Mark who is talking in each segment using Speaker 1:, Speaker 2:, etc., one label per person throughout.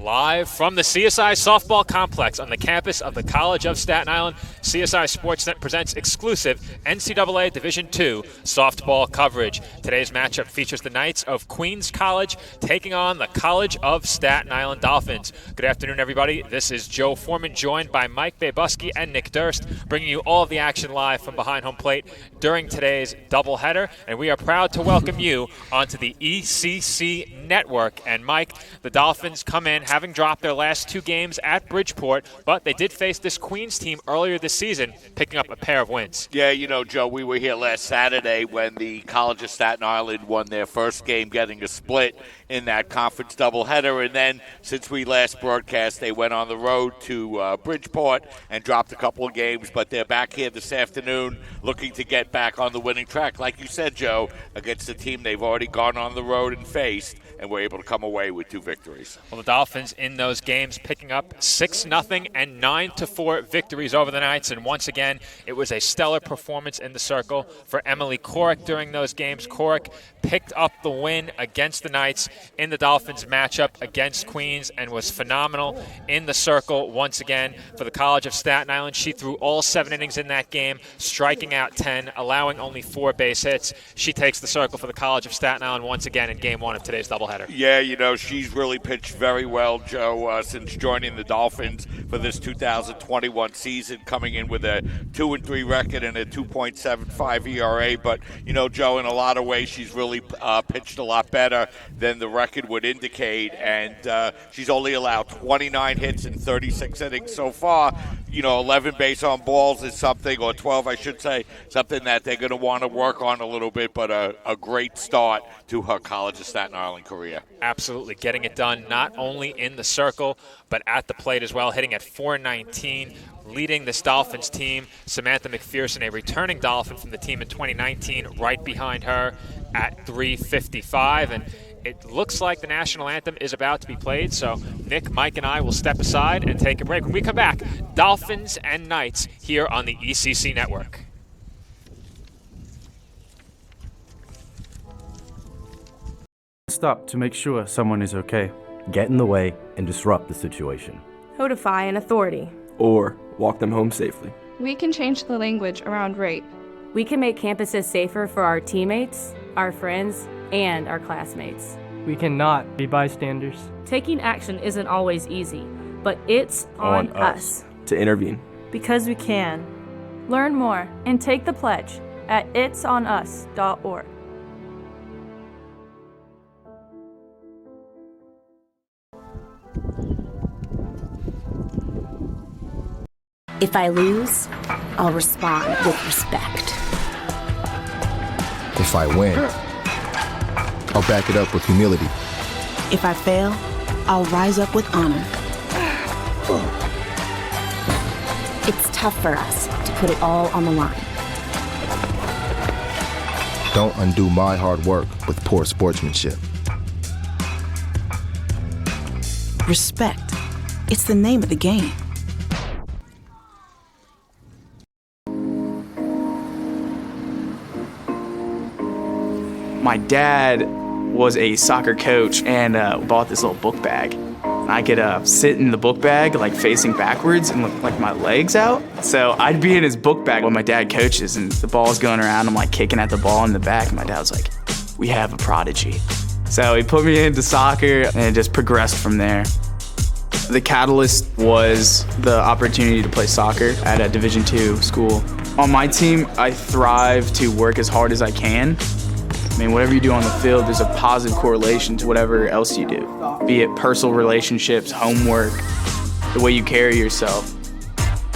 Speaker 1: Live from the CSI Softball Complex on the campus of the College of Staten Island, CSI Sportsnet presents exclusive NCAA Division II softball coverage. Today's matchup features the Knights of Queens College taking on the College of Staten Island Dolphins. Good afternoon, everybody. This is Joe Foreman, joined by Mike Babuski and Nick Durst, bringing you all of the action live from behind home plate during today's doubleheader. And we are proud to welcome you onto the ECC Network. And Mike, the Dolphins come in having dropped their last two games at Bridgeport, but they did face this Queens team earlier this season, picking up a pair of wins.
Speaker 2: Yeah, you know, Joe, we were here last Saturday when the College of Staten Island won their first game, getting a split in that conference doubleheader. And then, since we last broadcast, they went on the road to Bridgeport and dropped a couple of games. But they're back here this afternoon looking to get back on the winning track. Like you said, Joe, against a team they've already gone on the road and faced, and were able to come away with two victories.
Speaker 1: Well, the Dolphins in those games picking up 6-0 and 9-4 victories over the Knights. And once again, it was a stellar performance in the circle for Emily Corrick during those games. Corrick picked up the win against the Knights in the Dolphins matchup against Queens and was phenomenal in the circle once again for the College of Staten Island. She threw all 7 innings in that game, striking out 10, allowing only 4 base hits. She takes the circle for the College of Staten Island once again in Game 1 of today's doubleheader.
Speaker 2: Yeah, you know, she's really pitched very well, Joe, since joining the Dolphins for this 2021 season, coming in with a 2-3 record and a 2.75 ERA. But, you know, Joe, in a lot of ways, she's really pitched a lot better than the record would indicate. And she's only allowed 29 hits in 36 innings so far. You know, 11 base on balls is something, or 12, I should say, something that they're going to want to work on a little bit, but a great start to her College of Staten Island career.
Speaker 1: Absolutely, getting it done not only in the circle, but at the plate as well, hitting at .419, leading this Dolphins team. Samantha McPherson, a returning Dolphin from the team in 2019, right behind her at .355. And it looks like the national anthem is about to be played, so Nick, Mike, and I will step aside and take a break. When we come back, Dolphins and Knights here on the ECC Network.
Speaker 3: Stop to make sure someone is okay.
Speaker 4: Get in the way and disrupt the situation.
Speaker 5: Notify an authority.
Speaker 6: Or walk them home safely.
Speaker 7: We can change the language around rape.
Speaker 5: We can make campuses safer for our teammates, our friends, and our classmates.
Speaker 8: We cannot be bystanders.
Speaker 5: Taking action isn't always easy, but it's on us
Speaker 6: to intervene.
Speaker 9: Because we can. Learn more and take the pledge at itsonus.org.
Speaker 10: If I lose, I'll respond with respect.
Speaker 11: If I win, I'll back it up with humility.
Speaker 10: If I fail, I'll rise up with honor. It's tough for us to put it all on the line.
Speaker 11: Don't undo my hard work with poor sportsmanship.
Speaker 10: Respect. It's the name of the game.
Speaker 12: My dad was a soccer coach and bought this little book bag. I could sit in the book bag like facing backwards and look like my legs out. So I'd be in his book bag when my dad coaches and the ball's going around. I'm like kicking at the ball in the back. And my dad was like, "We have a prodigy." So he put me into soccer and it just progressed from there. The catalyst was the opportunity to play soccer at a Division II school. On my team, I thrive to work as hard as I can. I mean, whatever you do on the field, there's a positive correlation to whatever else you do, be it personal relationships, homework, the way you carry yourself.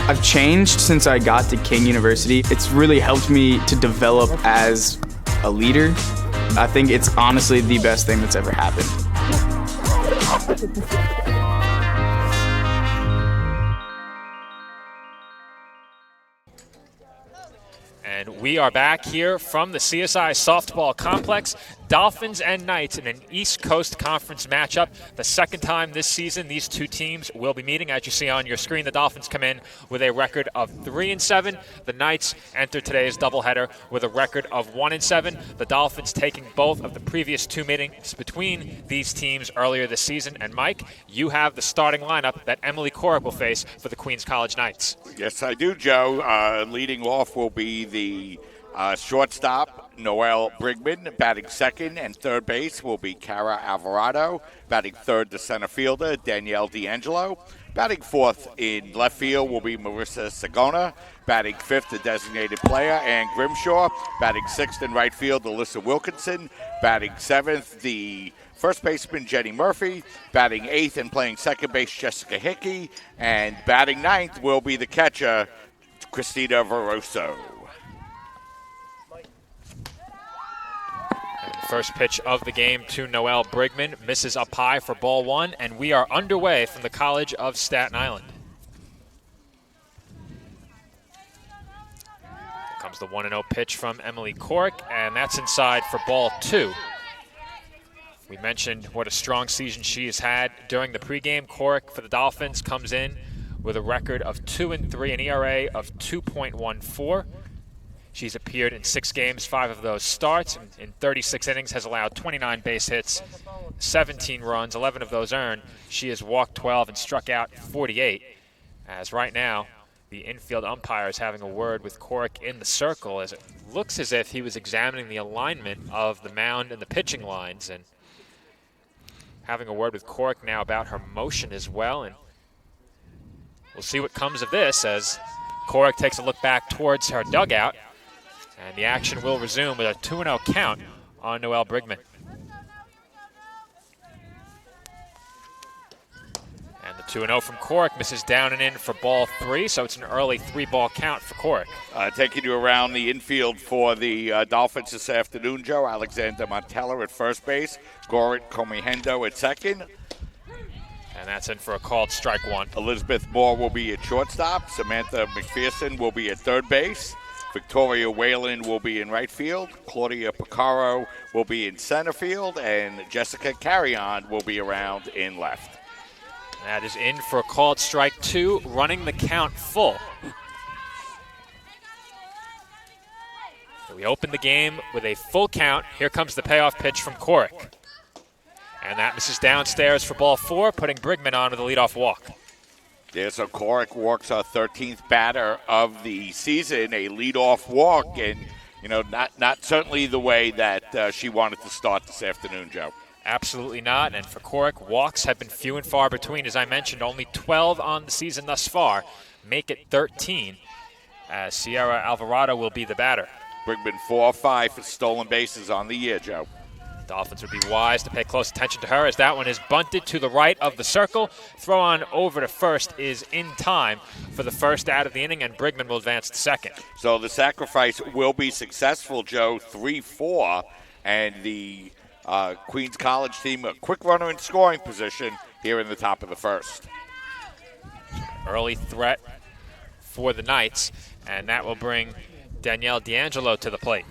Speaker 12: I've changed since I got to King University. It's really helped me to develop as a leader. I think it's honestly the best thing that's ever happened.
Speaker 1: And we are back here from the CSI Softball Complex. Dolphins and Knights in an East Coast Conference matchup. The second time this season these two teams will be meeting. As you see on your screen, the Dolphins come in with a record of 3-7. The Knights enter today's doubleheader with a record of 1-7. The Dolphins taking both of the previous two meetings between these teams earlier this season. And Mike, you have the starting lineup that Emily Corrick will face for the Queens College Knights.
Speaker 2: Yes, I do, Joe. Leading off will be the shortstop, Noelle Brigman. Batting second and third base will be Cara Alvarado. Batting third, the center fielder, Danielle D'Angelo. Batting fourth in left field will be Marissa Sagona. Batting fifth, the designated player, Ann Grimshaw. Batting sixth in right field, Alyssa Wilkinson. Batting seventh, the first baseman, Jenny Murphy. Batting eighth and playing second base, Jessica Hickey. And batting ninth will be the catcher, Christina Veroso.
Speaker 1: First pitch of the game to Noelle Brigman, misses up high for ball one, and we are underway from the College of Staten Island. Here comes the 1-0 pitch from Emily Corrick, and that's inside for ball two. We mentioned what a strong season she has had during the pregame. Corrick for the Dolphins comes in with a record of 2-3, an ERA of 2.14. She's appeared in 6 games, 5 of those starts, and in 36 innings has allowed 29 base hits, 17 runs, 11 of those earned. She has walked 12 and struck out 48. As right now, the infield umpire is having a word with Corrick in the circle, as it looks as if he was examining the alignment of the mound and the pitching lines, and having a word with Corrick now about her motion as well. And we'll see what comes of this as Corrick takes a look back towards her dugout. And the action will resume with a 2-0 count on Noelle Brigman. And the 2-0 from Corrick misses down and in for ball three, so it's an early 3-ball count for Corrick.
Speaker 2: Taking you around the infield for the Dolphins this afternoon, Joe. Alexander Montella at first base, Gorit Comihendo at second.
Speaker 1: And that's in for a called strike one.
Speaker 2: Elizabeth Moore will be at shortstop. Samantha McPherson will be at third base. Victoria Whalen will be in right field. Claudia Picaro will be in center field. And Jessica Carrion will be around in left.
Speaker 1: That is in for a called strike two, running the count full. So we open the game with a full count. Here comes the payoff pitch from Corrick. And that misses downstairs for ball four, putting Brigman on with a leadoff walk.
Speaker 2: Yeah, so Corrick walks our 13th batter of the season, a leadoff walk, and, you know, not certainly the way that she wanted to start this afternoon, Joe.
Speaker 1: Absolutely not, and for Corrick, walks have been few and far between. As I mentioned, only 12 on the season thus far, make it 13, as Sierra Alvarado will be the batter.
Speaker 2: Brigman 4-5 for stolen bases on the year, Joe.
Speaker 1: Dolphins would be wise to pay close attention to her as that one is bunted to the right of the circle. Throw on over to first is in time for the first out of the inning, and Brigman will advance to second.
Speaker 2: So the sacrifice will be successful, Joe, 3-4, and the Queens College team a quick runner in scoring position here in the top of the first.
Speaker 1: Early threat for the Knights, and that will bring Danielle D'Angelo to the plate.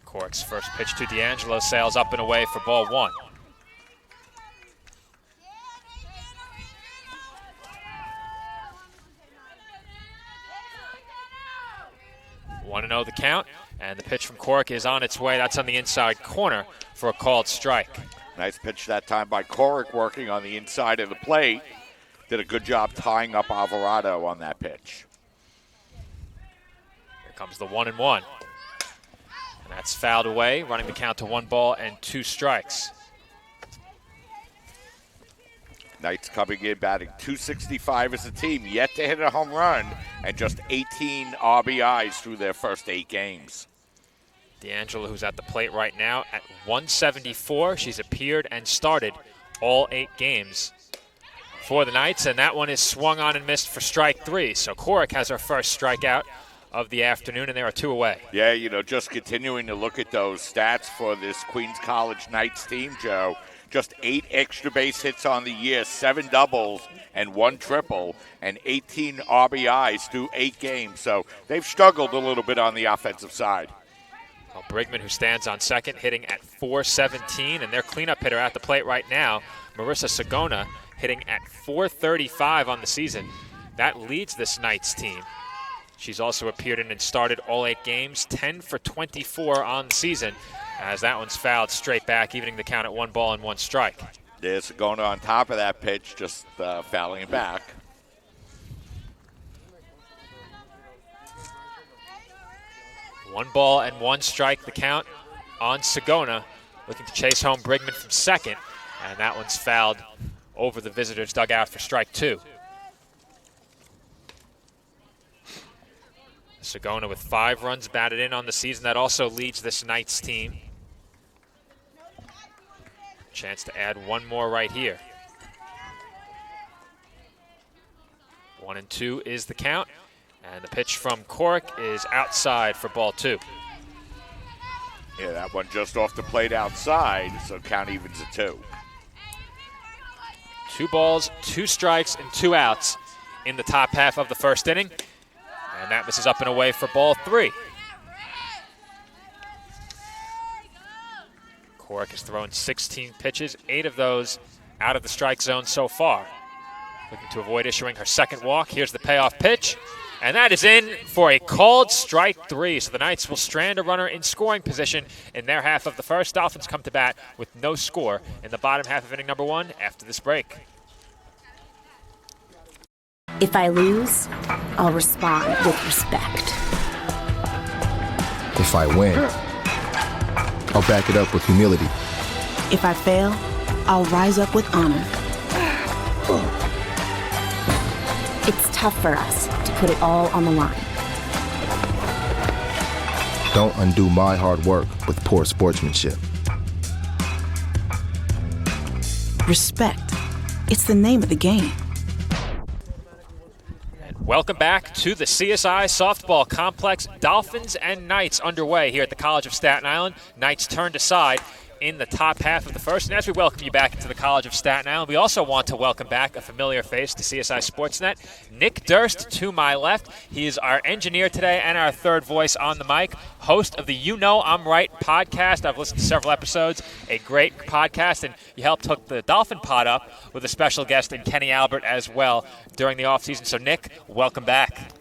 Speaker 1: Corrick's first pitch to D'Angelo sails up and away for ball one. One to know the count, and the pitch from Corrick is on its way. That's on the inside corner for a called strike.
Speaker 2: Nice pitch that time by Corrick, working on the inside of the plate. Did a good job tying up Alvarado on that pitch.
Speaker 1: Here comes the 1-1. And that's fouled away, running the count to 1-2 strikes.
Speaker 2: Knights coming in batting .265 as a team, yet to hit a home run, and just 18 RBIs through their first 8 games.
Speaker 1: D'Angelo, who's at the plate right now, at 174. She's appeared and started all 8 games for the Knights, and that one is swung on and missed for strike 3. So Corrick has her first strikeout of the afternoon, and there are 2 away.
Speaker 2: Yeah, you know, just continuing to look at those stats for this Queens College Knights team, Joe. just 8 extra base hits on the year, 7 doubles and 1 triple, and 18 RBIs through 8 games. So they've struggled a little bit on the offensive side.
Speaker 1: Well, Brigman, who stands on second, hitting at .417, and their cleanup hitter at the plate right now, Marissa Sagona, hitting at .435 on the season. That leads this Knights team. She's also appeared in and started all 8 games, 10 for 24 on the season, as that one's fouled straight back, evening the count at 1 ball and 1 strike.
Speaker 2: There's Sagona on top of that pitch, just fouling it back.
Speaker 1: One ball and 1 strike, the count on Sagona, looking to chase home Brigman from second, and that one's fouled over the visitors' dugout for strike 2. Sagona with 5 runs batted in on the season. That also leads this Knights team. Chance to add 1 more right here. 1-2 is the count. And the pitch from Cork is outside for ball 2.
Speaker 2: Yeah, that one just off the plate outside, so count evens at 2.
Speaker 1: 2 balls, 2 strikes, and 2 outs in the top half of the first inning. And that misses up and away for ball 3. Cork has thrown 16 pitches, 8 of those out of the strike zone so far. Looking to avoid issuing her second walk. Here's the payoff pitch. And that is in for a called strike 3. So the Knights will strand a runner in scoring position in their half of the first. Dolphins come to bat with no score in the bottom half of inning number 1 after this break.
Speaker 10: If I lose, I'll respond with respect.
Speaker 11: If I win, I'll back it up with humility.
Speaker 13: If I fail, I'll rise up with honor.
Speaker 10: It's tough for us to put it all on the line.
Speaker 11: Don't undo my hard work with poor sportsmanship.
Speaker 13: Respect. It's the name of the game.
Speaker 1: Welcome back to the CSI Softball Complex. Dolphins and Knights underway here at the College of Staten Island. Knights turned aside in the top half of the first. And as we welcome you back into the College of Staten Island, we also want to welcome back a familiar face to CSI Sportsnet, Nick Durst to my left. He is our engineer today and our third voice on the mic, host of the You Know I'm Right podcast. I've listened to several episodes, a great podcast, and you helped hook the Dolphin Pod up with a special guest in Kenny Albert as well during the offseason. So Nick, welcome back.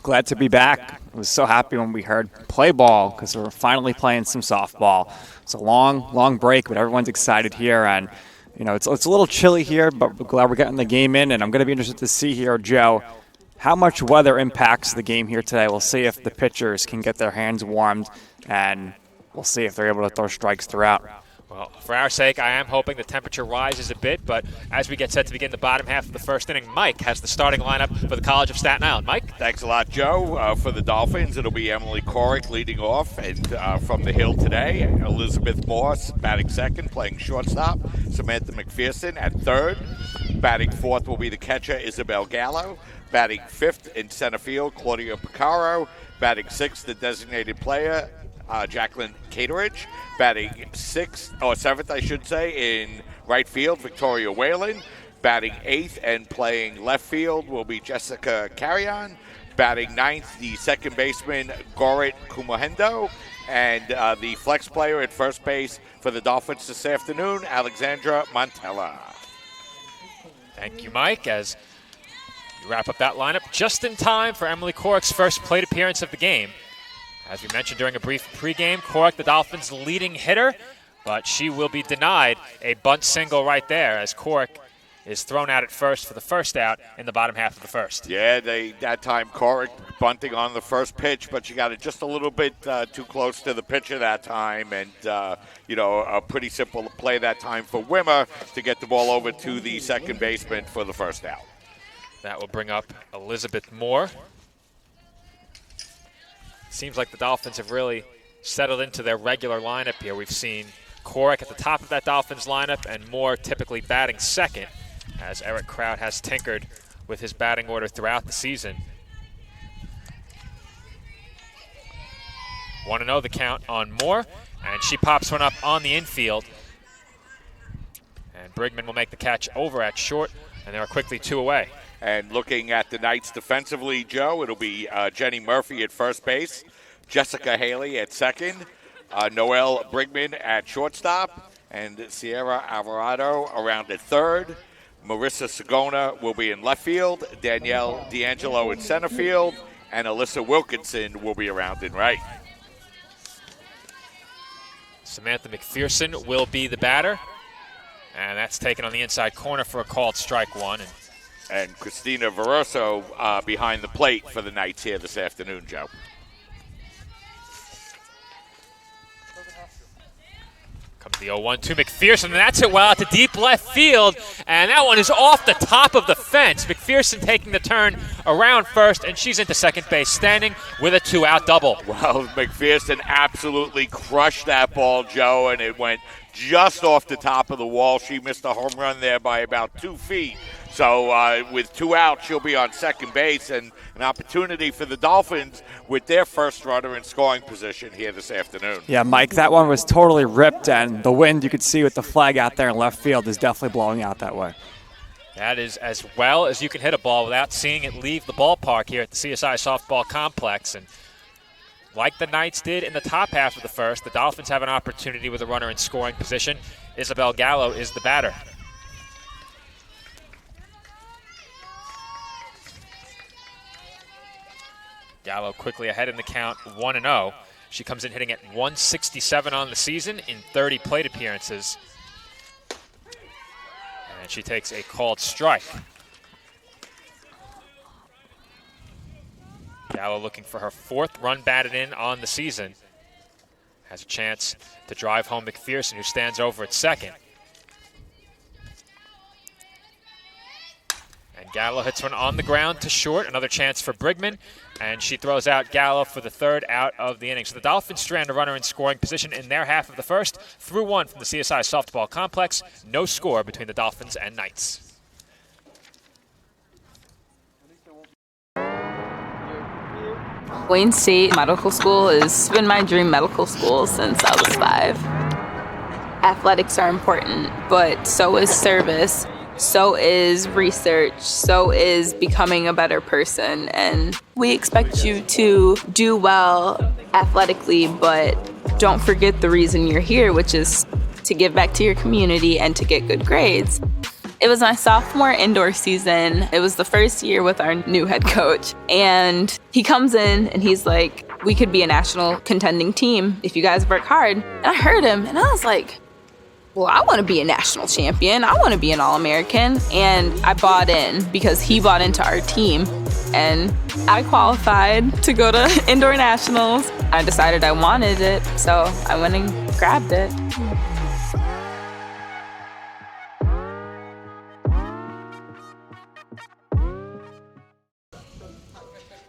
Speaker 14: Glad to be back. I was so happy when we heard play ball because we're finally playing some softball. It's a long break, but everyone's excited here. And, you know, it's a little chilly here, but we're glad we're getting the game in. And I'm going to be interested to see here, Joe, how much weather impacts the game here today. We'll see if the pitchers can get their hands warmed, and we'll see if they're able to throw strikes throughout.
Speaker 1: Well, for our sake, I am hoping the temperature rises a bit, but as we get set to begin the bottom half of the first inning, Mike has the starting lineup for the College of Staten Island. Mike?
Speaker 2: Thanks a lot, Joe. For the Dolphins, it'll be Emily Corrick leading off, and from the Hill today, Elizabeth Morse batting second, playing shortstop, Samantha McPherson at third. Batting fourth will be the catcher, Isabel Gallo. Batting fifth in center field, Claudia Picaro. Batting sixth, the designated player, Jacqueline Caterage. Batting seventh, I should say, in right field, Victoria Whalen. Batting eighth and playing left field will be Jessica Carrion. Batting ninth, the second baseman, Gorit Kumohendo. And the flex player at first base for the Dolphins this afternoon, Alexandra Montella.
Speaker 1: Thank you, Mike, as you wrap up that lineup just in time for Emily Corrick's first plate appearance of the game. As we mentioned during a brief pregame, Corrick, the Dolphins' leading hitter, but she will be denied a bunt single right there as Corrick is thrown out at first for the first out in the bottom half of the first.
Speaker 2: Yeah, that time Corrick bunting on the first pitch, but she got it just a little bit too close to the pitcher that time, and a pretty simple play that time for Wimmer to get the ball over to the second baseman for the first out.
Speaker 1: That will bring up Elizabeth Moore. Seems like the Dolphins have really settled into their regular lineup here. We've seen Corrick at the top of that Dolphins lineup and Moore typically batting second, as Eric Kraut has tinkered with his batting order throughout the season. 1-0 the count on Moore, and she pops one up on the infield. And Brigman will make the catch over at short, and they are quickly 2 away.
Speaker 2: And looking at the Knights defensively, Joe, it'll be Jenny Murphy at first base, Jessica Haley at second, Noelle Brigman at shortstop, and Sierra Alvarado around at third. Marissa Sagona will be in left field, Danielle D'Angelo in center field, and Alyssa Wilkinson will be around in right.
Speaker 1: Samantha McPherson will be the batter, and that's taken on the inside corner for a called strike one.
Speaker 2: And Christina Veroso behind the plate for the Knights here this afternoon, Joe.
Speaker 1: Comes the 0-1 to McPherson, and that's it well out to deep left field, and that one is off the top of the fence. McPherson taking the turn around first, and she's into second base standing with a 2-out double.
Speaker 2: Well, McPherson absolutely crushed that ball, Joe, and it went just off the top of the wall. She missed a home run there by about 2 feet. So with 2 outs, she'll be on second base, and an opportunity for the Dolphins with their first runner in scoring position here this afternoon.
Speaker 14: Yeah, Mike, that one was totally ripped, and the wind you could see with the flag out there in left field is definitely blowing out that way.
Speaker 1: That is as well as you can hit a ball without seeing it leave the ballpark here at the CSI Softball Complex. And like the Knights did in the top half of the first, the Dolphins have an opportunity with a runner in scoring position. Isabel Gallo is the batter. Gallo quickly ahead in the count, 1-0. She comes in hitting at 167 on the season in 30 plate appearances. And she takes a called strike. Gallo looking for her 4th run batted in on the season. Has a chance to drive home McPherson, who stands over at second. And Gallo hits one on the ground to short. Another chance for Brigman. And she throws out Gallo for the 3rd out of the inning. So the Dolphins strand a runner in scoring position in their half of the first. Through 1 from the CSI Softball Complex. No score between the Dolphins and Knights.
Speaker 15: Wayne State Medical School has been my dream medical school since I was 5. Athletics are important, but so is service. So is research, so is becoming a better person, and we expect you to do well athletically, but don't forget the reason you're here, which is to give back to your community and to get good grades. It was my sophomore indoor season. It was the first year with our new head coach, and he comes in and he's like, we could be a national contending team if you guys work hard. And I heard him, and I was like, well, I want to be a national champion. I want to be an All-American. And I bought in because he bought into our team. And I qualified to go to indoor nationals. I decided I wanted it, so I went and grabbed it.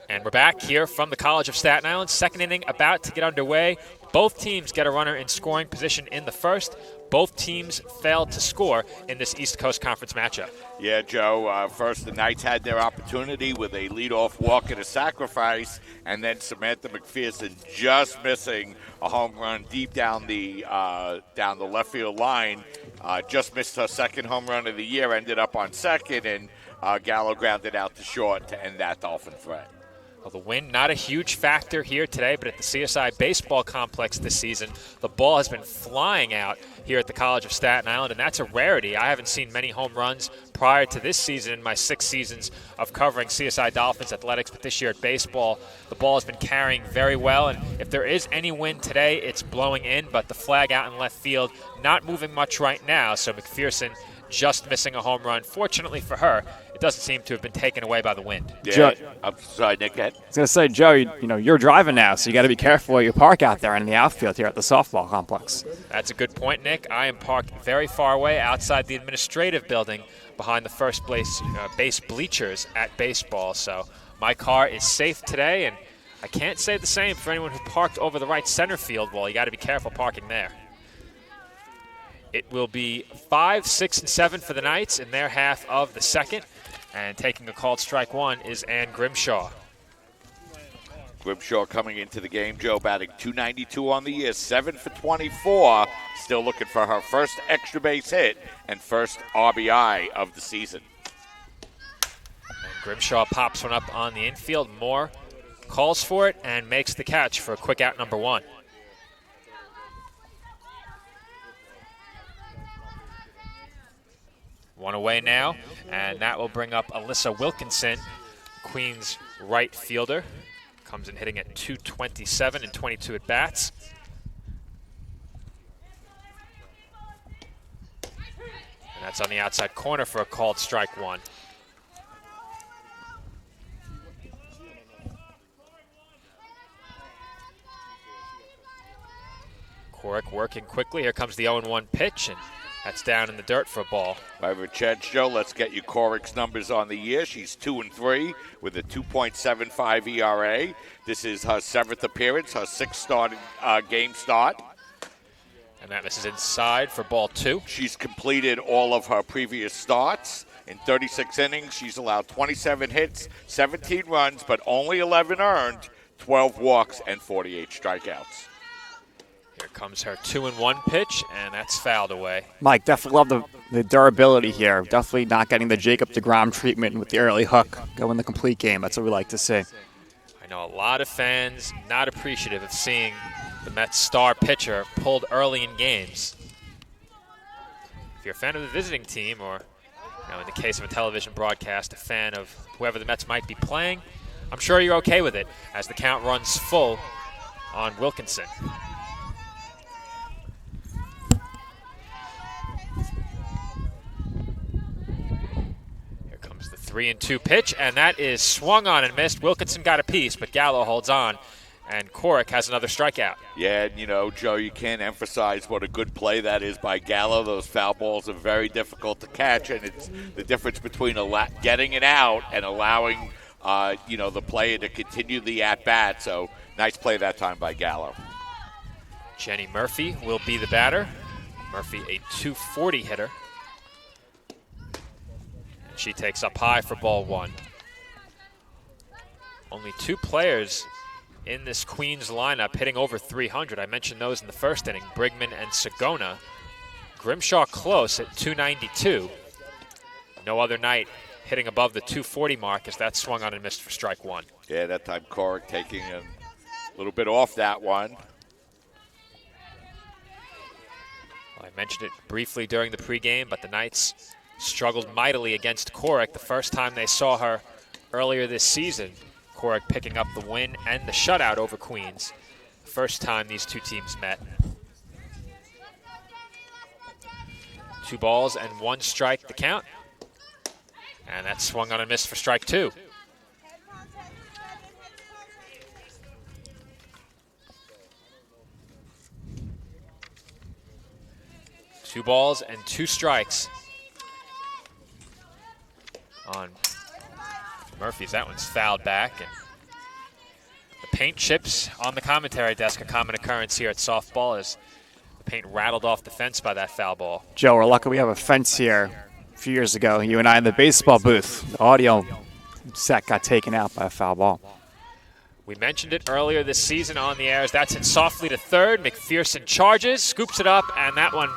Speaker 1: And we're back here from the College of Staten Island. Second inning about to get underway. Both teams get a runner in scoring position in the first. Both teams failed to score in this East Coast Conference matchup.
Speaker 2: Yeah, Joe, first the Knights had their opportunity with a leadoff walk and a sacrifice, and then Samantha McPherson just missing a home run deep down the left field line. Just missed her 2nd home run of the year, ended up on second, and Gallo grounded out to short to end that Dolphin threat.
Speaker 1: Well, the wind, not a huge factor here today, but at the CSI Baseball Complex this season, the ball has been flying out here at the College of Staten Island, and that's a rarity. I haven't seen many home runs prior to this season in my 6 seasons of covering CSI Dolphins athletics, but this year at baseball, the ball has been carrying very well, and if there is any wind today, it's blowing in, but the flag out in left field, not moving much right now, so McPherson just missing a home run. Fortunately for her, it doesn't seem to have been taken away by the wind.
Speaker 2: Yeah,
Speaker 14: Joe,
Speaker 2: I'm sorry, Nick.
Speaker 14: I was going to say, Joe, you're driving now, so you got to be careful where you park out there in the outfield here at the softball complex.
Speaker 1: That's a good point, Nick. I am parked very far away outside the administrative building behind the first base bleachers at baseball, so my car is safe today, and I can't say the same for anyone who parked over the right center field wall. You got to be careful parking there. It will be 5, 6, and 7 for the Knights in their half of the second. And taking a called strike one is Ann Grimshaw.
Speaker 2: Grimshaw coming into the game, Joe, batting .292 on the year, 7 for 24. Still looking for her first extra base hit and first RBI of the season.
Speaker 1: And Grimshaw pops one up on the infield. Moore calls for it and makes the catch for a quick out number 1. One away now, and that will bring up Alyssa Wilkinson, Queens right fielder. Comes in hitting at .227 and 22 at bats. And that's on the outside corner for a called strike 1. Corrick working quickly. Here comes the 0-1 pitch, and that's down in the dirt for a ball.
Speaker 2: By Richard, Joe, let's get you Corrick's numbers on the year. She's 2-3 with a 2.75 ERA. This is her 7th appearance, her 6th game start.
Speaker 1: And that misses inside for ball 2.
Speaker 2: She's completed all of her previous starts. In 36 innings, she's allowed 27 hits, 17 runs, but only 11 earned, 12 walks, and 48 strikeouts.
Speaker 1: Here comes her 2-1 pitch, and that's fouled away.
Speaker 14: Mike, definitely love the durability here. Definitely not getting the Jacob deGrom treatment with the early hook. Going the complete game. That's what we like to see.
Speaker 1: I know a lot of fans not appreciative of seeing the Mets star pitcher pulled early in games. If you're a fan of the visiting team, or in the case of a television broadcast, a fan of whoever the Mets might be playing, I'm sure you're okay with it as the count runs full on Wilkinson. Here comes the 3-2 pitch, and that is swung on and missed. Wilkinson got a piece, but Gallo holds on, and Corrick has another strikeout.
Speaker 2: Yeah, and Joe, you can't emphasize what a good play that is by Gallo. Those foul balls are very difficult to catch, and it's the difference between getting it out and allowing, the player to continue the at-bat. So nice play that time by Gallo.
Speaker 1: Jenny Murphy will be the batter. Murphy, a .240 hitter. And she takes up high for ball 1. Only 2 players in this Queens lineup hitting over 300. I mentioned those in the first inning, Brigman and Sagona. Grimshaw close at 292. No other night hitting above the 240 mark as that swung on and missed for strike 1.
Speaker 2: Yeah, that time Corrick taking a little bit off that one.
Speaker 1: Well, I mentioned it briefly during the pregame, but the Knights struggled mightily against Corrick the first time they saw her earlier this season. Corrick picking up the win and the shutout over Queens. First time these two teams met. 2 balls and 1 strike the count. And that swung on and missed for strike 2. Two balls and 2 strikes on Murphy's. That one's fouled back. And the paint chips on the commentary desk, a common occurrence here at softball, as the paint rattled off the fence by that foul ball.
Speaker 14: Joe, we're lucky we have a fence here. A few years ago, you and I in the baseball booth, the audio set got taken out by a foul ball.
Speaker 1: We mentioned it earlier this season on the airs. That's hit softly to third. McPherson charges, scoops it up, and that one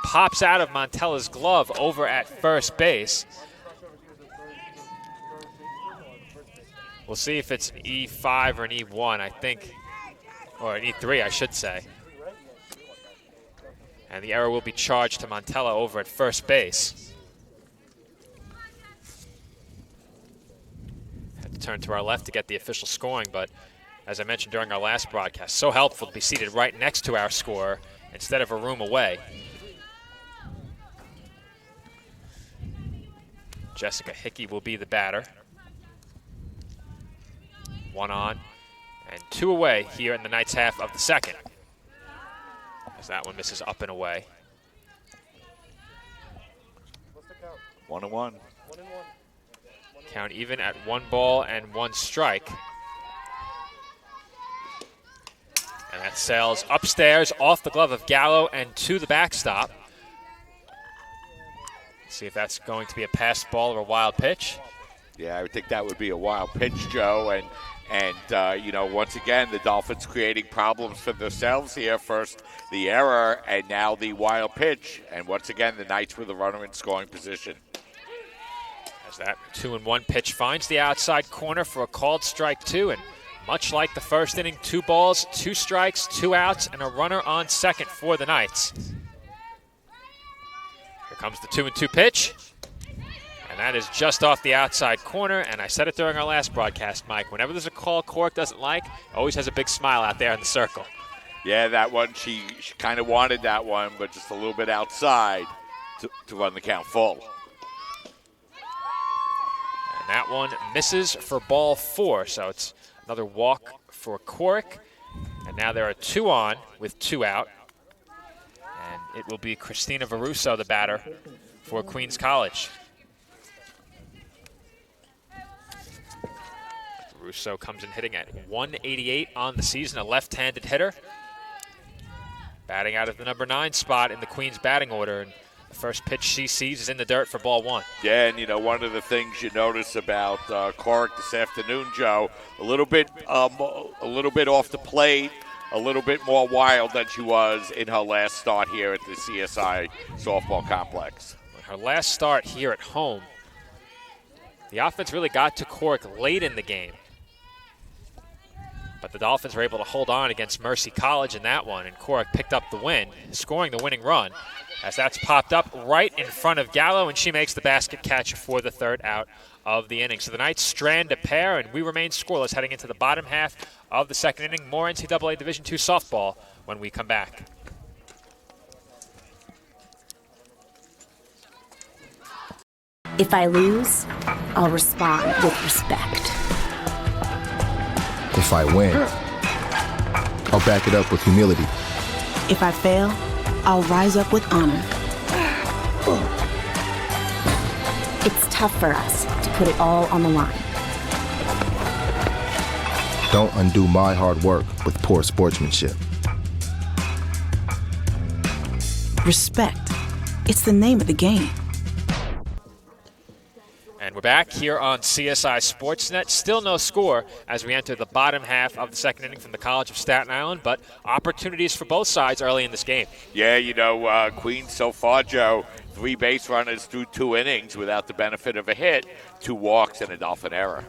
Speaker 1: pops out of Montella's glove over at first base. We'll see if it's an E5 or an E1, I think, or an E3, I should say. And the error will be charged to Montella over at first base. Had to turn to our left to get the official scoring, but as I mentioned during our last broadcast, so helpful to be seated right next to our scorer instead of a room away. Jessica Hickey will be the batter. 1 on and 2 away here in the Knights' half of the second. As that one misses up and away.
Speaker 2: 1-1.
Speaker 1: Count even at 1 ball and 1 strike. And that sails upstairs off the glove of Gallo and to the backstop. See if that's going to be a passed ball or a wild pitch.
Speaker 2: Yeah, I would think that would be a wild pitch, Joe. And And, once again, the Dolphins creating problems for themselves here. First, the error, and now the wild pitch. And once again, the Knights with a runner in scoring position.
Speaker 1: As that 2-1 pitch finds the outside corner for a called strike 2. And much like the first inning, 2 balls, 2 strikes, 2 outs, and a runner on second for the Knights. Here comes the 2-2 pitch. And that is just off the outside corner. And I said it during our last broadcast, Mike, whenever there's a call Cork doesn't like, always has a big smile out there in the circle.
Speaker 2: Yeah, that one, she kind of wanted that one, but just a little bit outside to run the count full.
Speaker 1: And that one misses for ball 4, so it's another walk for Cork. And now there are 2 on with 2 out. And it will be Christina Varuso, the batter, for Queens College. Varuso comes in hitting at 188 on the season, a left-handed hitter. Batting out of the number 9 spot in the Queens batting order. And the first pitch she sees is in the dirt for ball 1.
Speaker 2: Yeah, and one of the things you notice about Cork this afternoon, Joe, a little bit off the plate, a little bit more wild than she was in her last start here at the CSI softball complex.
Speaker 1: Her last start here at home, the offense really got to Cork late in the game. But the Dolphins were able to hold on against Mercy College in that one, and Cork picked up the win, scoring the winning run, as that's popped up right in front of Gallo, and she makes the basket catch for the 3rd out of the inning. So the Knights strand a pair, and we remain scoreless heading into the bottom half of the 2nd inning. More NCAA Division II softball when we come back.
Speaker 10: If I lose, I'll respond with respect.
Speaker 11: If I win, I'll back it up with humility.
Speaker 13: If I fail, I'll rise up with honor.
Speaker 10: It's tough for us to put it all on the line.
Speaker 11: Don't undo my hard work with poor sportsmanship.
Speaker 13: Respect. It's the name of the game.
Speaker 1: And we're back here on CSI Sportsnet. Still no score as we enter the bottom half of the 2nd inning from the College of Staten Island, but opportunities for both sides early in this game.
Speaker 2: Yeah, Queens so far, Joe, 3 base runners through 2 innings without the benefit of a hit, 2 walks and a Dolphin error.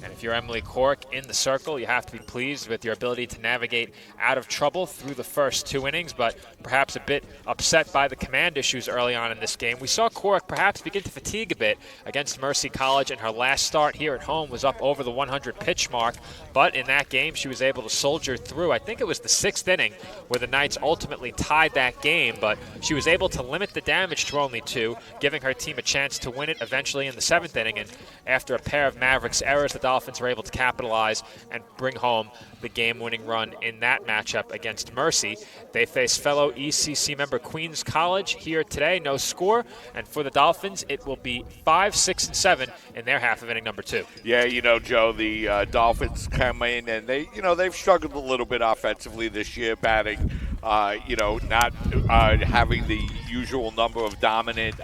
Speaker 1: And if you're Emily Cork in the circle, you have to be pleased with your ability to navigate out of trouble through the first 2 innings, but perhaps a bit upset by the command issues early on in this game. We saw Cork perhaps begin to fatigue a bit against Mercy College, and her last start here at home was up over the 100 pitch mark, but in that game she was able to soldier through. I think it was the 6th inning where the Knights ultimately tied that game, but she was able to limit the damage to only 2, giving her team a chance to win it eventually in the 7th inning, and after a pair of Mavericks errors, the Dolphins were able to capitalize and bring home the game-winning run in that matchup against Mercy. They face fellow ECC member Queens College here today. No score, and for the Dolphins, it will be 5, 6, and 7 in their half of inning number 2.
Speaker 2: Yeah, Joe, the Dolphins come in and they've struggled a little bit offensively this year, batting, not having the usual number of dominant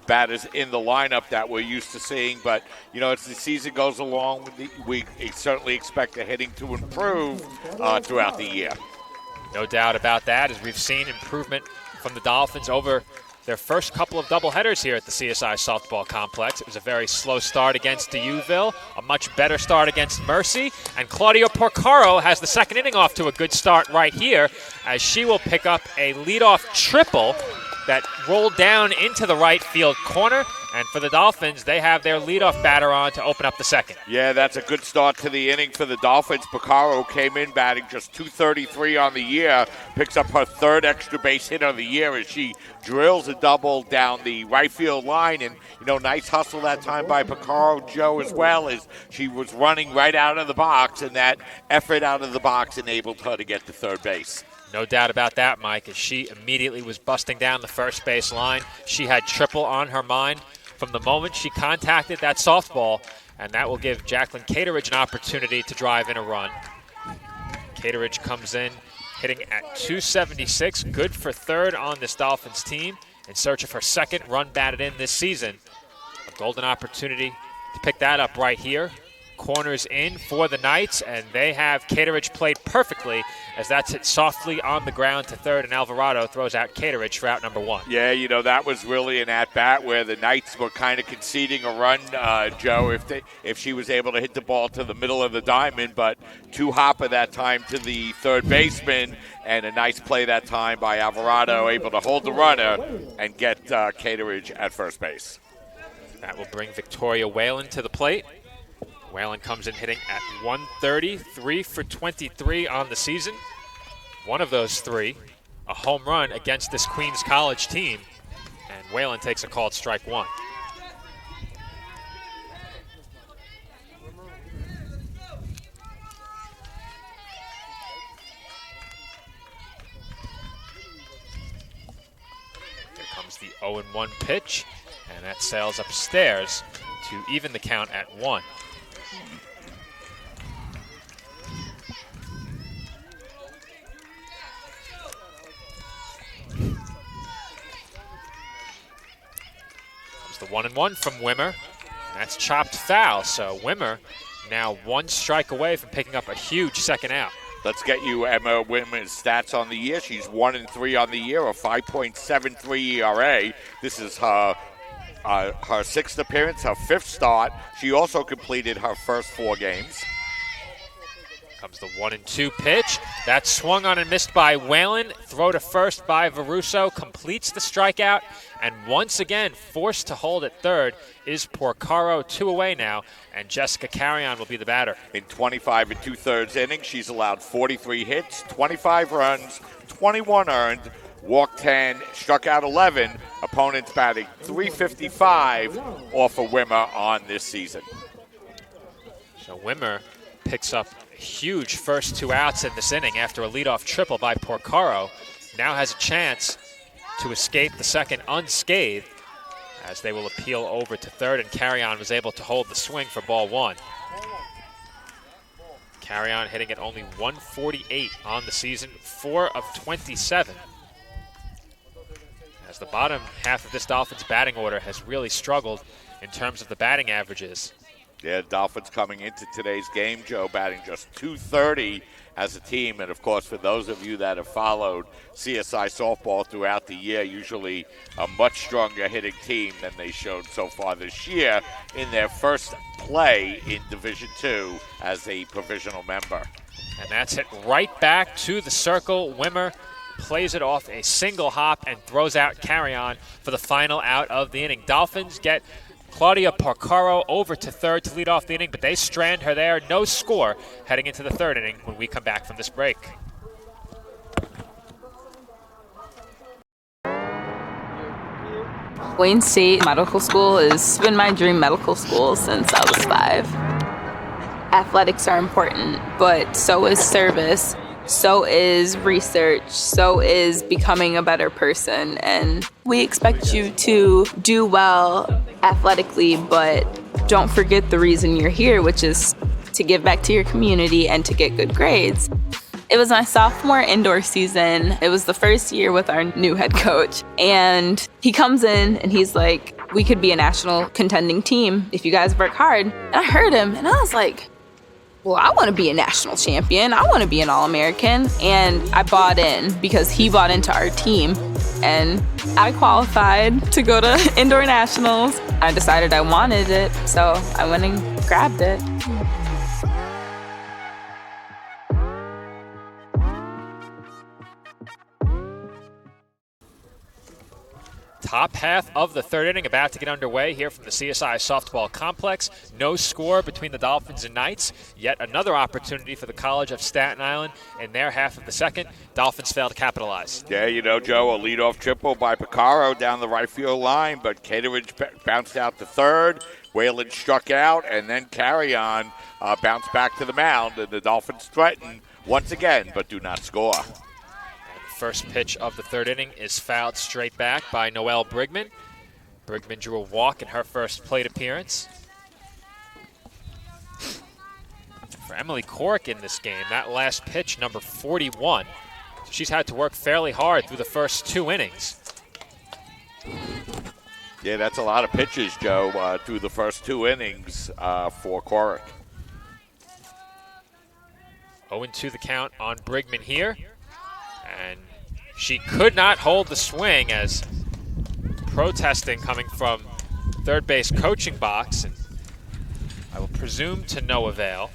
Speaker 2: batters in the lineup that we're used to seeing. But, as the season goes along, we certainly expect the hitting to improve throughout the year.
Speaker 1: No doubt about that, as we've seen improvement from the Dolphins over their first couple of doubleheaders here at the CSI Softball Complex. It was a very slow start against DeUville, a much better start against Mercy, and Claudia Porcaro has the 2nd inning off to a good start right here, as she will pick up a leadoff triple that rolled down into the right field corner. And for the Dolphins, they have their leadoff batter on to open up the 2nd.
Speaker 2: Yeah, that's a good start to the inning for the Dolphins. Porcaro came in batting just .233 on the year, picks up her 3rd extra base hit of the year as she drills a double down the right field line. And, nice hustle that time by Porcaro, Joe, as well, as she was running right out of the box, and that effort out of the box enabled her to get to 3rd base.
Speaker 1: No doubt about that, Mike, as she immediately was busting down the first base line. She had triple on her mind from the moment she contacted that softball, and that will give Jacqueline Cateridge an opportunity to drive in a run. Cateridge comes in hitting at .276, good for 3rd on this Dolphins team, in search of her 2nd run batted in this season. A golden opportunity to pick that up right here. corners in for the Knights, and they have Cateridge played perfectly as that's hit softly on the ground to third, and Alvarado throws out Cateridge for out number 1.
Speaker 2: Yeah, that was really an at-bat where the Knights were kind of conceding a run, Joe, if she was able to hit the ball to the middle of the diamond, but two hopper that time to the third baseman, and a nice play that time by Alvarado, able to hold the runner and get Cateridge at first base.
Speaker 1: That will bring Victoria Whalen to the plate. Whalen comes in hitting at 130, 3 for 23 on the season. One of those 3, a home run against this Queens College team, and Whalen takes a called strike 1. Here comes the 0-1 pitch, and that sails upstairs to even the count at 1. The 1-1 from Wimmer. And that's chopped foul, so Wimmer now 1 strike away from picking up a huge second out.
Speaker 2: Let's get you Emma Wimmer's stats on the year. She's 1-3 on the year, a 5.73 ERA. This is her 6th appearance, her 5th start. She also completed her first 4 games.
Speaker 1: Comes the 1-2 pitch. That's swung on and missed by Whalen. Throw to first by Varuso. Completes the strikeout. And once again, forced to hold at third is Porcaro. 2 away now. And Jessica Carrion will be the batter.
Speaker 2: In 25 2/3 innings, she's allowed 43 hits, 25 runs, 21 earned, walked 10, struck out 11. Opponents batting .355 off of Wimmer on this season.
Speaker 1: So Wimmer picks up huge first 2 outs in this inning after a leadoff triple by Porcaro. Now has a chance to escape the second unscathed as they will appeal over to third, and Carrion was able to hold the swing for ball 1. Carrion hitting at only 148 on the season, 4 of 27. As the bottom half of this Dolphins batting order has really struggled in terms of the batting averages.
Speaker 2: Yeah, Dolphins coming into today's game, Joe, batting just .230 as a team. And, of course, for those of you that have followed CSI softball throughout the year, usually a much stronger hitting team than they showed so far this year in their first play in Division II as a provisional member.
Speaker 1: And that's hit right back to the circle. Wimmer plays it off a single hop and throws out Carrion for the final out of the inning. Dolphins get Claudia Porcaro over to third to lead off the inning, but they strand her there. No score heading into the third inning when we come back from this break.
Speaker 15: Wayne State Medical School has been my dream medical school since I was 5. Athletics are important, but so is service, so is research, so is becoming a better person. And we expect you to do well athletically, but don't forget the reason you're here, which is to give back to your community and to get good grades. It was my sophomore indoor season. It was the first year with our new head coach. And he comes in and he's like, we could be a national contending team if you guys work hard. And I heard him and I was like, well, I want to be a national champion. I want to be an All-American. And I bought in because he bought into our team. And I qualified to go to indoor nationals. I decided I wanted it, so I went and grabbed it.
Speaker 1: Top half of the third inning about to get underway here from the CSI softball complex. No score between the Dolphins and Knights. Yet another opportunity for the College of Staten Island in their half of the second. Dolphins fail to capitalize.
Speaker 2: Yeah, Joe, a leadoff triple by Porcaro down the right field line, but Cateridge bounced out to third. Whalen struck out, and then Carrion bounced back to the mound, and the Dolphins threaten once again, but do not score.
Speaker 1: First pitch of the third inning is fouled straight back by Noelle Brigman. Brigman drew a walk in her first plate appearance. For Emily Cork in this game, that last pitch, number 41. So she's had to work fairly hard through the first 2 innings.
Speaker 2: Yeah, that's a lot of pitches, Joe, through the first 2 innings for Cork.
Speaker 1: 0-2 the count on Brigman here. And she could not hold the swing as protesting coming from third base coaching box, and I will presume to no avail.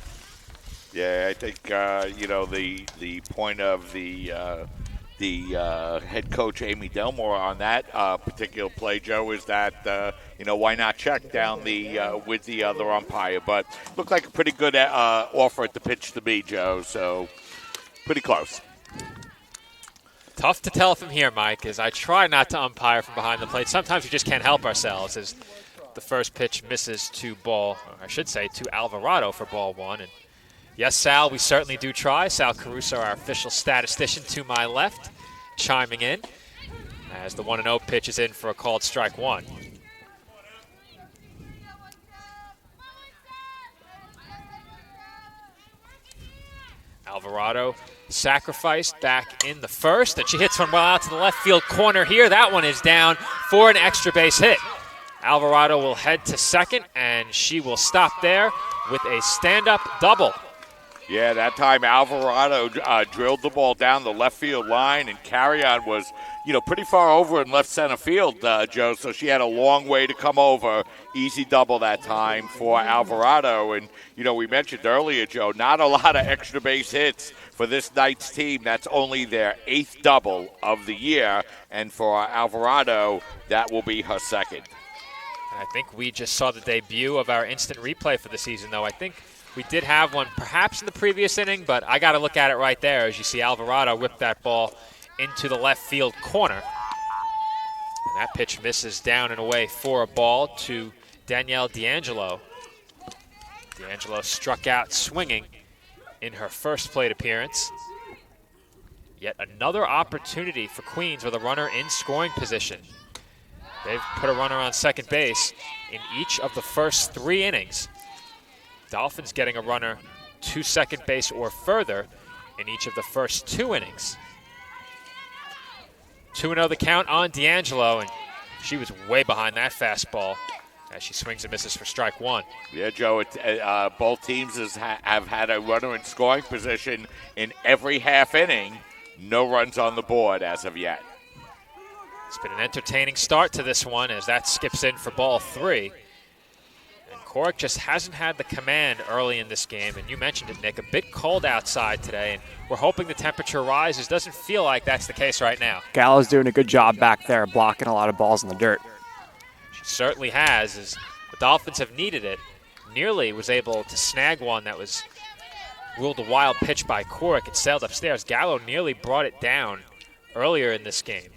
Speaker 2: Yeah, I think the point of the head coach Amy Delmore on that particular play, Joe, is that why not check down with the other umpire? But looked like a pretty good offer at the pitch to me, Joe. So pretty close.
Speaker 1: Tough to tell from here, Mike, as I try not to umpire from behind the plate. Sometimes we just can't help ourselves as the first pitch misses to Alvarado for ball one. And yes, Sal, we certainly do try. Sal Caruso, our official statistician to my left, chiming in as the 1-0 pitch is in for a called strike one. Alvarado sacrificed back in the first, and she hits one well out to the left field corner here. That one is down for an extra base hit. Alvarado will head to second, and she will stop there with a stand-up double.
Speaker 2: Yeah, that time Alvarado drilled the ball down the left field line, and Carrion was, pretty far over in left center field, Joe, so she had a long way to come over. Easy double that time for Alvarado. And, we mentioned earlier, Joe, not a lot of extra base hits for this Knights team. That's only their 8th double of the year, and for Alvarado, that will be her second.
Speaker 1: And I think we just saw the debut of our instant replay for the season, though. I think we did have one perhaps in the previous inning, but I got to look at it right there as you see Alvarado whip that ball into the left field corner. And that pitch misses down and away for a ball to Danielle D'Angelo. D'Angelo struck out swinging in her first plate appearance. Yet another opportunity for Queens with a runner in scoring position. They've put a runner on second base in each of the first 3 innings. Dolphins getting a runner to second base or further in each of the first 2 innings. 2-0 the count on D'Angelo, and she was way behind that fastball as she swings and misses for strike one.
Speaker 2: Yeah, Joe, both teams have had a runner in scoring position in every half inning. No runs on the board as of yet.
Speaker 1: It's been an entertaining start to this one as that skips in for ball 3. And Cork just hasn't had the command early in this game. And you mentioned it, Nick, a bit cold outside today. And we're hoping the temperature rises. Doesn't feel like that's the case right now.
Speaker 14: Gallo's doing a good job back there, blocking a lot of balls in the dirt.
Speaker 1: She certainly has, as the Dolphins have needed it. Nearly was able to snag one that was ruled a wild pitch by Cork. It sailed upstairs. Gallo nearly brought it down earlier in this game.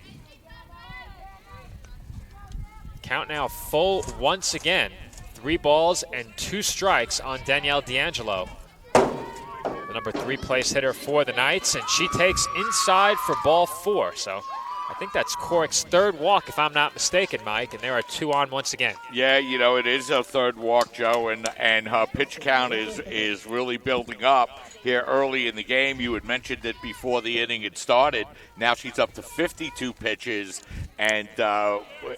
Speaker 1: Count now full once again. 3 balls and 2 strikes on Danielle D'Angelo, the number 3 place hitter for the Knights, and she takes inside for ball 4. So I think that's Cork's 3rd walk, if I'm not mistaken, Mike, and there are 2 on once again.
Speaker 2: Yeah, it is a 3rd walk, Joe, and her pitch count is really building up here early in the game. You had mentioned it before the inning had started. Now she's up to 52 pitches and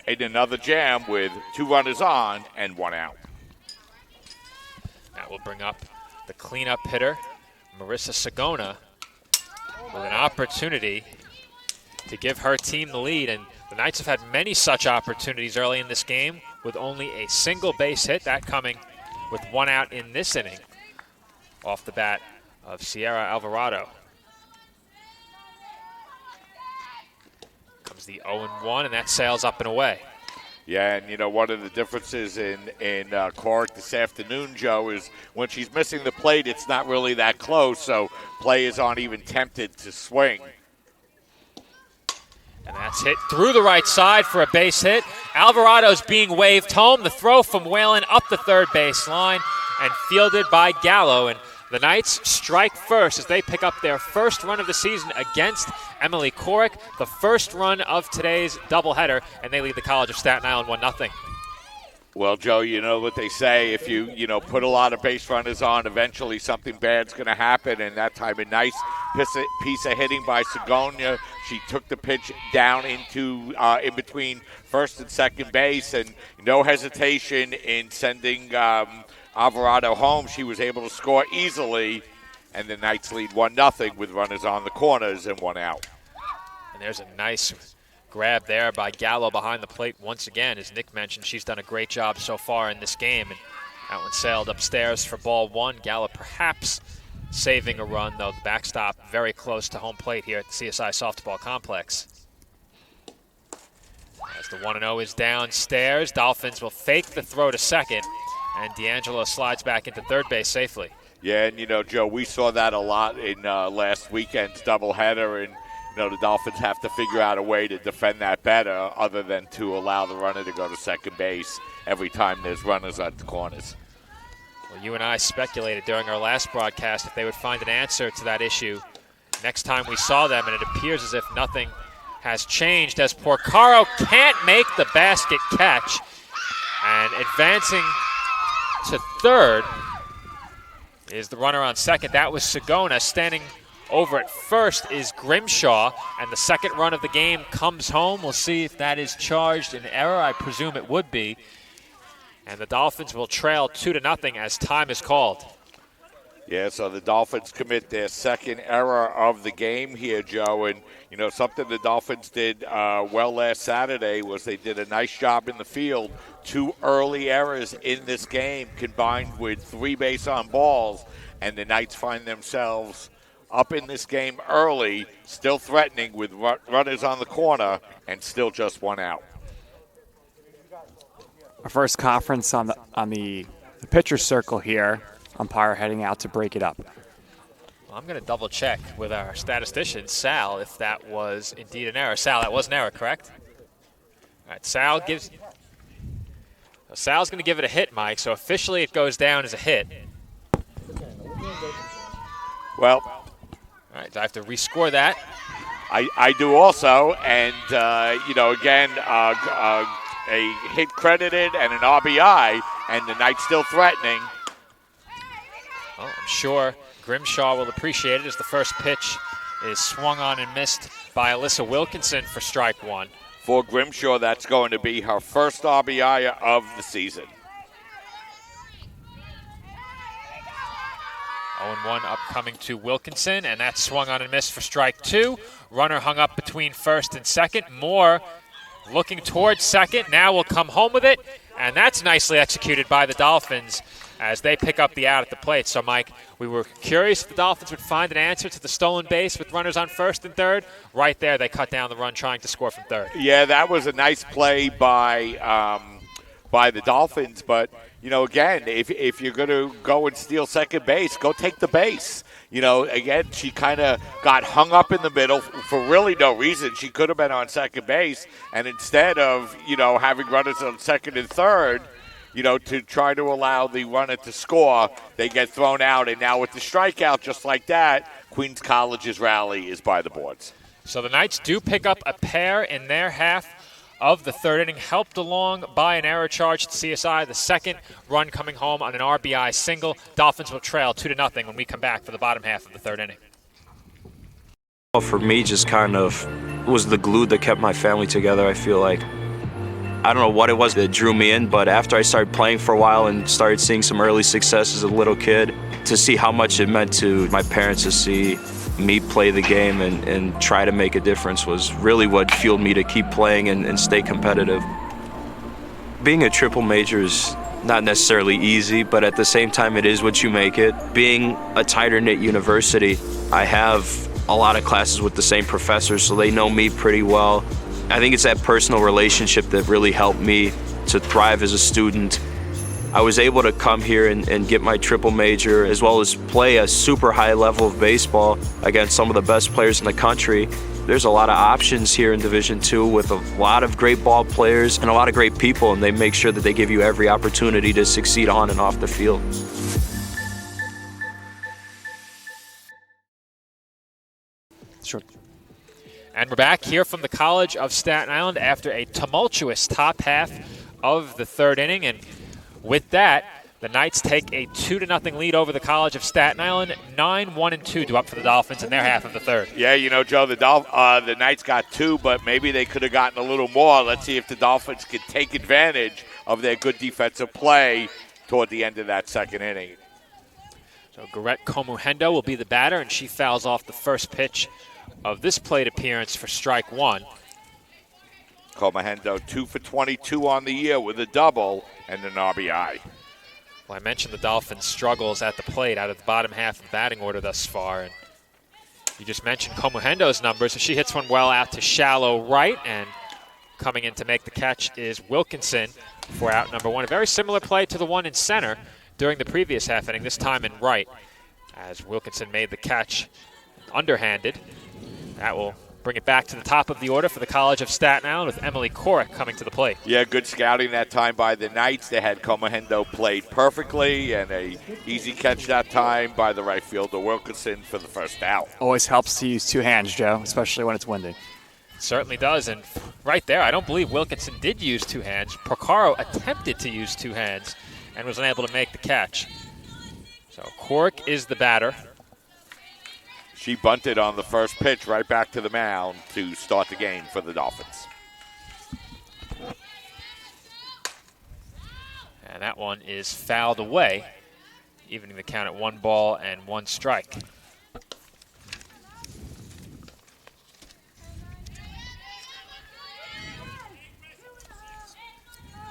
Speaker 2: in another jam with 2 runners on and 1 out.
Speaker 1: That will bring up the cleanup hitter, Marissa Sagona, with an opportunity to give her team the lead. And the Knights have had many such opportunities early in this game with only a single base hit, that coming with 1 out in this inning off the bat of Sierra Alvarado. Comes the 0-1, and that sails up and away.
Speaker 2: Yeah, and one of the differences in Cork this afternoon, Joe, is when she's missing the plate, it's not really that close, so players aren't even tempted to swing.
Speaker 1: And that's hit through the right side for a base hit. Alvarado's being waved home. The throw from Whalen up the third base line and fielded by Gallo. And the Knights strike first as they pick up their first run of the season against Emily Cork, the first run of today's doubleheader, and they lead the College of Staten Island 1-0.
Speaker 2: Well, Joe, you know what they say. If you put a lot of base runners on, eventually something bad's going to happen. And that time, a nice piece of hitting by Sagonia. She took the pitch down into in between first and second base, and no hesitation in sending Alvarado home. She was able to score easily and the Knights lead 1-0 with runners on the corners and 1 out.
Speaker 1: And there's a nice grab there by Gallo behind the plate once again. As Nick mentioned, she's done a great job so far in this game. And that one sailed upstairs for ball 1. Gallo perhaps saving a run, though the backstop very close to home plate here at the CSI Softball Complex. As the 1-0 is downstairs, Dolphins will fake the throw to second, and D'Angelo slides back into third base safely.
Speaker 2: Yeah, and Joe, we saw that a lot in last weekend's doubleheader, and the Dolphins have to figure out a way to defend that better other than to allow the runner to go to second base every time there's runners at the corners.
Speaker 1: Well, you and I speculated during our last broadcast if they would find an answer to that issue next time we saw them, and it appears as if nothing has changed as Porcaro can't make the basket catch. And advancing to third is the runner on second. That was Sagona. Standing over at first is Grimshaw, and the second run of the game comes home. We'll see if that is charged in error. I presume it would be. And the Dolphins will trail 2-0 as time is called.
Speaker 2: Yeah, so the Dolphins commit their second error of the game here, Joe. And, something the Dolphins did well last Saturday was they did a nice job in the field. 2 early errors in this game combined with 3 base on balls. And the Knights find themselves up in this game early, still threatening with runners on the corner and still just 1 out.
Speaker 14: Our first conference on the pitcher's circle here. Umpire heading out to break it up.
Speaker 1: Well, I'm going to double check with our statistician, Sal, if that was indeed an error. Sal, that was an error, correct? All right, Sal's going to give it a hit, Mike, so officially it goes down as a hit.
Speaker 2: Well,
Speaker 1: all right, I have to rescore that.
Speaker 2: I do also, and, again, a hit credited and an RBI, and the Knights still threatening.
Speaker 1: Well, I'm sure Grimshaw will appreciate it as the first pitch is swung on and missed by Alyssa Wilkinson for strike 1.
Speaker 2: For Grimshaw, that's going to be her first RBI of the season.
Speaker 1: 0-1 upcoming to Wilkinson, and that's swung on and missed for strike 2. Runner hung up between first and second. Moore looking towards second. Now will come home with it, and that's nicely executed by the Dolphins as they pick up the out at the plate. So, Mike, we were curious if the Dolphins would find an answer to the stolen base with runners on first and third. Right there, they cut down the run trying to score from third.
Speaker 2: Yeah, that was a nice play by the Dolphins. But, again, if you're going to go and steal second base, go take the base. Again, she kind of got hung up in the middle for really no reason. She could have been on second base. And instead of, having runners on second and third, to try to allow the runner to score, they get thrown out. And now with the strikeout just like that, Queens College's rally is by the boards.
Speaker 1: So the Knights do pick up a pair in their half of the third inning, helped along by an error charge to CSI. The second run coming home on an RBI single. Dolphins will trail 2-0 when we come back for the bottom half of the third inning.
Speaker 16: For me, just kind of was the glue that kept my family together, I feel like. I don't know what it was that drew me in, but after I started playing for a while and started seeing some early success as a little kid, to see how much it meant to my parents to see me play the game and try to make a difference was really what fueled me to keep playing and stay competitive. Being a triple major is not necessarily easy, but at the same time it is what you make it. Being a tighter-knit university, I have a lot of classes with the same professors, so they know me pretty well. I think it's that personal relationship that really helped me to thrive as a student. I was able to come here and get my triple major, as well as play a super high level of baseball against some of the best players in the country. There's a lot of options here in Division II with a lot of great ball players and a lot of great people, and they make sure that they give you every opportunity to succeed on and off the field.
Speaker 1: Sure. And we're back here from the College of Staten Island after a tumultuous top half of the third inning. And with that, the Knights take a 2-0 lead over the College of Staten Island. 9-1-2 to up for the Dolphins in their half of the third.
Speaker 2: Yeah, Joe, the Knights got 2, but maybe they could have gotten a little more. Let's see if the Dolphins can take advantage of their good defensive play toward the end of that second inning.
Speaker 1: So Garrett Komuhendo will be the batter, and she fouls off the first pitch of this plate appearance for strike one.
Speaker 2: Komuhendo 2 for 22 on the year with a double and an RBI.
Speaker 1: Well, I mentioned the Dolphins' struggles at the plate out of the bottom half of the batting order thus far. And you just mentioned Komuhendo's numbers. So she hits one well out to shallow right, and coming in to make the catch is Wilkinson for out number one. A very similar play to the one in center during the previous half inning, this time in right, as Wilkinson made the catch underhanded. That will bring it back to the top of the order for the College of Staten Island with Emily Korek coming to the plate.
Speaker 2: Yeah, good scouting that time by the Knights. They had Komuhendo played perfectly, and a easy catch that time by the right fielder Wilkinson for the first out.
Speaker 14: Always helps to use two hands, Joe, especially when it's windy.
Speaker 1: Certainly does, and right there, I don't believe Wilkinson did use two hands. Porcaro attempted to use two hands and was unable to make the catch. So Korek is the batter.
Speaker 2: She bunted on the first pitch right back to the mound to start the game for the Dolphins.
Speaker 1: And that one is fouled away, evening the count at 1 ball and 1 strike.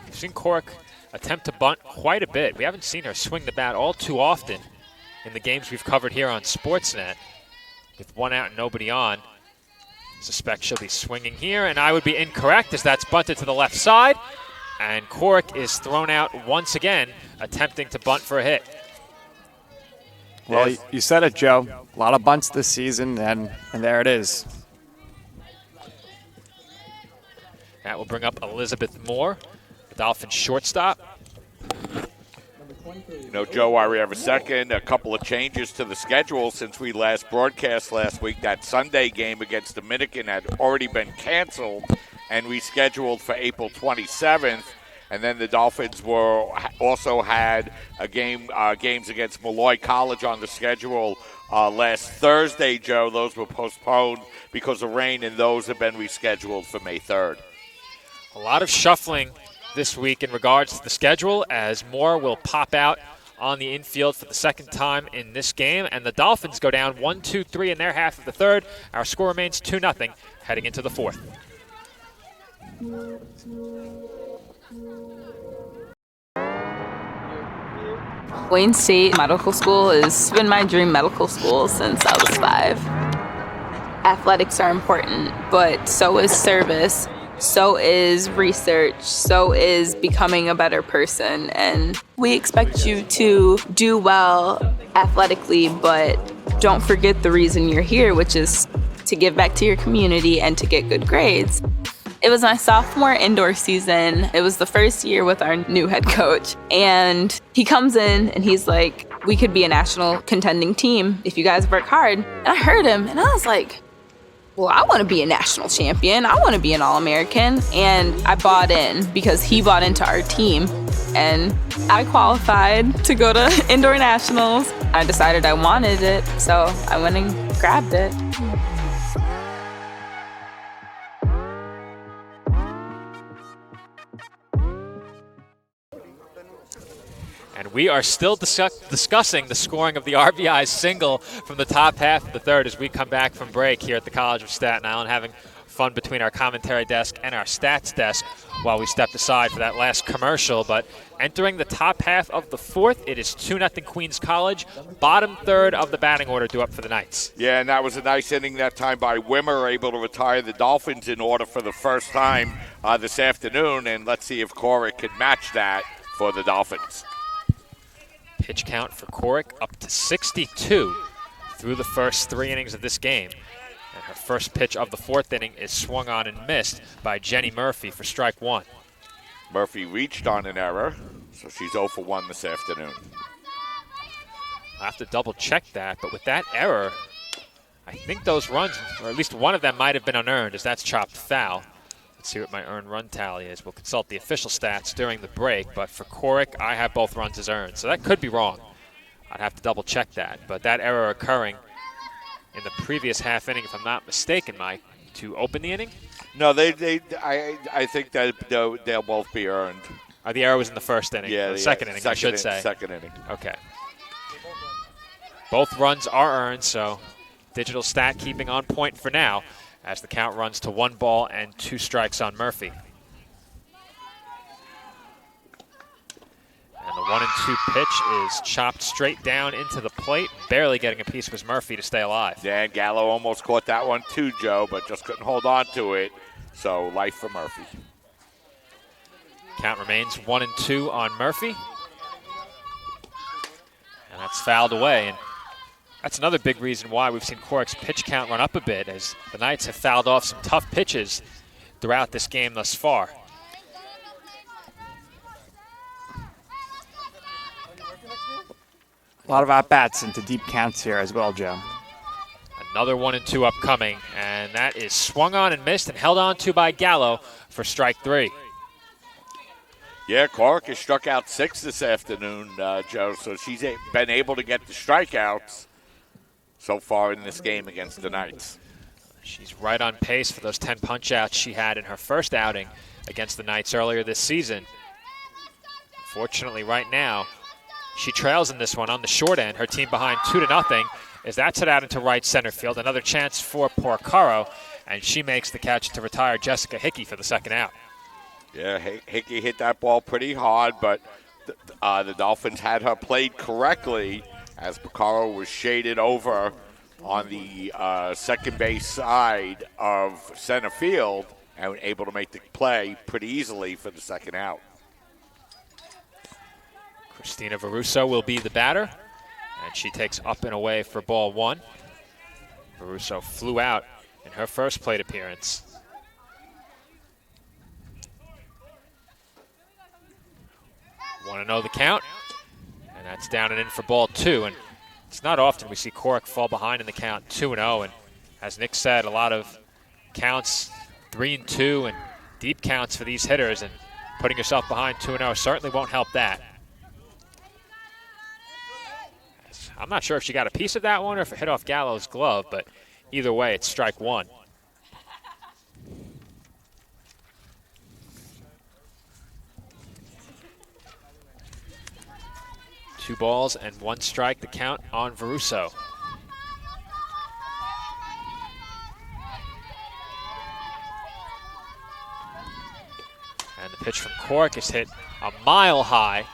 Speaker 1: We've seen Korek attempt to bunt quite a bit. We haven't seen her swing the bat all too often in the games we've covered here on Sportsnet. With 1 out and nobody on, suspect she'll be swinging here, and I would be incorrect as that's bunted to the left side, and Korek is thrown out once again, attempting to bunt for a hit.
Speaker 14: Well, you said it, Joe. A lot of bunts this season, and there it is.
Speaker 1: That will bring up Elizabeth Moore, the Dolphins shortstop.
Speaker 2: You know, Joe, while we have a second, a couple of changes to the schedule since we last broadcast last week. That Sunday game against Dominican had already been canceled and rescheduled for April 27th. And then the Dolphins also had games against Molloy College on the schedule last Thursday, Joe. Those were postponed because of rain, and those have been rescheduled for May 3rd.
Speaker 1: A lot of shuffling this week in regards to the schedule, as Moore will pop out on the infield for the second time in this game, and the Dolphins go down 1-2-3 in their half of the third. Our score remains 2-0 heading into the fourth.
Speaker 15: Wayne State Medical School has been my dream medical school since I was 5. Athletics are important, but so is service. So is research, so is becoming a better person. And we expect you to do well athletically, but don't forget the reason you're here, which is to give back to your community and to get good grades. It was my sophomore indoor season. It was the first year with our new head coach. And he comes in and he's like, we could be a national contending team if you guys work hard. And I heard him and I was like, well, I want to be a national champion. I want to be an All-American. And I bought in because he bought into our team. And I qualified to go to indoor nationals. I decided I wanted it, so I went and grabbed it.
Speaker 1: And we are still discussing the scoring of the RBI single from the top half of the third as we come back from break here at the College of Staten Island, having fun between our commentary desk and our stats desk while we stepped aside for that last commercial. But entering the top half of the fourth, it is 2-0 Queens College. Bottom third of the batting order due up for the Knights.
Speaker 2: Yeah, and that was a nice inning that time by Wimmer, able to retire the Dolphins in order for the first time this afternoon. And let's see if Korek can match that for the Dolphins.
Speaker 1: Pitch count for Korek up to 62 through the first 3 innings of this game. And her first pitch of the fourth inning is swung on and missed by Jenny Murphy for strike one.
Speaker 2: Murphy reached on an error, so she's 0 for 1 this afternoon.
Speaker 1: I'll have to double check that, but with that error, I think those runs, or at least one of them, might have been unearned as that's chopped foul. Let's see what my earned run tally is. We'll consult the official stats during the break, but for Korek, I have both runs as earned, so that could be wrong. I'd have to double check that, but that error occurring in the previous half inning, if I'm not mistaken, Mike, to open the inning?
Speaker 2: No, I think that they'll both be earned.
Speaker 1: The error was in the first inning,
Speaker 2: yeah,
Speaker 1: the second inning, I should say.
Speaker 2: Second inning.
Speaker 1: Okay. Both runs are earned, so digital stat keeping on point for now as the count runs to 1 ball and 2 strikes on Murphy. And the 1-2 pitch is chopped straight down into the plate. Barely getting a piece was Murphy to stay alive.
Speaker 2: Dan Gallo almost caught that one too, Joe, but just couldn't hold on to it. So life for Murphy.
Speaker 1: Count remains 1-2 on Murphy. And that's fouled away. And that's another big reason why we've seen Cork's pitch count run up a bit, as the Knights have fouled off some tough pitches throughout this game thus far.
Speaker 14: A lot of at-bats into deep counts here as well, Joe.
Speaker 1: Another 1-2 upcoming, and that is swung on and missed and held on to by Gallo for strike 3.
Speaker 2: Yeah, Cork has struck out 6 this afternoon, Joe, so she's been able to get the strikeouts so far in this game against the Knights.
Speaker 1: She's right on pace for those 10 punch-outs she had in her first outing against the Knights earlier this season. Fortunately, right now, she trails in this one on the short end. Her team behind 2-0 as that's hit out into right center field. Another chance for Porcaro, and she makes the catch to retire Jessica Hickey for the second out.
Speaker 2: Yeah, Hickey hit that ball pretty hard, but the Dolphins had her played correctly as Porcaro was shaded over on the second base side of center field and able to make the play pretty easily for the second out.
Speaker 1: Christina Varuso will be the batter, and she takes up and away for ball 1. Varuso flew out in her first plate appearance. Want to know the count, and that's down and in for ball 2. And it's not often we see Cork fall behind in the count 2-0. And as Nick said, a lot of counts 3-2 and deep counts for these hitters, and putting yourself behind 2-0 certainly won't help that. I'm not sure if she got a piece of that one or if it hit off Gallo's glove, but either way, it's strike 1. Two balls and 1 strike, the count on Varuso. And the pitch from Cork is hit a mile high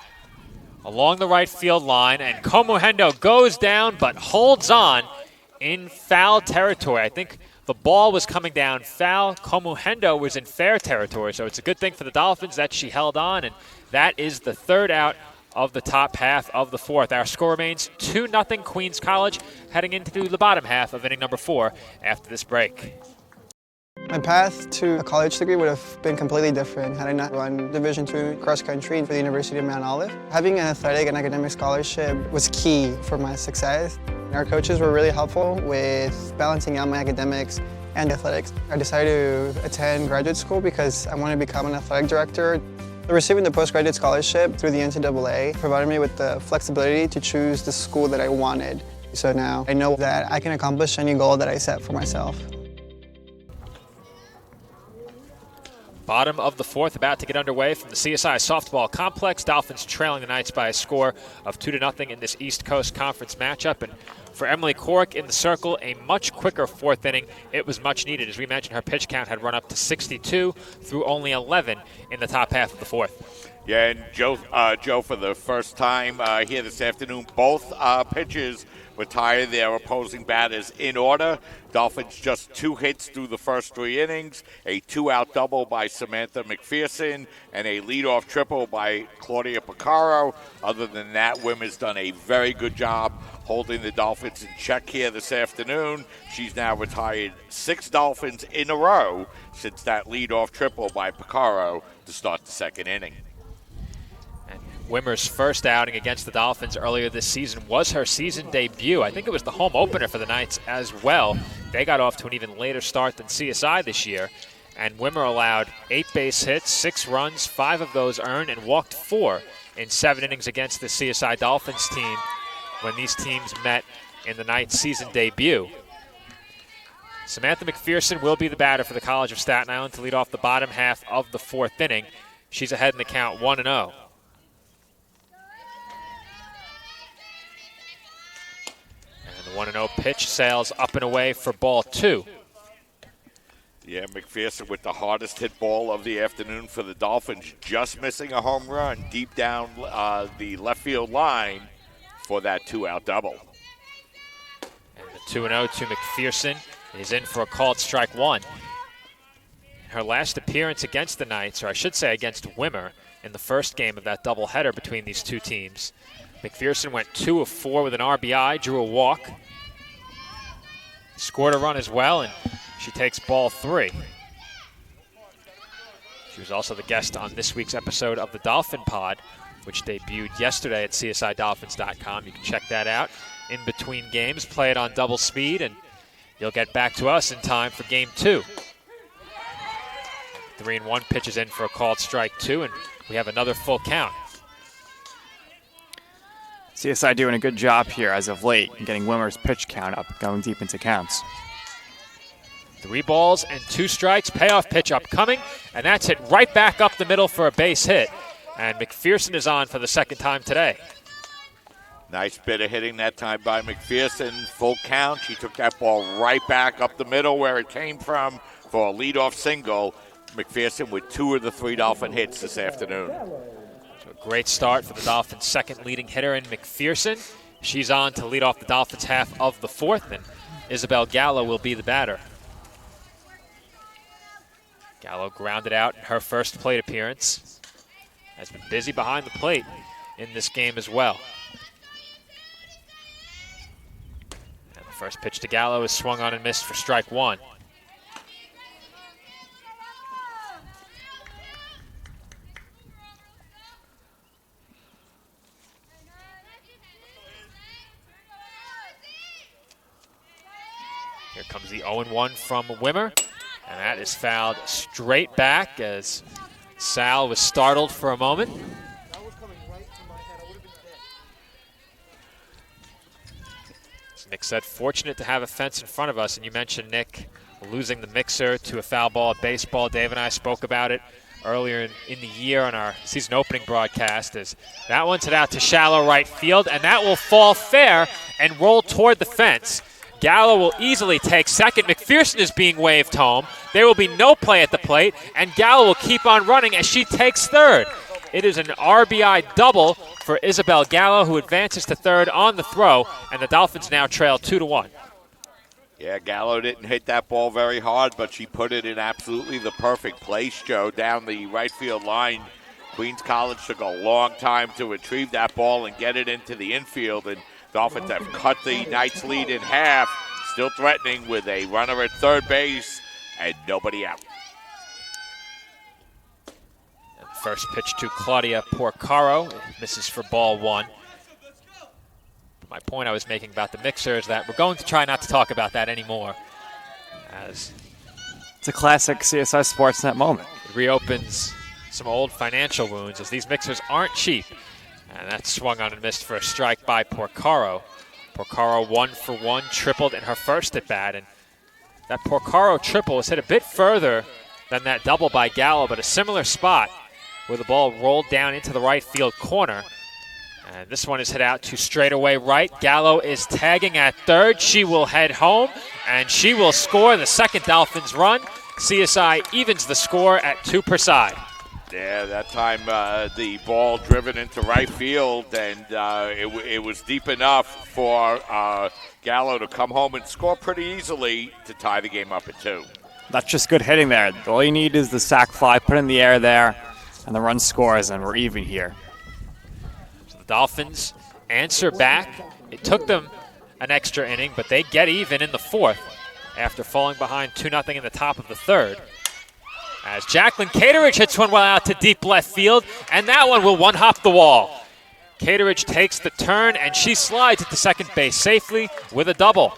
Speaker 1: along the right field line, and Komuhendo goes down but holds on in foul territory. I think the ball was coming down foul. Komuhendo was in fair territory, so it's a good thing for the Dolphins that she held on, and that is the third out of the top half of the 4th. Our score remains 2-0 Queens College, heading into the bottom half of inning number 4 after this break.
Speaker 17: My path to a college degree would have been completely different had I not run Division II cross country for the University of Mount Olive. Having an athletic and academic scholarship was key for my success. Our coaches were really helpful with balancing out my academics and athletics. I decided to attend graduate school because I wanted to become an athletic director. Receiving the postgraduate scholarship through the NCAA provided me with the flexibility to choose the school that I wanted. So now I know that I can accomplish any goal that I set for myself.
Speaker 1: Bottom of the 4th about to get underway from the CSI Softball Complex. Dolphins trailing the Knights by a score of 2-0 in this East Coast Conference matchup. And for Emily Cork in the circle, a much quicker 4th inning. It was much needed. As we mentioned, her pitch count had run up to 62 through only 11 in the top half of the 4th.
Speaker 2: Yeah, and Joe, for the first time here this afternoon, both pitches retire their opposing batters in order. Dolphins just 2 hits through the first 3 innings, a 2-out double by Samantha McPherson, and a leadoff triple by Claudia Porcaro. Other than that, Wim has done a very good job holding the Dolphins in check here this afternoon. She's now retired 6 Dolphins in a row since that leadoff triple by Porcaro to start the 2nd inning.
Speaker 1: Wimmer's first outing against the Dolphins earlier this season was her season debut. I think it was the home opener for the Knights as well. They got off to an even later start than CSI this year. And Wimmer allowed 8 base hits, 6 runs, 5 of those earned, and walked 4 in 7 innings against the CSI Dolphins team when these teams met in the Knights' season debut. Samantha McPherson will be the batter for the College of Staten Island to lead off the bottom half of the 4th inning. She's ahead in the count 1-0. 1-0 pitch sails up and away for ball 2.
Speaker 2: Yeah, McPherson with the hardest hit ball of the afternoon for the Dolphins, just missing a home run deep down the left field line for that 2-out double.
Speaker 1: And the 2-0 to McPherson is in for a called strike 1. Her last appearance against the Knights, or I should say against Wimmer, in the first game of that doubleheader between these two teams. McPherson went 2 of 4 with an RBI, drew a walk, scored a run as well, and she takes ball 3. She was also the guest on this week's episode of the Dolphin Pod, which debuted yesterday at csidolphins.com. You can check that out. In between games, play it on double speed, and you'll get back to us in time for game 2. 3-1 pitches in for a called strike 2, and we have another full count.
Speaker 14: CSI doing a good job here as of late, getting Wimmer's pitch count up, going deep into counts.
Speaker 1: 3 balls and 2 strikes, payoff pitch upcoming, and that's hit right back up the middle for a base hit. And McPherson is on for the second time today.
Speaker 2: Nice bit of hitting that time by McPherson. Full count. She took that ball right back up the middle where it came from for a leadoff single. McPherson with 2 of the 3 Dolphin hits this afternoon.
Speaker 1: So a great start for the Dolphins' second leading hitter in McPherson. She's on to lead off the Dolphins' half of the 4th, and Isabel Gallo will be the batter. Gallo grounded out in her first plate appearance. Has been busy behind the plate in this game as well. And the first pitch to Gallo is swung on and missed for strike 1. Here comes the 0-1 from Wimmer. And that is fouled straight back as Sal was startled for a moment. As Nick said, fortunate to have a fence in front of us. And you mentioned, Nick, losing the mixer to a foul ball at baseball. Dave and I spoke about it earlier in the year on our season opening broadcast. As that one's hit out to shallow right field, and that will fall fair and roll toward the fence. Gallo will easily take second. McPherson is being waved home. There will be no play at the plate, and Gallo will keep on running as she takes third. It is an RBI double for Isabel Gallo, who advances to third on the throw, and the Dolphins now trail 2-1.
Speaker 2: Yeah, Gallo didn't hit that ball very hard, but she put it in absolutely the perfect place, Joe, down the right field line. Queens College took a long time to retrieve that ball and get it into the infield, and Dolphins have cut the Knights' lead in half, still threatening with a runner at third base and nobody out.
Speaker 1: And the first pitch to Claudia Porcaro misses for ball 1. My point I was making about the mixer is that we're going to try not to talk about that anymore, as
Speaker 14: it's a classic CSI Sportsnet moment.
Speaker 1: It reopens some old financial wounds, as these mixers aren't cheap. And that's swung on and missed for a strike by Porcaro. Porcaro 1 for 1, tripled in her first at bat. And that Porcaro triple was hit a bit further than that double by Gallo, but a similar spot where the ball rolled down into the right field corner. And this one is hit out to straightaway right. Gallo is tagging at third. She will head home, and she will score the second Dolphins run. CSI evens the score at 2 per side.
Speaker 2: Yeah, that time the ball driven into right field, and it was deep enough for Gallo to come home and score pretty easily to tie the game up at 2.
Speaker 14: That's just good hitting there. All you need is the sac fly, put in the air there, and the run scores, and we're even here.
Speaker 1: So the Dolphins answer back. It took them an extra inning, but they get even in the 4th after falling behind 2-0 in the top of the 3rd. As Jacqueline Cateridge hits one well out to deep left field, and that one will one-hop the wall. Cateridge takes the turn, and she slides at the second base safely with a double.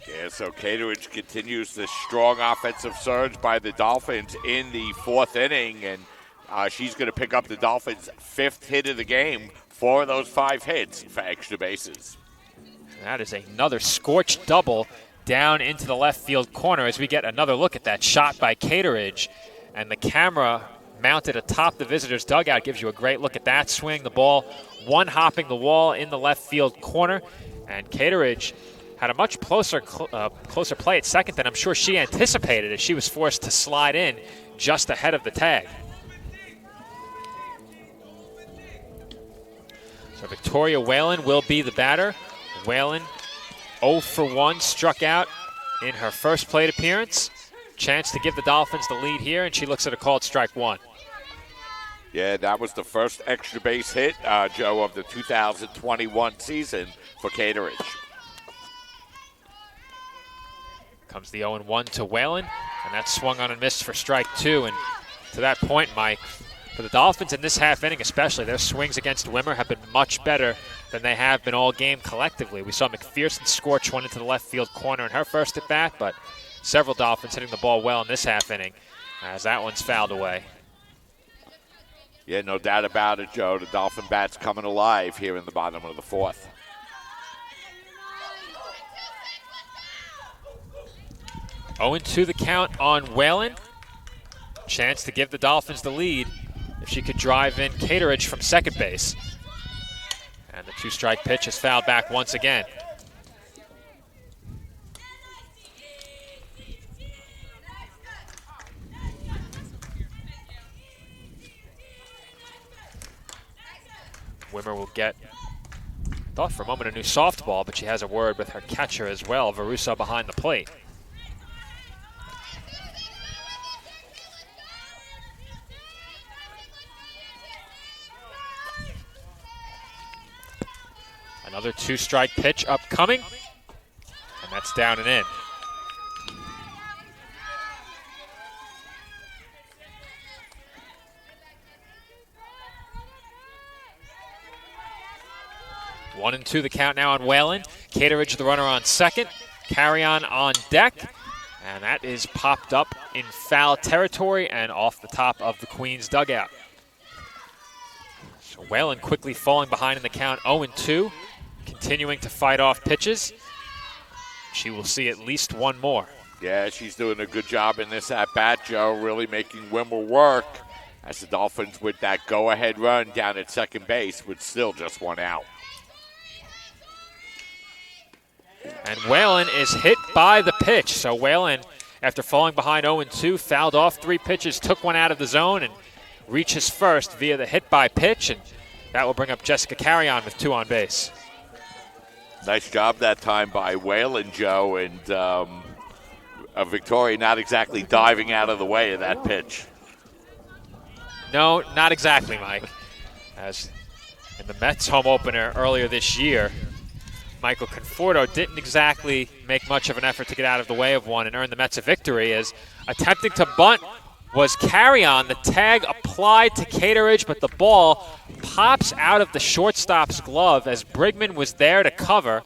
Speaker 2: Yeah, so Cateridge continues the strong offensive surge by the Dolphins in the 4th inning, and she's going to pick up the Dolphins' 5th hit of the game, 4 of those 5 hits for extra bases.
Speaker 1: That is another scorched double down into the left field corner as we get another look at that shot by Cateridge. And the camera mounted atop the visitors' dugout. Gives you a great look at that swing. The ball one-hopping the wall in the left field corner. And Cateridge had a much closer play at second than I'm sure she anticipated as she was forced to slide in just ahead of the tag. So Victoria Whalen will be the batter. Whalen 0 for 1, struck out in her first plate appearance. Chance to give the Dolphins the lead here, and she looks at a called strike one.
Speaker 2: Yeah, that was the first extra base hit, Joe, of the 2021 season for Cateridge.
Speaker 1: Comes the 0-1 to Whalen, and that's swung on and missed for strike two. And to that point, Mike, for the Dolphins in this half inning especially, their swings against Wimmer have been much better than they have been all game collectively. We saw McPherson scorch one into the left field corner in her first at bat, but several Dolphins hitting the ball well in this half inning as that one's fouled away.
Speaker 2: Yeah, no doubt about it, Joe. The Dolphin bats coming alive here in the bottom of the fourth.
Speaker 1: Oh, 2 the count on Whalen. Chance to give the Dolphins the lead if she could drive in Cateridge from second base. And the 2-strike pitch is fouled back once again. Wimmer will get, thought for a moment, a new softball, but she has a word with her catcher as well, Veruso behind the plate. Another 2-strike pitch upcoming, and that's down and in. 1-2 the count now on Whalen. Cateridge the runner on second. Carry-on deck. And that is popped up in foul territory and off the top of the Queens dugout. So Whalen quickly falling behind in the count, 0-2. Continuing to fight off pitches. She will see at least one more.
Speaker 2: Yeah, she's doing a good job in this at-bat, Joe, really making Wimmer work as the Dolphins with that go-ahead run down at second base with still just one out.
Speaker 1: And Whalen is hit by the pitch. So Whalen, after falling behind 0-2, fouled off 3 pitches, took one out of the zone, and reaches first via the hit by pitch. And that will bring up Jessica Carry-On with 2 on base.
Speaker 2: Nice job that time by Whalen, Joe, and Victoria not exactly diving out of the way of that pitch.
Speaker 1: No, not exactly, Mike. As in the Mets home opener earlier this year, Michael Conforto didn't exactly make much of an effort to get out of the way of one and earn the Mets a victory, as attempting to bunt was Carry-On. The tag applied to Cateridge, but the ball pops out of the shortstop's glove as Brigman was there to cover.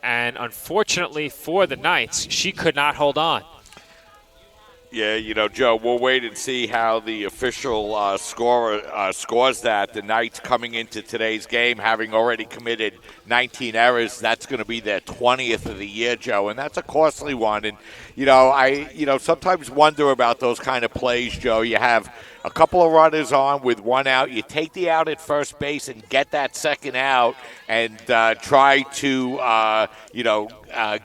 Speaker 1: And unfortunately for the Knights, she could not hold on.
Speaker 2: Yeah, you know, Joe, we'll wait and see how the official scores that. The Knights coming into today's game having already committed 19 errors. That's going to be their 20th of the year, Joe, and that's a costly one. And, I sometimes wonder about those kind of plays, Joe. You have a couple of runners on with one out. You take the out at first base and get that second out and try to,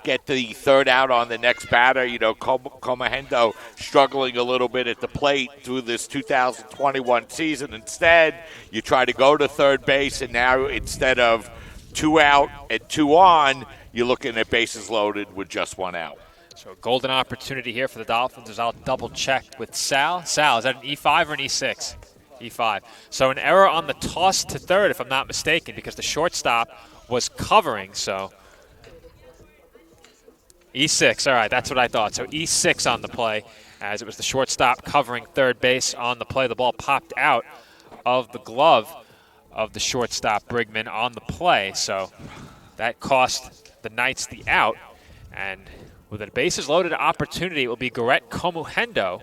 Speaker 2: get the third out on the next batter. Comahendo struggling a little bit at the plate through this 2021 season. Instead, you try to go to third base, and now instead of 2 out and 2 on, you're looking at bases loaded with just 1 out.
Speaker 1: So a golden opportunity here for the Dolphins as I'll double check with Sal. Sal, is that an E5 or an E6? E5. So an error on the toss to third, if I'm not mistaken, because the shortstop was covering. So E6, all right, that's what I thought. So E6 on the play, as it was the shortstop covering third base on the play. The ball popped out of the glove of the shortstop, Brigman, on the play. So that cost the Knights the out. And with a bases loaded opportunity, it will be Garrett Comahendo.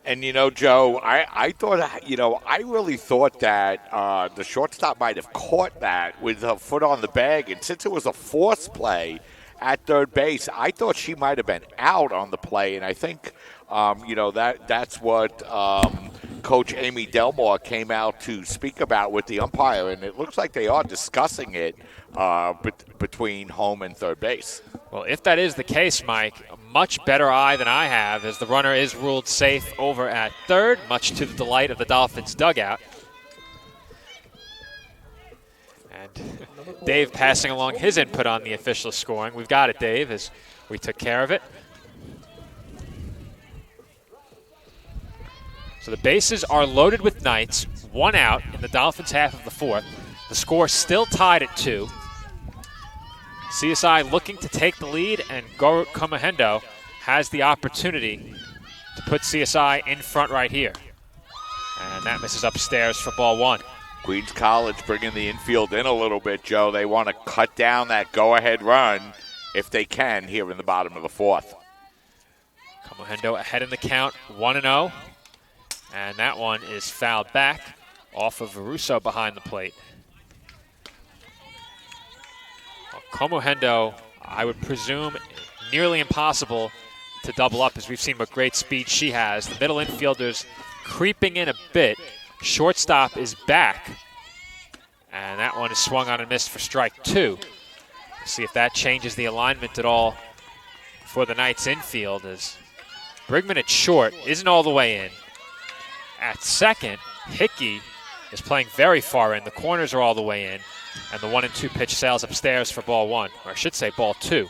Speaker 2: And, Joe, I thought, I really thought that the shortstop might have caught that with her foot on the bag. And since it was a force play at third base, I thought she might have been out on the play. And I think, that's what, Coach Amy Delmore came out to speak about with the umpire, and it looks like they are discussing it between home and third base.
Speaker 1: Well, if that is the case, Mike, a much better eye than I have, as the runner is ruled safe over at third, much to the delight of the Dolphins dugout. And Dave passing along his input on the official scoring. We've got it, Dave, as we took care of it. So the bases are loaded with Knights, 1 out in the Dolphins' half of the fourth. The score still tied at 2. CSI looking to take the lead, and Gorut Komohendo has the opportunity to put CSI in front right here. And that misses upstairs for ball 1.
Speaker 2: Queens College bringing the infield in a little bit, Joe. They want to cut down that go-ahead run if they can here in the bottom of the fourth.
Speaker 1: Komohendo ahead in the count, 1-0. And that one is fouled back off of Varuso behind the plate. Well, Komohendo, I would presume, nearly impossible to double up, as we've seen what great speed she has. The middle infielders creeping in a bit. Shortstop is back. And that one is swung on and missed for strike 2. See if that changes the alignment at all for the Knights infield, as Brigman at short isn't all the way in. At second, Hickey is playing very far in. The corners are all the way in. And the 1-2 pitch sails upstairs for ball 1, or I should say ball 2.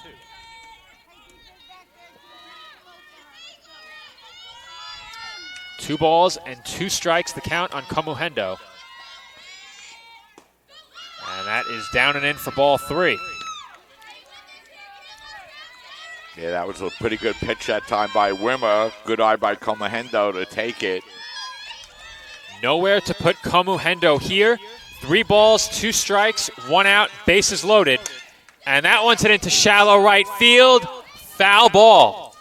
Speaker 1: Two balls and 2 strikes, the count on Komohendo. And that is down and in for ball 3.
Speaker 2: Yeah, that was a pretty good pitch that time by Wimmer. Good eye by Komohendo to take it.
Speaker 1: Nowhere to put Komohendo here. 3 balls, 2 strikes, 1 out, bases loaded. And that one's hit into shallow right field. Foul ball.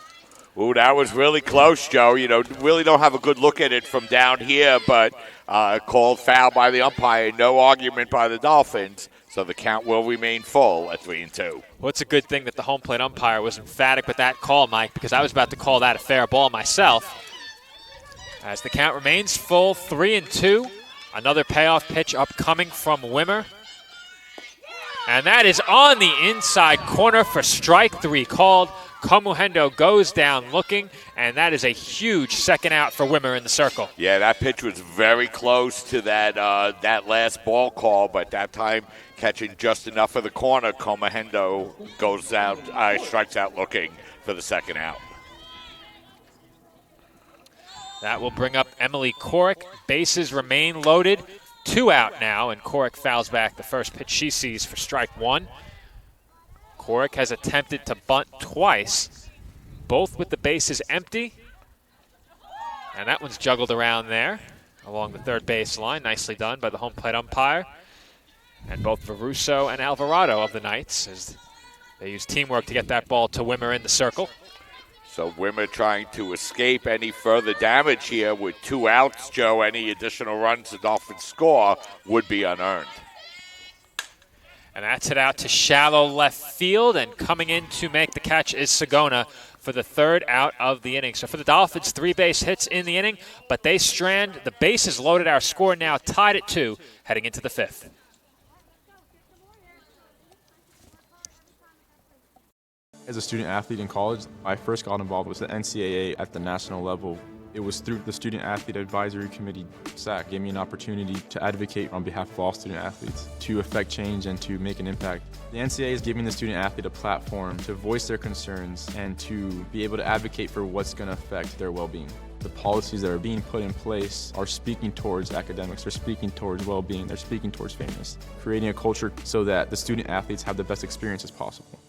Speaker 2: Ooh, that was really close, Joe. You know, really don't have a good look at it from down here, but called foul by the umpire. No argument by the Dolphins. So the count will remain full at 3-2.
Speaker 1: Well, it's a good thing that the home plate umpire was emphatic with that call, Mike, because I was about to call that a fair ball myself. As the count remains full, 3-2. Another payoff pitch upcoming from Wimmer. And that is on the inside corner for strike 3 called. Komohendo goes down looking, and that is a huge second out for Wimmer in the circle.
Speaker 2: Yeah, that pitch was very close to that last ball call, but that time catching just enough of the corner, Komohendo goes out, strikes out looking for the second out.
Speaker 1: That will bring up Emily Corrick. Bases remain loaded. 2 out now, and Corrick fouls back the first pitch she sees for strike 1. Corrick has attempted to bunt twice, both with the bases empty. And that one's juggled around there along the third base line. Nicely done by the home plate umpire. And both Varuso and Alvarado of the Knights, as they use teamwork to get that ball to Wimmer in the circle.
Speaker 2: So Wimmer trying to escape any further damage here with 2 outs, Joe. Any additional runs the Dolphins score would be unearned.
Speaker 1: And that's hit out to shallow left field, and coming in to make the catch is Sagona for the 3rd out of the inning. So for the Dolphins, 3 base hits in the inning, but they strand. The bases loaded. Our score now tied at 2, heading into the 5th.
Speaker 18: As a student athlete in college, I first got involved with the NCAA at the national level. It was through the Student Athlete Advisory Committee, SAC, gave me an opportunity to advocate on behalf of all student athletes, to affect change and to make an impact. The NCAA is giving the student athlete a platform to voice their concerns and to be able to advocate for what's going to affect their well-being. The policies that are being put in place are speaking towards academics, they're speaking towards well-being, they're speaking towards fairness, creating a culture so that the student athletes have the best experiences possible.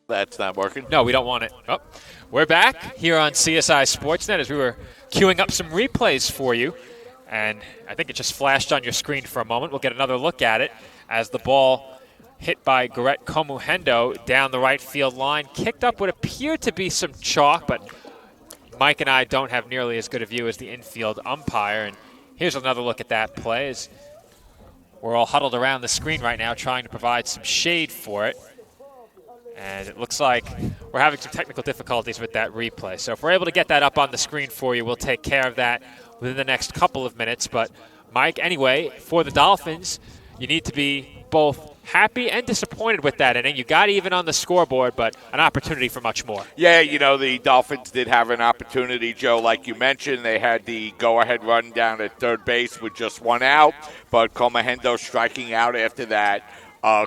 Speaker 2: That's not working.
Speaker 1: No, we don't want it. Oh, we're back here on CSI Sportsnet as we were queuing up some replays for you. And I think it just flashed on your screen for a moment. We'll get another look at it as the ball hit by Gorut Komohendo down the right field line. Kicked up what appeared to be some chalk, but Mike and I don't have nearly as good a view as the infield umpire. And here's another look at that play as we're all huddled around the screen right now trying to provide some shade for it. And it looks like we're having some technical difficulties with that replay. So if we're able to get that up on the screen for you, we'll take care of that within the next couple of minutes. But, Mike, anyway, for the Dolphins, you need to be both happy and disappointed with that inning. You got even on the scoreboard, but an opportunity for much more.
Speaker 2: Yeah, the Dolphins did have an opportunity, Joe. Like you mentioned, they had the go-ahead run down at third base with just one out, but Comahendo striking out after that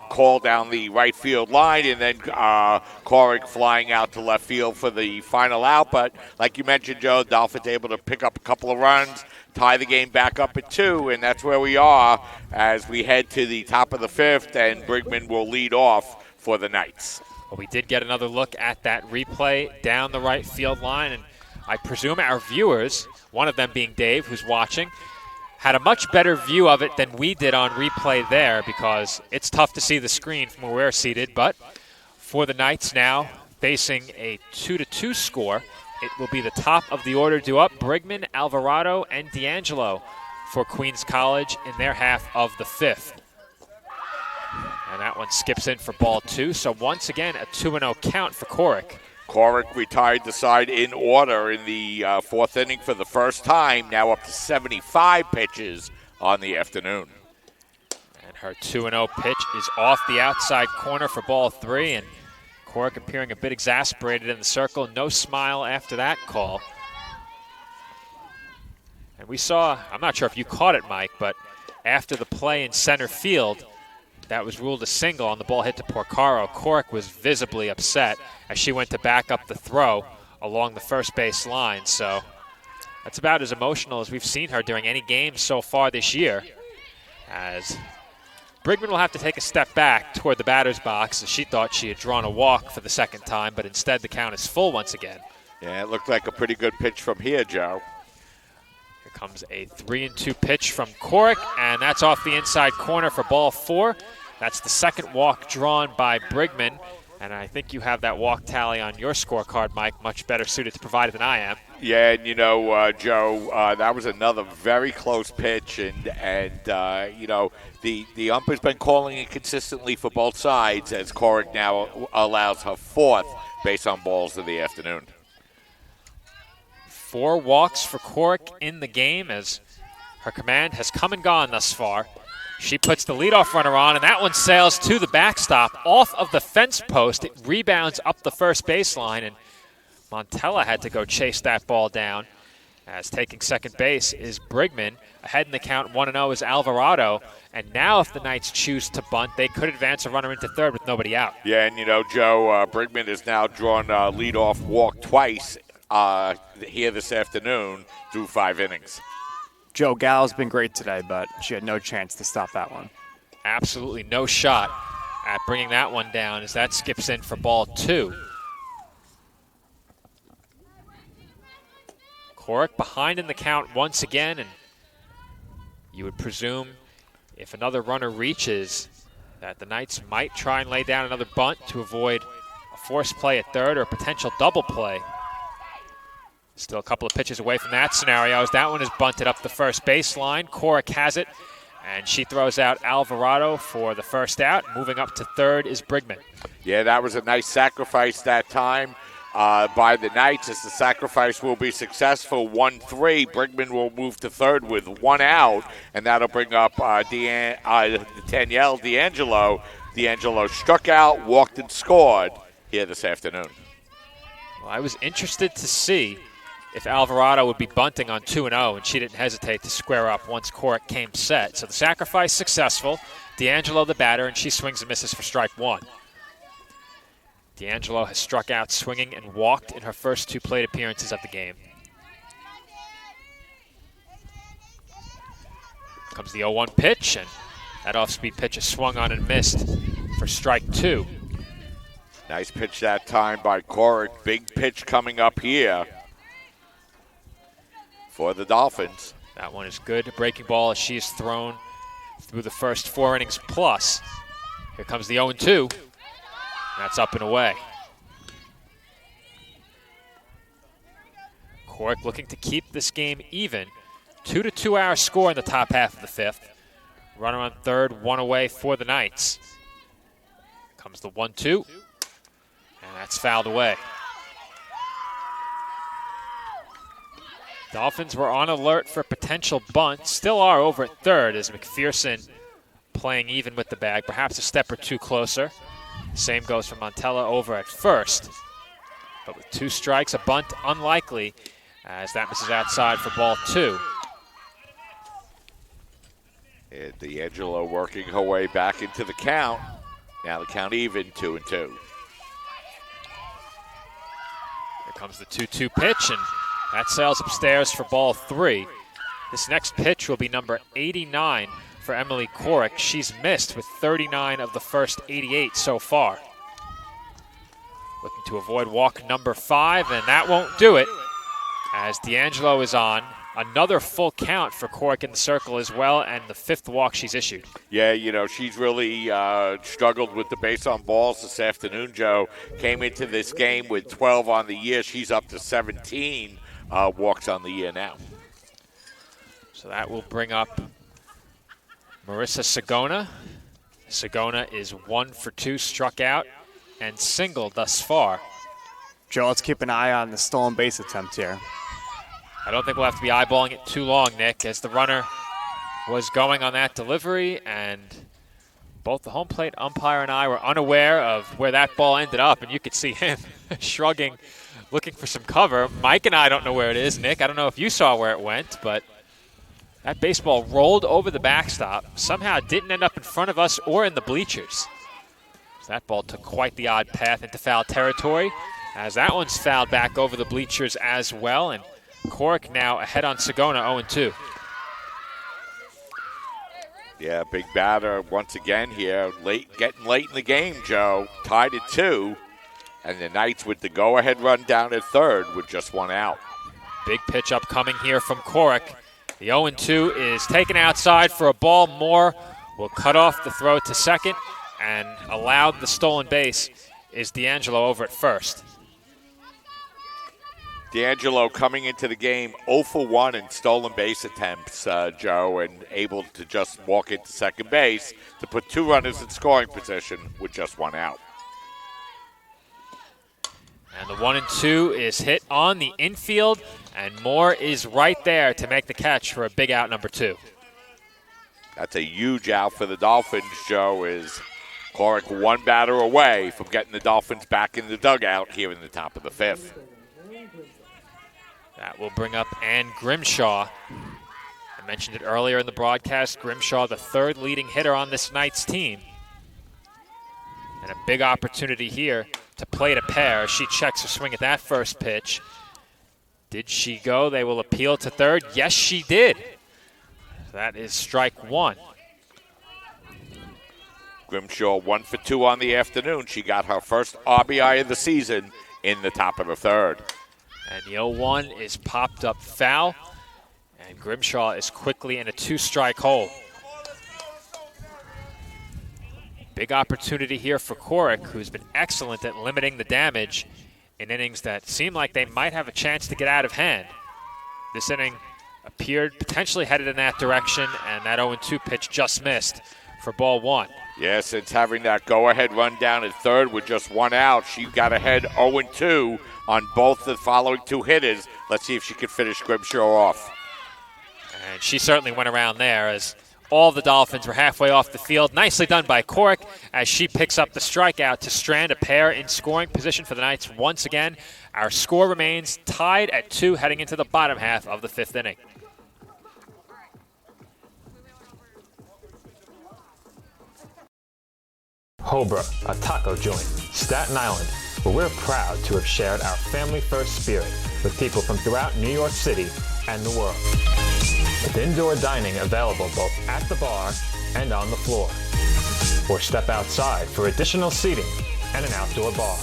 Speaker 2: call down the right field line, and then Corrick flying out to left field for the final out. But like you mentioned, Joe, Dolphins able to pick up a couple of runs, tie the game back up at 2, and that's where we are as we head to the top of the 5th, and Brigman will lead off for the Knights.
Speaker 1: Well, we did get another look at that replay down the right field line, and I presume our viewers, one of them being Dave, who's watching, had a much better view of it than we did on replay there, because it's tough to see the screen from where we're seated. But for the Knights now, facing a 2-2 score, it will be the top of the order due up. Brigman, Alvarado, and D'Angelo for Queens College in their half of the 5th. And that one skips in for ball 2. So once again, a 2-0 count for Corrick.
Speaker 2: Corrick retired the side in order in the 4th inning for the first time, now up to 75 pitches on the afternoon.
Speaker 1: And her 2-0 pitch is off the outside corner for ball 3, and Corrick appearing a bit exasperated in the circle. No smile after that call. And we saw, I'm not sure if you caught it, Mike, but after the play in center field, that was ruled a single on the ball hit to Porcaro. Corrick was visibly upset as she went to back up the throw along the first base line. So that's about as emotional as we've seen her during any game so far this year, as Brigman will have to take a step back toward the batter's box, as she thought she had drawn a walk for the second time, but instead the count is full once again.
Speaker 2: Yeah, it looked like a pretty good pitch from here, Joe.
Speaker 1: Here comes a 3-2 pitch from Corrick, and that's off the inside corner for ball 4. That's the second walk drawn by Brigman, and I think you have that walk tally on your scorecard, Mike, much better suited to provide it than I am.
Speaker 2: Yeah, and Joe, that was another very close pitch, and the umpire's been calling it consistently for both sides, as Corrick now allows her 4th base on balls of the afternoon.
Speaker 1: 4 walks for Corrick in the game, as her command has come and gone thus far. She puts the leadoff runner on, and that one sails to the backstop off of the fence post. It rebounds up the first baseline, and Montella had to go chase that ball down, as taking second base is Brigman. Ahead in the count, 1-0 is Alvarado. And now if the Knights choose to bunt, they could advance a runner into third with nobody out.
Speaker 2: Yeah, and Joe, Brigman has now drawn a leadoff walk twice here this afternoon through 5 innings.
Speaker 14: Joe Gallo's been great today, but she had no chance to stop that one.
Speaker 1: Absolutely no shot at bringing that one down, as that skips in for ball 2. Corrick behind in the count once again, and you would presume if another runner reaches that the Knights might try and lay down another bunt to avoid a forced play at third or a potential double play. Still a couple of pitches away from that scenario, as that one is bunted up the first baseline. Corrick has it, and she throws out Alvarado for the first out. Moving up to third is Brigman.
Speaker 2: Yeah, that was a nice sacrifice that time by the Knights, as the sacrifice will be successful. 1-3. Brigman will move to third with 1 out, and that'll bring up Danielle D'Angelo. D'Angelo struck out, walked, and scored here this afternoon.
Speaker 1: Well, I was interested to see if Alvarado would be bunting on 2-0, and she didn't hesitate to square up once Corrick came set. So the sacrifice successful. D'Angelo the batter, and she swings and misses for strike 1. D'Angelo has struck out swinging and walked in her first 2 plate appearances of the game. Comes the 0-1 pitch, and that off-speed pitch is swung on and missed for strike 2.
Speaker 2: Nice pitch that time by Corrick. Big pitch coming up here for the Dolphins.
Speaker 1: That one is good. Breaking ball as she is thrown through the first 4 innings plus. Here comes the 0-2. That's up and away. Corrick looking to keep this game even. 2-2 our score in the top half of the 5th. Runner on third, 1 away for the Knights. Comes the 1-2. That's fouled away. Dolphins were on alert for a potential bunt. Still are over at third as McPherson playing even with the bag, perhaps a step or two closer. Same goes for Montella over at first. But with 2 strikes, a bunt unlikely as that misses outside for ball 2.
Speaker 2: And D'Angelo working her way back into the count. Now the count even, 2-2. Here
Speaker 1: comes the 2-2 pitch, and that sails upstairs for ball 3. This next pitch will be number 89 for Emily Korek. She's missed with 39 of the first 88 so far. Looking to avoid walk number 5, and that won't do it as D'Angelo is on. Another full count for Korek in the circle as well, and the 5th walk she's issued.
Speaker 2: Yeah, you know, she's really struggled with the base on balls this afternoon, Joe. Came into this game with 12 on the year. She's up to 17 walks on the year now.
Speaker 1: So that will bring up Marissa Sagona. Sagona is 1 for 2, struck out and singled thus far.
Speaker 14: Joe, let's keep an eye on the stolen base attempt here.
Speaker 1: I don't think we'll have to be eyeballing it too long, Nick, as the runner was going on that delivery, and both the home plate umpire and I were unaware of where that ball ended up, and you could see him shrugging, looking for some cover. Mike and I don't know where it is, Nick. I don't know if you saw where it went, but that baseball rolled over the backstop, somehow didn't end up in front of us or in the bleachers. So that ball took quite the odd path into foul territory, as that one's fouled back over the bleachers as well, and Korek now ahead on Sagona, 0-2.
Speaker 2: Yeah, big batter once again here. Getting late in the game, Joe. Tied at 2. And the Knights with the go-ahead run down at third with just 1 out.
Speaker 1: Big pitch upcoming here from Korek. The 0-2 is taken outside for a ball. Moore will cut off the throw to second, and allowed the stolen base is D'Angelo over at first.
Speaker 2: D'Angelo coming into the game 0 for 1 in stolen base attempts, Joe, and able to just walk into second base to put 2 runners in scoring position with just 1 out.
Speaker 1: And the 1-2 is hit on the infield, and Moore is right there to make the catch for a big out number 2.
Speaker 2: That's a huge out for the Dolphins, Joe, is Korek 1 batter away from getting the Dolphins back in the dugout here in the top of the 5th.
Speaker 1: That will bring up Ann Grimshaw. I mentioned it earlier in the broadcast. Grimshaw, the 3rd leading hitter on this Knights team. And a big opportunity here to plate a pair. She checks her swing at that first pitch. Did she go? They will appeal to third. Yes, she did. That is strike 1.
Speaker 2: Grimshaw 1 for 2 on the afternoon. She got her first RBI of the season in the top of the 3rd.
Speaker 1: And the 0-1 is popped up foul, and Grimshaw is quickly in a 2-strike hole. Big opportunity here for Korek, who's been excellent at limiting the damage in innings that seem like they might have a chance to get out of hand. This inning appeared potentially headed in that direction, and that 0-2 pitch just missed for ball 1.
Speaker 2: Yeah, since having that go-ahead run down at third with just 1 out, she got ahead 0-2 on both the following 2 hitters. Let's see if she can finish Grimshaw off.
Speaker 1: And she certainly went around there as all the Dolphins were halfway off the field. Nicely done by Korek as she picks up the strikeout to strand a pair in scoring position for the Knights once again. Our score remains tied at 2 heading into the bottom half of the 5th inning.
Speaker 19: Hobra, a taco joint, Staten Island, where we're proud to have shared our family-first spirit with people from throughout New York City and the world. With indoor dining available both at the bar and on the floor. Or step outside for additional seating and an outdoor bar.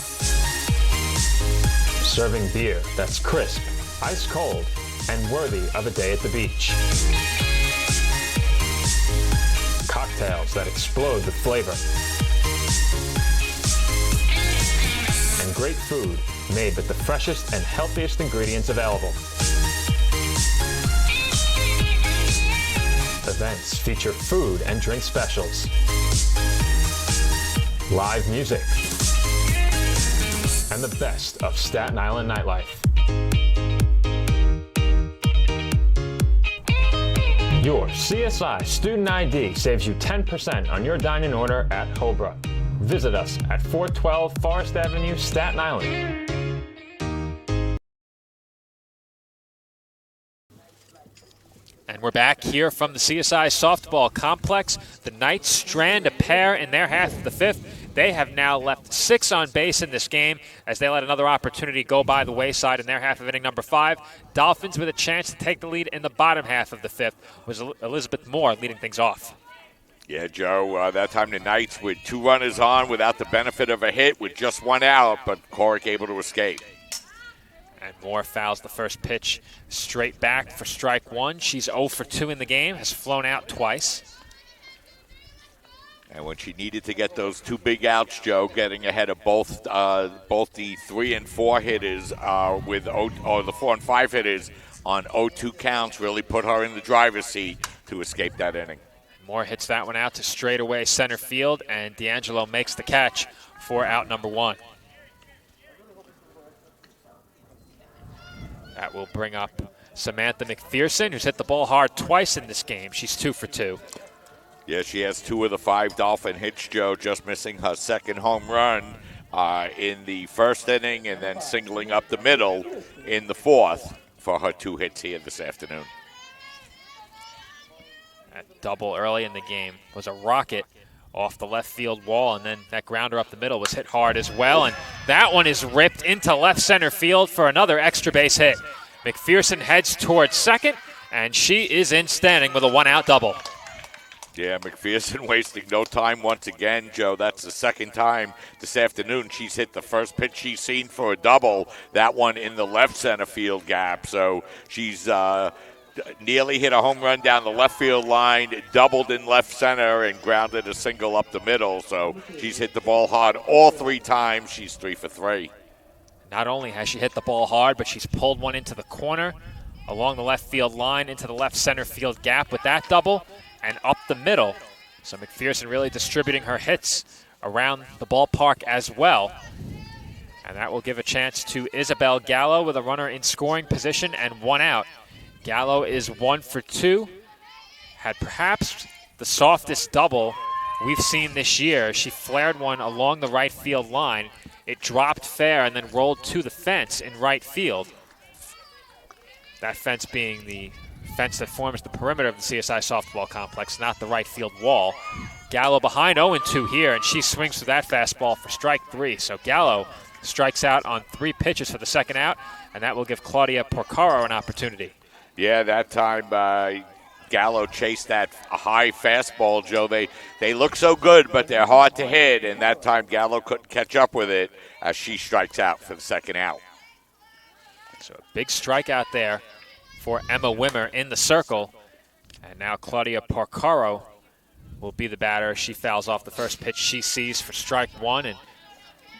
Speaker 19: Serving beer that's crisp, ice cold, and worthy of a day at the beach. Cocktails that explode with flavor. And great food made with the freshest and healthiest ingredients available. Events feature food and drink specials, live music, and the best of Staten Island nightlife. Your CSI Student ID saves you 10% on your dining order at Hobra. Visit us at 412 Forest Avenue, Staten Island.
Speaker 1: And we're back here from the CSI softball complex. The Knights strand a pair in their half of the fifth. They have now left 6 on base in this game as they let another opportunity go by the wayside in their half of inning number 5. Dolphins with a chance to take the lead in the bottom half of the fifth was Elizabeth Moore leading things off.
Speaker 2: Yeah, Joe, that time the Knights with 2 runners on without the benefit of a hit with just 1 out, but Corrick able to escape.
Speaker 1: And Moore fouls the first pitch straight back for strike 1. She's 0 for 2 in the game, has flown out twice.
Speaker 2: And when she needed to get those 2 big outs, Joe, getting ahead of both the 3 and 4 hitters the 4 and 5 hitters on 0-2 counts really put her in the driver's seat to escape that inning.
Speaker 1: Moore hits that one out to straightaway center field, and D'Angelo makes the catch for out number 1. That will bring up Samantha McPherson, who's hit the ball hard twice in this game. She's 2 for 2.
Speaker 2: Yeah, she has 2 of the 5 Dolphin hits, Joe, just missing her second home run in the first inning and then singling up the middle in the 4th for her 2 hits here this afternoon.
Speaker 1: That double early in the game was a rocket off the left field wall, and then that grounder up the middle was hit hard as well, and that one is ripped into left center field for another extra base hit. McPherson heads towards second, and she is in standing with a 1-out double.
Speaker 2: Yeah, McPherson wasting no time once again, Joe. That's the second time this afternoon she's hit the first pitch she's seen for a double, that one in the left center field gap. So she's nearly hit a home run down the left field line, doubled in left center, and grounded a single up the middle. So she's hit the ball hard all 3 times. She's 3 for 3.
Speaker 1: Not only has she hit the ball hard, but she's pulled one into the corner along the left field line into the left center field gap with that double and up the middle. So McPherson really distributing her hits around the ballpark as well. And that will give a chance to Isabel Gallo with a runner in scoring position and 1 out. Gallo is 1 for 2. Had perhaps the softest double we've seen this year. She flared one along the right field line. It dropped fair and then rolled to the fence in right field. That fence being the fence that forms the perimeter of the CSI softball complex, not the right field wall. Gallo behind 0-2 here, and she swings for that fastball for strike 3. So Gallo strikes out on 3 pitches for the second out, and that will give Claudia Porcaro an opportunity.
Speaker 2: Yeah, that time Gallo chased that high fastball, Joe. They look so good, but they're hard to hit, and that time Gallo couldn't catch up with it as she strikes out for the second out.
Speaker 1: So a big strikeout there for Emma Wimmer in the circle. And now Claudia Porcaro will be the batter. She fouls off the first pitch she sees for strike 1, and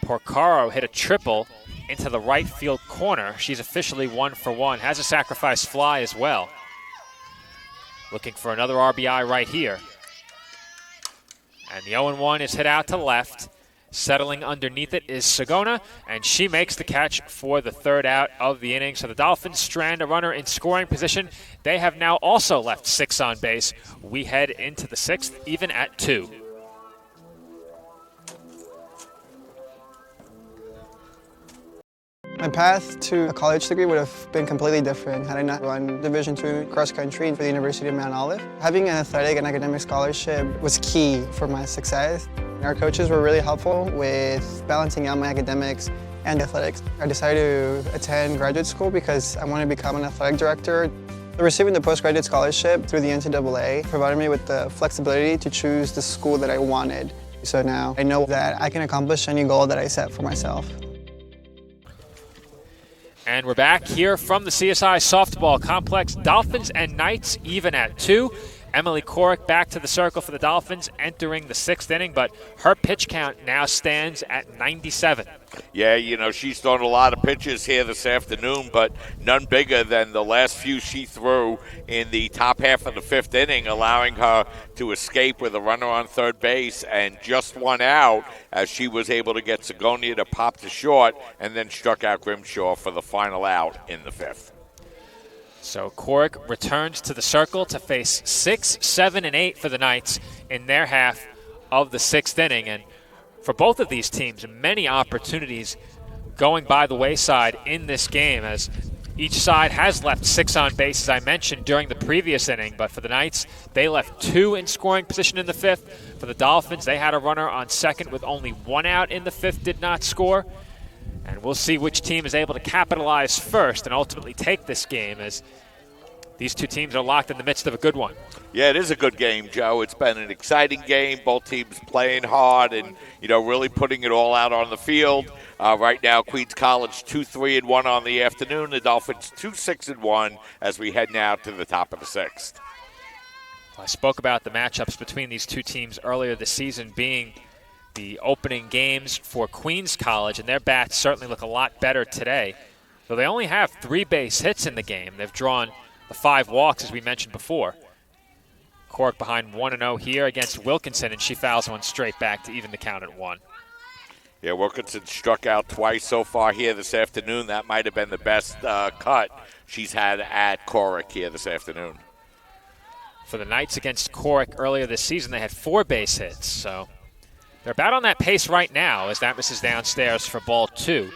Speaker 1: Porcaro hit a triple into the right field corner. She's officially 1 for 1, has a sacrifice fly as well. Looking for another RBI right here. And the 0-1 is hit out to left. Settling underneath it is Sagona, and she makes the catch for the 3rd out of the inning. So the Dolphins strand a runner in scoring position. They have now also left 6 on base. We head into the 6th, even at 2.
Speaker 17: My path to a college degree would have been completely different had I not run Division II cross country for the University of Mount Olive. Having an athletic and academic scholarship was key for my success. Our coaches were really helpful with balancing out my academics and athletics. I decided to attend graduate school because I wanted to become an athletic director. Receiving the postgraduate scholarship through the NCAA provided me with the flexibility to choose the school that I wanted. So now I know that I can accomplish any goal that I set for myself.
Speaker 1: And we're back here from the CSI softball complex. Dolphins and Knights even at 2. Emily Corrick back to the circle for the Dolphins, entering the 6th inning, but her pitch count now stands at 97.
Speaker 2: Yeah, she's thrown a lot of pitches here this afternoon, but none bigger than the last few she threw in the top half of the 5th inning, allowing her to escape with a runner on third base and just one out as she was able to get Sigonia to pop to short and then struck out Grimshaw for the final out in the 5th.
Speaker 1: So Corrick returns to the circle to face 6, 7, and 8 for the Knights in their half of the 6th inning. And for both of these teams, many opportunities going by the wayside in this game, as each side has left 6 on base, as I mentioned during the previous inning. But for the Knights, they left 2 in scoring position in the 5th. For the Dolphins, they had a runner on second with only 1 out in the 5th, did not score. And we'll see which team is able to capitalize first and ultimately take this game, as these two teams are locked in the midst of a good one.
Speaker 2: Yeah, it is a good game, Joe. It's been an exciting game. Both teams playing hard and, really putting it all out on the field. Right now, Queens College 2-3-1 on the afternoon. The Dolphins 2-6-1 as we head now to the top of the 6th.
Speaker 1: I spoke about the matchups between these two teams earlier this season being the opening games for Queens College, and their bats certainly look a lot better today. Though they only have 3 base hits in the game. They've drawn the 5 walks, as we mentioned before. Cork behind 1-0 here against Wilkinson, and she fouls one straight back to even the count at 1.
Speaker 2: Yeah, Wilkinson struck out twice so far here this afternoon. That might have been the best cut she's had at Corrick here this afternoon.
Speaker 1: For the Knights against Corrick earlier this season, they had 4 base hits, so they're about on that pace right now as that misses downstairs for ball 2.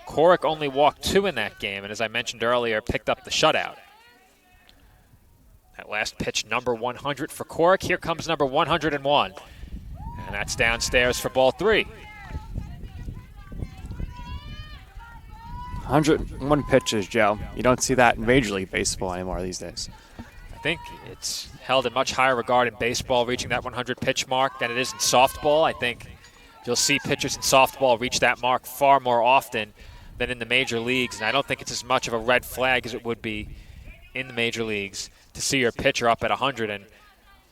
Speaker 1: Corrick only walked 2 in that game, and as I mentioned earlier, picked up the shutout. That last pitch, number 100 for Corrick. Here comes number 101. And that's downstairs for ball 3.
Speaker 14: 101 pitches, Joe. You don't see that in Major League Baseball anymore these days.
Speaker 1: I think it's held in much higher regard in baseball, reaching that 100 pitch mark, than it is in softball. I think you'll see pitchers in softball reach that mark far more often than in the major leagues, and I don't think it's as much of a red flag as it would be in the major leagues to see your pitcher up at 100, and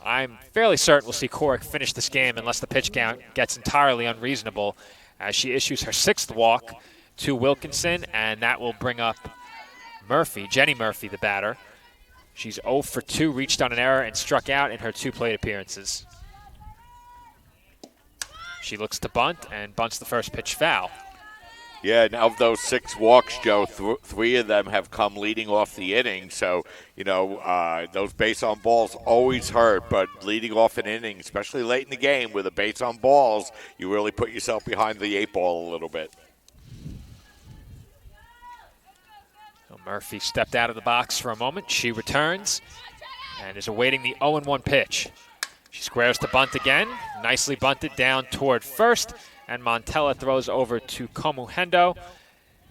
Speaker 1: I'm fairly certain we'll see Corrick finish this game unless the pitch count gets entirely unreasonable, as she issues her 6th walk to Wilkinson, and that will bring up Murphy, Jenny Murphy, the batter. She's 0 for 2, reached on an error, and struck out in her 2 plate appearances. She looks to bunt and bunts the first pitch foul.
Speaker 2: Yeah, and of those 6 walks, Joe, 3 of them have come leading off the inning. So, those base on balls always hurt, but leading off an inning, especially late in the game with a base on balls, you really put yourself behind the 8 ball a little bit.
Speaker 1: So Murphy stepped out of the box for a moment. She returns and is awaiting the 0-1 pitch. She squares to bunt again. Nicely bunted down toward first. And Montella throws over to Komuhendo.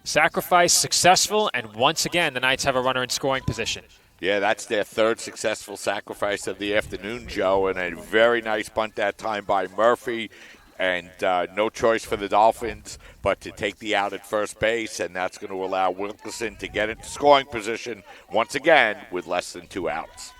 Speaker 1: Sacrifice successful, and once again, the Knights have a runner in scoring position.
Speaker 2: Yeah, that's their 3rd successful sacrifice of the afternoon, Joe, and a very nice bunt that time by Murphy. And no choice for the Dolphins but to take the out at first base, and that's going to allow Wilkinson to get into scoring position once again with less than 2 outs.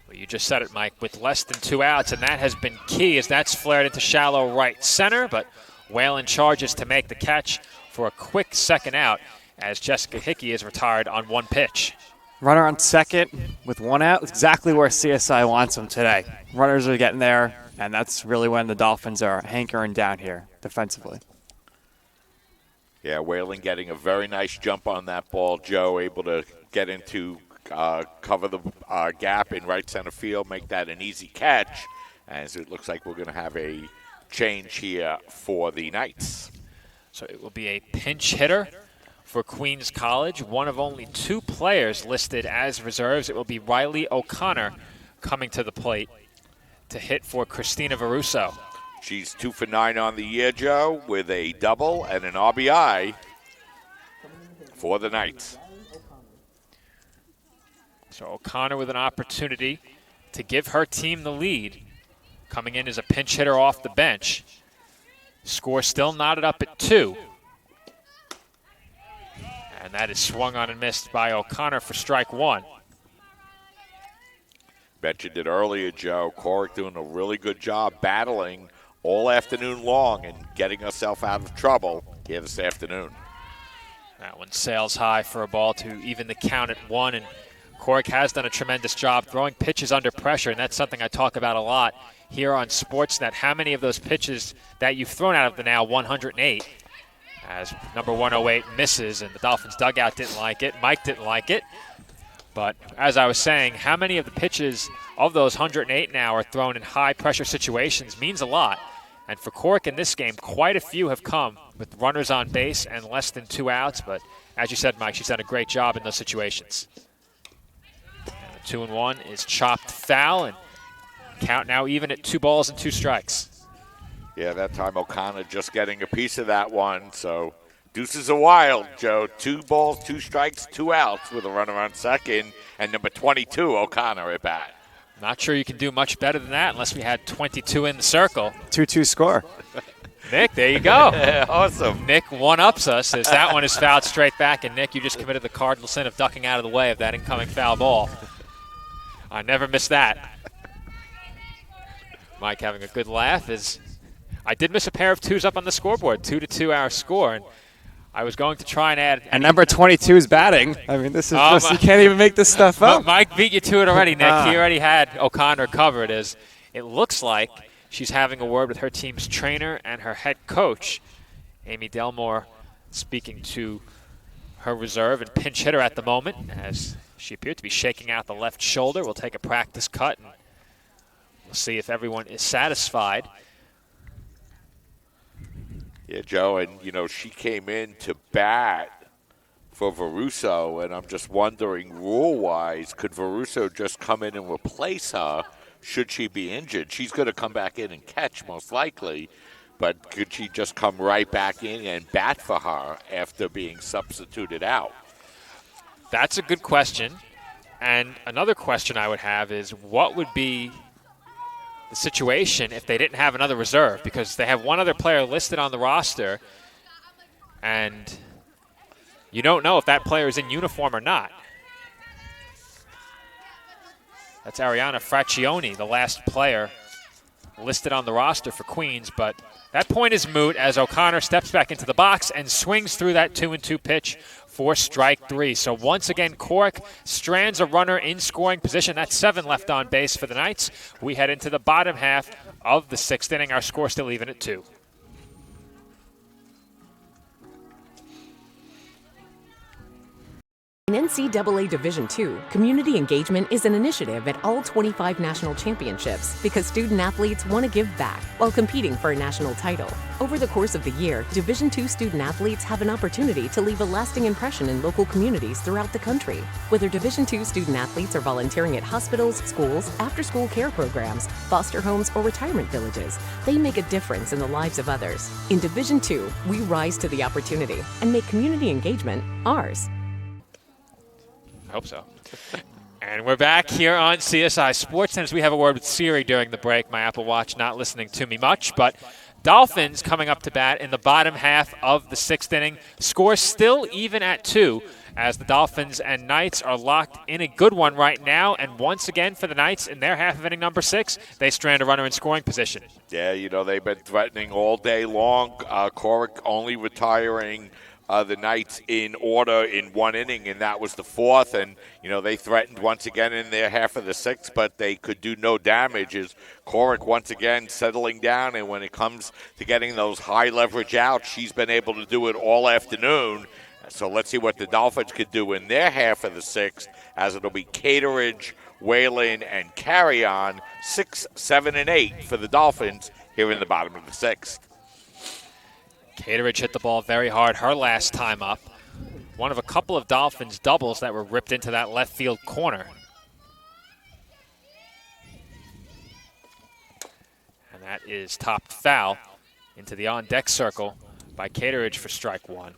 Speaker 1: Well, you just said it, Mike, with less than 2 outs, and that has been key as that's flared into shallow right center, but Whalen charges to make the catch for a quick 2nd out as Jessica Hickey is retired on 1 pitch.
Speaker 14: Runner on second with 1 out. Exactly where CSI wants them today. Runners are getting there, and that's really when the Dolphins are hankering down here defensively.
Speaker 2: Yeah, Whalen getting a very nice jump on that ball, Joe, able to get into cover the gap in right center field, make that an easy catch, as it looks like we're going to have a change here for the Knights.
Speaker 1: So it will be a pinch hitter for Queens College. One of only 2 players listed as reserves. It will be Riley O'Connor coming to the plate to hit for Christina Varuso.
Speaker 2: She's 2 for 9 on the year, Joe, with a double and an RBI for the Knights.
Speaker 1: So O'Connor with an opportunity to give her team the lead. Coming in as a pinch hitter off the bench. Score still knotted up at 2. And that is swung on and missed by O'Connor for strike 1.
Speaker 2: Mentioned it earlier, Joe. Corrick doing a really good job battling all afternoon long and getting herself out of trouble here this afternoon.
Speaker 1: That one sails high for a ball to even the count at 1, and Corrick has done a tremendous job throwing pitches under pressure, and that's something I talk about a lot here on Sportsnet. How many of those pitches that you've thrown out of the now 108, as number 108 misses, and the Dolphins dugout didn't like it, Mike didn't like it. But as I was saying, how many of the pitches of those 108 now are thrown in high-pressure situations means a lot. And for Corrick in this game, quite a few have come with runners on base and less than 2 outs. But as you said, Mike, she's done a great job in those situations. And the 2-1 is chopped foul, and count now even at 2 balls and 2 strikes.
Speaker 2: Yeah, that time O'Connor just getting a piece of that one. So deuces are wild, Joe. 2 balls, 2 strikes, 2 outs with a runner on second, and number 22, O'Connor at bat.
Speaker 1: Not sure you can do much better than that unless we had 22 in the circle.
Speaker 14: 2-2 score.
Speaker 1: Nick, there you go.
Speaker 2: Awesome.
Speaker 1: Nick one-ups us as that one is fouled straight back. And, Nick, you just committed the cardinal sin of ducking out of the way of that incoming foul ball. I never miss that. Mike having a good laugh as I did miss a pair of 2s up on the scoreboard. 2-2 our score. And I was going to try and add.
Speaker 14: And number 22 is batting. I mean, this is just, you can't even make this stuff up.
Speaker 1: Mike beat you to it already, Nick. He already had O'Connor covered, as it looks like she's having a word with her team's trainer and her head coach. Amy Delmore speaking to her reserve and pinch hitter at the moment, as she appeared to be shaking out the left shoulder. We'll take a practice cut, and we'll see if everyone is satisfied.
Speaker 2: Yeah, Joe, and, you know, she came in to bat for Varuso, and I'm just wondering, rule-wise, could Varuso just come in and replace her should she be injured? She's going to come back in and catch, most likely, but could she just come right back in and bat for her after being substituted out?
Speaker 1: That's a good question. And another question I would have is, what would be the situation if they didn't have another reserve, because they have one other player listed on the roster, and you don't know if that player is in uniform or not. That's Ariana Fraccioni, the last player listed on the roster for Queens, but that point is moot as O'Connor steps back into the box and swings through that 2-2 pitch for strike 3. So once again, Corrick strands a runner in scoring position. That's 7 left on base for the Knights. We head into the bottom half of the 6th inning. Our score still even at 2.
Speaker 20: In NCAA Division II, community engagement is an initiative at all 25 national championships because student-athletes want to give back while competing for a national title. Over the course of the year, Division II student-athletes have an opportunity to leave a lasting impression in local communities throughout the country. Whether Division II student-athletes are volunteering at hospitals, schools, after-school care programs, foster homes, or retirement villages, they make a difference in the lives of others. In Division II, we rise to the opportunity and make community engagement ours.
Speaker 1: I hope so. And we're back here on CSI Sports. And as we have a word with Siri during the break, my Apple Watch not listening to me much, but Dolphins coming up to bat in the bottom half of the 6th inning. Score still even at 2 as the Dolphins and Knights are locked in a good one right now. And once again for the Knights in their half of inning number 6, they strand a runner in scoring position.
Speaker 2: Yeah, you know, they've been threatening all day long. Corrick only retiring the Knights in order in 1 inning, and that was the 4th. And, you know, they threatened once again in their half of the 6th, but they could do no damage as Corrick once again settling down. And when it comes to getting those high leverage outs, she's been able to do it all afternoon. So let's see what the Dolphins could do in their half of the 6th, as it'll be Cateridge, Whalen, and Carry-On, 6, 7, and 8 for the Dolphins here in the bottom of the 6th.
Speaker 1: Cateridge hit the ball very hard her last time up. One of a couple of Dolphins doubles that were ripped into that left field corner. And that is topped foul into the on-deck circle by Cateridge for strike 1.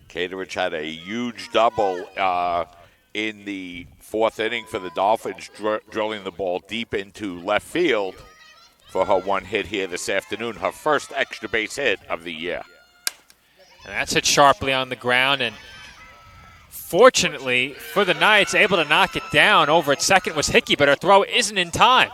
Speaker 2: Cateridge had a huge double in the 4th inning for the Dolphins, drilling the ball deep into left field for her 1 hit here this afternoon, her first extra base hit of the year.
Speaker 1: And that's hit sharply on the ground, and Fortunately for the Knights, able to knock it down over at second was Hickey, but her throw isn't in time.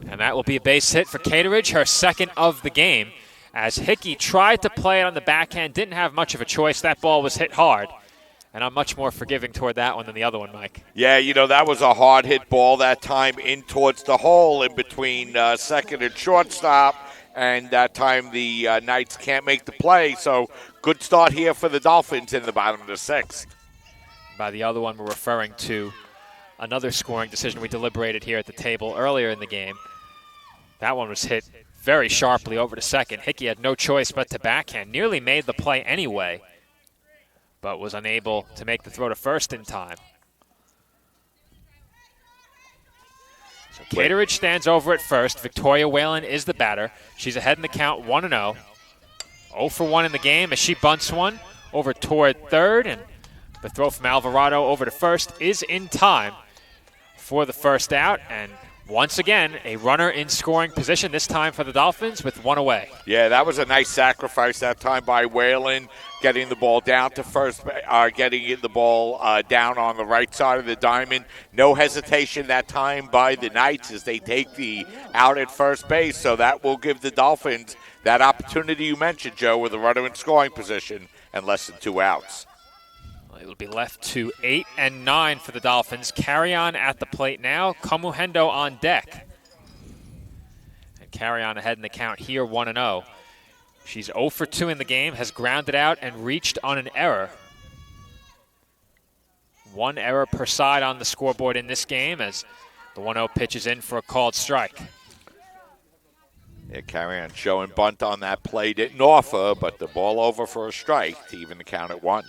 Speaker 1: And that will be a base hit for Cateridge, her second of the game, as Hickey tried to play it on the backhand, didn't have much of a choice. That ball was hit hard, and I'm much more forgiving toward that one than the other one, Mike.
Speaker 2: Yeah, you know, that was a hard hit ball that time in towards the hole in between second and shortstop, and that time the Knights can't make the play, so good start here for the Dolphins in the bottom of the sixth.
Speaker 1: By the other one, we're referring to another scoring decision we deliberated here at the table earlier in the game. That one was hit very sharply over to second. Hickey had no choice but to backhand. Nearly made the play anyway, but was unable to make the throw to first in time. So Cateridge stands over at first. Victoria Whalen is the batter. She's ahead in the count, 1-0. 0 for 1 in the game as she bunts one over toward third, and the throw from Alvarado over to first is in time for the first out, and once again, a runner in scoring position, this time for the Dolphins with one away.
Speaker 2: Yeah, that was a nice sacrifice that time by Whalen, getting the ball down to first, getting the ball down on the right side of the diamond. No hesitation that time by the Knights as they take the out at first base, so that will give the Dolphins that opportunity you mentioned, Joe, with a runner in scoring position and less than 2 outs.
Speaker 1: It will be left to 8 and 9 for the Dolphins. Carry on at the plate now. Kamuhendo on deck. And Carry on ahead in the count here, 1-0. She's 0 for 2 in the game, has grounded out and reached on an error. 1 error per side on the scoreboard in this game as the 1-0 pitch is in for a called strike.
Speaker 2: Yeah, Carry on showing bunt on that play. Didn't offer, but the ball over for a strike to even the count at 1.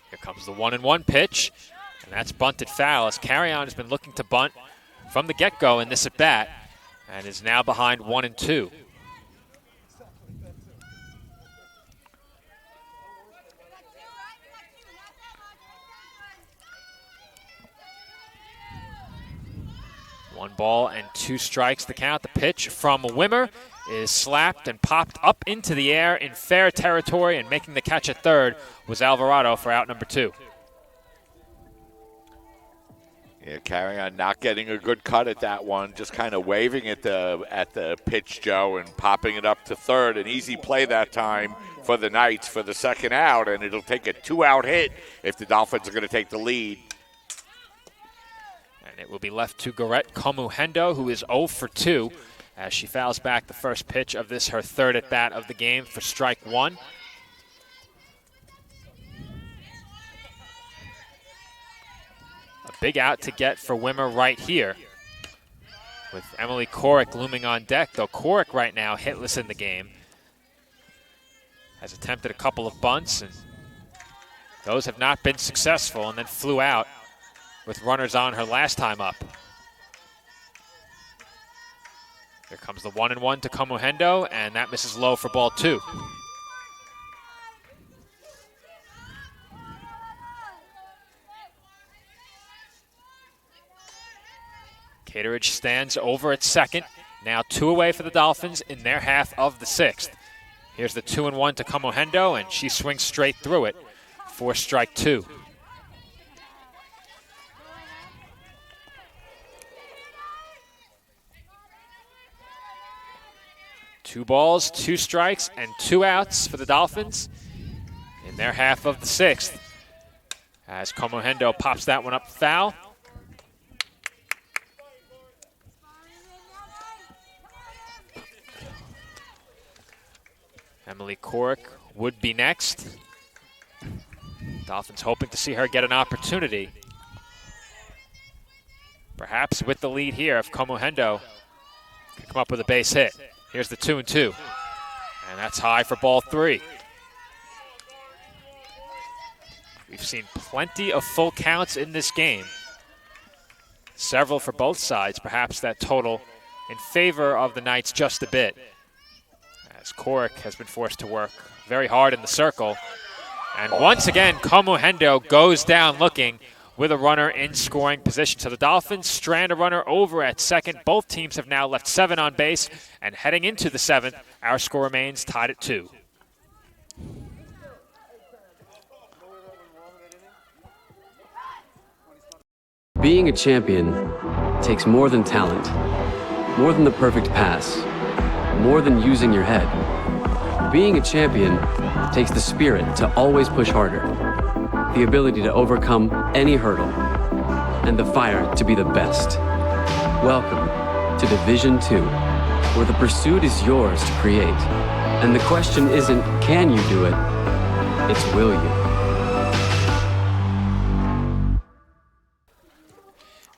Speaker 1: Here comes the 1-1 pitch, and that's bunted foul as Carry On has been looking to bunt from the get-go in this at-bat and is now behind 1-2. One ball and 2 strikes the count. The pitch from Wimmer is slapped and popped up into the air in fair territory, and making the catch at third was Alvarado for out number 2.
Speaker 2: Yeah, Carry On not getting a good cut at that one, just kind of waving at the pitch, Joe, and popping it up to third. An easy play that time for the Knights for the second out, and it'll take a 2-out hit if the Dolphins are going to take the lead.
Speaker 1: And it will be left to Garrett Kamuhendo, who is 0 for 2, as she fouls back the first pitch of this, her third at-bat of the game, for strike 1. A big out to get for Wimmer right here, with Emily Corrick looming on deck, though Corrick right now hitless in the game. Has attempted a couple of bunts, and those have not been successful, and then flew out with runners on her last time up. Here comes the 1-1 to Kamuhendo, and that misses low for ball 2. Cateridge stands over at second. Now 2 away for the Dolphins in their half of the 6th. Here's the 2-1 to Kamuhendo, and she swings straight through it for strike 2. Two balls, 2 strikes, and 2 outs for the Dolphins in their half of the 6th. As Kamuhendo pops that one up foul. Emily Corrick would be next. Dolphins hoping to see her get an opportunity. Perhaps with the lead here if Kamuhendo can come up with a base hit. Here's the 2-2, and that's high for ball 3. We've seen plenty of full counts in this game. Several for both sides, perhaps that total in favor of the Knights just a bit, as Corrick has been forced to work very hard in the circle. And once again, Kamuhendo goes down looking with a runner in scoring position. So the Dolphins strand a runner over at second. Both teams have now left 7 on base, and heading into the 7th, our score remains tied at 2.
Speaker 21: Being a champion takes more than talent, more than the perfect pass, more than using your head. Being a champion takes the spirit to always push harder, the ability to overcome any hurdle, and the fire to be the best. Welcome to Division II, where the pursuit is yours to create. And the question isn't, can you do it? It's, will you?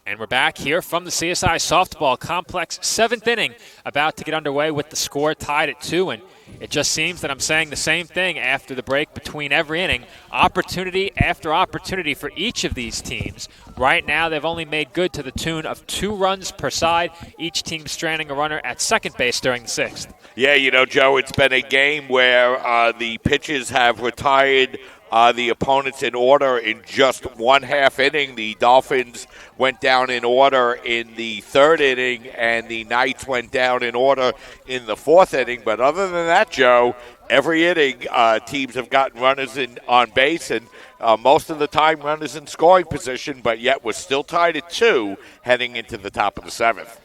Speaker 1: And we're back here from the CSI Softball Complex, 7th inning, about to get underway with the score tied at 2. And it just seems that I'm saying the same thing after the break between every inning. Opportunity after opportunity for each of these teams. Right now, they've only made good to the tune of 2 runs per side, each team stranding a runner at second base during the 6th.
Speaker 2: Yeah, you know, Joe, it's been a game where the pitchers have retired the opponents in order in just 1/2 inning. The Dolphins went down in order in the 3rd inning, and the Knights went down in order in the 4th inning. But other than that, Joe, every inning teams have gotten runners on base, and most of the time runners in scoring position, but yet we're still tied at 2 heading into the top of the 7th.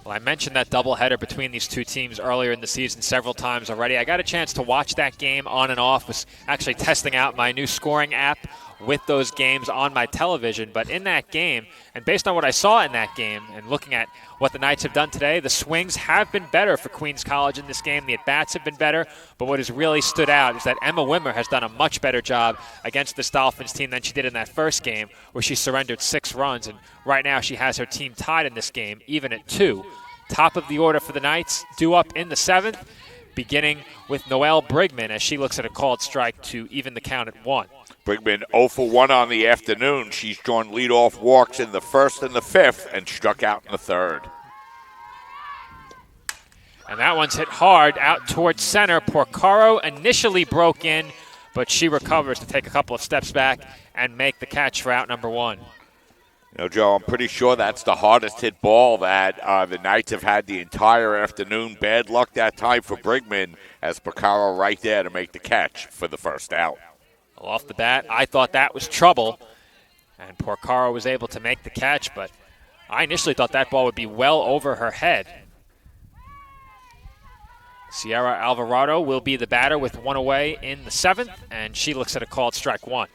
Speaker 1: Well, I mentioned that doubleheader between these two teams earlier in the season several times already. I got a chance to watch that game on and off. Was actually testing out my new scoring app with those games on my television. But in that game, and based on what I saw in that game and looking at what the Knights have done today, the swings have been better for Queens College in this game. The at-bats have been better. But what has really stood out is that Emma Wimmer has done a much better job against this Dolphins team than she did in that first game, where she surrendered 6 runs. And right now she has her team tied in this game, even at 2. Top of the order for the Knights, due up in the 7th, beginning with Noelle Brigman as she looks at a called strike to even the count at 1.
Speaker 2: Brigman 0 for 1 on the afternoon. She's drawn leadoff walks in the 1st and the 5th and struck out in the 3rd.
Speaker 1: And that one's hit hard out towards center. Porcaro initially broke in, but she recovers to take a couple of steps back and make the catch for out number 1.
Speaker 2: You know, Joe, I'm pretty sure that's the hardest hit ball that the Knights have had the entire afternoon. Bad luck that time for Brigman, as Porcaro right there to make the catch for the first out.
Speaker 1: Well, off the bat, I thought that was trouble, and Porcaro was able to make the catch, but I initially thought that ball would be well over her head. Sierra Alvarado will be the batter with 1 away in the 7th, and she looks at a called strike 1.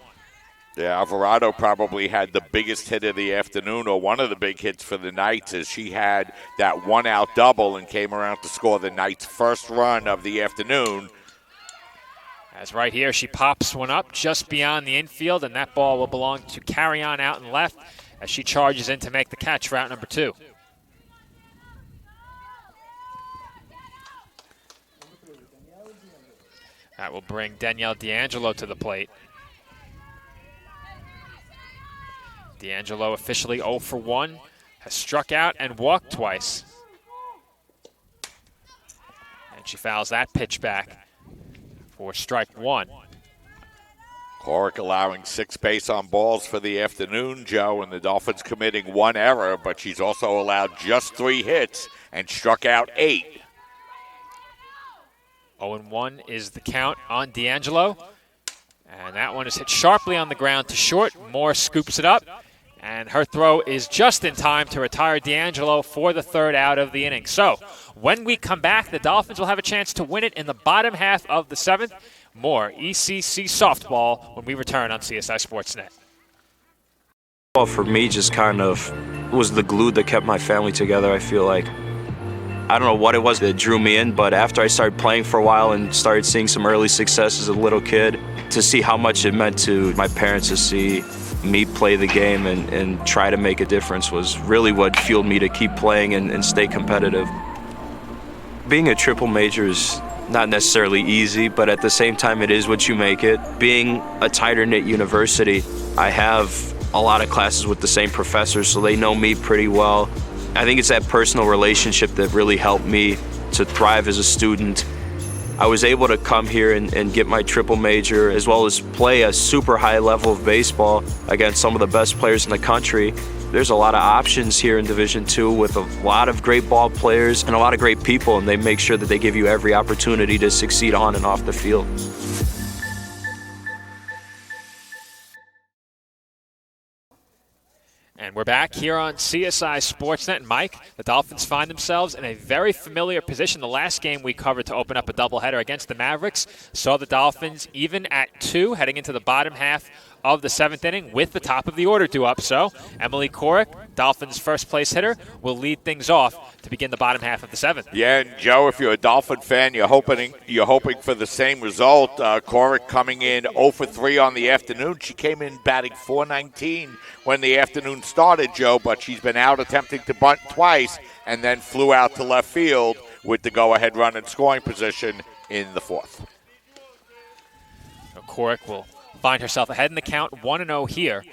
Speaker 2: Yeah, Alvarado probably had the biggest hit of the afternoon, or one of the big hits for the Knights, as she had that 1-out double and came around to score the Knights' first run of the afternoon.
Speaker 1: As right here, she pops one up just beyond the infield, and that ball will belong to Carry On out and left as she charges in to make the catch for out number 2. That will bring Danielle D'Angelo to the plate. D'Angelo officially 0 for 1, has struck out and walked twice. And she fouls that pitch back for strike 1.
Speaker 2: Corrick allowing 6 base on balls for the afternoon, Joe, and the Dolphins committing 1 error, but she's also allowed just 3 hits and struck out 8.
Speaker 1: 0-1 is the count on D'Angelo. And that one is hit sharply on the ground to short. Moore scoops it up. And her throw is just in time to retire D'Angelo for the 3rd out of the inning. So when we come back, the Dolphins will have a chance to win it in the bottom half of the 7th. More ECC softball when we return on CSI Sportsnet.
Speaker 16: Well, for me, just kind of was the glue that kept my family together. I feel like, I don't know what it was that drew me in, but after I started playing for a while and started seeing some early success as a little kid, to see how much it meant to my parents to see me play the game and try to make a difference was really what fueled me to keep playing and stay competitive. Being a triple major is not necessarily easy, but at the same time it is what you make it. Being a tighter-knit university, I have a lot of classes with the same professors, so they know me pretty well. I think it's that personal relationship that really helped me to thrive as a student I was able to come here and get my triple major, as well as play a super high level of baseball against some of the best players in the country. There's a lot of options here in Division II with a lot of great ball players and a lot of great people, and they make sure that they give you every opportunity to succeed on and off the field.
Speaker 1: And we're back here on CSI Sportsnet. And Mike, the Dolphins find themselves in a very familiar position. The last game we covered to open up a doubleheader against the Mavericks saw the Dolphins even at 2 heading into the bottom half of the 7th inning with the top of the order due up. So Emily Korek, Dolphins' first place hitter, will lead things off to begin the bottom half of the 7th.
Speaker 2: Yeah, and Joe, if you're a Dolphin fan, you're hoping for the same result. Korek coming in 0 for 3 on the afternoon. She came in batting .419 when the afternoon started, Joe, but she's been out attempting to bunt twice and then flew out to left field with the go-ahead run in scoring position in the 4th.
Speaker 1: Korek will find herself ahead in the count, 1-0 here.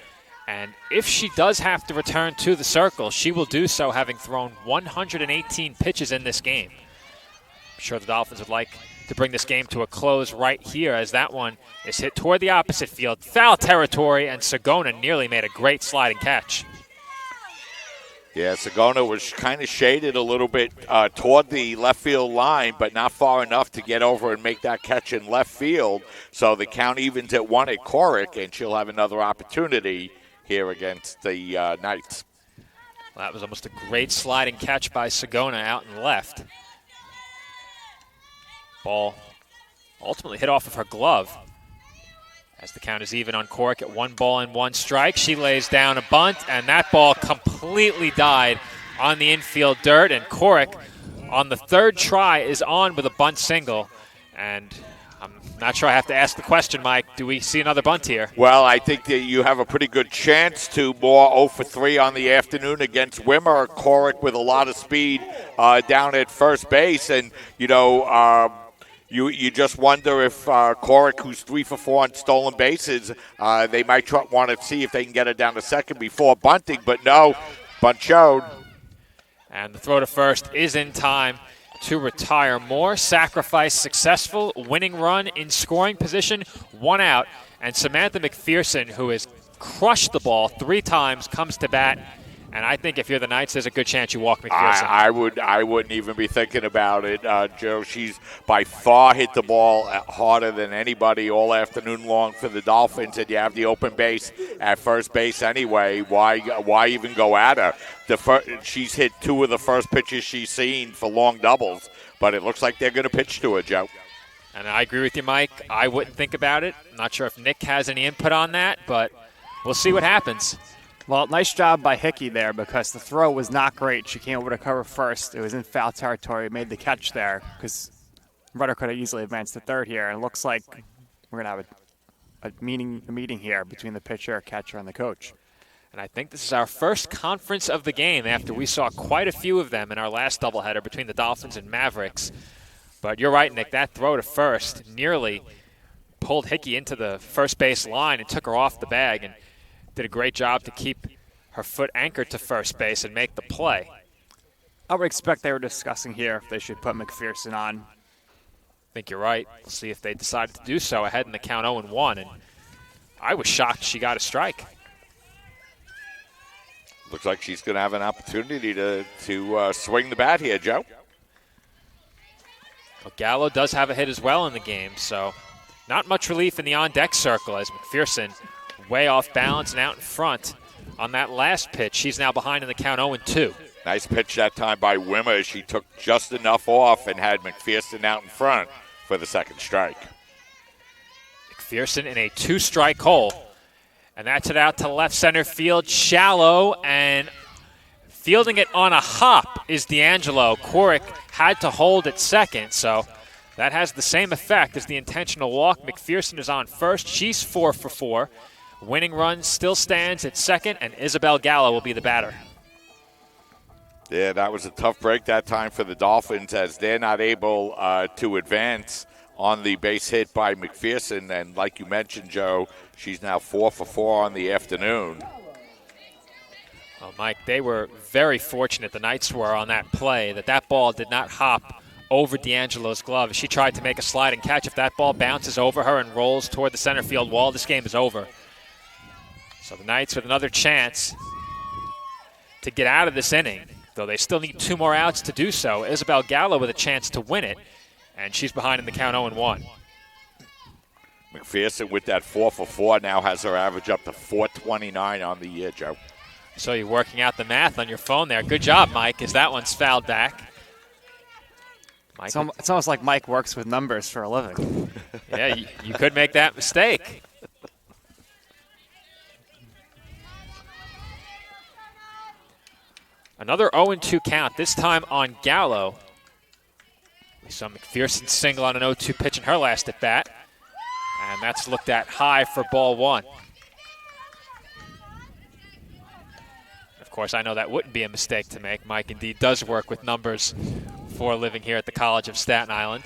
Speaker 1: And if she does have to return to the circle, she will do so having thrown 118 pitches in this game. I'm sure the Dolphins would like to bring this game to a close right here as that one is hit toward the opposite field. Foul territory, and Sagona nearly made a great sliding catch.
Speaker 2: Yeah, Sagona was kind of shaded a little bit toward the left field line, but not far enough to get over and make that catch in left field. So the count evens at 1 at Korek, and she'll have another opportunity here against the Knights.
Speaker 1: Well, that was almost a great sliding catch by Sagona out and left. Ball ultimately hit off of her glove. As the count is even on Korek at 1 ball and 1 strike, she lays down a bunt, and that ball completely died on the infield dirt. And Korek, on the 3rd try, is on with a bunt single. And I'm not sure I have to ask the question, Mike. Do we see another bunt here?
Speaker 2: Well, I think that you have a pretty good chance to more 0 for 3 on the afternoon against Wimmer. Korek with a lot of speed down at first base. And, you know, You just wonder if Korek, who's 3 for 4 on stolen bases, they might want to see if they can get her down to second before bunting, but no, bunt showed.
Speaker 1: And the throw to first is in time to retire Moore. Sacrifice successful, winning run in scoring position, 1 out. And Samantha McPherson, who has crushed the ball 3 times, comes to bat. And I think if you're the Knights, there's a good chance you walk McPherson.
Speaker 2: I wouldn't even be thinking about it, Joe. She's by far hit the ball harder than anybody all afternoon long for the Dolphins, and you have the open base at first base anyway. Why even go at her? She's hit 2 of the first pitches she's seen for long doubles, but it looks like they're going to pitch to her, Joe.
Speaker 1: And I agree with you, Mike. I wouldn't think about it. I'm not sure if Nick has any input on that, but we'll see what happens.
Speaker 14: Well, nice job by Hickey there because the throw was not great. She came over to cover first. It was in foul territory. Made the catch there because Rudder could have easily advanced to third here. And it looks like we're going to have a meeting here between the pitcher, catcher, and the coach.
Speaker 1: And I think this is our first conference of the game after we saw quite a few of them in our last doubleheader between the Dolphins and Mavericks. But you're right, Nick. That throw to first nearly pulled Hickey into the first base line and took her off the bag and did a great job to keep her foot anchored to first base and make the play.
Speaker 14: I would expect they were discussing here if they should put McPherson on.
Speaker 1: I think you're right. We'll see if they decided to do so ahead in the count 0-1. And I was shocked she got a strike.
Speaker 2: Looks like she's going to have an opportunity to swing the bat here, Joe.
Speaker 1: Well, Gallo does have a hit as well in the game, so not much relief in the on-deck circle as McPherson way off balance and out in front on that last pitch. She's now behind in the count 0-2.
Speaker 2: Nice pitch that time by Wimmer. She took just enough off and had McPherson out in front for the second strike.
Speaker 1: McPherson in a 2-strike hole. And that's it out to left center field, shallow, and fielding it on a hop is D'Angelo. Korek had to hold at second, so that has the same effect as the intentional walk. McPherson is on first. She's 4 for 4. Winning run still stands at second, and Isabel Gallo will be the batter.
Speaker 2: Yeah, that was a tough break that time for the Dolphins as they're not able to advance on the base hit by McPherson. And like you mentioned, Joe, she's now 4 for 4 on the afternoon.
Speaker 1: Well, Mike, they were very fortunate, the Knights were, on that play, that ball did not hop over D'Angelo's glove. She tried to make a slide and catch. If that ball bounces over her and rolls toward the center field wall, this game is over. So the Knights with another chance to get out of this inning, though they still need 2 more outs to do so. Isabel Gallo with a chance to win it, and she's behind in the count 0-1.
Speaker 2: McPherson with that 4 for 4 now has her average up to 429 on the year, Joe.
Speaker 1: So you're working out the math on your phone there. Good job, Mike, as that one's fouled back.
Speaker 14: It's almost like Mike works with numbers for a living.
Speaker 1: Yeah, you could make that mistake. Another 0-2 count, this time on Gallo. We saw McPherson single on an 0-2 pitch in her last at bat. And that's looked at high for ball 1. Of course, I know that wouldn't be a mistake to make. Mike indeed does work with numbers for a living here at the College of Staten Island.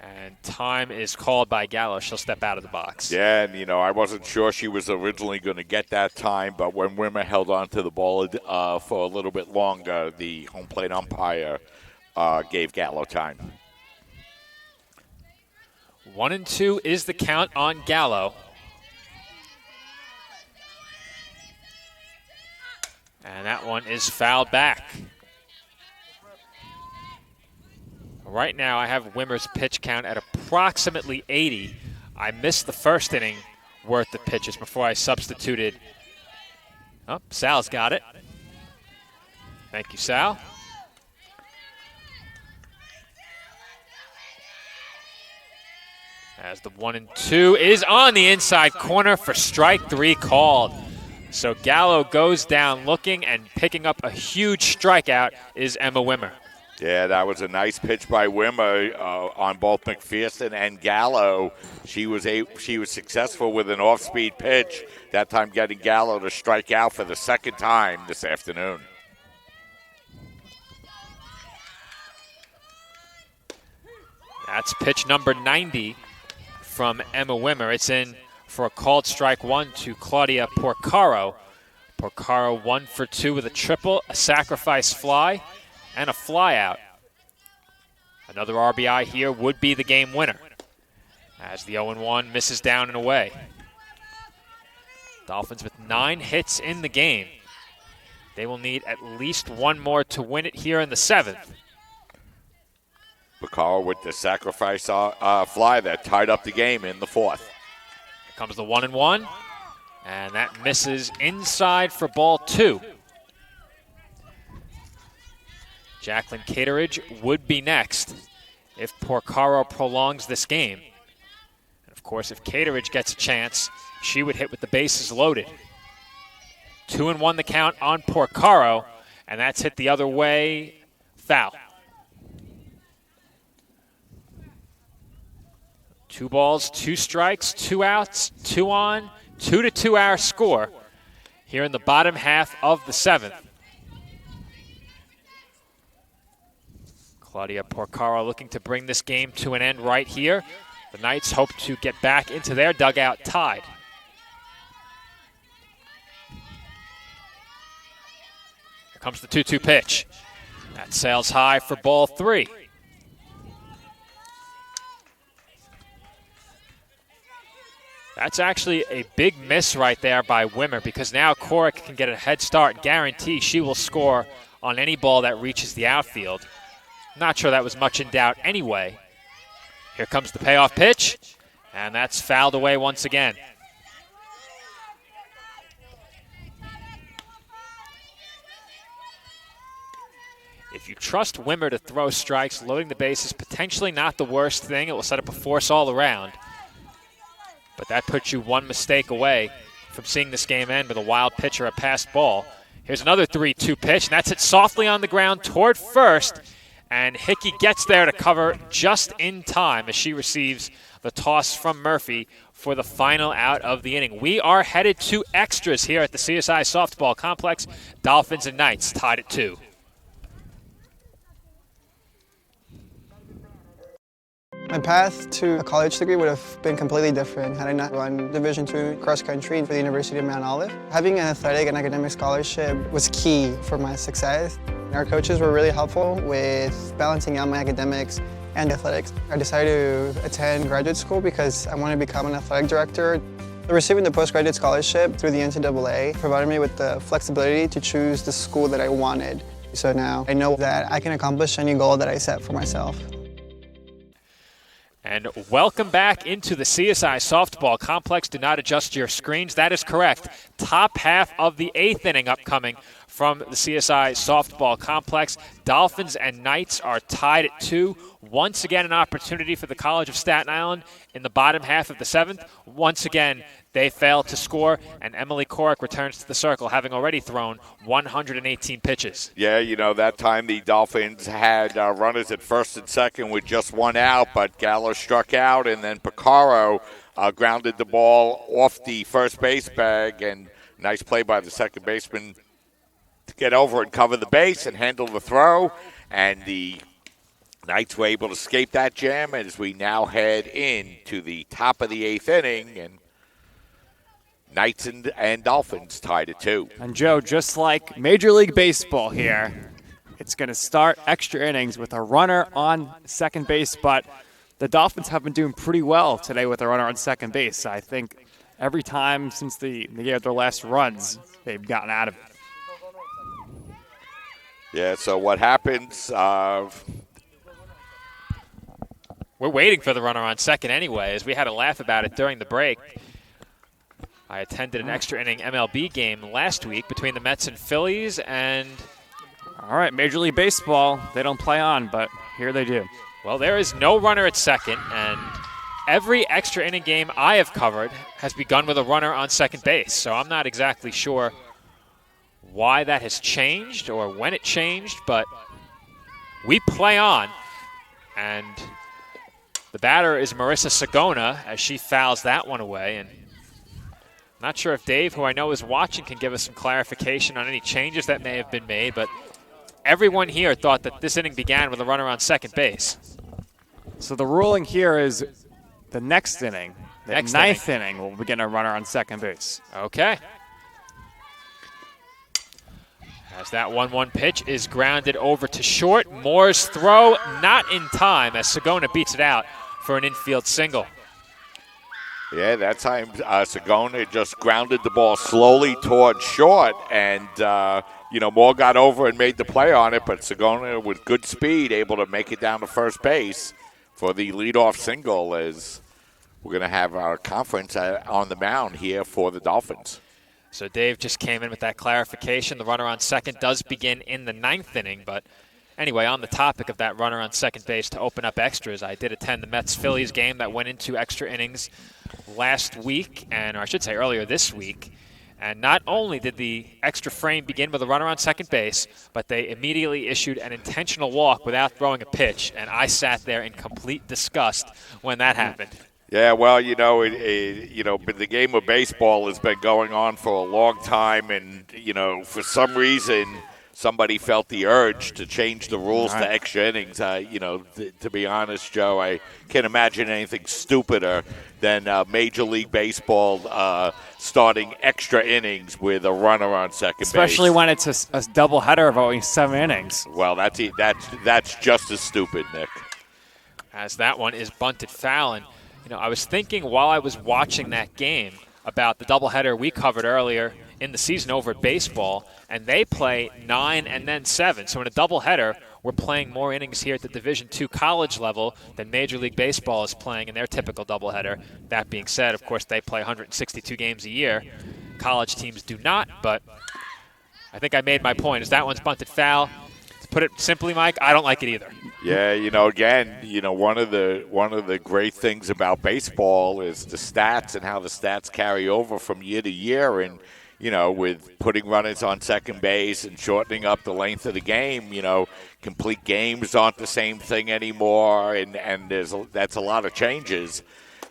Speaker 1: And time is called by Gallo. She'll step out of the box.
Speaker 2: Yeah, and, I wasn't sure she was originally going to get that time, but when Wimmer held on to the ball for a little bit longer, the home plate umpire gave Gallo time.
Speaker 1: 1-2 is the count on Gallo. And that one is fouled back. Right now, I have Wimmer's pitch count at approximately 80. I missed the first inning worth of pitches before I substituted. Oh, Sal's got it. Thank you, Sal. As the 1-2 is on the inside corner for strike 3 called. So Gallo goes down looking, and picking up a huge strikeout is Emma Wimmer.
Speaker 2: Yeah, that was a nice pitch by Wimmer on both McPherson and Gallo. She was successful with an off-speed pitch, that time getting Gallo to strike out for the second time this afternoon.
Speaker 1: That's pitch number 90 from Emma Wimmer. It's in for a called strike 1 to Claudia Porcaro. Porcaro 1 for 2 with a triple, a sacrifice fly, and a fly out. Another RBI here would be the game winner, as the 0-1 misses down and away. Dolphins with 9 hits in the game. They will need at least 1 more to win it here in the 7th.
Speaker 2: Porcaro with the sacrifice fly that tied up the game in the 4th.
Speaker 1: Here comes the 1-1, and that misses inside for ball 2. Jacqueline Cateridge would be next if Porcaro prolongs this game. And of course, if Cateridge gets a chance, she would hit with the bases loaded. 2-1 the count on Porcaro, and that's hit the other way, foul. 2 balls, 2 strikes, 2 outs, 2 on, 2-2 our score here in the bottom half of the 7th. Claudia Porcaro looking to bring this game to an end right here. The Knights hope to get back into their dugout tied. Here comes the 2-2 pitch. That sails high for ball 3. That's actually a big miss right there by Wimmer, because now Corrick can get a head start and guarantee she will score on any ball that reaches the outfield. Not sure that was much in doubt anyway. Here comes the payoff pitch, and that's fouled away once again. If you trust Wimmer to throw strikes, loading the bases, potentially not the worst thing. It will set up a force all around. But that puts you 1 mistake away from seeing this game end with a wild pitch or a passed ball. Here's another 3-2 pitch, and that's hit softly on the ground toward first. And Hickey gets there to cover just in time as she receives the toss from Murphy for the final out of the inning. We are headed to extras here at the CSI Softball Complex. Dolphins and Knights tied at 2.
Speaker 17: My path to a college degree would have been completely different had I not run Division II cross country for the University of Mount Olive. Having an athletic and academic scholarship was key for my success. Our coaches were really helpful with balancing out my academics and athletics. I decided to attend graduate school because I wanted to become an athletic director. Receiving the postgraduate scholarship through the NCAA provided me with the flexibility to choose the school that I wanted. So now I know that I can accomplish any goal that I set for myself.
Speaker 1: And welcome back into the CSI softball complex. Do not adjust your screens. That is correct. Top half of the 8th inning upcoming from the CSI softball complex. Dolphins and Knights are tied at 2. Once again, an opportunity for the College of Staten Island in the bottom half of the 7th. Once again, they fail to score, and Emily Korek returns to the circle, having already thrown 118 pitches.
Speaker 2: Yeah, that time the Dolphins had runners at first and second with just one out, but Gallo struck out, and then Picaro grounded the ball off the first base bag, and nice play by the second baseman to get over and cover the base and handle the throw, and the Knights were able to escape that jam as we now head into the top of the 8th inning, and Knights and Dolphins tied at 2.
Speaker 14: And Joe, just like Major League Baseball here, it's going to start extra innings with a runner on second base, but the Dolphins have been doing pretty well today with a runner on second base. I think every time since they gave their last runs, they've gotten out of it.
Speaker 2: Yeah, so what happens?
Speaker 1: We're waiting for the runner on second anyway, as we had a laugh about it during the break. I attended an extra inning MLB game last week between the Mets and Phillies, and
Speaker 14: all right, Major League Baseball, they don't play on, but here they do.
Speaker 1: Well, there is no runner at second, and every extra inning game I have covered has begun with a runner on second base, so I'm not exactly sure why that has changed or when it changed, but we play on, and the batter is Marissa Sagona as she fouls that one away, and not sure if Dave, who I know is watching, can give us some clarification on any changes that may have been made, but everyone here thought that this inning began with a runner on second base.
Speaker 14: So the ruling here is the next inning, the ninth inning, will begin a runner on second base.
Speaker 1: Okay. As that 1-1 pitch is grounded over to short. Moore's throw not in time as Sagona beats it out for an infield single.
Speaker 2: Yeah, that time Sagona just grounded the ball slowly towards short, and Moore got over and made the play on it, but Sagona with good speed able to make it down to first base for the leadoff single, as we're going to have our conference on the mound here for the Dolphins.
Speaker 1: So Dave just came in with that clarification. The runner on second does begin in the 9th inning, but anyway, on the topic of that runner on second base to open up extras, I did attend the Mets-Phillies game that went into extra innings last week, or I should say earlier this week. And not only did the extra frame begin with a runner on second base, but they immediately issued an intentional walk without throwing a pitch, and I sat there in complete disgust when that happened.
Speaker 2: Yeah, well, the game of baseball has been going on for a long time, and, for some reason somebody felt the urge to change the rules to extra innings. To be honest, Joe, I can't imagine anything stupider than Major League Baseball starting extra innings with a runner on second base.
Speaker 14: Especially when it's a doubleheader of only 7 innings.
Speaker 2: Well, that's just as stupid, Nick.
Speaker 1: As that one is bunted foul, and I was thinking while I was watching that game about the doubleheader we covered earlier in the season over at baseball, and they play 9 and then 7. So in a doubleheader, we're playing more innings here at the Division II college level than Major League Baseball is playing in their typical doubleheader. That being said, of course, they play 162 games a year. College teams do not, but I think I made my point. As that one's bunted foul, to put it simply, Mike, I don't like it either.
Speaker 2: Yeah, one of the great things about baseball is the stats and how the stats carry over from year to year, and with putting runners on second base and shortening up the length of the game, complete games aren't the same thing anymore, and that's a lot of changes.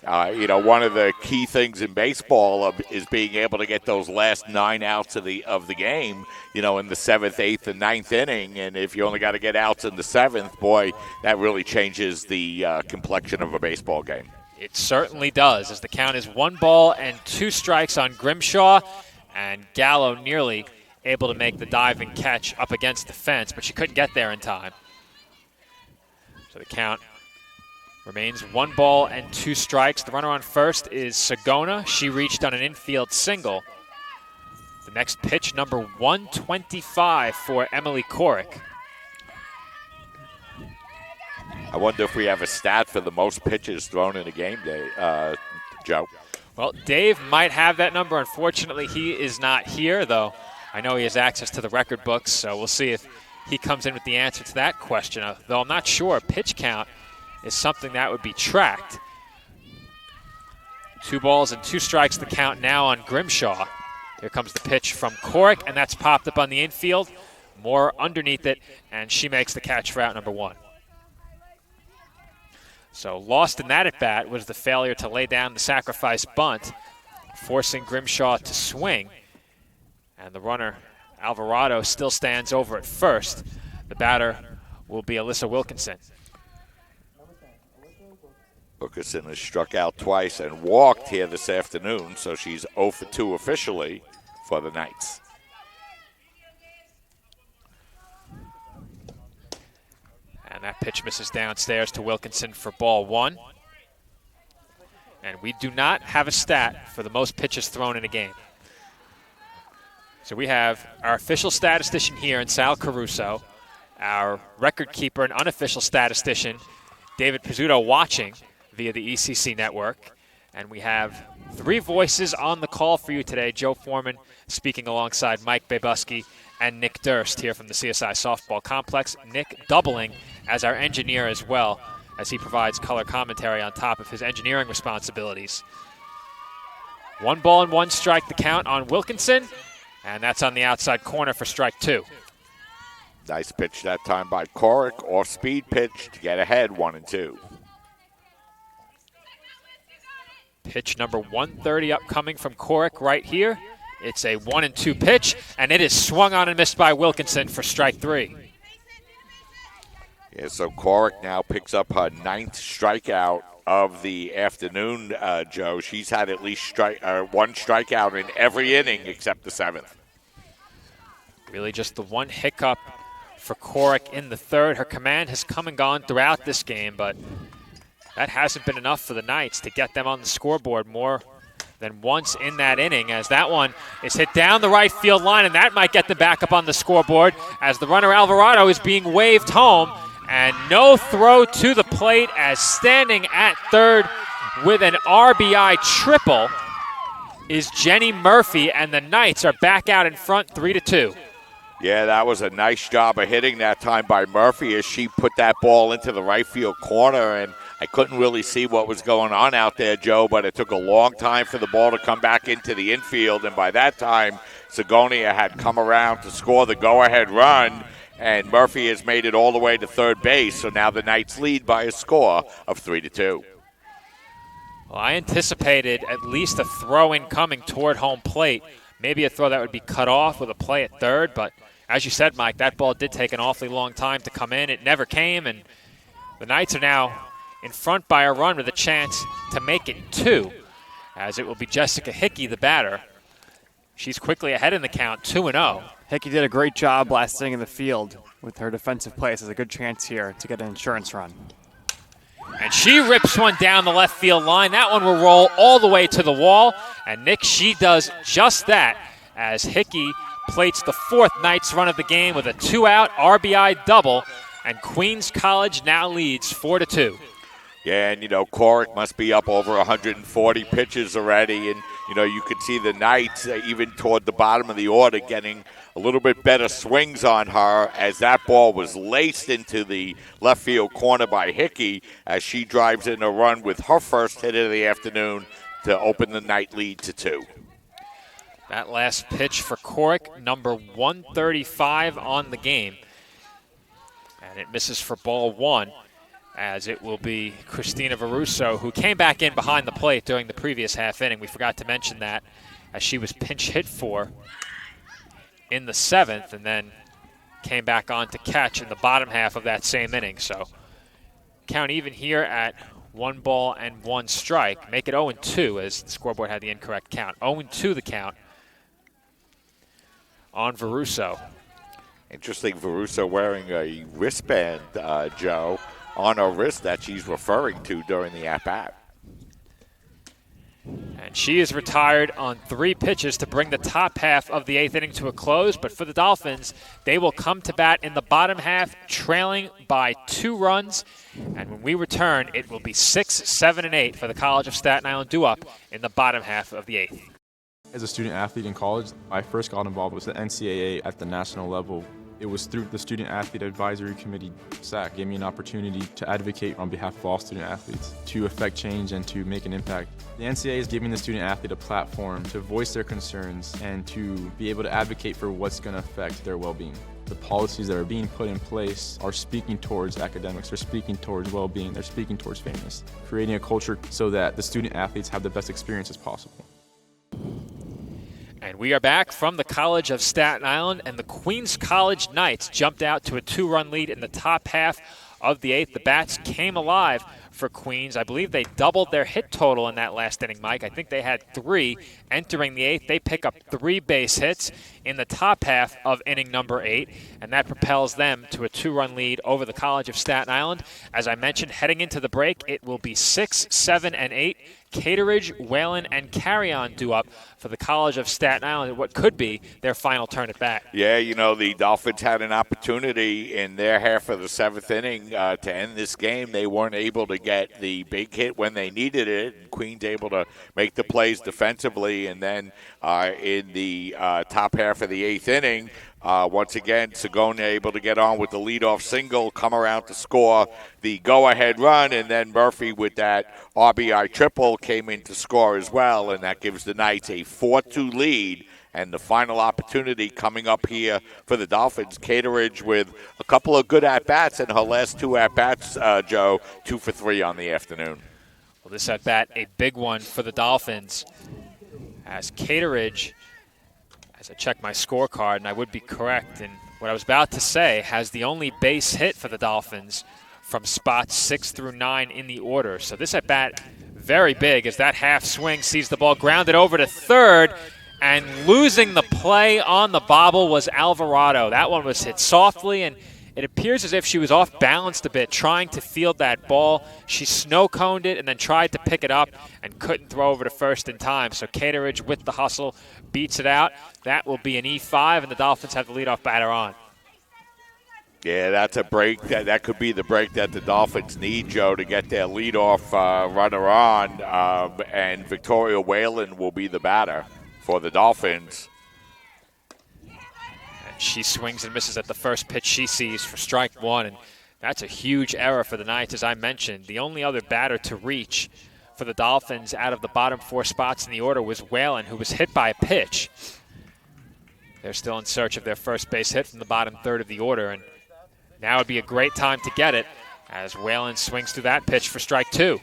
Speaker 2: One of the key things in baseball is being able to get those last 9 outs of the game, in the 7th, 8th, and 9th inning. And if you only got to get outs in the 7th, boy, that really changes the complexion of a baseball game.
Speaker 1: It certainly does, as the count is 1-2 strikes on Grimshaw, and Gallo nearly able to make the dive and catch up against the fence, but she couldn't get there in time. So the count remains 1-2 strikes. The runner on first is Sagona. She reached on an infield single. The next pitch, number 125 for Emily Korick.
Speaker 2: I wonder if we have a stat for the most pitches thrown in a game day, Joe.
Speaker 1: Well, Dave might have that number. Unfortunately, he is not here, though. I know he has access to the record books, so we'll see if he comes in with the answer to that question. Though I'm not sure. Pitch count is something that would be tracked. 2-2 strikes the count now on Grimshaw. Here comes the pitch from Korick, and that's popped up on the infield. Moore underneath it, and she makes the catch for out number 1. So lost in that at-bat was the failure to lay down the sacrifice bunt, forcing Grimshaw to swing. And the runner, Alvarado, still stands over at first. The batter will be Alyssa Wilkinson.
Speaker 2: Wilkinson has struck out twice and walked here this afternoon, so she's 0 for 2 officially for the Knights.
Speaker 1: And that pitch misses downstairs to Wilkinson for ball 1. And we do not have a stat for the most pitches thrown in a game. So we have our official statistician here in Sal Caruso, our record keeper and unofficial statistician, David Pizzuto, watching via the ECC network. And we have 3 voices on the call for you today. Joe Foreman speaking alongside Mike Babusky and Nick Durst here from the CSI Softball Complex. Nick doubling as our engineer as well, as he provides color commentary on top of his engineering responsibilities. 1-1 strike the count on Wilkinson, and that's on the outside corner for strike 2.
Speaker 2: Nice pitch that time by Korick, off-speed pitch to get ahead 1-2.
Speaker 1: Pitch number 130 upcoming from Korick right here. It's a 1-2 pitch, and it is swung on and missed by Wilkinson for strike 3.
Speaker 2: Yeah, so Korick now picks up her 9th strikeout of the afternoon, Joe. She's had at least 1 strikeout in every inning except the 7th.
Speaker 1: Really just the one hiccup for Korick in the 3rd. Her command has come and gone throughout this game, but that hasn't been enough for the Knights to get them on the scoreboard more than once in that inning, as that one is hit down the right field line, and that might get them back up on the scoreboard as the runner Alvarado is being waved home, and no throw to the plate, as standing at 3rd with an RBI triple is Jenny Murphy, and the Knights are back out in front 3-2.
Speaker 2: Yeah, that was a nice job of hitting that time by Murphy as she put that ball into the right field corner, and I couldn't really see what was going on out there, Joe, but it took a long time for the ball to come back into the infield, and by that time, Sagonia had come around to score the go-ahead run, and Murphy has made it all the way to 3rd base, so now the Knights lead by a score of 3-2.
Speaker 1: Well, I anticipated at least a throw-in coming toward home plate, maybe a throw that would be cut off with a play at 3rd, but as you said, Mike, that ball did take an awfully long time to come in. It never came, and the Knights are now in front by a run with a chance to make it 2, as it will be Jessica Hickey, the batter. She's quickly ahead in the count, 2-0.
Speaker 14: Hickey did a great job last inning in the field with her defensive plays. There's a good chance here to get an insurance run.
Speaker 1: And she rips one down the left field line. That one will roll all the way to the wall. And Nick, she does just that as Hickey plates the 4th Knights run of the game with a 2-out RBI double. And Queens College now leads 4-2.
Speaker 2: Yeah, and, Korick must be up over 140 pitches already. And, you could see the Knights, even toward the bottom of the order, getting a little bit better swings on her as that ball was laced into the left field corner by Hickey as she drives in a run with her first hit of the afternoon to open the Knight lead to 2.
Speaker 1: That last pitch for Korick, number 135 on the game. And it misses for ball 1. as it will be Christina Varuso, who came back in behind the plate during the previous half inning. We forgot to mention that, as she was pinch hit for in the 7th and then came back on to catch in the bottom half of that same inning. So count even here at 1 ball and 1 strike. Make it 0-2 as the scoreboard had the incorrect count. 0-2 the count on Varuso.
Speaker 2: Interesting, Varuso wearing a wristband, Joe, on her wrist that she's referring to during the at-bat.
Speaker 1: And she is retired on 3 pitches to bring the top half of the 8th inning to a close. But for the Dolphins, they will come to bat in the bottom half, trailing by 2 runs. And when we return, it will be 6, 7, and 8 for the College of Staten Island due-up in the bottom half of the 8th.
Speaker 18: As a student athlete in college, I first got involved with the NCAA at the national level. It was through the Student Athlete Advisory Committee, SAC, gave me an opportunity to advocate on behalf of all student athletes, to affect change and to make an impact. The NCAA is giving the student athlete a platform to voice their concerns and to be able to advocate for what's going to affect their well-being. The policies that are being put in place are speaking towards academics, they're speaking towards well-being, they're speaking towards fairness, creating a culture so that the student athletes have the best experiences possible.
Speaker 1: And we are back from the College of Staten Island, and the Queens College Knights jumped out to a 2-run lead in the top half of the 8th. The bats came alive for Queens. I believe they doubled their hit total in that last inning, Mike. I think they had 3 entering the 8th. They pick up 3 base hits in the top half of inning number 8, and that propels them to a 2-run lead over the College of Staten Island. As I mentioned, heading into the break, it will be 6, 7, and 8. Cateridge, Whalen, and Carry-On due up for the College of Staten Island in what could be their final turn at bat.
Speaker 2: Yeah, you know, the Dolphins had an opportunity in their half of the 7th inning to end this game. They weren't able to get the big hit when they needed it. And Queens able to make the plays defensively, and then in the top half of the 8th inning, once again, Sagona able to get on with the leadoff single, come around to score the go-ahead run, and then Murphy with that RBI triple came in to score as well, and that gives the Knights a 4-2 lead. And the final opportunity coming up here for the Dolphins, Cateridge with a couple of good at-bats, and her last 2 at-bats, Joe, 2 for 3 on the afternoon.
Speaker 1: Well, this at-bat, a big one for the Dolphins, as Cateridge, as I check my scorecard, and I would be correct in what I was about to say, has the only base hit for the Dolphins from spots 6 through 9 in the order. So this at-bat, very big, as that half swing sees the ball grounded over to third, and losing the play on the bobble was Alvarado. That one was hit softly, and it appears as if she was off-balanced a bit, trying to field that ball. She snow-coned it and then tried to pick it up and couldn't throw over to first in time. So Cateridge, with the hustle, beats it out. That will be an E5, and the Dolphins have the leadoff batter on.
Speaker 2: Yeah, that's a break. That could be the break that the Dolphins need, Joe, to get their leadoff runner on, and Victoria Whalen will be the batter for the Dolphins.
Speaker 1: And she swings and misses at the first pitch she sees for strike 1, and that's a huge error for the Knights, as I mentioned. The only other batter to reach for the Dolphins out of the bottom 4 spots in the order was Whalen, who was hit by a pitch. They're still in search of their first base hit from the bottom third of the order, and now would be a great time to get it as Whalen swings through that pitch for strike 2.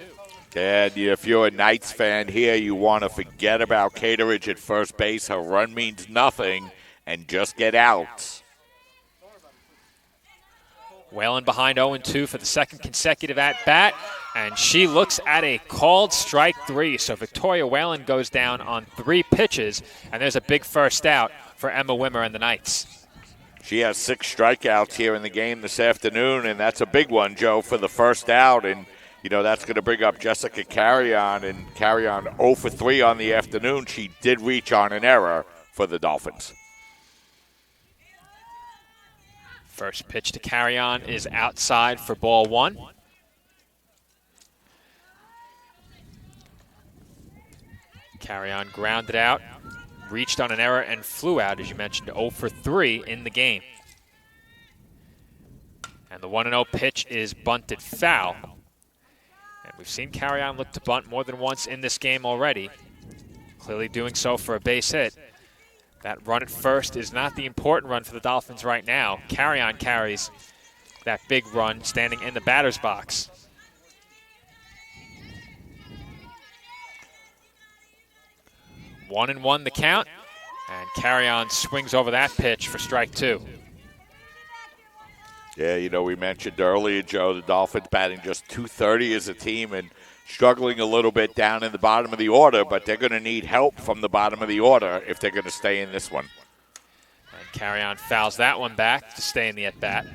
Speaker 2: And if you're a Knights fan here, you want to forget about Cateridge at first base. Her run means nothing, and just get out.
Speaker 1: Whalen behind 0-2 for the second consecutive at-bat, and she looks at a called strike 3. So Victoria Whalen goes down on 3 pitches, and there's a big first out for Emma Wimmer and the Knights.
Speaker 2: She has 6 strikeouts here in the game this afternoon, and that's a big one, Joe, for the first out. And you know, that's going to bring up Jessica Carry-On, and Carry-On 0 for 3 on the afternoon. She did reach on an error for the Dolphins.
Speaker 1: First pitch to Carry-On is outside for ball 1. Carry-On grounded out, reached on an error, and flew out, as you mentioned, 0 for 3 in the game. And the 1-0 pitch is bunted foul. And we've seen Carry-On look to bunt more than once in this game already, clearly doing so for a base hit. That run at first is not the important run for the Dolphins right now. Carry-On carries that big run standing in the batter's box. 1-1 the count, and Carry-On swings over that pitch for strike 2.
Speaker 2: Yeah, you know, we mentioned earlier, Joe, the Dolphins batting just .230 as a team and struggling a little bit down in the bottom of the order, but they're going to need help from the bottom of the order if they're going to stay in this one.
Speaker 1: And Carry-On fouls that one back to stay in the at-bat.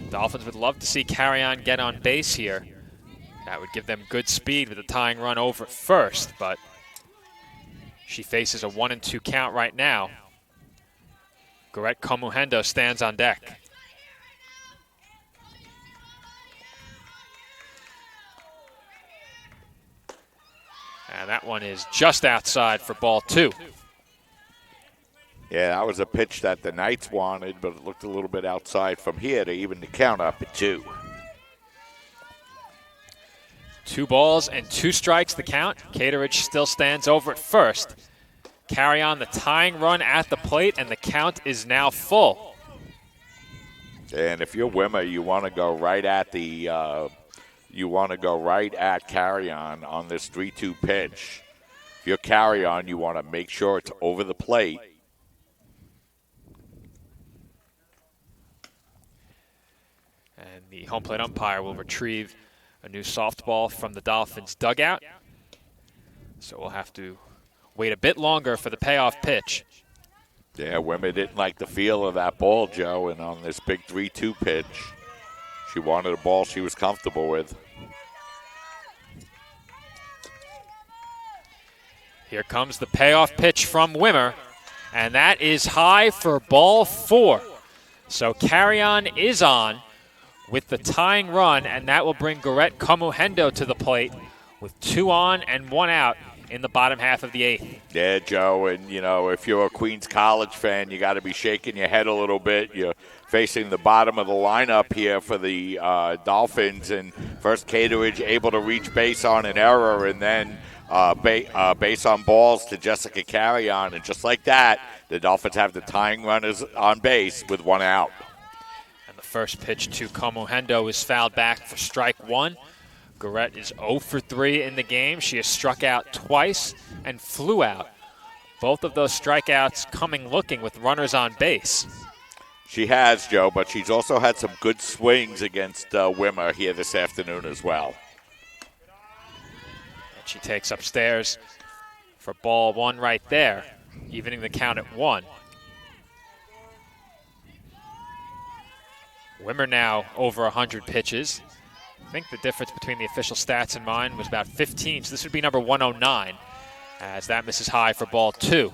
Speaker 1: Dolphins would love to see Carry-On get on base here. That would give them good speed with a tying run over at first, but she faces a 1-2 count right now. Garrett Komuhendo stands on deck. And that one is just outside for ball 2.
Speaker 2: Yeah, that was a pitch that the Knights wanted, but it looked a little bit outside from here to even the count up at 2.
Speaker 1: 2 balls and 2 strikes the count. Caterage still stands over at first. Carry-On the tying run at the plate, and the count is now full.
Speaker 2: And if you're Wimmer, you want to go right at the Carry-On on this 3-2 pitch. If you're Carry-On, you want to make sure it's over the plate.
Speaker 1: And the home plate umpire will retrieve a new softball from the Dolphins dugout. So we'll have to wait a bit longer for the payoff pitch.
Speaker 2: Yeah, Wimmer didn't like the feel of that ball, Joe, and on this big 3-2 pitch, she wanted a ball she was comfortable with.
Speaker 1: Here comes the payoff pitch from Wimmer, and that is high for ball 4. So Carry-On is on with the tying run, and that will bring Garrett Komuhendo to the plate with 2 on and 1 out in the bottom half of the 8th.
Speaker 2: Yeah, Joe, and, you know, if you're a Queens College fan, you got to be shaking your head a little bit. You're facing the bottom of the lineup here for the Dolphins, and first Caterage able to reach base on an error, and then base on balls to Jessica Carry-On, and just like that, the Dolphins have the tying runners on base with 1 out.
Speaker 1: And the first pitch to Komuhendo is fouled back for strike 1. Garrett is 0 for 3 in the game. She has struck out twice and flew out. Both of those strikeouts coming looking with runners on base.
Speaker 2: She has, Joe, but she's also had some good swings against Wimmer here this afternoon as well.
Speaker 1: And she takes upstairs for ball 1 right there, evening the count at 1. Wimmer now over 100 pitches. I think the difference between the official stats and mine was about 15, so this would be number 109, as that misses high for ball 2.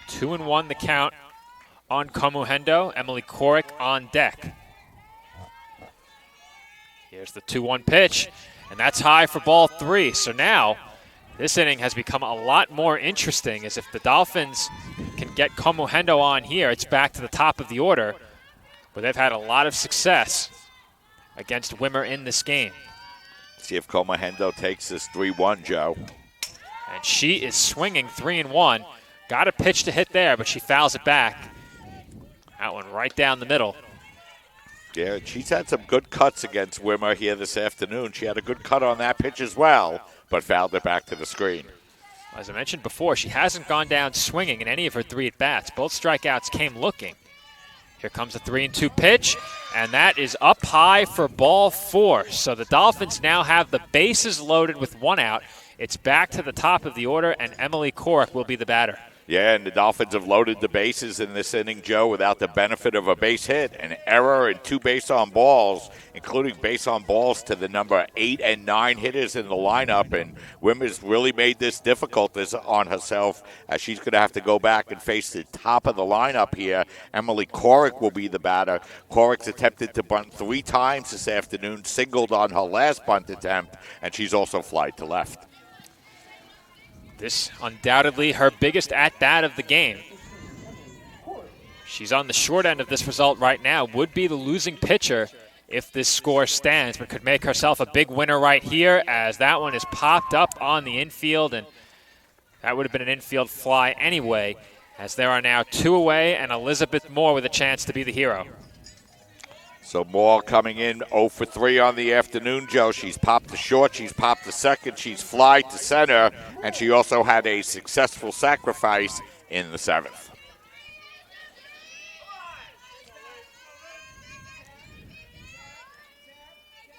Speaker 1: Two and 1 the count on Komuhendo. Emily Korick on deck. Here's the 2-1 pitch, and that's high for ball 3. So now this inning has become a lot more interesting, as if the Dolphins can get Komuhendo on here, it's back to the top of the order, where they've had a lot of success against Wimmer in this game.
Speaker 2: See if Komuhendo takes this 3-1, Joe.
Speaker 1: And she is swinging 3-1. Got a pitch to hit there, but she fouls it back. That one right down the middle.
Speaker 2: Yeah, she's had some good cuts against Wimmer here this afternoon. She had a good cut on that pitch as well, but fouled it back to the screen.
Speaker 1: As I mentioned before, she hasn't gone down swinging in any of her 3 at-bats. Both strikeouts came looking. Here comes a 3-2 pitch, and that is up high for ball 4. So the Dolphins now have the bases loaded with 1 out. It's back to the top of the order, and Emily Korick will be the batter.
Speaker 2: Yeah, and the Dolphins have loaded the bases in this inning, Joe, without the benefit of a base hit, an error, and 2 base on balls, including base on balls to the number 8 and 9 hitters in the lineup. And Wimmer's really made this difficult on herself, as she's going to have to go back and face the top of the lineup here. Emily Korick will be the batter. Korick's attempted to bunt 3 times this afternoon, singled on her last bunt attempt, and she's also flied to left.
Speaker 1: This undoubtedly her biggest at-bat of the game. She's on the short end of this result right now. Would be the losing pitcher if this score stands, but could make herself a big winner right here, as that one is popped up on the infield, and that would have been an infield fly anyway. as there are now 2 away, and Elizabeth Moore with a chance to be the hero.
Speaker 2: So Moore coming in 0 for 3 on the afternoon, Joe. She's popped the short, she's popped the second, she's flied to center, and she also had a successful sacrifice in the 7th.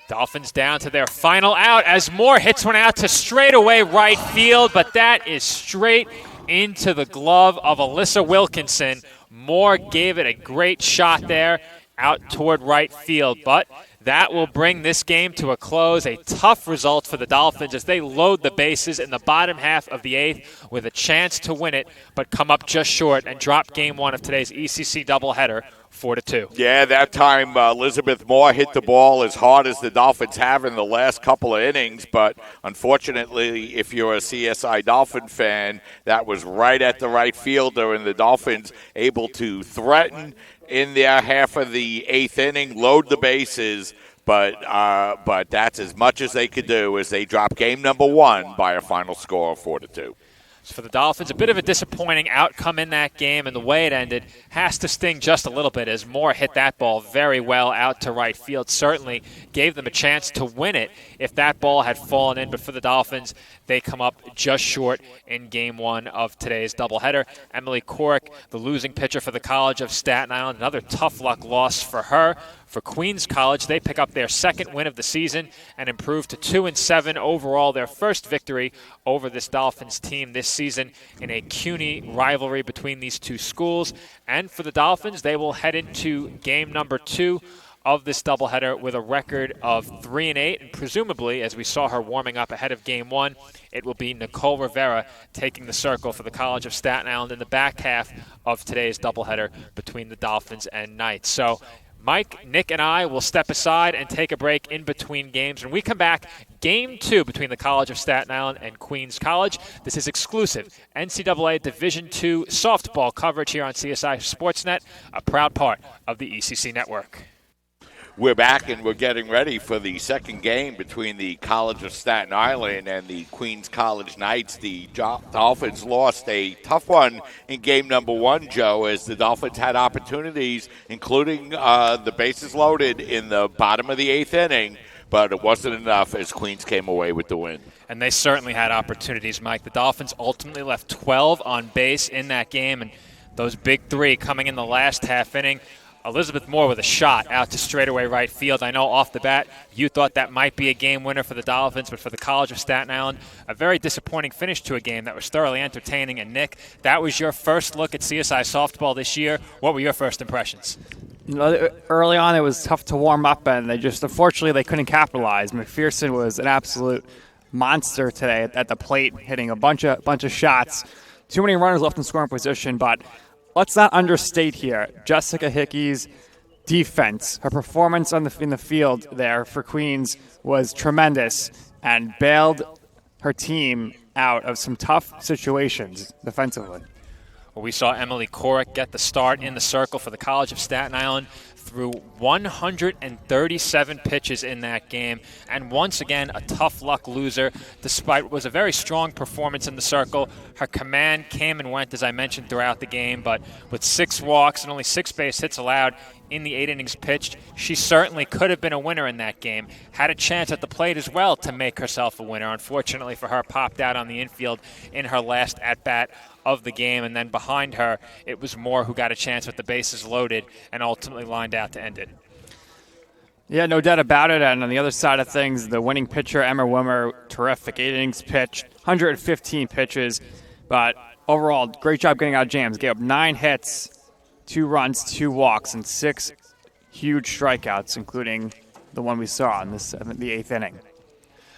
Speaker 1: Dolphins down to their final out as Moore hits one out to straightaway right field, but that is straight into the glove of Alyssa Wilkinson. Moore gave it a great shot there out toward right field, but that will bring this game to a close. A tough result for the Dolphins as they load the bases in the bottom half of the 8th with a chance to win it, but come up just short and drop game 1 of today's ECC doubleheader 4-2.
Speaker 2: Yeah, that time Elizabeth Moore hit the ball as hard as the Dolphins have in the last couple of innings, but unfortunately, if you're a CSI Dolphin fan, that was right at the right fielder, and the Dolphins able to threaten in their half of the 8th inning, load the bases, but that's as much as they could do as they drop game number 1 by a final score of 4-2.
Speaker 1: So for the Dolphins, a bit of a disappointing outcome in that game, and the way it ended has to sting just a little bit as Moore hit that ball very well out to right field. Certainly gave them a chance to win it if that ball had fallen in, but for the Dolphins, they come up just short in game 1 of today's doubleheader. Emily Corrick, the losing pitcher for the College of Staten Island, another tough luck loss for her. For Queens College, they pick up their 2nd win of the season and improve to 2-7 overall, their first victory over this Dolphins team this season in a CUNY rivalry between these two schools. And for the Dolphins, they will head into game number 2 of this doubleheader with a record of 3-8, and presumably, as we saw her warming up ahead of game 1, it will be Nicole Rivera taking the circle for the College of Staten Island in the back half of today's doubleheader between the Dolphins and Knights. So Mike, Nick, and I will step aside and take a break in between games. When we come back, Game 2 between the College of Staten Island and Queens College. This is exclusive NCAA Division II softball coverage here on CSI Sportsnet, a proud part of the ECC network.
Speaker 2: We're back and we're getting ready for the second game between the College of Staten Island and the Queens College Knights. The Dolphins lost a tough one in game number 1, Joe, as the Dolphins had opportunities, including the bases loaded in the bottom of the 8th inning, but it wasn't enough as Queens came away with the win.
Speaker 1: And they certainly had opportunities, Mike. The Dolphins ultimately left 12 on base in that game, and those big 3 coming in the last half inning. Elizabeth Moore with a shot out to straightaway right field. I know off the bat you thought that might be a game winner for the Dolphins, but for the College of Staten Island, a very disappointing finish to a game that was thoroughly entertaining. And Nick, that was your first look at CSI softball this year. What were your first impressions?
Speaker 14: You know, early on it was tough to warm up, and unfortunately they couldn't capitalize. McPherson was an absolute monster today at the plate, hitting a bunch of shots. Too many runners left in scoring position, but let's not understate here Jessica Hickey's defense. Her performance in the field there for Queens was tremendous and bailed her team out of some tough situations defensively.
Speaker 1: Well, we saw Emily Corrick get the start in the circle for the College of Staten Island through 137 pitches in that game, and once again a tough luck loser. Despite what was a very strong performance in the circle, her command came and went, as I mentioned, throughout the game, but with 6 walks and only 6 base hits allowed in the 8 innings pitched, she certainly could have been a winner in that game. Had a chance at the plate as well to make herself a winner. Unfortunately for her, popped out on the infield in her last at-bat of the game, and then behind her, it was Moore who got a chance with the bases loaded and ultimately lined out to end it.
Speaker 14: Yeah, no doubt about it. And on the other side of things, the winning pitcher, Emma Wimmer, terrific 8 innings pitched, 115 pitches, but overall, great job getting out of jams. Gave up 9 hits, 2 runs, 2 walks, and 6 huge strikeouts, including the one we saw in the 8th inning.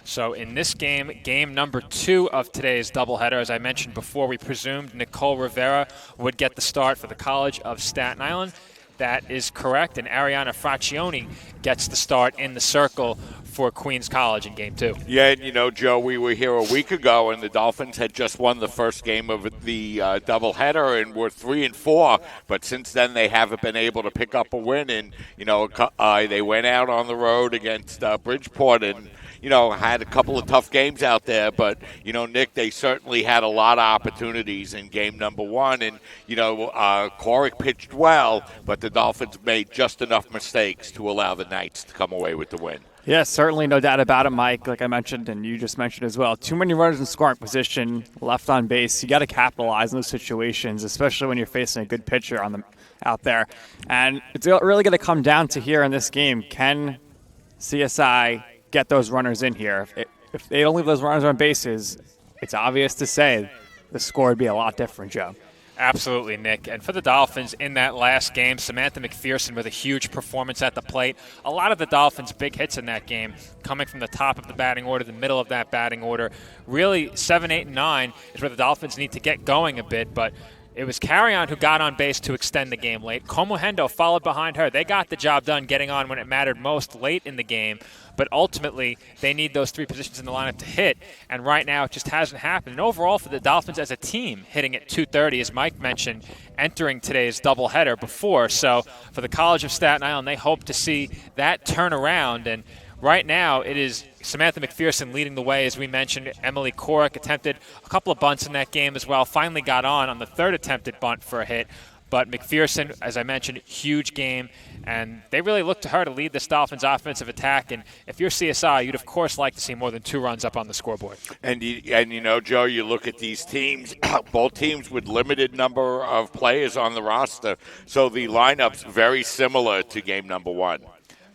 Speaker 1: So in this game, game number 2 of today's doubleheader, as I mentioned before, we presumed Nicole Rivera would get the start for the College of Staten Island. That is correct, and Ariana Fraccioni gets the start in the circle for Queens College in game 2.
Speaker 2: Yeah, and you know, Joe, we were here a week ago, and the Dolphins had just won the first game of the doubleheader and were 3-4. But since then, they haven't been able to pick up a win. And you know, they went out on the road against Bridgeport, and had a couple of tough games out there, but, Nick, they certainly had a lot of opportunities in game number one. And, Corrick pitched well, but the Dolphins made just enough mistakes to allow the Knights to come away with the win.
Speaker 14: Yes, certainly, no doubt about it, Mike. Like I mentioned, and you just mentioned as well, too many runners in scoring position, left on base. You got to capitalize on those situations, especially when you're facing a good pitcher out there. And it's really going to come down to here in this game: can CSI get those runners in here? If they don't leave those runners on bases, it's obvious to say the score would be a lot different, Joe.
Speaker 1: Absolutely, Nick. And for the Dolphins in that last game, Samantha McPherson with a huge performance at the plate. A lot of the Dolphins' big hits in that game coming from the top of the batting order, the middle of that batting order. Really, 7, 8, and 9 is where the Dolphins need to get going a bit, but it was Carrion who got on base to extend the game late. Komohendo followed behind her. They got the job done getting on when it mattered most late in the game, but ultimately they need those three positions in the lineup to hit, and right now it just hasn't happened. And overall for the Dolphins as a team, hitting at .230, as Mike mentioned, entering today's doubleheader before. So for the College of Staten Island, they hope to see that turn around, and right now it is Samantha McPherson leading the way. As we mentioned, Emily Corrick attempted a couple of bunts in that game as well, finally got on the third attempted bunt for a hit. But McPherson, as I mentioned, huge game, and they really look to her to lead this Dolphins offensive attack. And if you're CSI, you'd of course like to see more than 2 runs up on the scoreboard.
Speaker 2: And Joe, you look at these teams, both teams with limited number of players on the roster, so the lineup's very similar to game number one.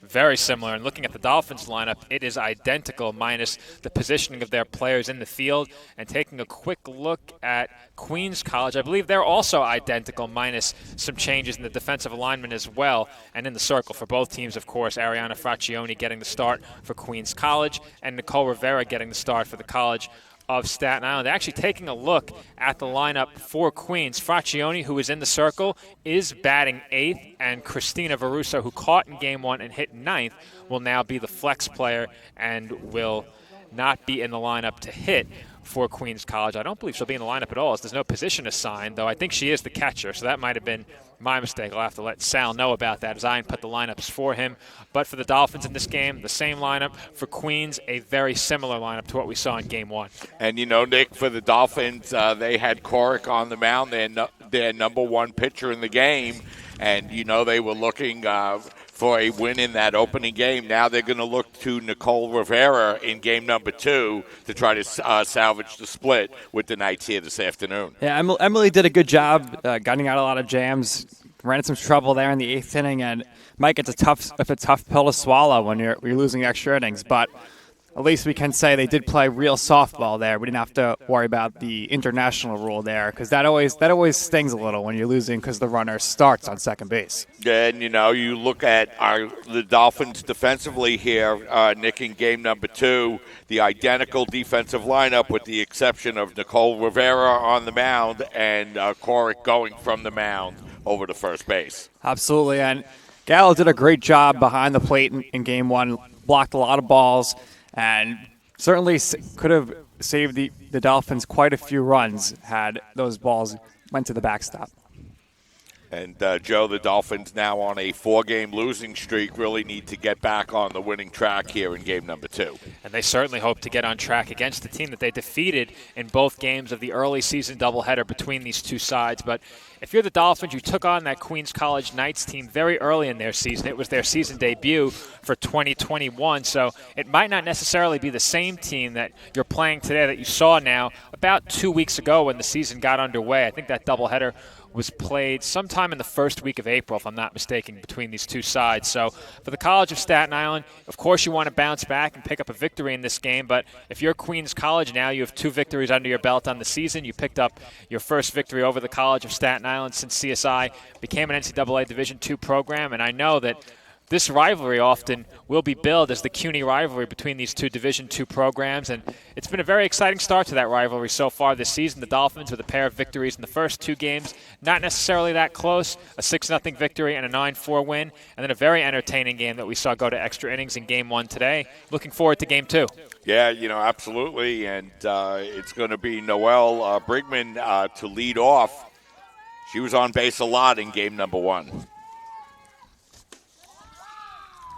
Speaker 1: Very similar. And looking at the Dolphins lineup, it is identical minus the positioning of their players in the field. And taking a quick look at Queens College, I believe they're also identical minus some changes in the defensive alignment as well. And in the circle for both teams, of course, Ariana Fraccioni getting the start for Queens College and Nicole Rivera getting the start for the College of Staten Island. Actually taking a look at the lineup for Queens, Fraccioni, who is in the circle, is batting 8th, and Christina Varuso, who caught in game 1 and hit 9th, will now be the flex player and will not be in the lineup to hit for Queens College. I don't believe she'll be in the lineup at all, as there's no position assigned, though I think she is the catcher, so that might have been my mistake. I'll have to let Sal know about that as I put the lineups for him. But for the Dolphins in this game, the same lineup. For Queens, a very similar lineup to what we saw in game 1.
Speaker 2: And, Nick, for the Dolphins, they had Corrick on the mound, their number one pitcher in the game. And, they were looking for a win in that opening game. Now they're going to look to Nicole Rivera in game number 2 to try to salvage the split with the Knights here this afternoon.
Speaker 14: Yeah, Emily did a good job gunning out a lot of jams, ran into some trouble there in the 8th inning, and Mike, it's a tough pill to swallow when you're losing extra innings, but at least we can say they did play real softball there. We didn't have to worry about the international rule there, because that always stings a little when you're losing because the runner starts on second base.
Speaker 2: And, you look at the Dolphins defensively here, Nick, in game number 2, the identical defensive lineup with the exception of Nicole Rivera on the mound and Corrick going from the mound over to first base.
Speaker 14: Absolutely, and Gallo did a great job behind the plate in game 1, blocked a lot of balls, and certainly could have saved the Dolphins quite a few runs had those balls went to the backstop.
Speaker 2: And, Joe, the Dolphins now on a 4-game losing streak really need to get back on the winning track here in game number 2.
Speaker 1: And they certainly hope to get on track against the team that they defeated in both games of the early season doubleheader between these two sides. But if you're the Dolphins, you took on that Queens College Knights team very early in their season. It was their season debut for 2021, so it might not necessarily be the same team that you're playing today that you saw now about 2 weeks ago when the season got underway. I think that doubleheader was played sometime in the first week of April, if I'm not mistaken, between these two sides. So for the College of Staten Island, of course you want to bounce back and pick up a victory in this game, but if you're Queens College now, you have 2 victories under your belt on the season. You picked up your first victory over the College of Staten Island since CSI became an NCAA Division II program, and I know that this rivalry often will be billed as the CUNY rivalry between these two Division II programs, and it's been a very exciting start to that rivalry so far this season. The Dolphins with a pair of victories in the first 2 games, not necessarily that close, a 6-0 victory and a 9-4 win, and then a very entertaining game that we saw go to extra innings in Game 1 today. Looking forward to Game 2.
Speaker 2: Yeah, absolutely, and it's going to be Noelle Brigman to lead off. She was on base a lot in game number 1.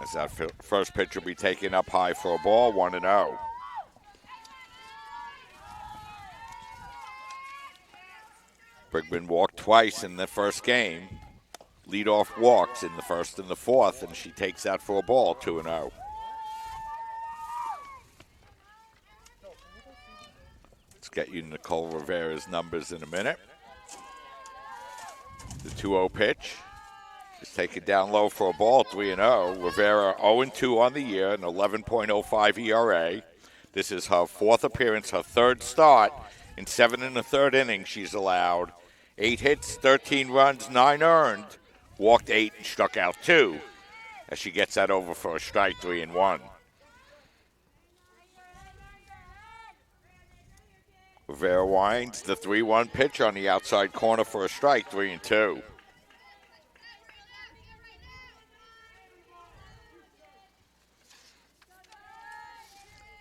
Speaker 2: As that first pitch will be taken up high for a ball, 1-0. Brigman walked twice in the first game. Leadoff walks in the first and the fourth, and she takes that for a ball, 2-0. Let's get you Nicole Rivera's numbers in a minute. The 2-0 pitch is taken down low for a ball, 3-0. Rivera 0-2 on the year, an 11.05 ERA. This is her fourth appearance, her third start. In 7 1/3 innings, she's allowed 8 hits, 13 runs, 9 earned. Walked 8 and struck out 2 as she gets that over for a strike, 3-1. Rivera winds the 3-1 pitch on the outside corner for a strike, 3-2.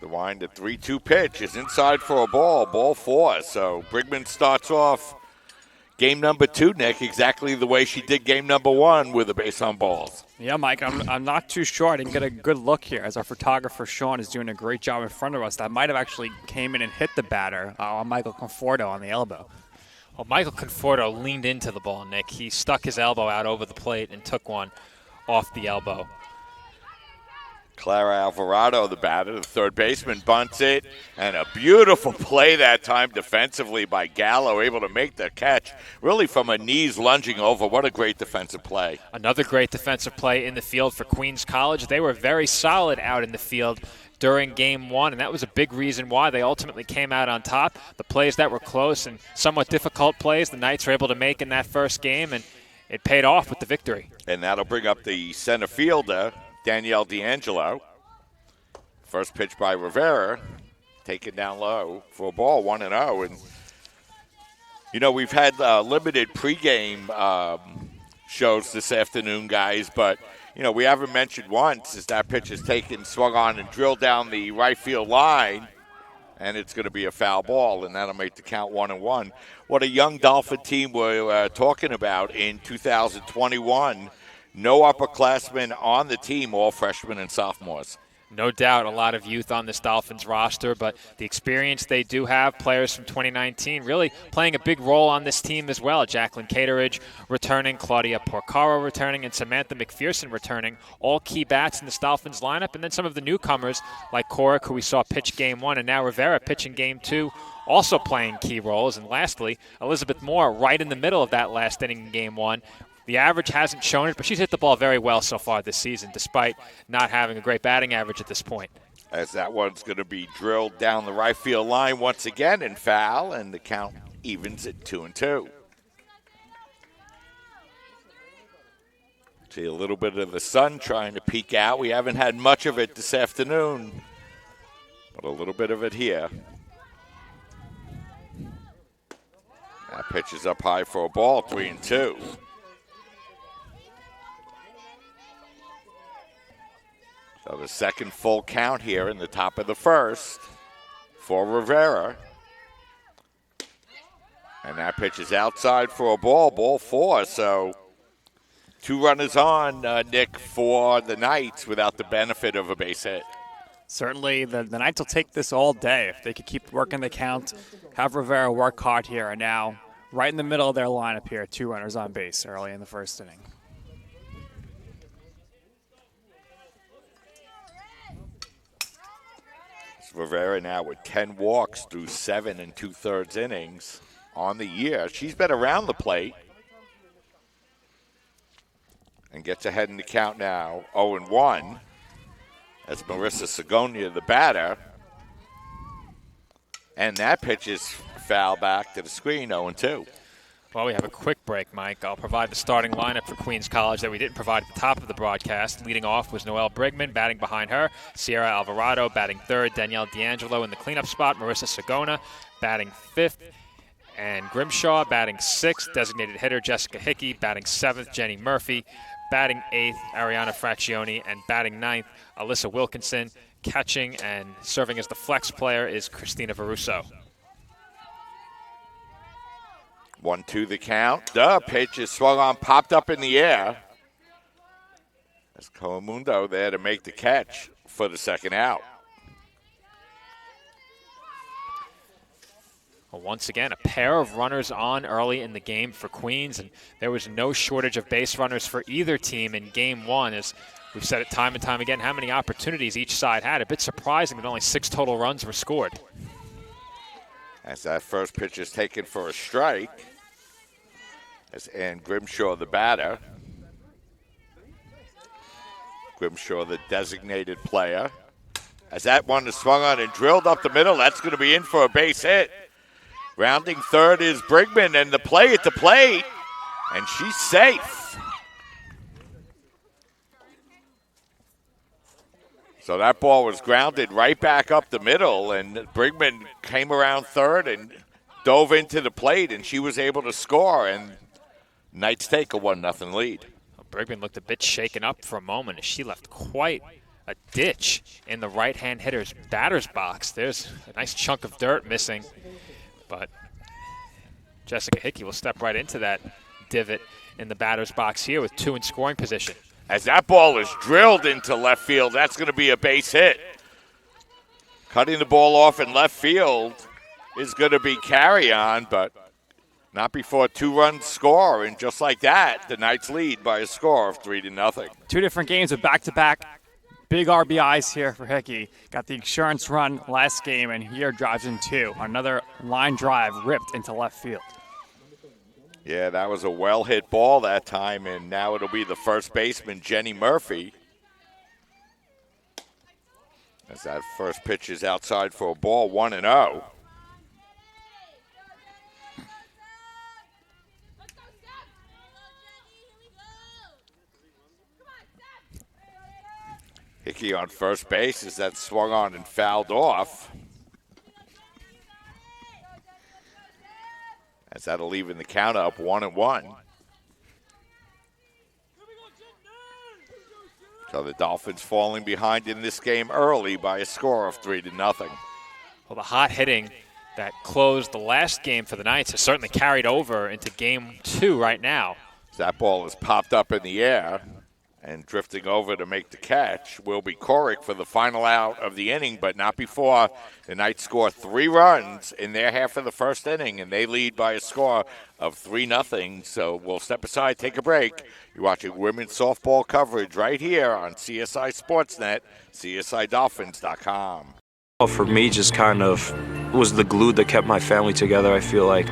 Speaker 2: The wind, the 3-2 pitch is inside for a ball, ball 4. So Brigman starts off game number 2, Nick, exactly the way she did game number 1 with a base on balls.
Speaker 14: Yeah, Mike, I'm not too sure. I didn't get a good look here as our photographer, Sean, is doing a great job in front of us. That might have actually came in and hit the batter on Michael Conforto on the elbow.
Speaker 1: Well, Michael Conforto leaned into the ball, Nick. He stuck his elbow out over the plate and took one off the elbow.
Speaker 2: Clara Alvarado, the batter, the third baseman, bunts it, and a beautiful play that time defensively by Gallo, able to make the catch really from her knees lunging over. What a great defensive play.
Speaker 1: Another great defensive play in the field for Queens College. They were very solid out in the field during game 1, and that was a big reason why they ultimately came out on top. The plays that were close and somewhat difficult plays the Knights were able to make in that first game, and it paid off with the victory.
Speaker 2: And that'll bring up the center fielder, Danielle D'Angelo. First pitch by Rivera, taken down low for a ball, 1-0. And, you know, we've had limited pregame shows this afternoon, guys, but, you know, we haven't mentioned once as that pitch is taken, swung on, and drilled down the right field line, and it's going to be a foul ball, and that'll make the count 1-1. What a young Dolphin team we're talking about in 2021. No upperclassmen on the team, all freshmen and sophomores.
Speaker 1: No doubt a lot of youth on this Dolphins roster, but the experience they do have, players from 2019 really playing a big role on this team as well. Jacqueline Cateridge returning, Claudia Porcaro returning, and Samantha McPherson returning, all key bats in this Dolphins lineup. And then some of the newcomers like Korik, who we saw pitch game 1, and now Rivera pitching game 2, also playing key roles. And lastly, Elizabeth Moore right in the middle of that last inning in game 1. The average hasn't shown it, but she's hit the ball very well so far this season, despite not having a great batting average at this point.
Speaker 2: As that one's going to be drilled down the right field line once again and foul, and the count evens at 2-2. See a little bit of the sun trying to peek out. We haven't had much of it this afternoon, but a little bit of it here. That pitch is up high for a ball, 3-2. So the second full count here in the top of the first for Rivera. And that pitch is outside for a ball, ball 4. So 2 runners on, Nick, for the Knights without the benefit of a base hit.
Speaker 14: Certainly, the Knights will take this all day. If they could keep working the count, have Rivera work hard here, and now right in the middle of their lineup here, 2 runners on base early in the first inning.
Speaker 2: Rivera now with 10 walks through 7 2/3 innings on the year. She's been around the plate and gets ahead in the count now, 0-1. That's Marissa Segonia, the batter. And that pitch is foul back to the screen, 0-2.
Speaker 1: Well, we have a quick break, Mike. I'll provide the starting lineup for Queens College that we didn't provide at the top of the broadcast. Leading off was Noelle Brigman, batting behind her. Sierra Alvarado batting third. Danielle D'Angelo in the cleanup spot. Marissa Segona batting fifth. And Grimshaw batting sixth. Designated hitter Jessica Hickey batting seventh. Jenny Murphy batting eighth. Ariana Fraccioni. And batting ninth, Alyssa Wilkinson. Catching and serving as the flex player is Christina Varuso. 1-2
Speaker 2: the count. The pitch is swung on, popped up in the air. As Coamundo there to make the catch for the second out.
Speaker 1: Well, once again, a pair of runners on early in the game for Queens, and there was no shortage of base runners for either team in game one. As we've said it time and time again, how many opportunities each side had. A bit surprising that only 6 total runs were scored.
Speaker 2: As that first pitch is taken for a strike. As Ann Grimshaw, the batter. Grimshaw, the designated player. As that one is swung on and drilled up the middle, that's going to be in for a base hit. Rounding third is Brigman, and the play at the plate, and she's safe. So that ball was grounded right back up the middle, and Brigman came around third and dove into the plate, and she was able to score, and Knights take a 1-0 lead.
Speaker 1: Well, Brigman looked a bit shaken up for a moment as she left quite a ditch in the right-hand hitter's batter's box. There's a nice chunk of dirt missing, but Jessica Hickey will step right into that divot in the batter's box here with 2 in scoring position.
Speaker 2: As that ball is drilled into left field, that's going to be a base hit. Cutting the ball off in left field is going to be carry on, but not before 2 runs score. And just like that, the Knights lead by a score of 3-0.
Speaker 14: 2 different games with back-to-back big RBIs here for Hickey. Got the insurance run last game, and here drives in 2. Another line drive ripped into left field.
Speaker 2: Yeah, that was a well-hit ball that time, and now it'll be the first baseman, Jenny Murphy. As that first pitch is outside for a ball, 1-0. Hickey on first base as that swung on and fouled off. As that'll leave in the count up 1-1. So the Dolphins falling behind in this game early by a score of 3-0.
Speaker 1: Well, the hot hitting that closed the last game for the Knights has certainly carried over into game 2 right now.
Speaker 2: That ball is popped up in the air, and drifting over to make the catch will be Korick for the final out of the inning, but not before the Knights score 3 runs in their half of the first inning, and they lead by a score of 3-0. So we'll step aside, take a break. You're watching women's softball coverage right here on CSI Sportsnet, CSIDolphins.com.
Speaker 16: For me, just kind of was the glue that kept my family together, I feel like.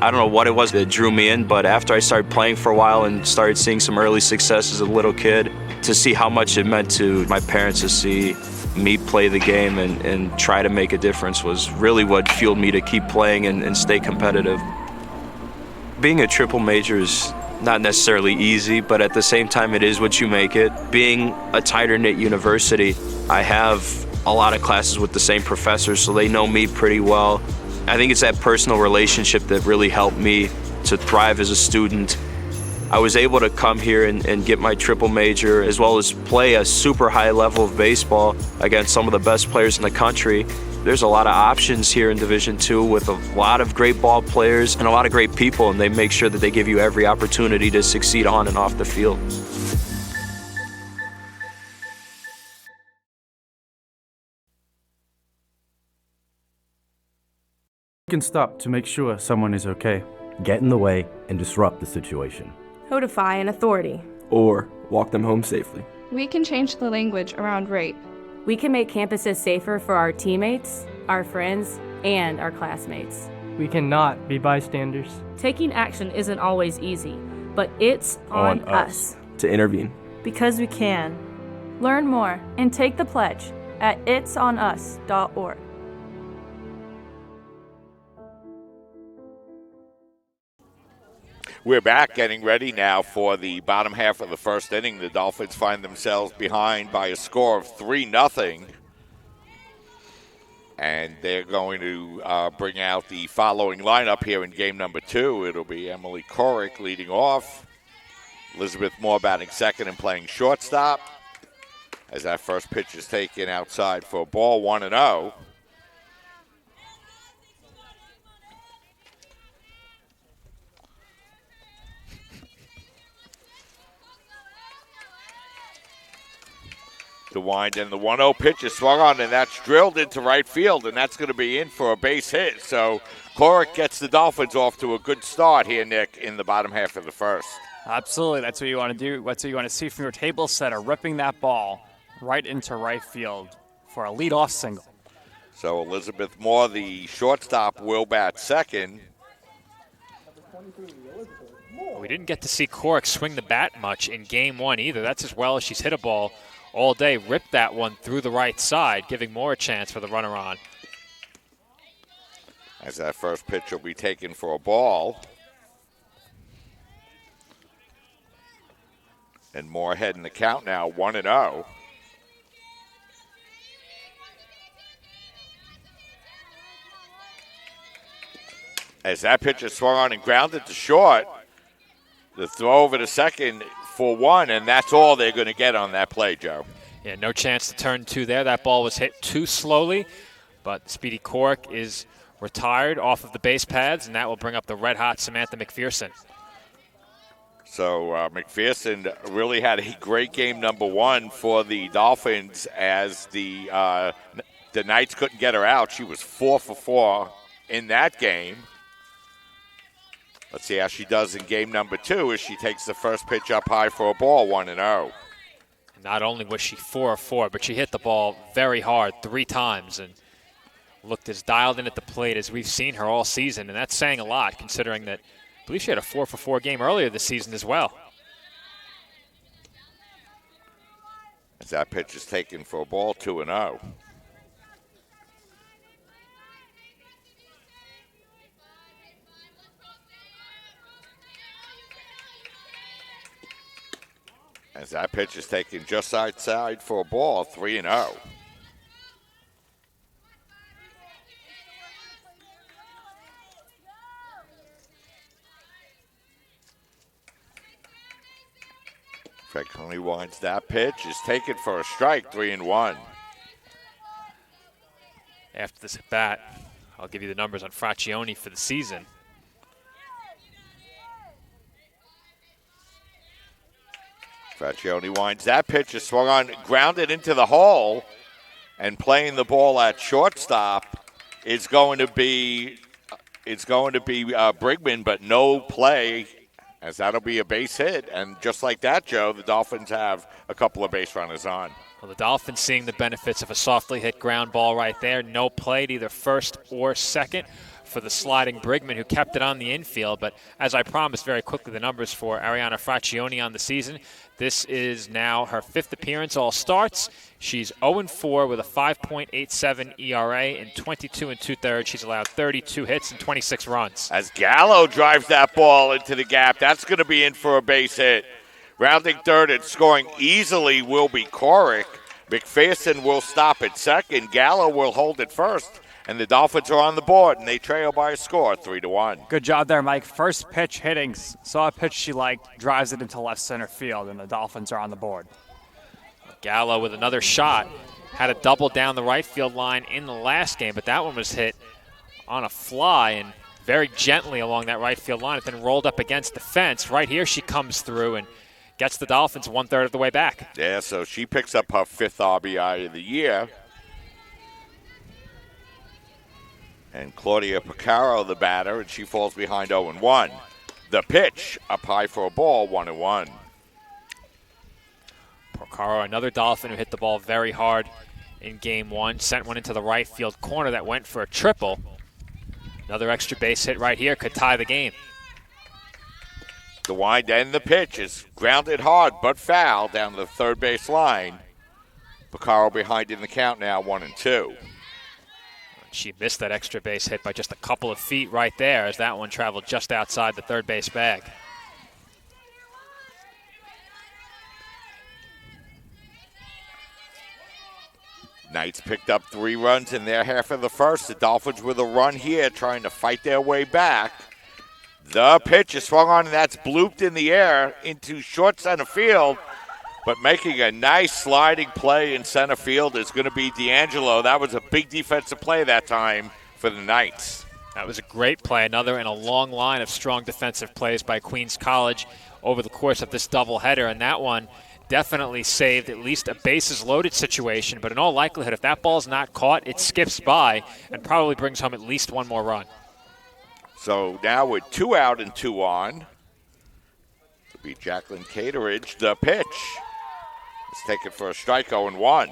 Speaker 16: I don't know what it was that drew me in, but after I started playing for a while and started seeing some early success as a little kid, to see how much it meant to my parents to see me play the game and try to make a difference was really what fueled me to keep playing and stay competitive. Being a triple major is not necessarily easy, but at the same time it is what you make it. Being a tighter-knit university, I have a lot of classes with the same professors, so they know me pretty well. I think it's that personal relationship that really helped me to thrive as a student. I was able to come here and get my triple major, as well as play a super high level of baseball against some of the best players in the country. There's a lot of options here in Division II with a lot of great ball players and a lot of great people, and they make sure that they give you every opportunity to succeed on and off the field.
Speaker 4: You can stop to make sure someone is okay. Get in the way and disrupt the situation.
Speaker 5: Notify an authority.
Speaker 6: Or walk them home safely.
Speaker 7: We can change the language around rape.
Speaker 5: We can make campuses safer for our teammates, our friends, and our classmates.
Speaker 8: We cannot be bystanders.
Speaker 5: Taking action isn't always easy, but it's on us
Speaker 6: to intervene.
Speaker 9: Because we can. Learn more and take the pledge at itsonus.org.
Speaker 2: We're back, getting ready now for the bottom half of the first inning. The Dolphins find themselves behind by a score of 3-0. And they're going to bring out the following lineup here in game number 2. It'll be Emily Korick leading off. Elizabeth Moore batting second and playing shortstop. As that first pitch is taken outside for a ball, 1-0. The wind and the 1-0 pitch is swung on, and that's drilled into right field, and that's going to be in for a base hit. So Corrick gets the Dolphins off to a good start here, Nick, in the bottom half of the first.
Speaker 14: Absolutely. That's what you want to do. That's what you want to see from your table setter, ripping that ball right into right field for a leadoff single.
Speaker 2: So Elizabeth Moore, the shortstop, will bat second.
Speaker 1: We didn't get to see Corrick swing the bat much in game one either. That's as well as she's hit a ball all day. Ripped that one through the right side, giving Moore a chance for the runner on.
Speaker 2: As that first pitch will be taken for a ball. And Moore heading the count now, 1-0. As that pitch is swung on and grounded to short, the throw over to second for one, and that's all they're going to get on that play, Joe.
Speaker 1: Yeah, no chance to turn two there. That ball was hit too slowly, but Speedy Corrick is retired off of the base paths, and that will bring up the red-hot Samantha McPherson.
Speaker 2: So McPherson really had a great game number one for the Dolphins as the Knights couldn't get her out. She was 4 for 4 in that game. Let's see how she does in game number two as she takes the first pitch up high for a ball, 1-0.
Speaker 1: Not only was she 4 of 4, but she hit the ball very hard 3 times and looked as dialed in at the plate as we've seen her all season. And that's saying a lot considering that I believe she had a 4 for 4 game earlier this season as well.
Speaker 2: As that pitch is taken for a ball, 2-0. As that pitch is taken just outside for a ball, 3-0. Freckly winds that pitch, is taken for a strike, 3-1.
Speaker 1: After this at bat, I'll give you the numbers on Fraccioni for the season.
Speaker 2: Fraccioni winds that pitch, is swung on, grounded into the hole, and playing the ball at shortstop is going to be Brigman, but no play, as that'll be a base hit. And just like that, Joe, the Dolphins have a couple of base runners on.
Speaker 1: Well, the Dolphins seeing the benefits of a softly hit ground ball right there. No play to either first or second for the sliding Brigman, who kept it on the infield. But as I promised, very quickly, the numbers for Ariana Fraccioni on the season. This is now her 5th appearance, all starts. She's 0-4 with a 5.87 ERA in 22 2/3. She's allowed 32 hits and 26 runs.
Speaker 2: As Gallo drives that ball into the gap, that's going to be in for a base hit. Rounding third and scoring easily will be Corrick. McPherson will stop at second. Gallo will hold it first. And the Dolphins are on the board, and they trail by a score, 3-1.
Speaker 14: Good job there, Mike. First pitch hitting. Saw a pitch she liked, drives it into left center field, and the Dolphins are on the board.
Speaker 1: Gallo with another shot. Had a double down the right field line in the last game, but that one was hit on a fly and very gently along that right field line. It then rolled up against the fence. Right here she comes through and gets the Dolphins 1/3 of the way back.
Speaker 2: Yeah, so she picks up her 5th RBI of the year. And Claudia Porcaro, the batter, and she falls behind 0-1. The pitch up high for a ball, 1-1.
Speaker 1: Porcaro, another Dolphin who hit the ball very hard in game one. Sent one into the right field corner that went for a triple. Another extra base hit right here could tie the game.
Speaker 2: The wind and the pitch is grounded hard but foul down the third base line. Porcaro behind in the count now, 1-2.
Speaker 1: She missed that extra base hit by just a couple of feet right there as that one traveled just outside the third base bag.
Speaker 2: Knights picked up 3 runs in their half of the first. The Dolphins with a run here trying to fight their way back. The pitch is swung on, and that's blooped in the air into short center field. But making a nice sliding play in center field is going to be D'Angelo. That was a big defensive play that time for the Knights.
Speaker 1: That was a great play. Another in a long line of strong defensive plays by Queens College over the course of this doubleheader. And that one definitely saved at least a bases loaded situation, but in all likelihood, if that ball's not caught, it skips by and probably brings home at least one more run.
Speaker 2: So now with 2 out and 2 on, it'll be Jacqueline Cateridge, the pitch. Let's take it for a strike, 0-1.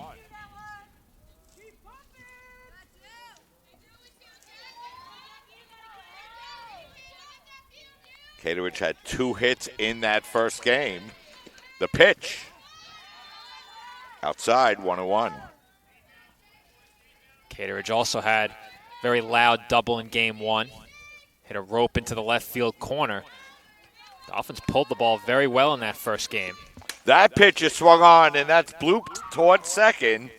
Speaker 2: Cateridge had 2 hits in that first game. The pitch. Outside, 1-1.
Speaker 1: Cateridge also had very loud double in game 1. Hit a rope into the left field corner. Dolphins pulled the ball very well in that first game.
Speaker 2: That pitch is swung on, and that's blooped towards second.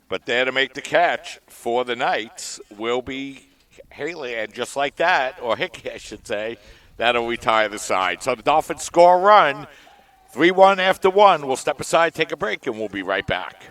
Speaker 2: But there to make the catch for the Knights will be Haley, and just like that, or Hickey, I should say, that'll retire the side. So the Dolphins score a run, 3-1 after 1. We'll step aside, take a break, and we'll be right back.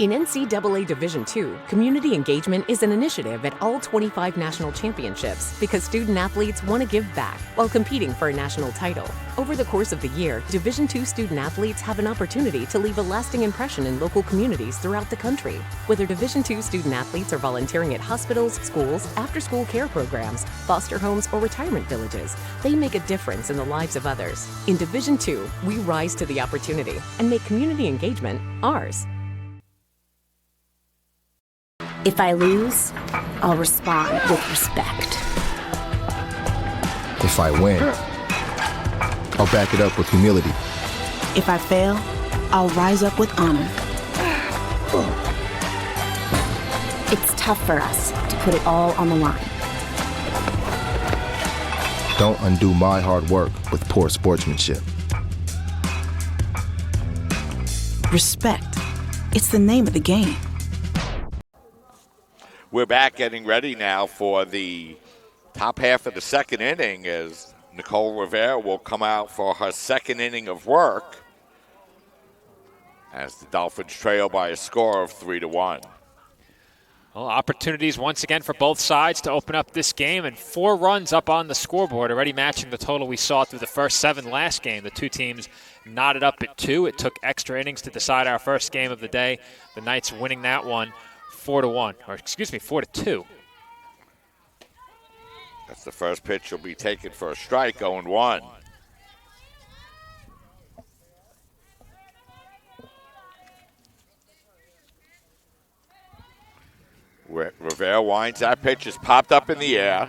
Speaker 20: In NCAA Division II, community engagement is an initiative at all 25 national championships because student athletes want to give back while competing for a national title. Over the course of the year, Division II student athletes have an opportunity to leave a lasting impression in local communities throughout the country. Whether Division II student athletes are volunteering at hospitals, schools, after-school care programs, foster homes, or retirement villages, they make a difference in the lives of others. In Division II, we rise to the opportunity and make community engagement ours.
Speaker 10: If I lose, I'll respond with respect.
Speaker 11: If I win, I'll back it up with humility.
Speaker 13: If I fail, I'll rise up with honor.
Speaker 10: It's tough for us to put it all on the line.
Speaker 11: Don't undo my hard work with poor sportsmanship.
Speaker 13: Respect. It's the name of the game.
Speaker 2: We're back getting ready now for the top half of the second inning as Nicole Rivera will come out for her second inning of work as the Dolphins trail by a score of 3-1.
Speaker 1: Well, opportunities once again for both sides to open up this game, and 4 runs up on the scoreboard, already matching the total we saw through the first 7 last game. The two teams knotted up at 2. It took extra innings to decide our first game of the day. The Knights winning that one 4-2.
Speaker 2: That's the first pitch. Will be taken for a strike, 0-1. Rivera winds. That pitch is popped up in the air.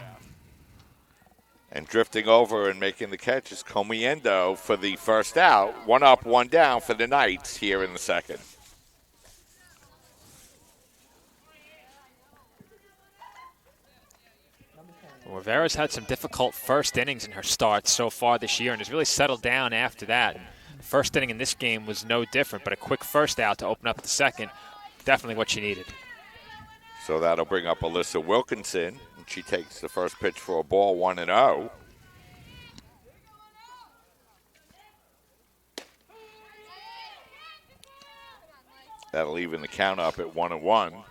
Speaker 2: And drifting over and making the catch is Comiendo for the first out. 1 up, 1 down for the Knights here in the second.
Speaker 1: Rivera's had some difficult first innings in her starts so far this year and has really settled down after that. The first inning in this game was no different, but a quick first out to open up the second, definitely what she needed.
Speaker 2: So that'll bring up Alyssa Wilkinson, and she takes the first pitch for a ball, 1-0. That'll even the count up at 1-1.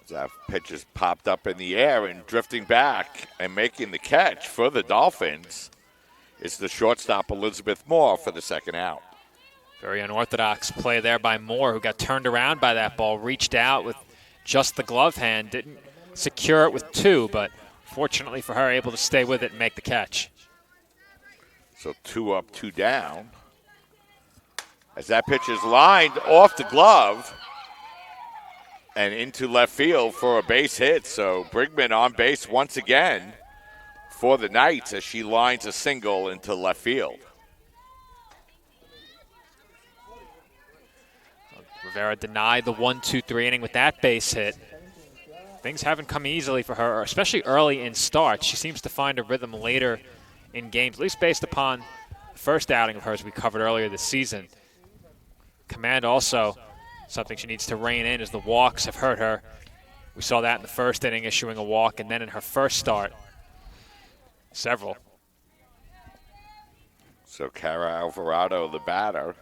Speaker 2: That pitch is popped up in the air and drifting back and making the catch for the Dolphins is the shortstop Elizabeth Moore for the second out.
Speaker 1: Very unorthodox play there by Moore, who got turned around by that ball, reached out with just the glove hand, didn't secure it with 2, but fortunately for her, able to stay with it and make the catch.
Speaker 2: So 2 up, 2 down. As that pitch is lined off the glove and into left field for a base hit. So Brigman on base once again for the Knights as she lines a single into left field.
Speaker 1: Rivera denied the 1-2-3 inning with that base hit. Things haven't come easily for her, especially early in starts. She seems to find a rhythm later in games, at least based upon the first outing of hers we covered earlier this season. Command also something she needs to rein in as the walks have hurt her. We saw that in the first inning, issuing a walk, and then in her first start, several.
Speaker 2: So Cara Alvarado, the batter,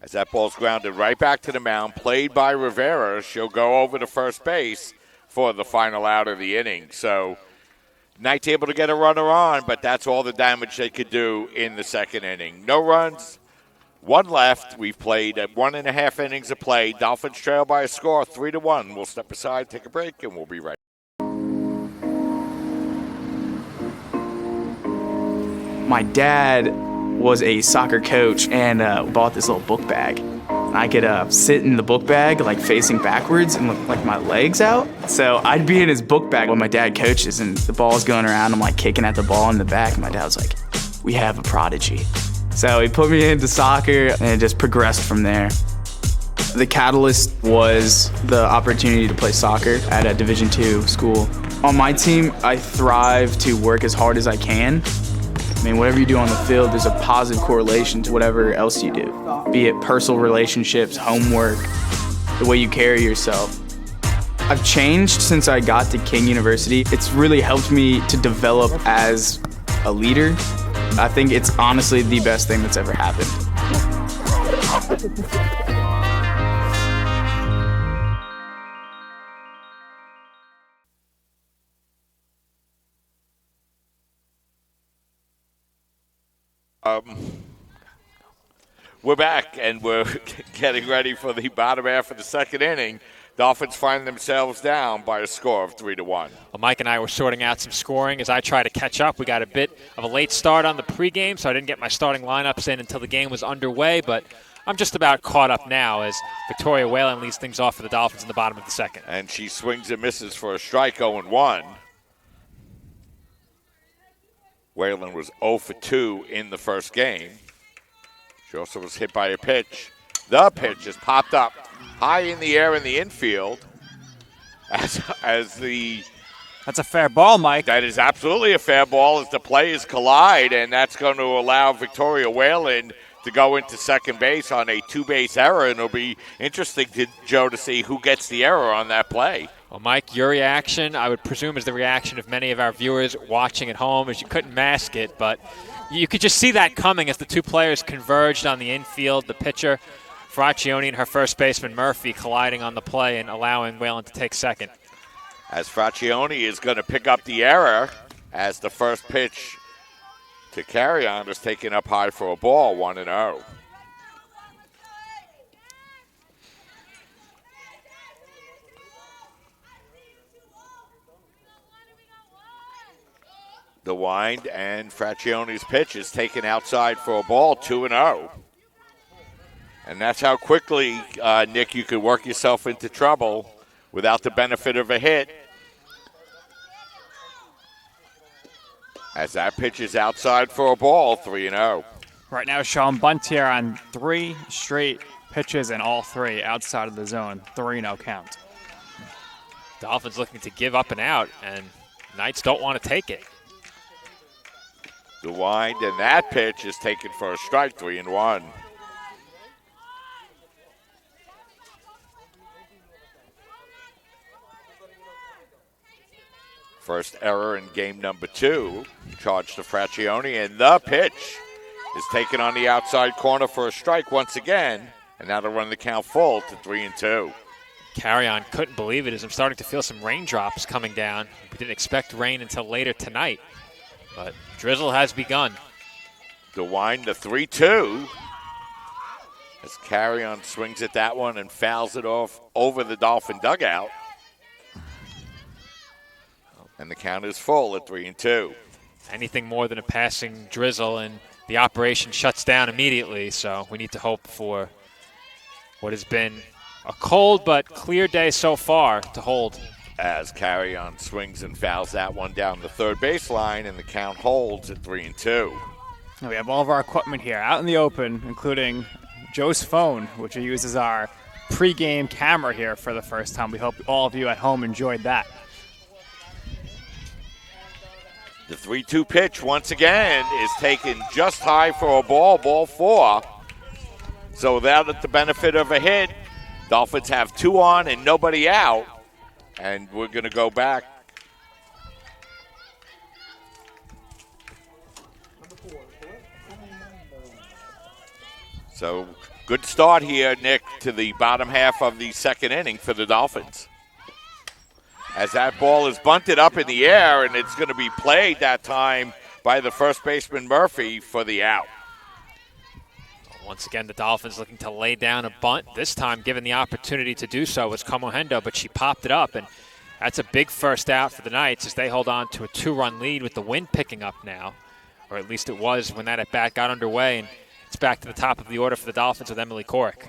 Speaker 2: As that ball's grounded right back to the mound, played by Rivera. She'll go over to first base for the final out of the inning. So Knight's able to get a runner on, but that's all the damage they could do in the second inning. No runs, one left. We've played 1.5 innings of play. Dolphins trail by a score 3-1. We'll step aside, take a break, and we'll be right back.
Speaker 12: My dad was a soccer coach and bought this little book bag. I could sit in the book bag like facing backwards and with like my legs out. So I'd be in his book bag when my dad coaches and the ball's going around. I'm like kicking at the ball in the back. And my dad was like, "We have a prodigy." So he put me into soccer and it just progressed from there. The catalyst was the opportunity to play soccer at a Division II school. On my team, I thrive to work as hard as I can. I mean, whatever you do on the field, there's a positive correlation to whatever else you do, be it personal relationships, homework, the way you carry yourself. I've changed since I got to King University. It's really helped me to develop as a leader. I think it's honestly the best thing that's ever happened.
Speaker 2: We're back, and we're getting ready for the bottom half of the second inning. Dolphins find themselves down by a score of 3-1.
Speaker 1: Well, Mike and I were sorting out some scoring as I try to catch up. We got a bit of a late start on the pregame, so I didn't get my starting lineups in until the game was underway, but I'm just about caught up now as Victoria Whalen leads things off for the Dolphins in the bottom of the second.
Speaker 2: And she swings and misses for a strike, 0-1. Whalen was 0 for 2 in the first game. She also was hit by a pitch. The pitch is popped up high in the air in the infield as the...
Speaker 14: That's a fair ball, Mike.
Speaker 2: That is absolutely a fair ball as the players collide, and that's going to allow Victoria Whalen to go into second base on a two-base error, and it'll be interesting, Joe, to see who gets the error on that play.
Speaker 1: Well, Mike, your reaction, I would presume, is the reaction of many of our viewers watching at home, as you couldn't mask it, but you could just see that coming as the two players converged on the infield. The pitcher, Fraccioni, and her first baseman, Murphy, colliding on the play and allowing Whalen to take second.
Speaker 2: As Fraccioni is going to pick up the error as the first pitch to Carrion is taken up high for a ball, 1-0. The wind and Fraccioni's pitch is taken outside for a ball, 2-0. And that's how quickly, Nick, you could work yourself into trouble without the benefit of a hit. As that pitch is outside for a ball, 3-0.
Speaker 14: Right now, Sean Bunt here on 3 straight pitches and all 3 outside of the zone. 3-0 count.
Speaker 1: Dolphins looking to give up and out, and Knights don't want to take it.
Speaker 2: The wind and that pitch is taken for a strike, 3-1. First error in game number 2, charged to Fraccioni, and the pitch is taken on the outside corner for a strike once again, and that'll run the count full to 3-2.
Speaker 1: Carrion couldn't believe it as I'm starting to feel some raindrops coming down. We didn't expect rain until later tonight, but drizzle has begun.
Speaker 2: The wind to 3-2 as Carrion swings at that one and fouls it off over the Dolphin dugout. And the count is full at 3-2.
Speaker 1: Anything more than a passing drizzle and the operation shuts down immediately, so we need to hope for what has been a cold but clear day so far to hold.
Speaker 2: As Carrion swings and fouls that one down the third baseline, and the count holds at 3-2.
Speaker 14: We have all of our equipment here out in the open, including Joe's phone, which we use as our pregame camera here for the first time. We hope all of you at home enjoyed that.
Speaker 2: The 3-2 pitch, once again, is taken just high for a ball, ball 4. So without the benefit of a hit, Dolphins have 2 on and nobody out. And we're going to go back. So Good start here, Nick, to the bottom half of the second inning for the Dolphins. As that ball is bunted up in the air, and it's going to be played that time by the first baseman Murphy for the out.
Speaker 1: Once again, the Dolphins looking to lay down a bunt. This time, given the opportunity to do so, was Kamohendo, but she popped it up, and that's a big first out for the Knights as they hold on to a 2-run lead with the wind picking up now, or at least it was when that at-bat got underway, and it's back to the top of the order for the Dolphins with Emily Corrick.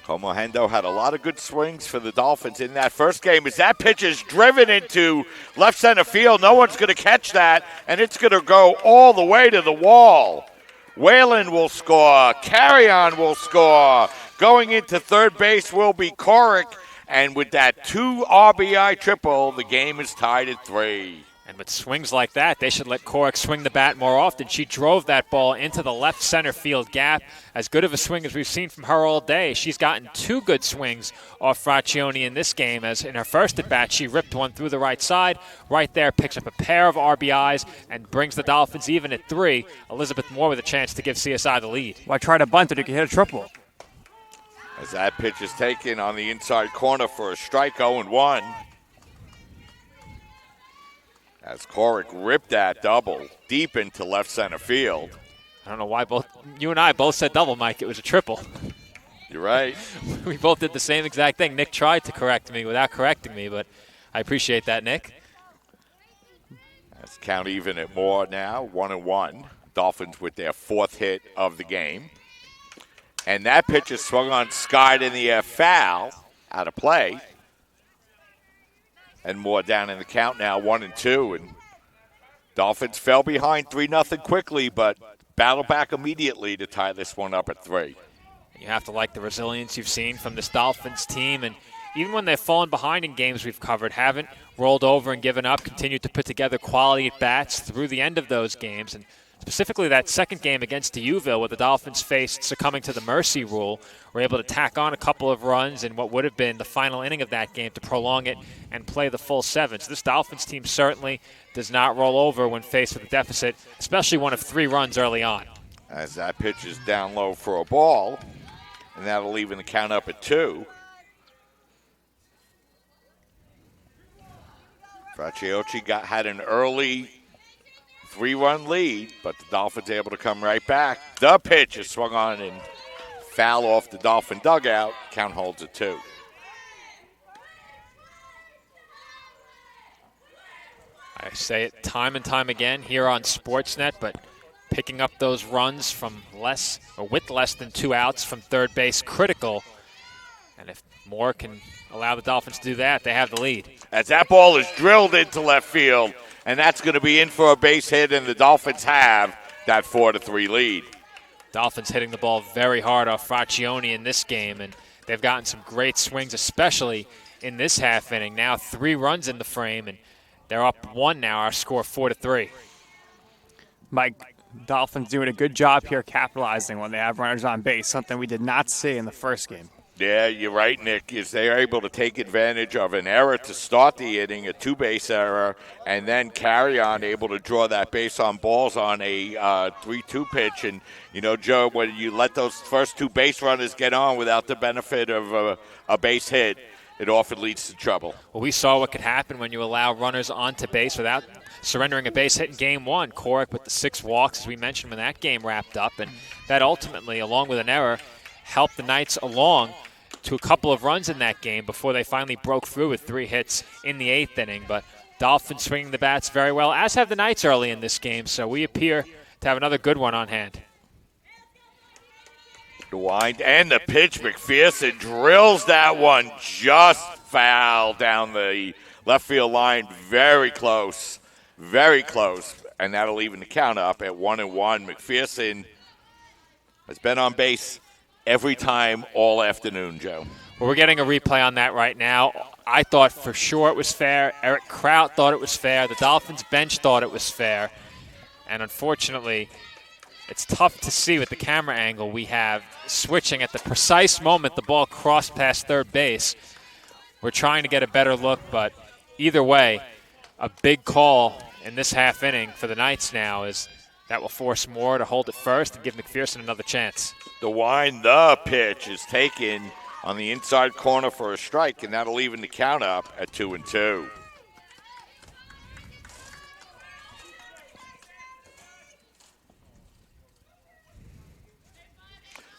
Speaker 2: Kamohendo had a lot of good swings for the Dolphins in that first game. As that pitch is driven into left center field, no one's going to catch that, and it's going to go all the way to the wall. Whalen will score. Carrion will score. Going into third base will be Corrick, and with that 2 RBI triple, the game is tied at 3.
Speaker 1: And with swings like that, they should let Corrick swing the bat more often. She drove that ball into the left center field gap. As good of a swing as we've seen from her all day. She's gotten 2 good swings off Fraccioni in this game, as in her first at-bat, she ripped one through the right side. Right there, picks up a pair of RBIs and brings the Dolphins even at 3. Elizabeth Moore with a chance to give CSI the lead.
Speaker 14: Why try to bunt it? You can hit a triple.
Speaker 2: As that pitch is taken on the inside corner for a strike, 0-1. As Corrick ripped that double deep into left center field.
Speaker 1: I don't know why you and I both said double, Mike. It was a triple.
Speaker 2: You're right.
Speaker 1: We both did the same exact thing. Nick tried to correct me without correcting me, but I appreciate that, Nick.
Speaker 2: Let's count even at more now, 1-1. Dolphins with their 4th hit of the game. And that pitch is swung on, skied in the air, foul, out of play. And Moore down in the count now, 1-2. And Dolphins fell behind 3-0 quickly, but battle back immediately to tie this one up at 3.
Speaker 1: You have to like the resilience you've seen from this Dolphins team. And even when they've fallen behind in games we've covered, haven't rolled over and given up, continued to put together quality at-bats through the end of those games. And specifically that second game against Deauville, where the Dolphins faced succumbing to the mercy rule, were able to tack on a couple of runs in what would have been the final inning of that game to prolong it and play the full 7. So this Dolphins team certainly does not roll over when faced with a deficit, especially one of 3 runs early on.
Speaker 2: As that pitch is down low for a ball, and that'll even the count up at 2. Fracciocchi had an early 3-run lead, but the Dolphins able to come right back. The pitch is swung on and foul off the Dolphin dugout. Count holds at 2.
Speaker 1: I say it time and time again here on Sportsnet, but picking up those runs from with less than 2 outs from third base, critical. And if Moore can allow the Dolphins to do that, they have the lead.
Speaker 2: As that ball is drilled into left field, and that's going to be in for a base hit, and the Dolphins have that 4-3 lead.
Speaker 1: Dolphins hitting the ball very hard off Fraccioni in this game, and they've gotten some great swings, especially in this half inning. Now 3 runs in the frame, and they're up 1 now. Our score 4-3.
Speaker 14: Mike, Dolphins doing a good job here capitalizing when they have runners on base, something we did not see in the first game.
Speaker 2: Yeah, you're right, Nick, is they're able to take advantage of an error to start the inning, a 2-base error, and then Carrion able to draw that base on balls on a 3-2 pitch. And, you know, Joe, when you let those first 2 base runners get on without the benefit of a base hit, it often leads to trouble.
Speaker 1: Well, we saw what could happen when you allow runners onto base without surrendering a base hit in Game 1. Corrick with the 6 walks, as we mentioned, when that game wrapped up. And that ultimately, along with an error, helped the Knights along to a couple of runs in that game before they finally broke through with 3 hits in the 8th inning. But Dolphins swinging the bats very well, as have the Knights early in this game. So we appear to have another good one on hand.
Speaker 2: The wind and the pitch. McPherson drills that one just foul down the left field line. Very close. Very close. And that'll even the count up at 1-1. McPherson has been on base every time all afternoon, Joe.
Speaker 1: Well, we're getting a replay on that right now. I thought for sure it was fair. Eric Kraut thought it was fair. The Dolphins bench thought it was fair. And unfortunately, it's tough to see with the camera angle we have switching at the precise moment the ball crossed past third base. We're trying to get a better look, but either way, a big call in this half inning for the Knights now is that will force Moore to hold it first and give McPherson another chance.
Speaker 2: The wind, the pitch is taken on the inside corner for a strike, and that'll even the count up at 2-2.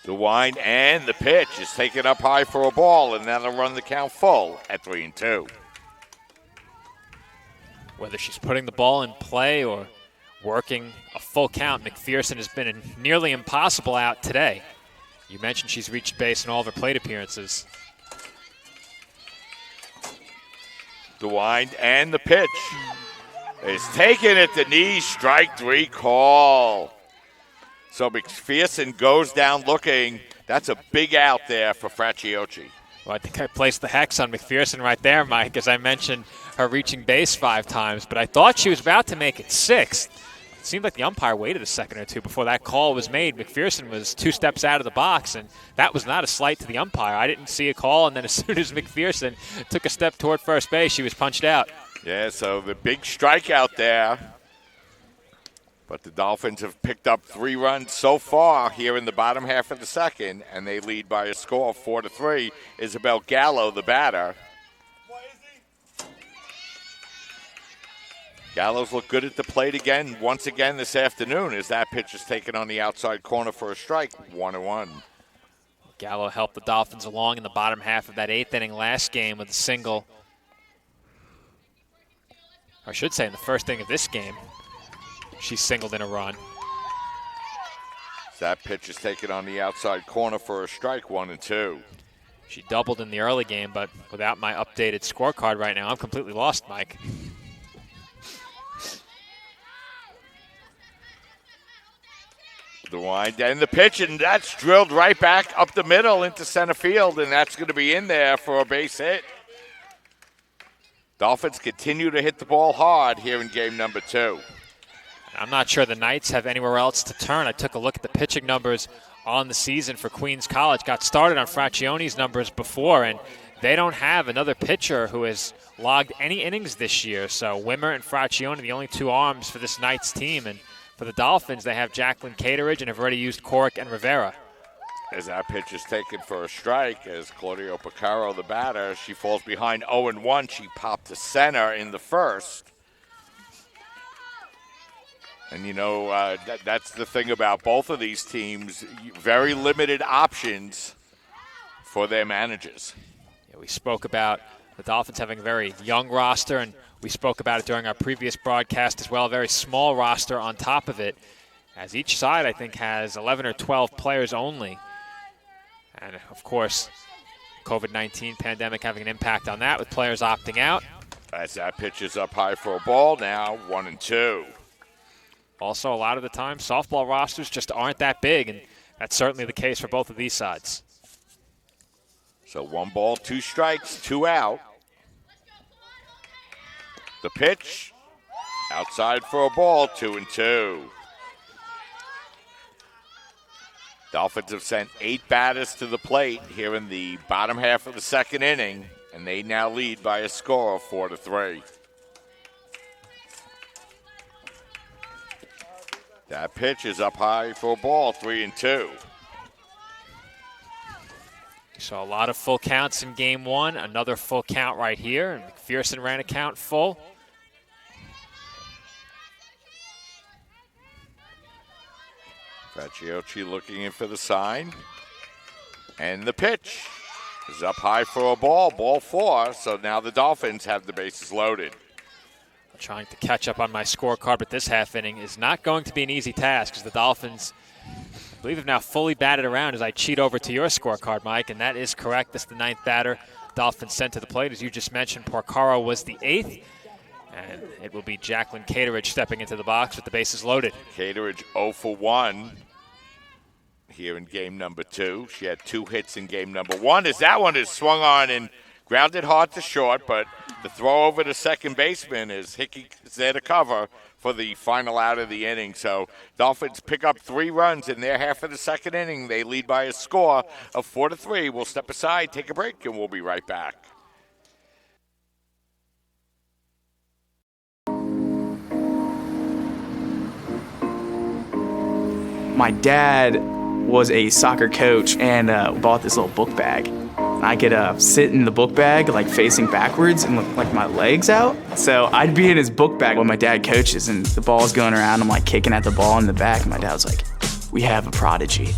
Speaker 2: The wind and the pitch is taken up high for a ball, and that'll run the count full at 3-2.
Speaker 1: Whether she's putting the ball in play or working a full count, McPherson has been a nearly impossible out today. You mentioned she's reached base in all of her plate appearances.
Speaker 2: The wind and the pitch is taken at the knee, strike 3 call. So McPherson goes down looking. That's a big out there for Fracciocchi.
Speaker 1: Well, I think I placed the hex on McPherson right there, Mike, as I mentioned her reaching base 5 times, but I thought she was about to make it 6th. It seemed like the umpire waited a second or two before that call was made. McPherson was 2 steps out of the box, and that was not a slight to the umpire. I didn't see a call, and then as soon as McPherson took a step toward first base, she was punched out.
Speaker 2: Yeah, so the big strikeout there. But the Dolphins have picked up 3 runs so far here in the bottom half of the second, and they lead by a score of 4-3. Isabel Gallo, the batter. Gallows look good at the plate again, once again this afternoon, as that pitch is taken on the outside corner for a strike, 1-1.
Speaker 1: Gallo helped the Dolphins along in the bottom half of that 8th inning last game with a single. Or I should say in the first inning of this game, she singled in a run.
Speaker 2: That pitch is taken on the outside corner for a strike, 1-2.
Speaker 1: She doubled in the early game, but without my updated scorecard right now, I'm completely lost, Mike.
Speaker 2: The wind and the pitch, and that's drilled right back up the middle into center field, and that's going to be in there for a base hit. Dolphins continue to hit the ball hard here in game number 2.
Speaker 1: I'm not sure the Knights have anywhere else to turn. I took a look at the pitching numbers on the season for Queens College. Got started on Fraccioni's numbers before, and they don't have another pitcher who has logged any innings this year. So Wimmer and Fraccioni, the only 2 arms for this Knights team. And for the Dolphins, they have Jacqueline Cateridge and have already used Corrick and Rivera.
Speaker 2: As that pitch is taken for a strike, as Claudio Picaro, the batter, she falls behind 0-1. She popped to center in the first. And, you know, that's the thing about both of these teams, very limited options for their managers.
Speaker 1: Yeah, we spoke about the Dolphins having a very young roster, and we spoke about it during our previous broadcast as well, a very small roster on top of it, as each side, I think, has 11 or 12 players only. And, of course, COVID-19 pandemic having an impact on that with players opting out.
Speaker 2: As that pitch is up high for a ball now, 1-2.
Speaker 1: Also, a lot of the time, softball rosters just aren't that big, and that's certainly the case for both of these sides.
Speaker 2: So 1 ball, 2 strikes, 2 out. The pitch, outside for a ball, 2-2. Dolphins have sent 8 batters to the plate here in the bottom half of the second inning, and they now lead by a score of 4-3. That pitch is up high for a ball, 3-2.
Speaker 1: So a lot of full counts in game 1, another full count right here, and McPherson ran a count full.
Speaker 2: Fracciocchi looking in for the sign. And the pitch is up high for a ball, ball 4, so now the Dolphins have the bases loaded.
Speaker 1: Trying to catch up on my scorecard, but this half inning is not going to be an easy task because the Dolphins, I believe, have now fully batted around as I cheat over to your scorecard, Mike, and that is correct. This is the 9th batter Dolphins sent to the plate. As you just mentioned, Porcaro was the 8th, and it will be Jacqueline Cateridge stepping into the box with the bases loaded.
Speaker 2: Cateridge 0 for 1 here in game number 2. She had 2 hits in game number 1. As that one is swung on and grounded hard to short, but the throw over to second baseman is Hickey is there to cover for the final out of the inning. So Dolphins pick up 3 runs in their half of the second inning. They lead by a score of 4-3. We'll step aside, take a break, and we'll be right back.
Speaker 12: My dad was a soccer coach and bought this little book bag. I could sit in the book bag like facing backwards and look like my legs out. So I'd be in his book bag when my dad coaches and the ball's going around. I'm like kicking at the ball in the back and my dad was like, "We have a prodigy."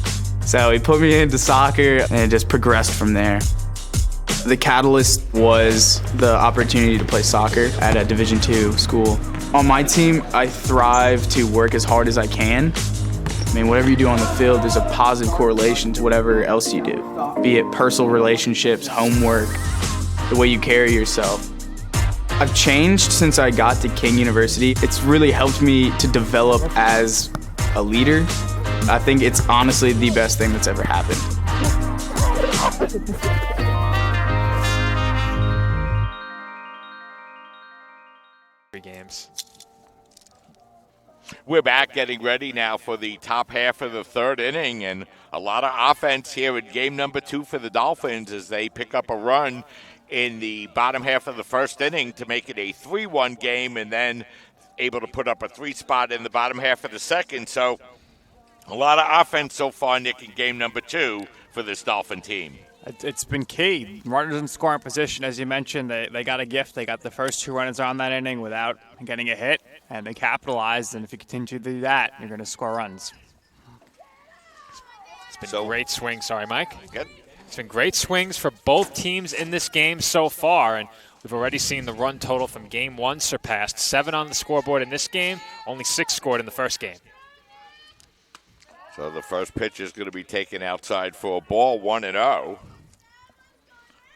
Speaker 12: So he put me into soccer and it just progressed from there. The catalyst was the opportunity to play soccer at a Division II school. On my team, I thrive to work as hard as I can. I mean, whatever you do on the field, there's a positive correlation to whatever else you do, be it personal relationships, homework, the way you carry yourself. I've changed since I got to King University. It's really helped me to develop as a leader. I think it's honestly the best thing that's ever happened.
Speaker 1: Games.
Speaker 2: We're back getting ready now for the top half of the third inning, and a lot of offense here in game number 2 for the Dolphins as they pick up a run in the bottom half of the first inning to make it a 3-1 game, and then able to put up a 3 spot in the bottom half of the second. So a lot of offense so far, Nick, in game number 2 for this Dolphin team.
Speaker 14: It's been key. Runners in scoring position, as you mentioned, they got a gift. They got the first 2 runners on that inning without getting a hit, and they capitalized. And if you continue to do that, you're going to score runs.
Speaker 1: It's been great swings. Sorry, Mike.
Speaker 2: Good.
Speaker 1: It's been great swings for both teams in this game so far, and we've already seen the run total from Game 1 surpassed. 7 on the scoreboard in this game, only 6 scored in the first game.
Speaker 2: So the first pitch is going to be taken outside for a ball, 1-0.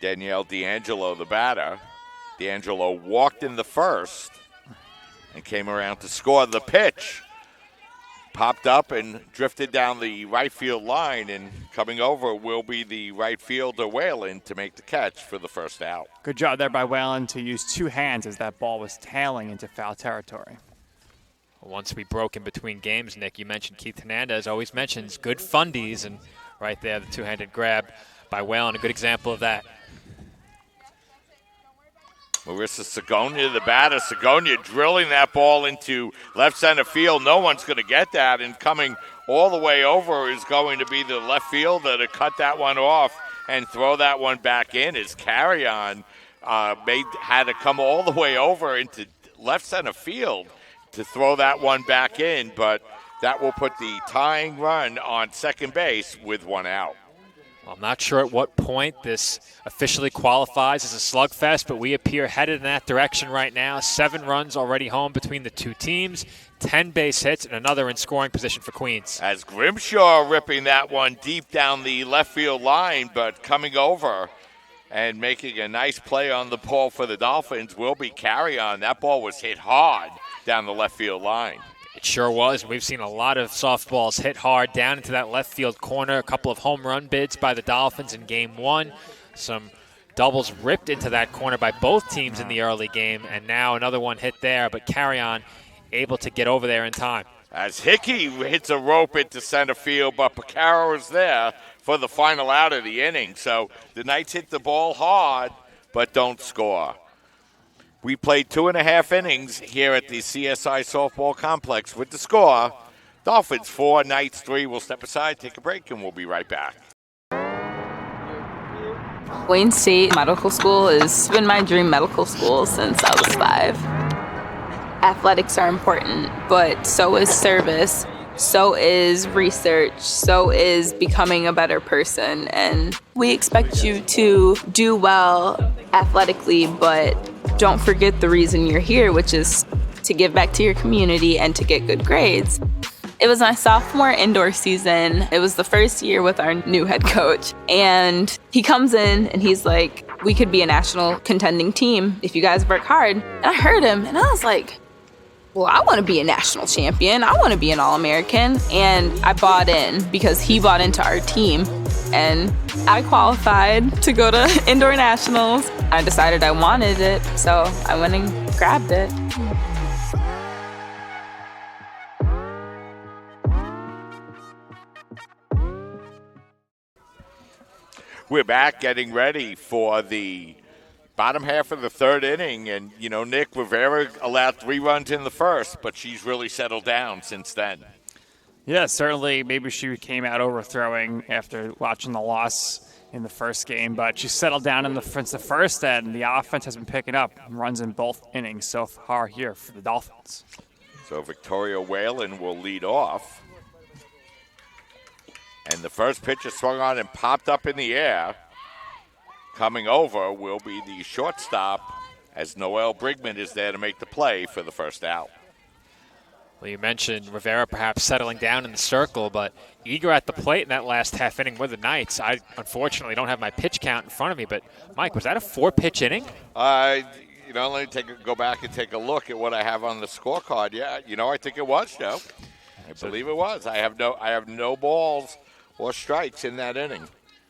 Speaker 2: Danielle D'Angelo, the batter. D'Angelo walked in the first and came around to score. The pitch popped up and drifted down the right field line, and coming over will be the right fielder Whalen to make the catch for the first out.
Speaker 14: Good job there by Whalen to use 2 hands as that ball was tailing into foul territory.
Speaker 1: Once we broke in between games, Nick, you mentioned Keith Hernandez always mentions good fundies, and right there the 2-handed grab by Whalen, a good example of that.
Speaker 2: Marissa Segonia, the batter. Segonia drilling that ball into left center field. No one's going to get that, and coming all the way over is going to be the left fielder to cut that one off and throw that one back in. As Carrion had to come all the way over into left center field to throw that one back in, but that will put the tying run on second base with 1 out.
Speaker 1: I'm not sure at what point this officially qualifies as a slugfest, but we appear headed in that direction right now. 7 runs already home between the 2 teams, 10 base hits, and another in scoring position for Queens.
Speaker 2: As Grimshaw ripping that one deep down the left field line, but coming over and making a nice play on the ball for the Dolphins will be Carrion. That ball was hit hard down the left field line.
Speaker 1: It sure was. We've seen a lot of softballs hit hard down into that left field corner. A couple of home run bids by the Dolphins in Game 1. Some doubles ripped into that corner by both teams in the early game. And now another one hit there, but Carrion able to get over there in time.
Speaker 2: As Hickey hits a rope into center field, but Picaro is there for the final out of the inning. So the Knights hit the ball hard, but don't score. We played 2.5 innings here at the CSI Softball Complex with the score. Dolphins 4, Knights 3. We'll step aside, take a break, and we'll be right back.
Speaker 15: Wayne State Medical School has been my dream medical school since I was 5. Athletics are important, but so is service, so is research, so is becoming a better person. And we expect you to do well athletically, but don't forget the reason you're here, which is to give back to your community and to get good grades. It was my sophomore indoor season. It was the first year with our new head coach. And he comes in and he's like, we could be a national contending team if you guys work hard. And I heard him and I was like, well, I want to be a national champion. I want to be an All-American. And I bought in because he bought into our team. And I qualified to go to indoor nationals. I decided I wanted it, so I went and grabbed it.
Speaker 2: We're back getting ready for the bottom half of the third inning. And, you know, Nick Rivera allowed 3 runs in the first, but she's really settled down since then.
Speaker 14: Yeah, certainly. Maybe she came out overthrowing after watching the loss in the first game, but she settled down in the first, and the offense has been picking up runs in both innings so far here for the Dolphins.
Speaker 2: So Victoria Whalen will lead off. And the first pitch is swung on and popped up in the air. Coming over will be the shortstop, as Noelle Brigman is there to make the play for the first out.
Speaker 1: Well, you mentioned Rivera perhaps settling down in the circle, but eager at the plate in that last half inning with the Knights. I unfortunately don't have my pitch count in front of me, but Mike, was that a 4-pitch inning?
Speaker 2: Let me go back and take a look at what I have on the scorecard. Yeah, I think it was, Joe. I believe it was. I have no balls or strikes in that inning.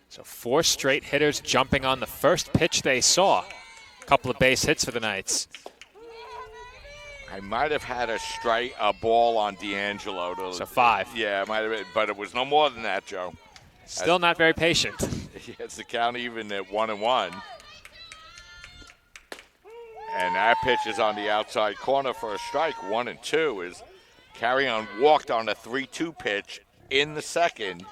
Speaker 1: So 4 straight hitters jumping on the first pitch they saw. A couple of base hits for the Knights.
Speaker 2: I might have had a ball on D'Angelo.
Speaker 1: So 5.
Speaker 2: Yeah, it might have been, but it was no more than that, Joe.
Speaker 1: Still not very patient.
Speaker 2: It's the count even at 1-1. And that pitch is on the outside corner for a strike. 1-2 is Carrion walked on a 3-2 pitch in the second.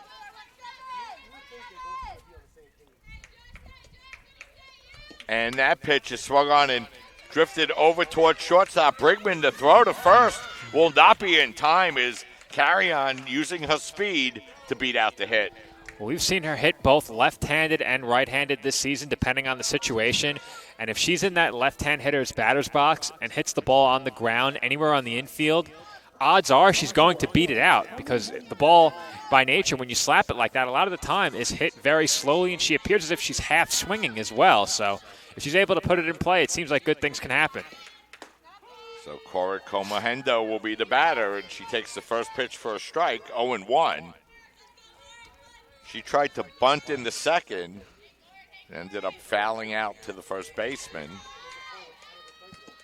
Speaker 2: And that pitch is swung on and drifted over towards shortstop. Brigman to throw to first will not be in time as Carrion using her speed to beat out the hit.
Speaker 1: Well, we've seen her hit both left-handed and right-handed this season, depending on the situation. And if she's in that left-hand hitter's batter's box and hits the ball on the ground anywhere on the infield, odds are she's going to beat it out because the ball, by nature, when you slap it like that, a lot of the time is hit very slowly, and she appears as if she's half swinging as well. So if she's able to put it in play, it seems like good things can happen.
Speaker 2: So Cora Comahendo will be the batter, and she takes the first pitch for a strike, 0-1. She tried to bunt in the second, and ended up fouling out to the first baseman.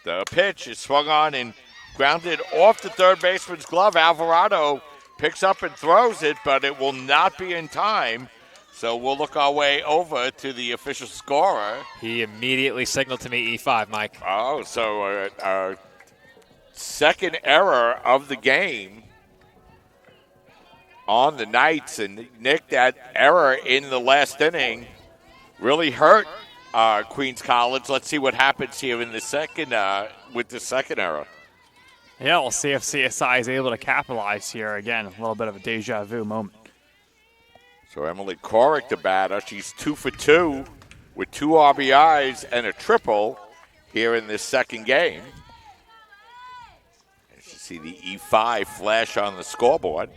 Speaker 2: The pitch is swung on and grounded off the third baseman's glove. Alvarado picks up and throws it, but it will not be in time. So we'll look our way over to the official scorer.
Speaker 1: He immediately signaled to me E5, Mike.
Speaker 2: Oh, so our second error of the game on the Knights. And, Nick, that error in the last inning really hurt Queens College. Let's see what happens here in the second with the second error.
Speaker 14: Yeah, we'll see if CSI is able to capitalize here. Again, a little bit of a deja vu moment.
Speaker 2: So Emily Corrick, the batter, she's 2 for 2 with 2 RBIs and a triple here in this second game. And you see the E5 flash on the scoreboard.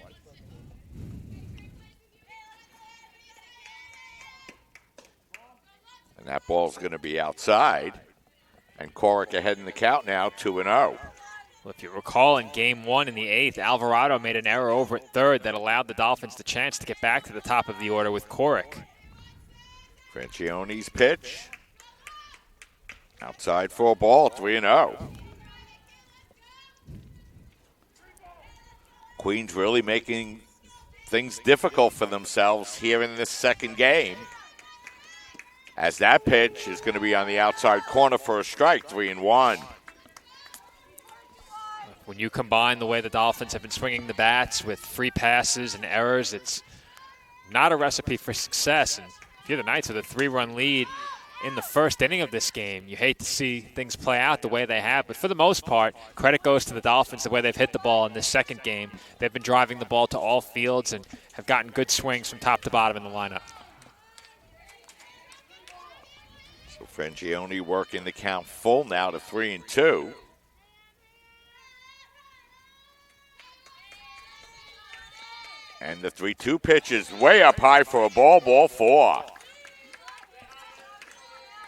Speaker 2: And that ball's going to be outside. And Corrick ahead in the count now, 2-0.
Speaker 1: Well, if you recall, in Game 1 in the 8th, Alvarado made an error over at third that allowed the Dolphins the chance to get back to the top of the order with Corrick.
Speaker 2: Franchione's pitch. Outside for a ball, 3-0. Queens really making things difficult for themselves here in this second game. As that pitch is going to be on the outside corner for a strike, 3-1.
Speaker 1: When you combine the way the Dolphins have been swinging the bats with free passes and errors, it's not a recipe for success. And if you're the Knights with a 3-run lead in the first inning of this game, you hate to see things play out the way they have. But for the most part, credit goes to the Dolphins the way they've hit the ball in this second game. They've been driving the ball to all fields and have gotten good swings from top to bottom in the lineup.
Speaker 2: So Frangione working the count full now to 3-2. And the 3-2 pitch is way up high for a ball 4.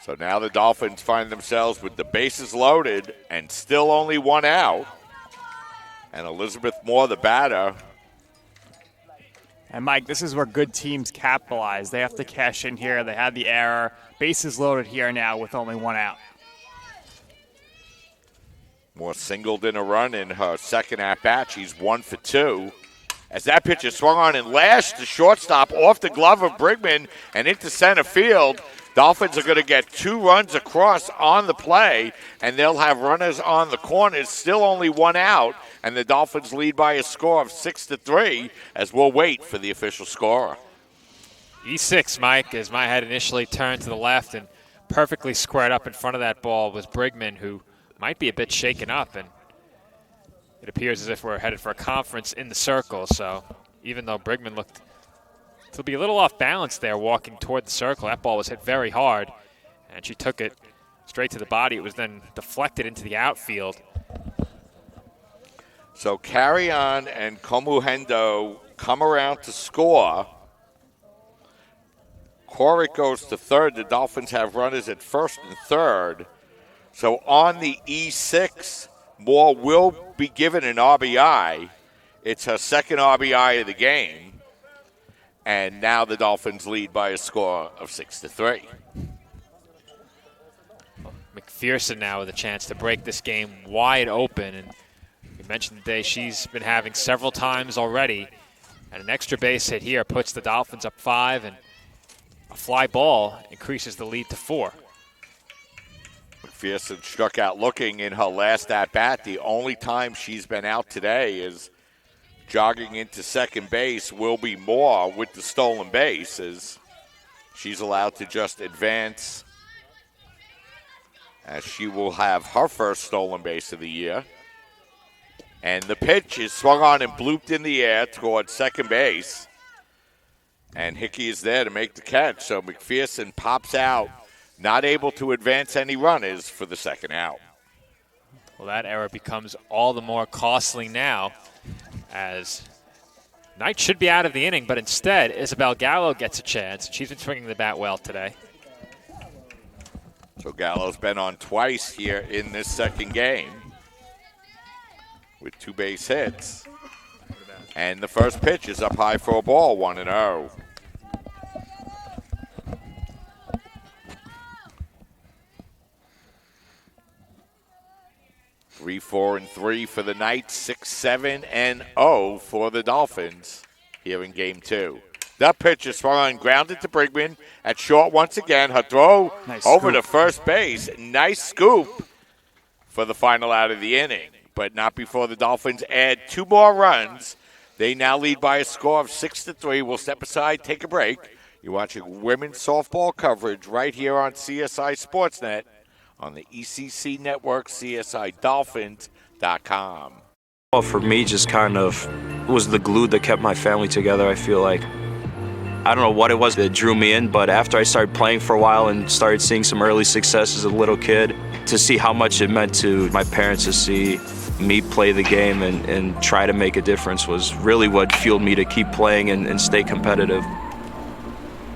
Speaker 2: So now the Dolphins find themselves with the bases loaded and still only 1 out. And Elizabeth Moore, the batter.
Speaker 14: And, Mike, this is where good teams capitalize. They have to cash in here. They had the error. Bases loaded here now with only 1 out.
Speaker 2: Moore singled in a run in her second at-bat. She's 1 for 2. As that pitch is swung on and lashed the shortstop off the glove of Brigman and into center field. Dolphins are going to get 2 runs across on the play, and they'll have runners on the corners, still only 1 out, and the Dolphins lead by a score of 6-3 as we'll wait for the official scorer.
Speaker 1: E6, Mike, as my head initially turned to the left and perfectly squared up in front of that ball was Brigman, who might be a bit shaken up, and it appears as if we're headed for a conference in the circle. So even though Brigman looked to be a little off balance there walking toward the circle, that ball was hit very hard, and she took it straight to the body. It was then deflected into the outfield.
Speaker 2: So Carrion and Komuhendo come around to score. Corrick goes to third. The Dolphins have runners at first and third. So on the E6, Moore will be given an RBI. It's her second RBI of the game. And now the Dolphins lead by a score of 6-3.
Speaker 1: McPherson now with a chance to break this game wide open. And we mentioned today she's been having several times already. And an extra base hit here puts the Dolphins up 5, and a fly ball increases the lead to 4.
Speaker 2: McPherson struck out looking in her last at-bat. The only time she's been out today is jogging into second base. Will be Moore with the stolen base, as she's allowed to just advance, as she will have her first stolen base of the year. And the pitch is swung on and blooped in the air toward second base. And Hickey is there to make the catch. So McPherson pops out, not able to advance any runners for the second out.
Speaker 1: Well, that error becomes all the more costly now, as Knight should be out of the inning, but instead Isabel Gallo gets a chance. She's been swinging the bat well today.
Speaker 2: So Gallo's been on twice here in this second game with 2 base hits. And the first pitch is up high for a ball, 1-0. Three, 4, and 3 for the Knights. 6, 7, and 0 for the Dolphins here in Game 2. That pitch is swung on, grounded to Brigman at short once again. Her throw over to first base. Nice scoop for the final out of the inning, but not before the Dolphins add 2 more runs. They now lead by a score of 6-3. We'll step aside, take a break. You're watching women's softball coverage right here on CSI Sportsnet on the ECC network, CSIDolphins.com.
Speaker 16: Well, for me, just kind of was the glue that kept my family together, I feel like. I don't know what it was that drew me in, but after I started playing for a while and started seeing some early success as a little kid, to see how much it meant to my parents to see me play the game and try to make a difference was really what fueled me to keep playing and stay competitive.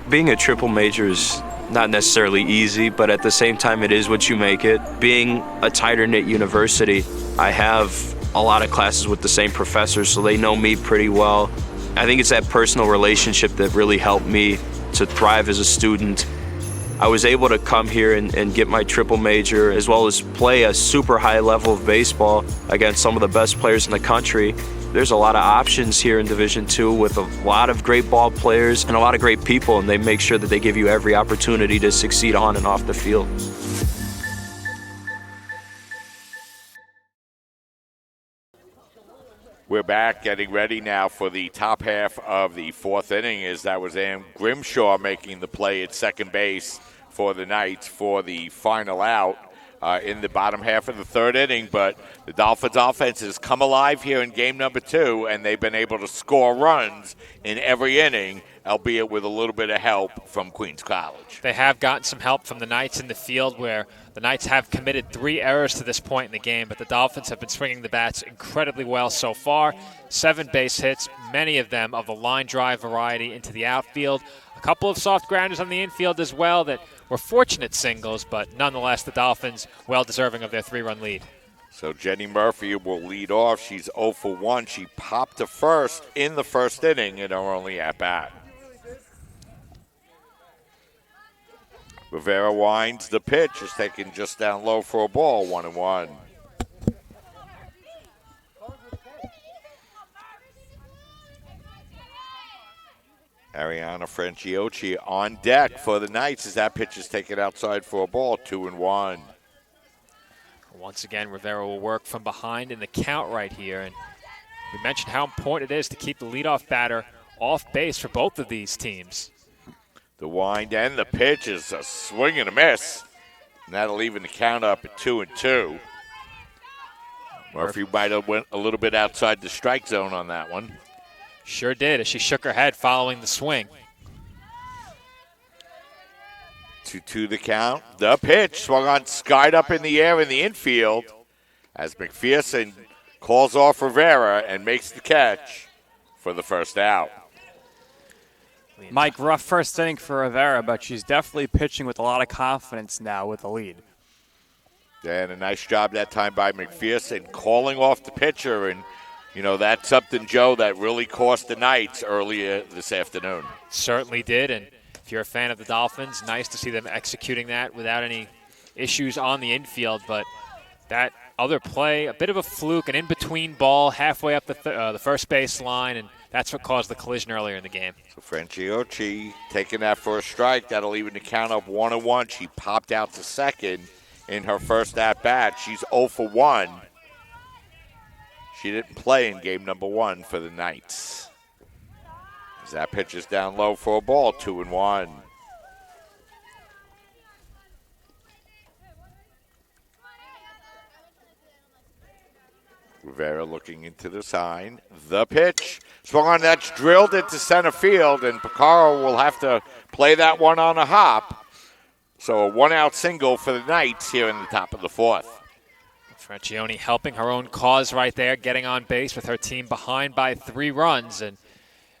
Speaker 16: Being a triple major is not necessarily easy, but at the same time it is what you make it. Being a tighter-knit university, I have a lot of classes with the same professors, so they know me pretty well. I think it's that personal relationship that really helped me to thrive as a student. I was able to come here and get my triple major, as well as play a super high level of baseball against some of the best players in the country. There's a lot of options here in Division II with a lot of great ball players and a lot of great people, and they make sure that they give you every opportunity to succeed on and off the field.
Speaker 2: We're back, getting ready now for the top half of the 4th inning, as that was Ann Grimshaw making the play at second base for the Knights for the final out in the bottom half of the 3rd inning. But the Dolphins offense has come alive here in game number 2, and they've been able to score runs in every inning, albeit with a little bit of help from Queens College.
Speaker 1: They have gotten some help from the Knights in the field, where the Knights have committed 3 errors to this point in the game, but the Dolphins have been swinging the bats incredibly well so far. 7 base hits, many of them of the line drive variety into the outfield. A couple of soft grounders on the infield as well that were fortunate singles, but nonetheless the Dolphins well deserving of their 3-run lead.
Speaker 2: So Jenny Murphy will lead off. She's 0 for 1. She popped to first in the 1st inning in her only at-bat. Rivera winds the pitch. Is taken just down low for a ball, 1-1. Ariana Franciocchi on deck for the Knights as that pitch is taken outside for a ball, 2-1.
Speaker 1: Once again, Rivera will work from behind in the count right here. And we mentioned how important it is to keep the leadoff batter off base for both of these teams.
Speaker 2: The wind and the pitch is a swing and a miss. And that'll even the count up at 2-2. Murphy might have went a little bit outside the strike zone on that one.
Speaker 1: Sure did, as she shook her head following the swing.
Speaker 2: 2-2 the count. The pitch swung on, skied up in the air in the infield as McPherson calls off Rivera and makes the catch for the first out.
Speaker 14: Mike, rough first inning for Rivera, but she's definitely pitching with a lot of confidence now with the lead.
Speaker 2: And a nice job that time by McPherson calling off the pitcher. And, you know, that's something, Joe, that really cost the Knights earlier this afternoon.
Speaker 1: Certainly did. And if you're a fan of the Dolphins, nice to see them executing that without any issues on the infield. But that other play, a bit of a fluke, an in-between ball halfway up the first base line, and that's what caused the collision earlier in the game.
Speaker 2: So Franciocchi taking that for a strike. That'll even the count up 1-1. She popped out to second in her first at-bat. She's 0 for 1. She didn't play in game number 1 for the Knights. As that pitch is down low for a ball, 2-1. Rivera looking into the sign. The pitch. Swung on, that's drilled into center field, and Picaro will have to play that one on a hop. So a one-out single for the Knights here in the top of the fourth.
Speaker 1: Francione helping her own cause right there, getting on base with her team behind by 3 runs. And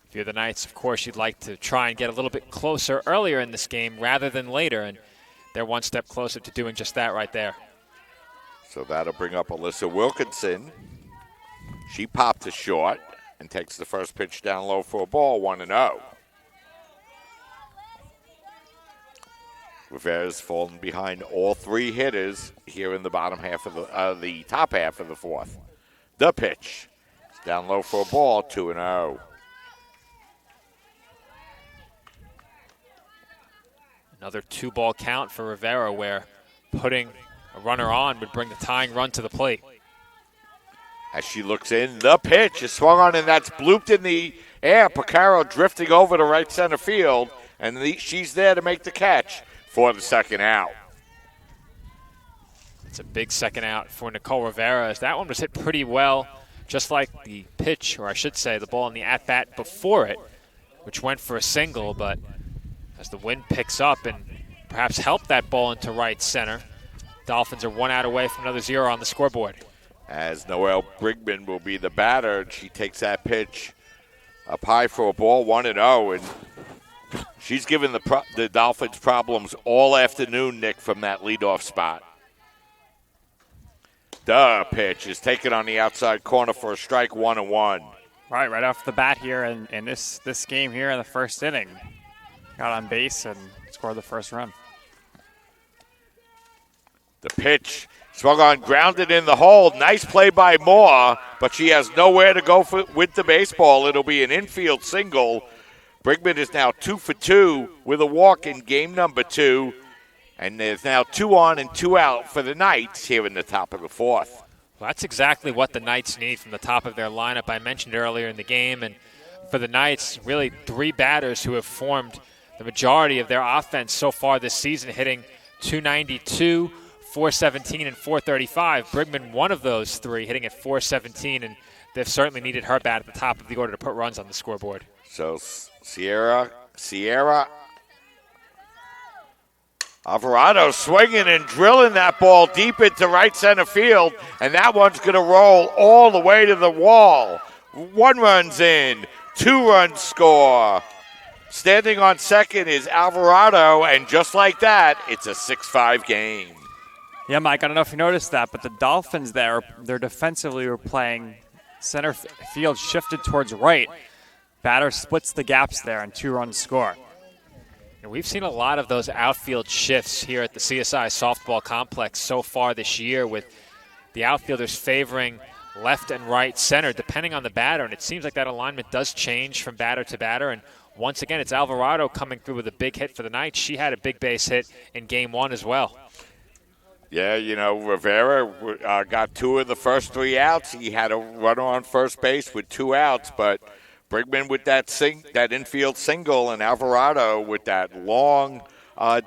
Speaker 1: if you're the Knights, of course, you'd like to try and get a little bit closer earlier in this game rather than later. And they're one step closer to doing just that right there.
Speaker 2: So that'll bring up Alyssa Wilkinson. She popped to short and takes the first pitch down low for a ball, 1-0. Rivera's fallen behind all 3 hitters here in the bottom half of the top half of the fourth. The pitch. It's down low for a ball, 2-0.
Speaker 1: Another 2-ball count for Rivera, where putting a runner on would bring the tying run to the plate.
Speaker 2: As she looks in, the pitch is swung on, and that's blooped in the air. Picaro drifting over to right center field, and she's there to make the catch for the second out.
Speaker 1: It's a big second out for Nicole Rivera, as that one was hit pretty well, just like the pitch, or I should say the ball in the at-bat before it, which went for a single, but as the wind picks up and perhaps helped that ball into right center, Dolphins are 1 out away from another 0 on the scoreboard.
Speaker 2: As Noelle Brigman will be the batter, and she takes that pitch up high for a ball, 1-0, and she's given the Dolphins problems all afternoon, Nick, from that leadoff spot. The pitch is taken on the outside corner for a strike, 1-1.
Speaker 14: Right off the bat here in this game here in the first inning. Got on base and scored the first run.
Speaker 2: The pitch swung on, grounded in the hole. Nice play by Moore, but she has nowhere to go with the baseball. It'll be an infield single. Brigman is now 2 for 2 with a walk in game number 2. And there's now 2 on and 2 out for the Knights here in the top of the fourth.
Speaker 1: Well, that's exactly what the Knights need from the top of their lineup. I mentioned earlier in the game. And for the Knights, really 3 batters who have formed the majority of their offense so far this season, hitting .292, .417, and .435. Brigman, one of those 3, hitting at .417, and they've certainly needed her bat at the top of the order to put runs on the scoreboard.
Speaker 2: So Sierra Alvarado swinging and drilling that ball deep into right center field, and that one's going to roll all the way to the wall. 1 run's in, 2 runs score. Standing on second is Alvarado, and just like that, it's a 6-5 game.
Speaker 14: Yeah, Mike, I don't know if you noticed that, but the Dolphins they're defensively were playing center field shifted towards right. Batter splits the gaps there and 2 runs score.
Speaker 1: And we've seen a lot of those outfield shifts here at the CSI softball complex so far this year, with the outfielders favoring left and right center depending on the batter, and it seems like that alignment does change from batter to batter. And once again, it's Alvarado coming through with a big hit for the Knights. She had a big base hit in Game 1 as well.
Speaker 2: Yeah, Rivera got 2 of the first 3 outs. He had a runner on first base with 2 outs, but Brigman with that infield single and Alvarado with that long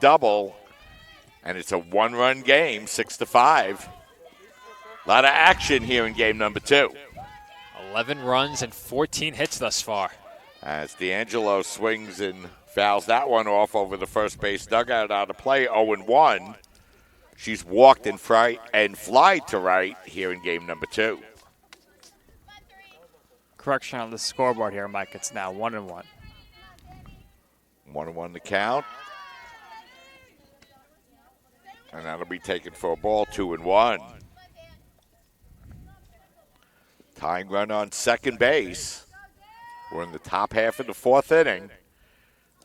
Speaker 2: double. And it's a 1-run game, 6-5. A lot of action here in game number 2.
Speaker 1: 11 runs and 14 hits thus far.
Speaker 2: As D'Angelo swings and fouls that one off over the first base dugout out of play, 0-1. She's walked and fly to right here in game number 2.
Speaker 14: Correction on the scoreboard here, Mike. It's now 1-1.
Speaker 2: 1-1 the count. And that'll be taken for a ball, 2-1. Tying run on second base. We're in the top half of the 4th inning.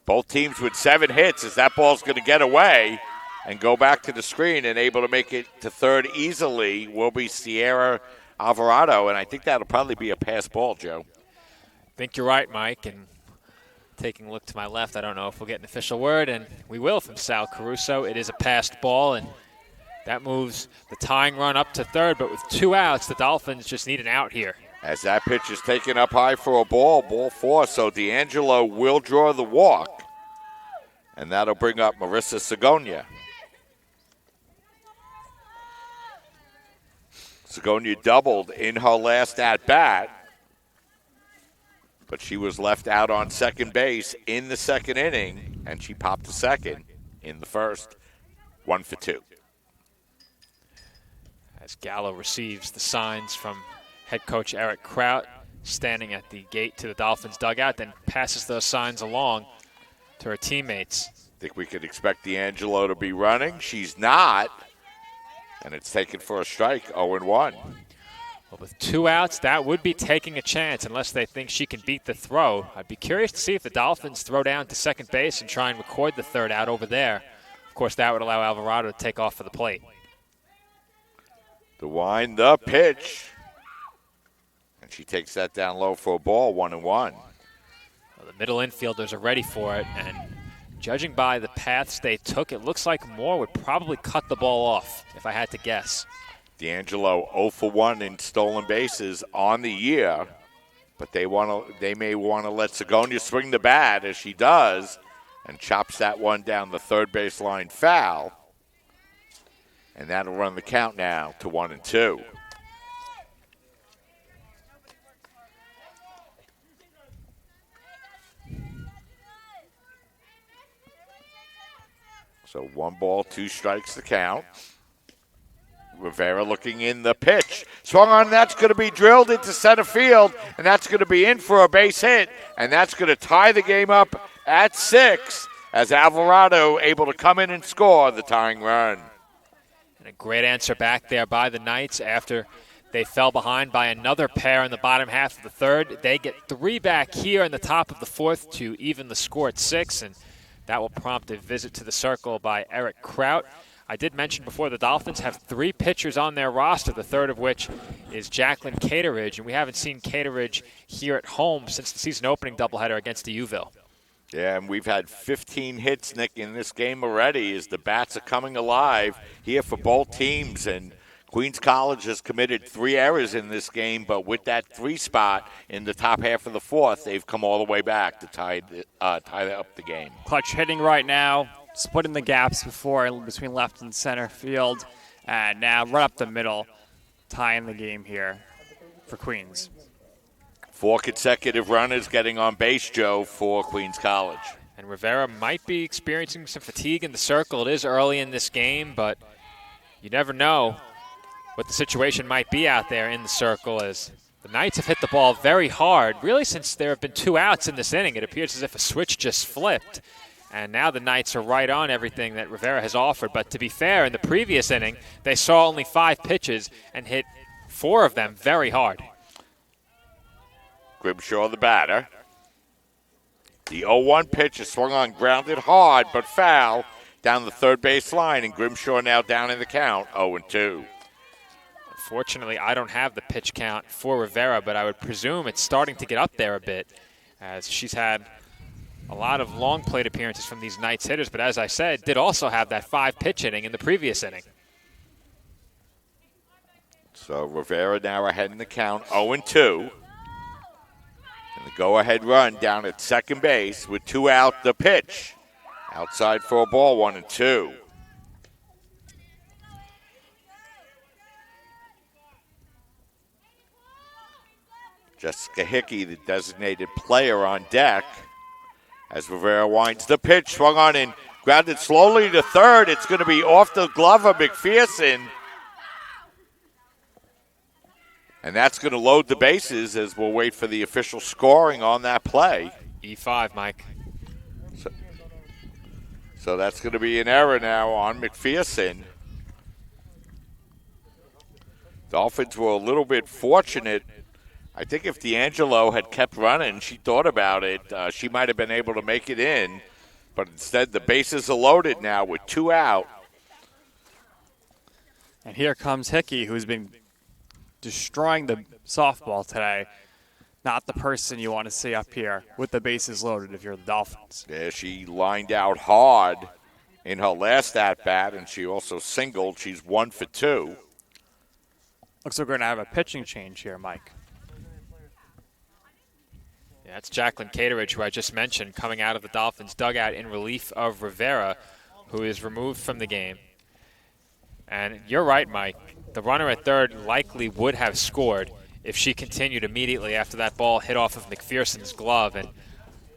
Speaker 2: Both teams with 7 hits as that ball's going to get away and go back to the screen, and able to make it to third easily will be Sierra Alvarado, and I think that'll probably be a pass ball, Joe.
Speaker 1: I think you're right, Mike, and taking a look to my left, I don't know if we'll get an official word, and we will from Sal Caruso. It is a passed ball, and that moves the tying run up to third, but with 2 outs, the Dolphins just need an out here.
Speaker 2: As that pitch is taken up high for a ball 4, so D'Angelo will draw the walk, and that'll bring up Marissa Segonia. Segonia doubled in her last at-bat, but she was left out on second base in the 2nd inning, and she popped to second in the 1st, 1 for 2.
Speaker 1: As Gallo receives the signs from head coach Eric Kraut, standing at the gate to the Dolphins dugout, then passes those signs along to her teammates.
Speaker 2: Think we could expect D'Angelo to be running. She's not, and it's taken for a strike, 0-1.
Speaker 1: Well, with 2 outs, that would be taking a chance unless they think she can beat the throw. I'd be curious to see if the Dolphins throw down to second base and try and record the 3rd out over there. Of course, that would allow Alvarado to take off for the plate.
Speaker 2: The wind, the pitch. And she takes that down low for a ball, 1-1.
Speaker 1: Well, the middle infielders are ready for it, and judging by the paths they took, it looks like Moore would probably cut the ball off, if I had to guess.
Speaker 2: D'Angelo 0 for 1 in stolen bases on the year, but they may want to let Segonia swing the bat as she does, and chops that one down the third baseline foul. And that'll run the count now to 1-2. So 1 ball, 2 strikes the count. Rivera looking in the pitch. Swung on, that's going to be drilled into center field, and that's going to be in for a base hit, and that's going to tie the game up at 6 as Alvarado able to come in and score the tying run.
Speaker 1: And a great answer back there by the Knights after they fell behind by another pair in the bottom half of the 3rd. They get 3 back here in the top of the 4th to even the score at 6, and that will prompt a visit to the circle by Eric Kraut. I did mention before the Dolphins have 3 pitchers on their roster, the 3rd of which is Jacqueline Cateridge, and we haven't seen Cateridge here at home since the season opening doubleheader against the Uville.
Speaker 2: Yeah, and we've had 15 hits, Nick, in this game already as the bats are coming alive here for both teams. And Queens College has committed 3 errors in this game, but with that 3 spot in the top half of the 4th, they've come all the way back to tie up the game.
Speaker 14: Clutch hitting right now, splitting the gaps before between left and center field, and now right up the middle, tying the game here for Queens.
Speaker 2: 4 consecutive runners getting on base, Joe, for Queens College.
Speaker 1: And Rivera might be experiencing some fatigue in the circle. It is early in this game, but you never know what the situation might be out there in the circle as the Knights have hit the ball very hard. Really, since there have been 2 outs in this inning, it appears as if a switch just flipped. And now the Knights are right on everything that Rivera has offered. But to be fair, in the previous inning, they saw only 5 pitches and hit 4 of them very hard.
Speaker 2: Grimshaw, the batter. The 0-1 pitch is swung on, grounded hard, but foul down the third base line, and Grimshaw now down in the count, 0-2.
Speaker 1: Unfortunately, I don't have the pitch count for Rivera, but I would presume it's starting to get up there a bit as she's had A lot of long plate appearances from these Knights hitters, but as I said, did also have that 5-pitch inning in the previous inning.
Speaker 2: So Rivera now ahead in the count, 0-2. And the go-ahead run down at second base with 2 out, the pitch. Outside for a ball, 1-2. Jessica Hickey, the designated player, on deck. As Rivera winds the pitch, swung on and grounded slowly to third. It's going to be off the glove of McPherson. And that's going to load the bases as we'll wait for the official scoring on that play.
Speaker 1: E5, Mike.
Speaker 2: So that's going to be an error now on McPherson. Dolphins were a little bit fortunate. I think if D'Angelo had kept running, she thought about it, she might have been able to make it in. But instead, the bases are loaded now with 2 out.
Speaker 14: And here comes Hickey, who's been destroying the softball today. Not the person you want to see up here with the bases loaded if you're the Dolphins.
Speaker 2: Yeah, she lined out hard in her last at-bat, and she also singled. She's 1 for 2.
Speaker 14: Looks like we're going to have a pitching change here, Mike.
Speaker 1: Yeah, that's Jacqueline Cateridge, who I just mentioned, coming out of the Dolphins' dugout in relief of Rivera, who is removed from the game. And you're right, Mike. The runner at third likely would have scored if she continued immediately after that ball hit off of McPherson's glove. And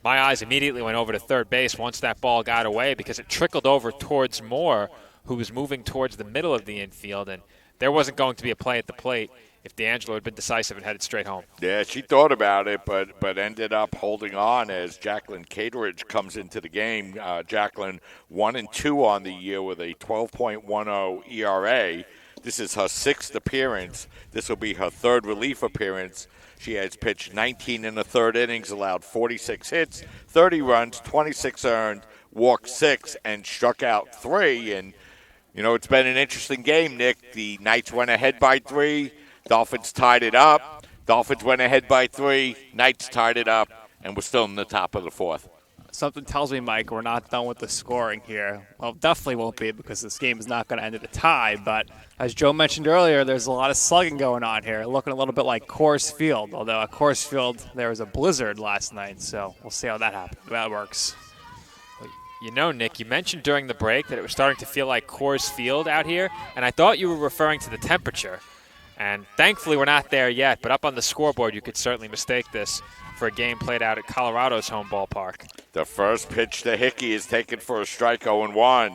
Speaker 1: my eyes immediately went over to third base once that ball got away because it trickled over towards Moore, who was moving towards the middle of the infield. And there wasn't going to be a play at the plate if D'Angelo had been decisive and headed straight home.
Speaker 2: Yeah, she thought about it, but ended up holding on as Jacqueline Cateridge comes into the game. Jacqueline 1-2 on the year with a 12.10 ERA. This is her 6th appearance. This will be her 3rd relief appearance. She has pitched 19 in the 3rd innings, allowed 46 hits, 30 runs, 26 earned, walked 6, and struck out 3. And, you know, it's been an interesting game, Nick. The Knights went ahead by 3. Dolphins tied it up. Dolphins went ahead by 3. Knights tied it up, and we're still in the top of the 4th.
Speaker 14: Something tells me, Mike, we're not done with the scoring here. Well, definitely won't be because this game is not going to end in a tie. But as Joe mentioned earlier, there's a lot of slugging going on here, looking a little bit like Coors Field. Although at Coors Field, there was a blizzard last night, so we'll see how that works.
Speaker 1: You know, Nick, you mentioned during the break that it was starting to feel like Coors Field out here, and I thought you were referring to the temperature. And thankfully, we're not there yet, but up on the scoreboard, you could certainly mistake this for a game played out at Colorado's home ballpark.
Speaker 2: The first pitch to Hickey is taken for a strike, 0-1.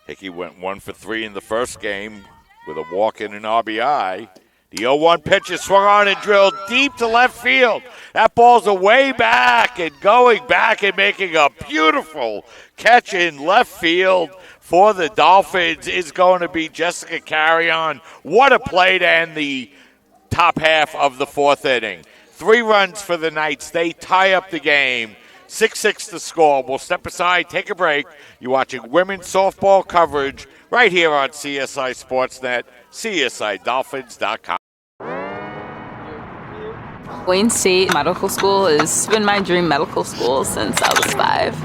Speaker 2: Hickey went 1 for 3 in the first game with a walk and an RBI. The 0-1 pitch is swung on and drilled deep to left field. That ball's away back and going back and making a beautiful catch in left field for the Dolphins is going to be Jessica Carrion. What a play to end the top half of the 4th inning. 3 runs for the Knights. They tie up the game. 6-6 to score. We'll step aside, take a break. You're watching women's softball coverage right here on CSI Sportsnet, CSIDolphins.com.
Speaker 15: Wayne State Medical School has been my dream medical school since I was 5.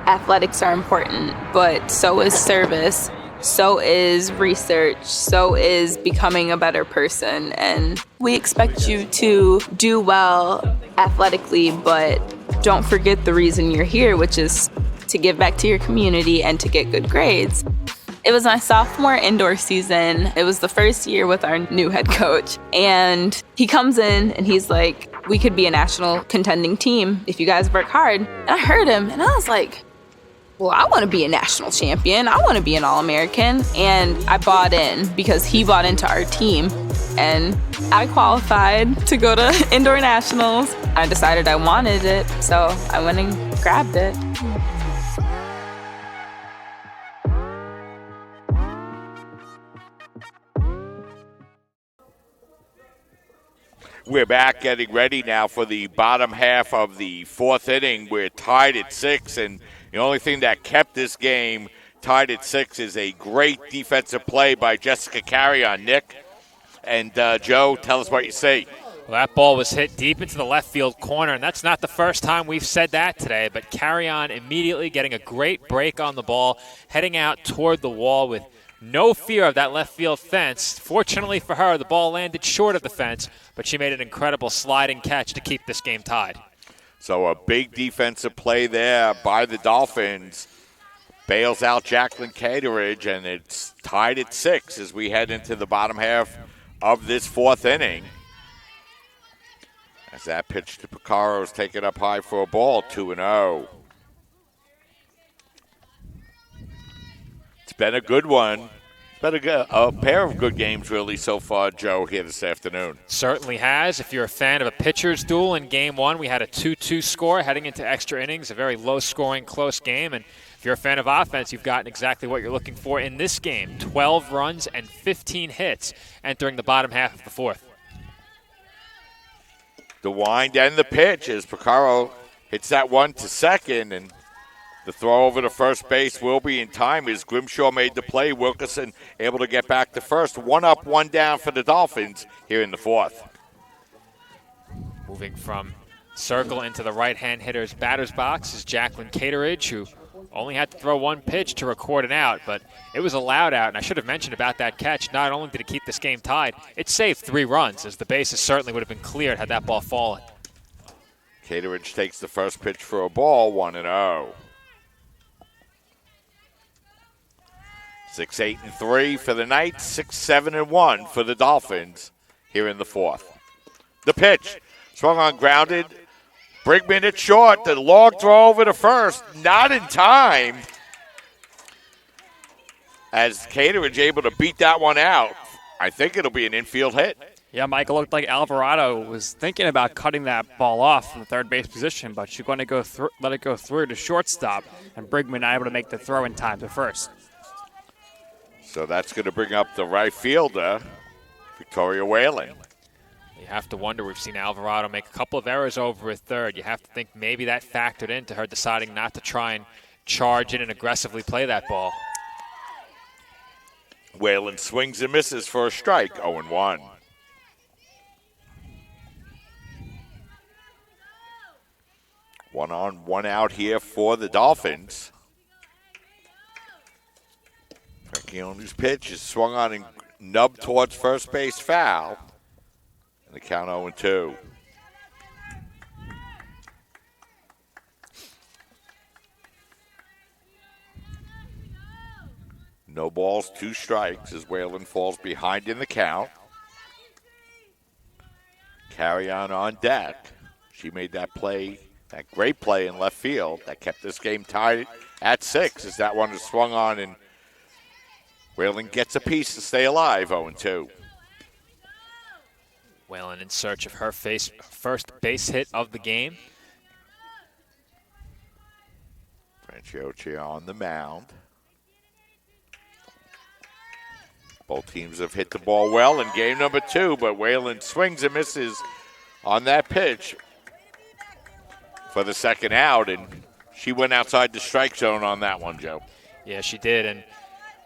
Speaker 15: Athletics are important, but so is service, so is research, so is becoming a better person. And we expect you to do well athletically, but don't forget the reason you're here, which is to give back to your community and to get good grades. It was my sophomore indoor season. It was the first year with our new head coach. And he comes in and he's like, we could be a national contending team if you guys work hard. And I heard him and I was like, well, I want to be a national champion. I want to be an All-American. And I bought in because he bought into our team. And I qualified to go to indoor nationals. I decided I wanted it, so I went and grabbed it.
Speaker 2: We're back getting ready now for the bottom half of the 4th inning. We're tied at 6, and the only thing that kept this game tied at 6 is a great defensive play by Jessica Carrion. Nick? And, Joe, tell us what you see.
Speaker 1: Well, that ball was hit deep into the left field corner, and that's not the first time we've said that today, but Carrion immediately getting a great break on the ball, heading out toward the wall with no fear of that left field fence. Fortunately for her, the ball landed short of the fence, but she made an incredible sliding catch to keep this game tied.
Speaker 2: So a big defensive play there by the Dolphins. Bails out Jacqueline Cateridge, and it's tied at 6 as we head into the bottom half of this 4th inning. As that pitch to Picaro is taken up high for a ball, 2-0. It's been a good one. It's been a pair of good games, really, so far, Joe, here this afternoon.
Speaker 1: Certainly has. If you're a fan of a pitcher's duel in Game 1, we had a 2-2 score heading into extra innings, a very low-scoring, close game. And if you're a fan of offense, you've gotten exactly what you're looking for in this game. 12 runs and 15 hits entering the bottom half of the 4th.
Speaker 2: The wind and the pitch as Picaro hits that one to second, and the throw over to first base will be in time as Grimshaw made the play. Wilkerson able to get back to first. 1 up, 1 down for the Dolphins here in the 4th.
Speaker 1: Moving from circle into the right-hand hitter's batter's box is Jacqueline Cateridge, who only had to throw one pitch to record an out, but it was a loud out, and I should have mentioned about that catch. Not only did it keep this game tied, it saved 3 runs, as the bases certainly would have been cleared had that ball fallen.
Speaker 2: Cateridge takes the first pitch for a ball, 1-0. 6-8-3 for the Knights, 6-7-1 for the Dolphins here in the 4th. The pitch, swung on, grounded. Brigman at short, the long throw over to first, not in time. As Cateridge able to beat that one out. I think it'll be an infield hit.
Speaker 14: Yeah, Michael, looked like Alvarado was thinking about cutting that ball off from the third base position, but she's going to let it go through to shortstop, and Brigman able to make the throw in time to first.
Speaker 2: So that's going to bring up the right fielder, Victoria Whalen.
Speaker 1: You have to wonder, we've seen Alvarado make a couple of errors over at third. You have to think maybe that factored into her deciding not to try and charge in and aggressively play that ball.
Speaker 2: Whalen swings and misses for a strike, 0-1. One on, one out here for the Dolphins. Francione's pitch is swung on and nubbed towards first base, foul. And the count 0-2. No balls, 2 strikes as Whalen falls behind in the count. Carrion on deck. She made that play, that great play in left field that kept this game tied at 6 as that one is swung on and Whalen gets a piece to stay alive, 0-2.
Speaker 1: Whalen in search of her first base hit of the game.
Speaker 2: Franciocia on the mound. Both teams have hit the ball well in game number 2, but Whalen swings and misses on that pitch for the second out, and she went outside the strike zone on that one, Joe.
Speaker 1: Yeah, she did, and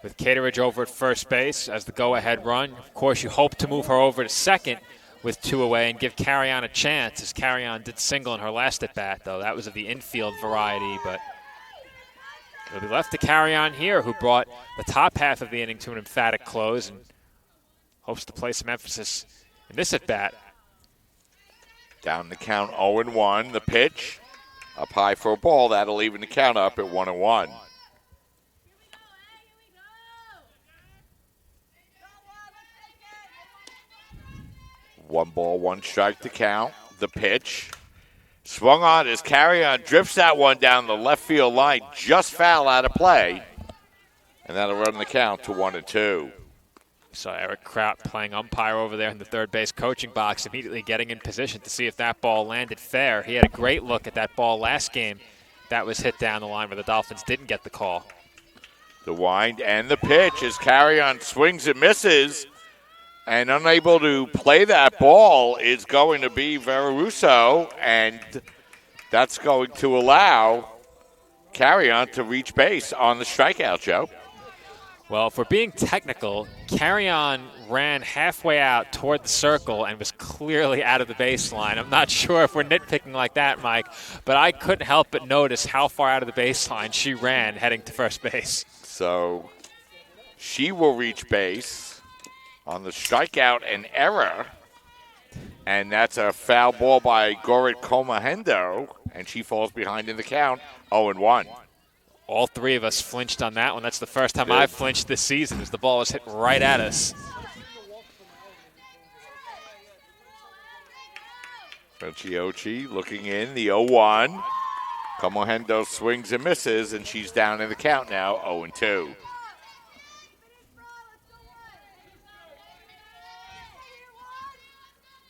Speaker 1: with Cateridge over at first base as the go-ahead run, of course you hope to move her over to second with 2 away and give Carrion a chance, as Carrion did single in her last at-bat, though. That was of the infield variety, but it'll be left to Carrion here, who brought the top half of the inning to an emphatic close and hopes to place some emphasis in this at-bat.
Speaker 2: Down the count, 0-1. The pitch up high for a ball. That'll even the count up at 1-1. One ball, 1 strike to count. The pitch swung on as Carrion drifts that one down the left field line, just foul out of play. And that'll run the count to 1-2.
Speaker 1: So Eric Kraut playing umpire over there in the third base coaching box, immediately getting in position to see if that ball landed fair. He had a great look at that ball last game that was hit down the line where the Dolphins didn't get the call.
Speaker 2: The wind and the pitch as Carrion swings and misses. And unable to play that ball is going to be Vera Russo, and that's going to allow Carrion to reach base on the strikeout, Joe.
Speaker 1: Well, if we're being technical, Carry-On ran halfway out toward the circle and was clearly out of the baseline. I'm not sure if we're nitpicking like that, Mike, but I couldn't help but notice how far out of the baseline she ran heading to first base.
Speaker 2: So she will reach base on the strikeout and error. And that's a foul ball by Gorit Komahendo, and she falls behind in the count, 0-1.
Speaker 1: All three of us flinched on that one. That's the first time I've flinched this season as the ball was hit right at us.
Speaker 2: Franciochi looking in, the 0-1. Komahendo swings and misses, and she's down in the count now, 0-2.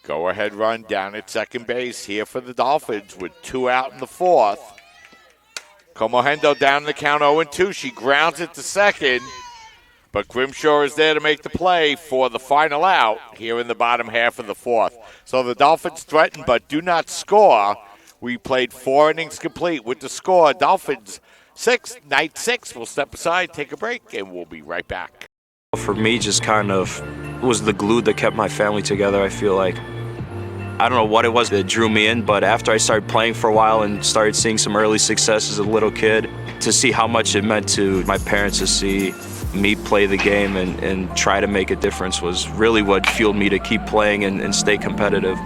Speaker 2: Go-ahead run down at second base here for the Dolphins with 2 out in the 4th. Komahendo down in the count 0-2. She grounds it to second, but Grimshaw is there to make the play for the final out here in the bottom half of the 4th. So the Dolphins threaten but do not score. We played 4 innings complete with the score. Dolphins 6, Knights 6. We'll step aside, take a break, and we'll be right back.
Speaker 16: For me, just kind of was the glue that kept my family together, I feel like. I don't know what it was that drew me in, but after I started playing for a while and started seeing some early success as a little kid, to see how much it meant to my parents to see me play the game and try to make a difference was really what fueled me to keep playing and stay competitive.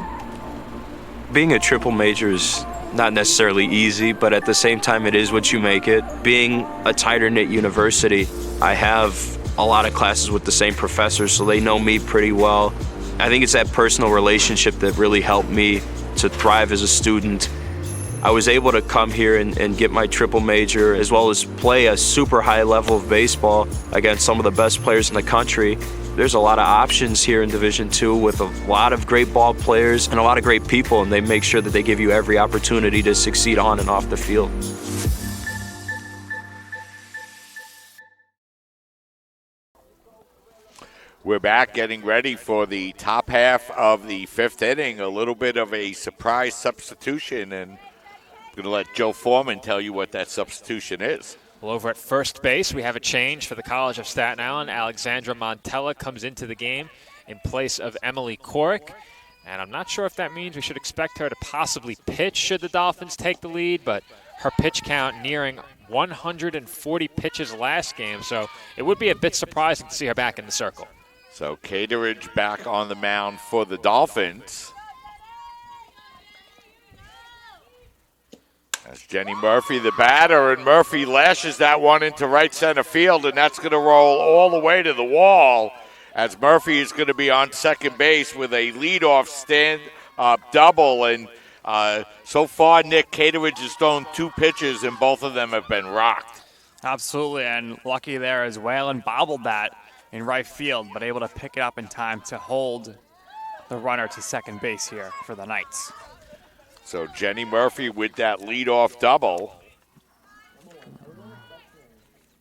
Speaker 16: Being a triple major is not necessarily easy, but at the same time it is what you make it. Being a tighter-knit university, I have a lot of classes with the same professors, so they know me pretty well. I think it's that personal relationship that really helped me to thrive as a student. I was able to come here and get my triple major, as well as play a super high level of baseball against some of the best players in the country. There's a lot of options here in Division II with a lot of great ball players and a lot of great people, and they make sure that they give you every opportunity to succeed on and off the field.
Speaker 2: We're back getting ready for the top half of the 5th inning. A little bit of a surprise substitution, and I'm going to let Joe Foreman tell you what that substitution is.
Speaker 1: Well, over at first base, we have a change for the College of Staten Island. Alexandra Montella comes into the game in place of Emily Corrick. And I'm not sure if that means we should expect her to possibly pitch should the Dolphins take the lead, but her pitch count nearing 140 pitches last game, so it would be a bit surprising to see her back in the circle.
Speaker 2: So Cateridge back on the mound for the Dolphins. That's Jenny Murphy, the batter, and Murphy lashes that one into right center field, and that's going to roll all the way to the wall as Murphy is going to be on second base with a leadoff stand-up double. And so far, Nick, Cateridge has thrown 2 pitches, and both of them have been rocked.
Speaker 14: Absolutely, and lucky there as well, and bobbled that in right field, but able to pick it up in time to hold the runner to second base here for the Knights.
Speaker 2: So Jenny Murphy with that leadoff double.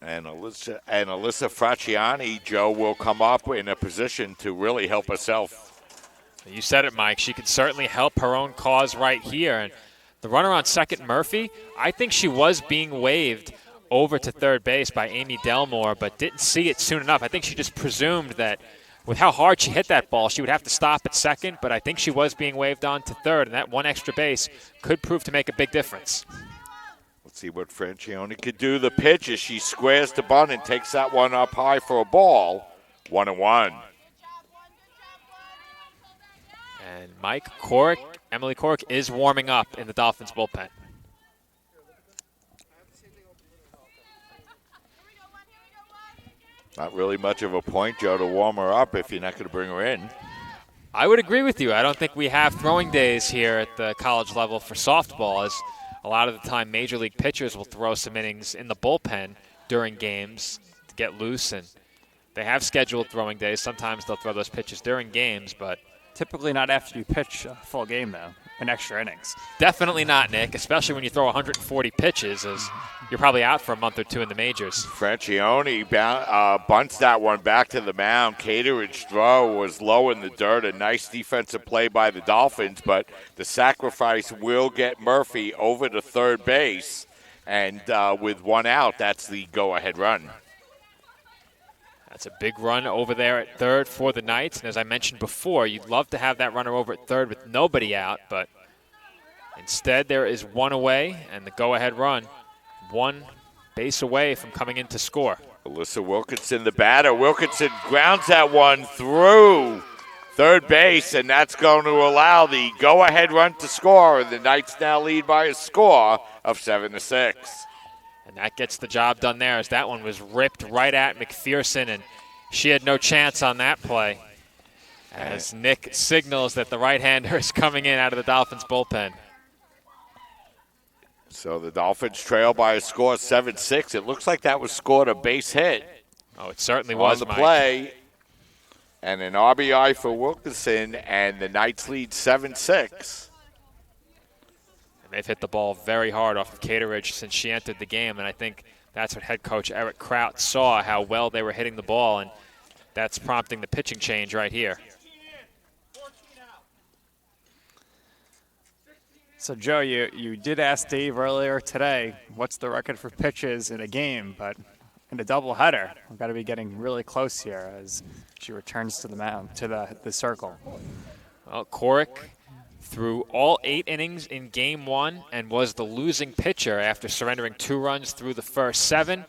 Speaker 2: And Alyssa Fracciani, Joe, will come up in a position to really help herself.
Speaker 1: You said it, Mike. She could certainly help her own cause right here. And the runner on second, Murphy, I think she was being waved over to third base by Amy Delmore, but didn't see it soon enough. I think she just presumed that with how hard she hit that ball, she would have to stop at second, but I think she was being waved on to third, and that one extra base could prove to make a big difference.
Speaker 2: Let's see what Francione could do. The pitch as she squares the bunt and takes that one up high for a ball. 1-1.
Speaker 1: And Mike Corrick, Emily Corrick, is warming up in the Dolphins bullpen.
Speaker 2: Not really much of a point, Joe, to warm her up if you're not going to bring her in.
Speaker 1: I would agree with you. I don't think we have throwing days here at the college level for softball, as a lot of the time major league pitchers will throw some innings in the bullpen during games to get loose, and they have scheduled throwing days. Sometimes they'll throw those pitches during games, but
Speaker 14: typically not after you pitch a full game, though, in extra innings.
Speaker 1: Definitely not, Nick, especially when you throw 140 pitches, as you're probably out for a month or two in the majors.
Speaker 2: Francione bunts that one back to the mound. Cateridge throw was low in the dirt. A nice defensive play by the Dolphins, but the sacrifice will get Murphy over to third base. And with one out, that's the go-ahead run.
Speaker 1: That's a big run over there at third for the Knights. And as I mentioned before, you'd love to have that runner over at third with nobody out, but instead there is one away, and the go-ahead run, one base away from coming in to score.
Speaker 2: Alyssa Wilkinson, the batter. Wilkinson grounds that one through third base, and that's going to allow the go-ahead run to score. The Knights now lead by a score of 7-6.
Speaker 1: And that gets the job done there, as that one was ripped right at McPherson, and she had no chance on that play, as Nick signals that the right-hander is coming in out of the Dolphins bullpen.
Speaker 2: So the Dolphins trail by a score of 7-6. It looks like that was scored a base hit.
Speaker 1: Oh, it certainly was,
Speaker 2: on the
Speaker 1: Mike.
Speaker 2: play. And an RBI for Wilkinson, and the Knights lead 7-6.
Speaker 1: And they've hit the ball very hard off of Cateridge since she entered the game, and I think that's what head coach Eric Kraut saw, how well they were hitting the ball, and that's prompting the pitching change right here.
Speaker 14: So, Joe, you did ask Dave earlier today, what's the record for pitches in a game? But in a doubleheader, we've got to be getting really close here as she returns to the mound, to the circle.
Speaker 1: Well, Coric threw all 8 innings in Game 1 and was the losing pitcher after surrendering 2 runs through the first 7.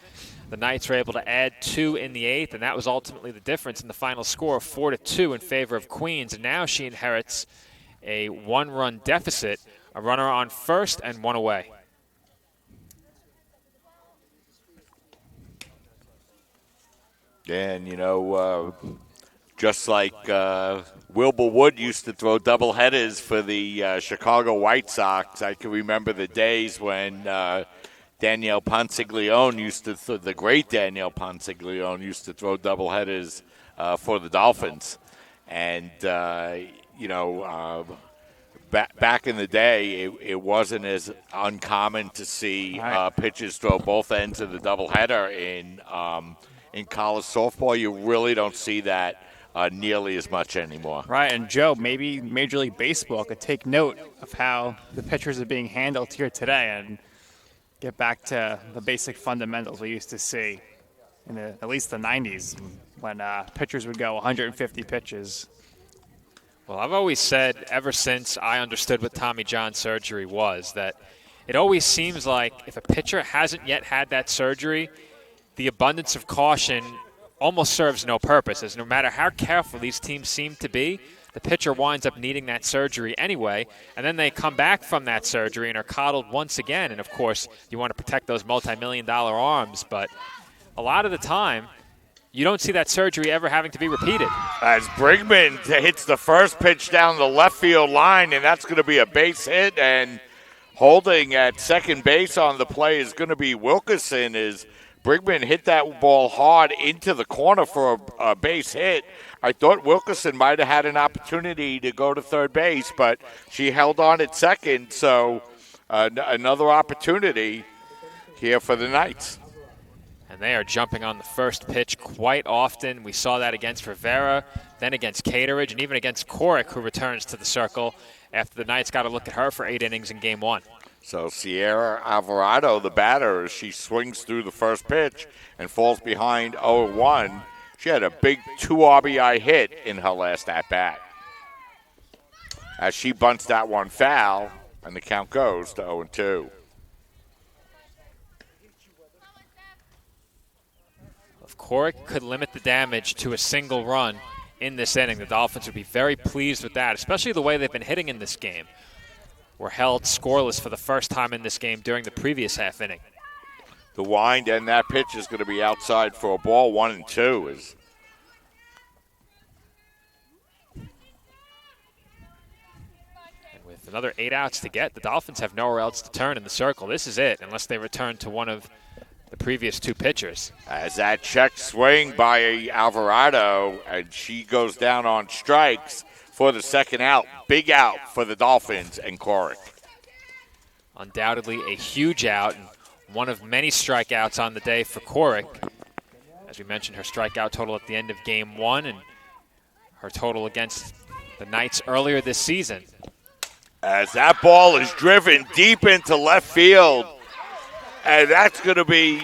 Speaker 1: The Knights were able to add 2 in the 8th, and that was ultimately the difference in the final score of 4-2 in favor of Queens. And now she inherits a 1-run deficit, a runner on first and 1 away.
Speaker 2: And, just like Wilbur Wood used to throw doubleheaders for the Chicago White Sox, I can remember the days when Danielle Ponsiglione the great Danielle Ponsiglione used to throw doubleheaders for the Dolphins. And, back in the day, it wasn't as uncommon to see pitchers throw both ends of the doubleheader in college softball. You really don't see that nearly as much anymore.
Speaker 14: Right, and Joe, maybe Major League Baseball could take note of how the pitchers are being handled here today and get back to the basic fundamentals we used to see in at least the 90s when pitchers would go 150 pitches.
Speaker 1: Well, I've always said ever since I understood what Tommy John surgery was that it always seems like if a pitcher hasn't yet had that surgery, the abundance of caution almost serves no purpose, as no matter how careful these teams seem to be, the pitcher winds up needing that surgery anyway, and then they come back from that surgery and are coddled once again. And, of course, you want to protect those multi-million-dollar arms, but a lot of the time, you don't see that surgery ever having to be repeated.
Speaker 2: As Brigman hits the first pitch down the left field line, and that's going to be a base hit, and holding at second base on the play is going to be Wilkinson. As Brigman hit that ball hard into the corner for a base hit. I thought Wilkinson might have had an opportunity to go to third base, but she held on at second, so another opportunity here for the Knights.
Speaker 1: And they are jumping on the first pitch quite often. We saw that against Rivera, then against Cateridge, and even against Coric, who returns to the circle after the Knights got a look at her for 8 innings in Game 1.
Speaker 2: So Sierra Alvarado, the batter, as she swings through the first pitch and falls behind 0-1. She had a big 2 RBI hit in her last at-bat. As she bunts that one foul, and the count goes to 0-2.
Speaker 1: If Coric could limit the damage to a single run in this inning, the Dolphins would be very pleased with that, especially the way they've been hitting in this game. Were held scoreless for the first time in this game during the previous half inning.
Speaker 2: The wind and that pitch is going to be outside for a ball. 1-2
Speaker 1: And with another 8 outs to get, the Dolphins have nowhere else to turn in the circle. This is it, unless they return to one of the previous 2 pitchers.
Speaker 2: As that check swing by Alvarado, and she goes down on strikes for the second out. Big out for the Dolphins and Coric.
Speaker 1: Undoubtedly a huge out, and one of many strikeouts on the day for Coric. As we mentioned, her strikeout total at the end of Game 1 and her total against the Knights earlier this season.
Speaker 2: As that ball is driven deep into left field, and that's going to be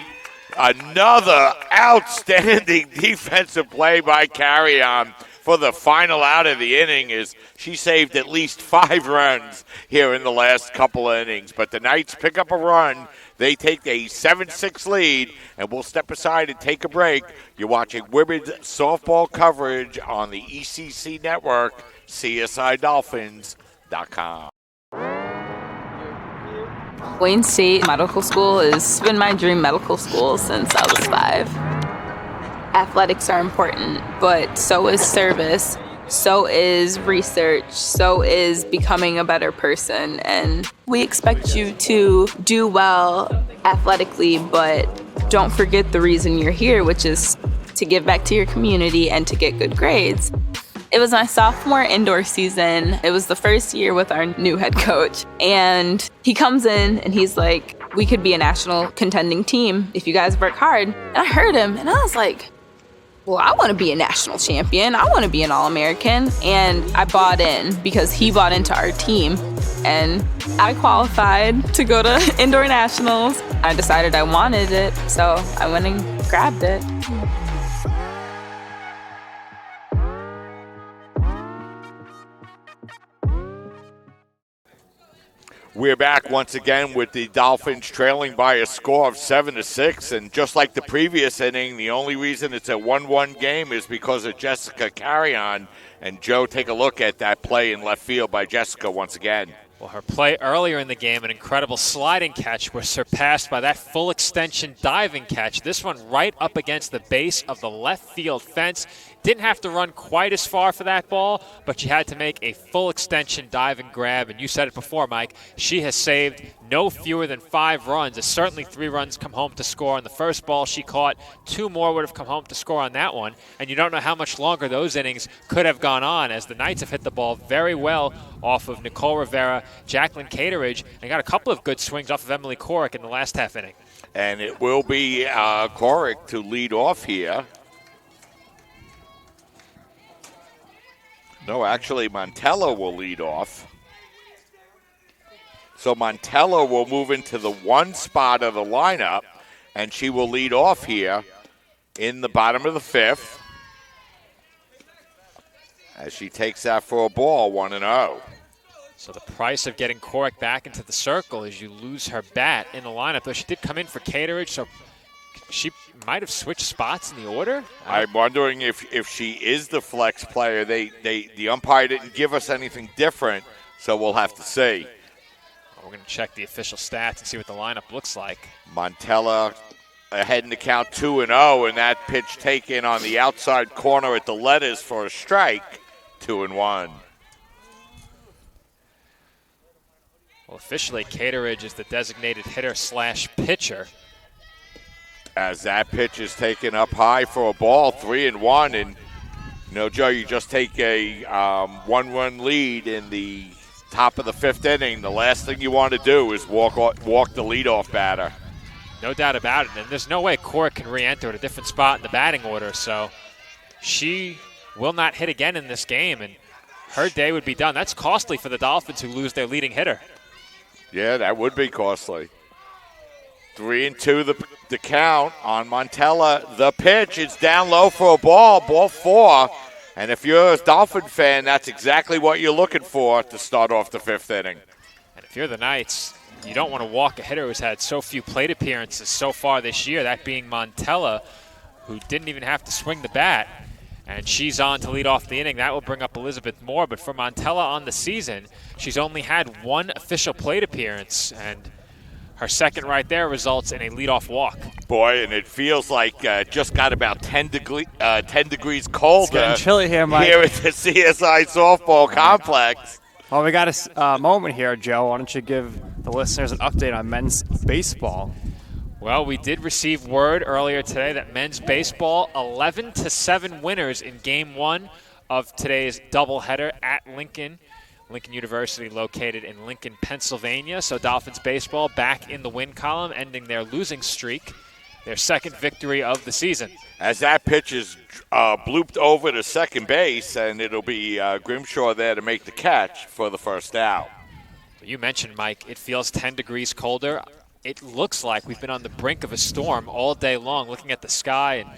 Speaker 2: Another outstanding defensive play by Carrion for the final out of the inning is she saved at least 5 runs here in the last couple of innings. But the Knights pick up a run. They take a 7-6 lead, and we'll step aside and take a break. You're watching women's softball coverage on the ECC network, CSIDolphins.com.
Speaker 15: Wayne State Medical School has been my dream medical school since I was 5. Athletics are important, but so is service, so is research, so is becoming a better person. And we expect you to do well athletically, but don't forget the reason you're here, which is to give back to your community and to get good grades. It was my sophomore indoor season. It was the first year with our new head coach. And he comes in and he's like, we could be a national contending team if you guys work hard. And I heard him and I was like, well, I want to be a national champion. I want to be an All-American. And I bought in because he bought into our team. And I qualified to go to indoor nationals. I decided I wanted it, so I went and grabbed it.
Speaker 2: We're back once again with the Dolphins trailing by a score of 7-6, and just like the previous inning, the only reason it's a 1-1 game is because of Jessica Carrion. And Joe, take a look at that play in left field by Jessica once again.
Speaker 1: Well, her play earlier in the game, an incredible sliding catch, was surpassed by that full extension diving catch. This one right up against the base of the left field fence. Didn't have to run quite as far for that ball, but she had to make a full extension dive and grab. And you said it before, Mike, she has saved no fewer than 5 runs. Certainly 3 runs come home to score on the first ball she caught. 2 more would have come home to score on that one. And you don't know how much longer those innings could have gone on, as the Knights have hit the ball very well off of Nicole Rivera, Jacqueline Cateridge, and got a couple of good swings off of Emily Corrick in the last half inning.
Speaker 2: And it will be Corrick to lead off here. No, actually, Montella will lead off. So Montella will move into the 1 spot of the lineup, and she will lead off here in the bottom of the 5th as she takes that for a ball, 1-0.
Speaker 1: So the price of getting Corrick back into the circle is you lose her bat in the lineup, though she did come in for Cateridge, so she might have switched spots in the order.
Speaker 2: I'm wondering if she is the flex player. The umpire didn't give us anything different, so we'll have to see.
Speaker 1: We're going to check the official stats and see what the lineup looks like.
Speaker 2: Montella ahead in the count 2-0, and that pitch taken on the outside corner at the letters for a strike, 2-1.
Speaker 1: Well, officially, Cateridge is the designated hitter/pitcher.
Speaker 2: As that pitch is taken up high for a ball, 3-1. And, Joe, you just take a 1-1 lead in the top of the 5th inning. The last thing you want to do is walk the leadoff batter.
Speaker 1: No doubt about it. And there's no way Corrick can re-enter at a different spot in the batting order. So she will not hit again in this game, and her day would be done. That's costly for the Dolphins, who lose their leading hitter.
Speaker 2: Yeah, that would be costly. 3-2 the count on Montella. The pitch is down low for a ball 4. And if you're a Dolphin fan, that's exactly what you're looking for to start off the 5th inning.
Speaker 1: And if you're the Knights, you don't want to walk a hitter who's had so few plate appearances so far this year, that being Montella, who didn't even have to swing the bat. And she's on to lead off the inning. That will bring up Elizabeth Moore. But for Montella on the season, she's only had 1 official plate appearance, and her second right there results in a leadoff walk.
Speaker 2: Boy, and it feels like just got about 10 degrees colder.
Speaker 14: It's getting chilly here, Mike.
Speaker 2: Here at the CSI Softball Complex.
Speaker 14: Well, we got a moment here, Joe. Why don't you give the listeners an update on men's baseball?
Speaker 1: Well, we did receive word earlier today that men's baseball, 11-7 winners in Game 1 of today's doubleheader at Lincoln University, located in Lincoln, Pennsylvania. So Dolphins baseball back in the win column, ending their losing streak, their second victory of the season.
Speaker 2: As that pitch is blooped over to second base, and it'll be Grimshaw there to make the catch for the first out.
Speaker 1: You mentioned, Mike, it feels 10 degrees colder. it looks like we've been on the brink of a storm all day long, looking at the sky and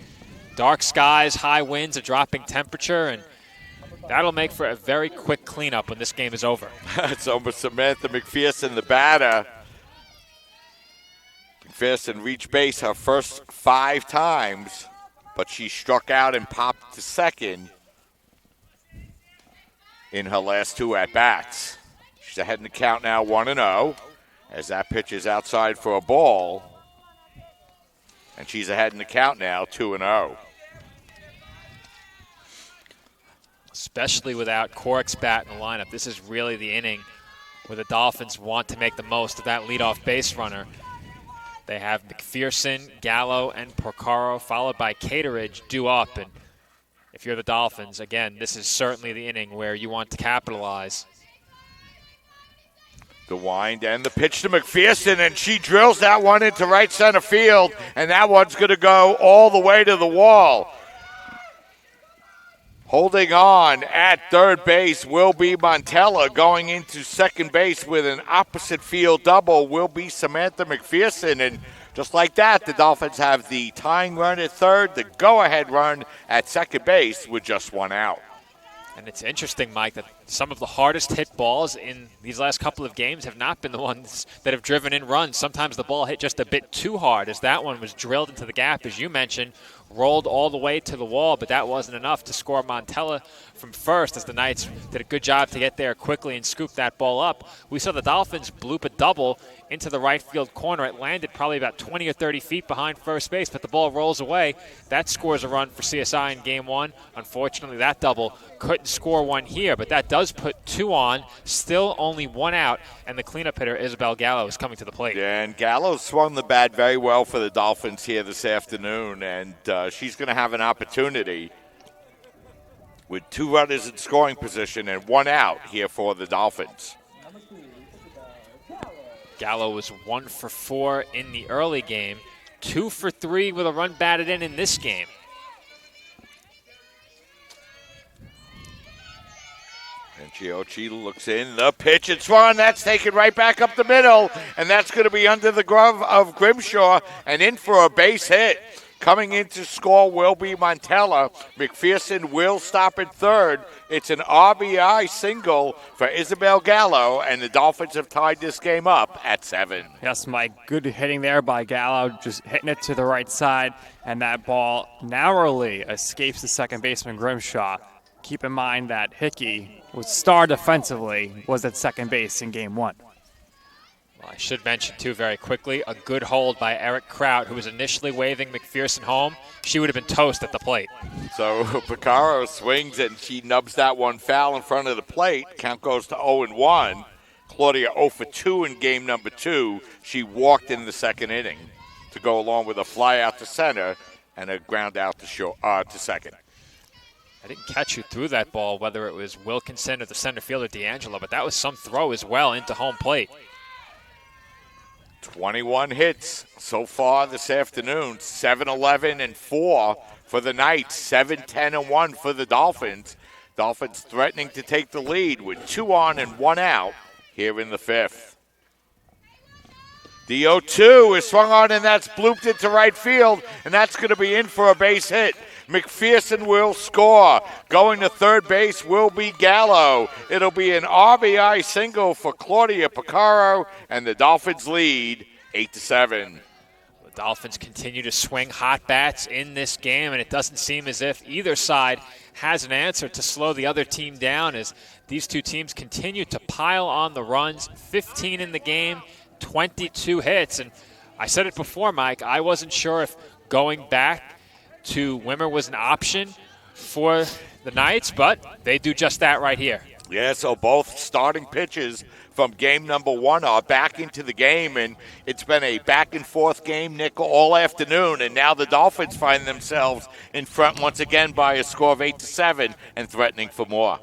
Speaker 1: dark skies, high winds, a dropping temperature, and that'll make for a very quick cleanup when this game is over.
Speaker 2: It's almost Samantha McPherson, the batter. McPherson reached base her first 5 times, but she struck out and popped to second in her last 2 at-bats. She's ahead in the count now, 1-0, as that pitch is outside for a ball. And she's ahead in the count now, 2-0.
Speaker 1: Especially without Corrick's bat in the lineup. This is really the inning where the Dolphins want to make the most of that leadoff base runner. They have McPherson, Gallo, and Porcaro, followed by Cateridge due up. And if you're the Dolphins, again, this is certainly the inning where you want to capitalize.
Speaker 2: The wind and the pitch to McPherson, and she drills that one into right center field, and that one's going to go all the way to the wall. Holding on at third base will be Montella. Going into second base with an opposite field double will be Samantha McPherson. And just like that, the Dolphins have the tying run at third, the go-ahead run at second base with just 1 out.
Speaker 1: And it's interesting, Mike, that some of the hardest hit balls in these last couple of games have not been the ones that have driven in runs. Sometimes the ball hit just a bit too hard, as that one was drilled into the gap, as you mentioned, rolled all the way to the wall, but that wasn't enough to score Montella from first, as the Knights did a good job to get there quickly and scoop that ball up. We saw the Dolphins bloop a double into the right field corner. It landed probably about 20 or 30 feet behind first base, but the ball rolls away. That scores a run for CSI in game 1. Unfortunately, that double couldn't score one here, but that does put 2 on, still only 1 out, and the cleanup hitter, Isabel Gallo, is coming to the plate.
Speaker 2: Yeah, and Gallo swung the bat very well for the Dolphins here this afternoon, and she's going to have an opportunity with 2 runners in scoring position and 1 out here for the Dolphins.
Speaker 1: Gallo was 1 for 4 in the early game, 2 for 3 with a run batted in this game.
Speaker 2: And Chiocci looks in, the pitch, it's run, that's taken right back up the middle, and that's going to be under the glove of Grimshaw and in for a base hit. Coming in to score will be Montella. McPherson will stop at third. It's an RBI single for Isabel Gallo, and the Dolphins have tied this game up at 7.
Speaker 14: Yes, Mike, good hitting there by Gallo, just hitting it to the right side, and that ball narrowly escapes the second baseman Grimshaw. Keep in mind that Hickey, was star defensively, was at second base in game 1.
Speaker 1: Well, I should mention, too, very quickly, a good hold by Eric Kraut, who was initially waving McPherson home. She would have been toast at the plate.
Speaker 2: So Porcaro swings and she nubs that one foul in front of the plate. Count goes to 0-1. Claudia 0 for 2 in game number 2. She walked in the second inning to go along with a fly out to center and a ground out to second.
Speaker 1: I didn't catch who threw that ball, whether it was Wilkinson or the center fielder D'Angelo, but that was some throw as well into home plate.
Speaker 2: 21 hits so far this afternoon, 7-11-4 for the Knights, 7-10-1 for the Dolphins. Dolphins threatening to take the lead with 2 on and 1 out here in the 5th. The 0-2 is swung on, and that's blooped into right field, and that's going to be in for a base hit. McPherson will score. Going to third base will be Gallo. It'll be an RBI single for Claudia Porcaro, and the Dolphins lead 8-7.
Speaker 1: The Dolphins continue to swing hot bats in this game, and it doesn't seem as if either side has an answer to slow the other team down as these two teams continue to pile on the runs. 15 in the game, 22 hits. And I said it before, Mike, I wasn't sure if going back to Wimmer was an option for the Knights, but they do just that right here.
Speaker 2: Yeah, so both starting pitches from game number 1 are back into the game, and it's been a back-and-forth game, Nick, all afternoon, and now the Dolphins find themselves in front once again by a score of 8-7 and threatening for more.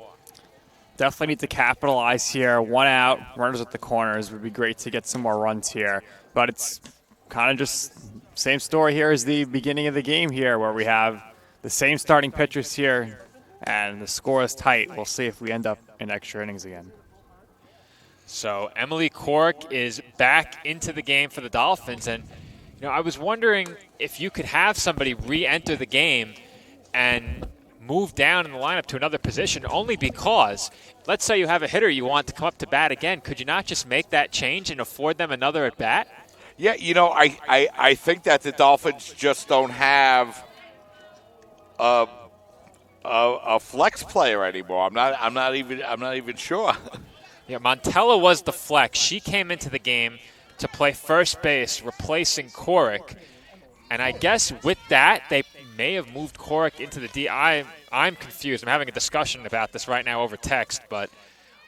Speaker 14: Definitely need to capitalize here. 1 out, runners at the corners. Would be great to get some more runs here, but it's kind of just same story here as the beginning of the game here, where we have the same starting pitchers here, and the score is tight. We'll see if we end up in extra innings again.
Speaker 1: So Emily Corrick is back into the game for the Dolphins. And, I was wondering if you could have somebody re-enter the game and move down in the lineup to another position, only because, let's say you have a hitter you want to come up to bat again. Could you not just make that change and afford them another at bat?
Speaker 2: Yeah, I think that the Dolphins just don't have a flex player anymore. I'm not even sure.
Speaker 1: Yeah, Montella was the flex. She came into the game to play first base, replacing Corrick. And I guess with that, they may have moved Corrick into the D. I'm confused. I'm having a discussion about this right now over text, but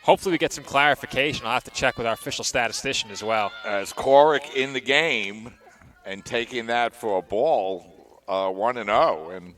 Speaker 1: hopefully we get some clarification. I'll have to check with our official statistician as well.
Speaker 2: As Corrick in the game and taking that for a ball, 1-0, and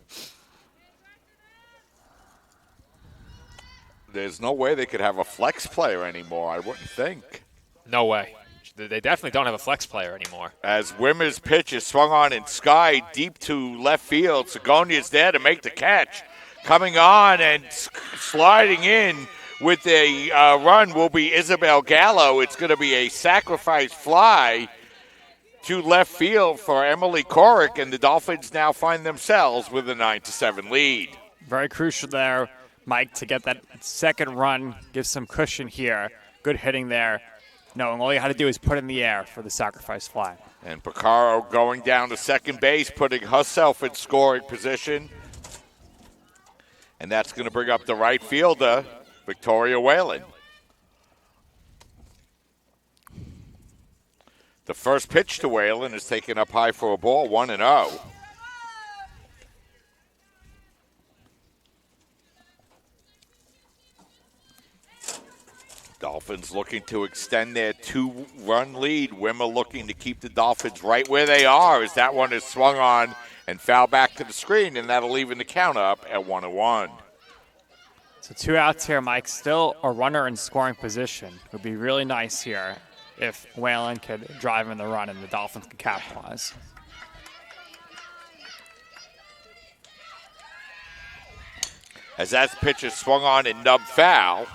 Speaker 2: there's no way they could have a flex player anymore, I wouldn't think.
Speaker 1: No way. They definitely don't have a flex player anymore.
Speaker 2: As Wimmer's pitch is swung on in sky deep to left field, Sigonia's there to make the catch. Coming on and sliding in with a run will be Isabel Gallo. It's going to be a sacrifice fly to left field for Emily Corrick, and the Dolphins now find themselves with a 9-7 lead.
Speaker 14: Very crucial there, Mike, to get that second run, give some cushion here. Good hitting there. Knowing all you had to do is put in the air for the sacrifice fly.
Speaker 2: And Picaro going down to second base, putting herself in scoring position. And that's going to bring up the right fielder, Victoria Whalen. The first pitch to Whalen is taken up high for a ball, 1-0. Dolphins looking to extend their 2-run lead. Wimmer looking to keep the Dolphins right where they are as that one is swung on and foul back to the screen, and that'll even the count up at 1-1.
Speaker 14: So 2 outs here, Mike. Still a runner in scoring position. It would be really nice here if Whalen could drive in the run and the Dolphins could capitalize.
Speaker 2: As that pitch is swung on and nubbed foul,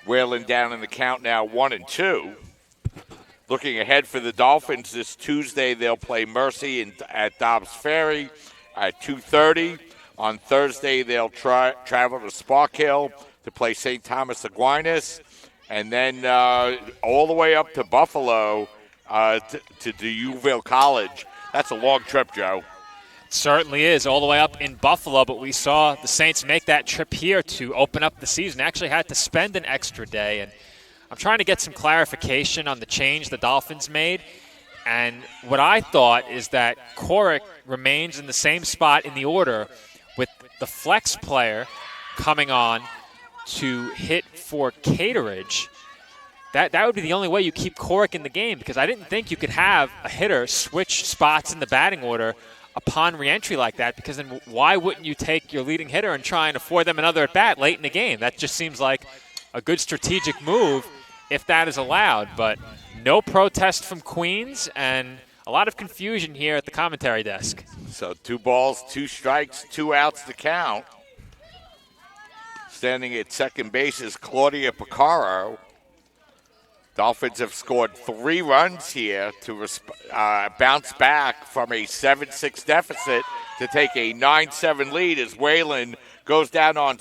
Speaker 2: Whalen down in the count now 1-2. Looking ahead for the Dolphins this Tuesday, they'll play Mercy at Dobbs Ferry at 2:30. On Thursday, they'll travel to Spark Hill to play St. Thomas Aquinas, and then all the way up to Buffalo to D'Youville College. That's a long trip, Joe.
Speaker 1: Certainly is, all the way up in Buffalo, but we saw the Saints make that trip here to open up the season. Actually had to spend an extra day, and I'm trying to get some clarification on the change the Dolphins made. And what I thought is that Corrick remains in the same spot in the order with the flex player coming on to hit for Caterage. That would be the only way you keep Corrick in the game, because I didn't think you could have a hitter switch spots in the batting order upon re-entry like that, because then why wouldn't you take your leading hitter and try and afford them another at-bat late in the game? That just seems like a good strategic move if that is allowed. But no protest from Queens, and a lot of confusion here at the commentary desk.
Speaker 2: So 2 balls, 2 strikes, 2 outs to count. Standing at second base is Claudia Picaro. Dolphins have scored 3 runs here to bounce back from a 7-6 deficit to take a 9-7 lead as Whalen goes down on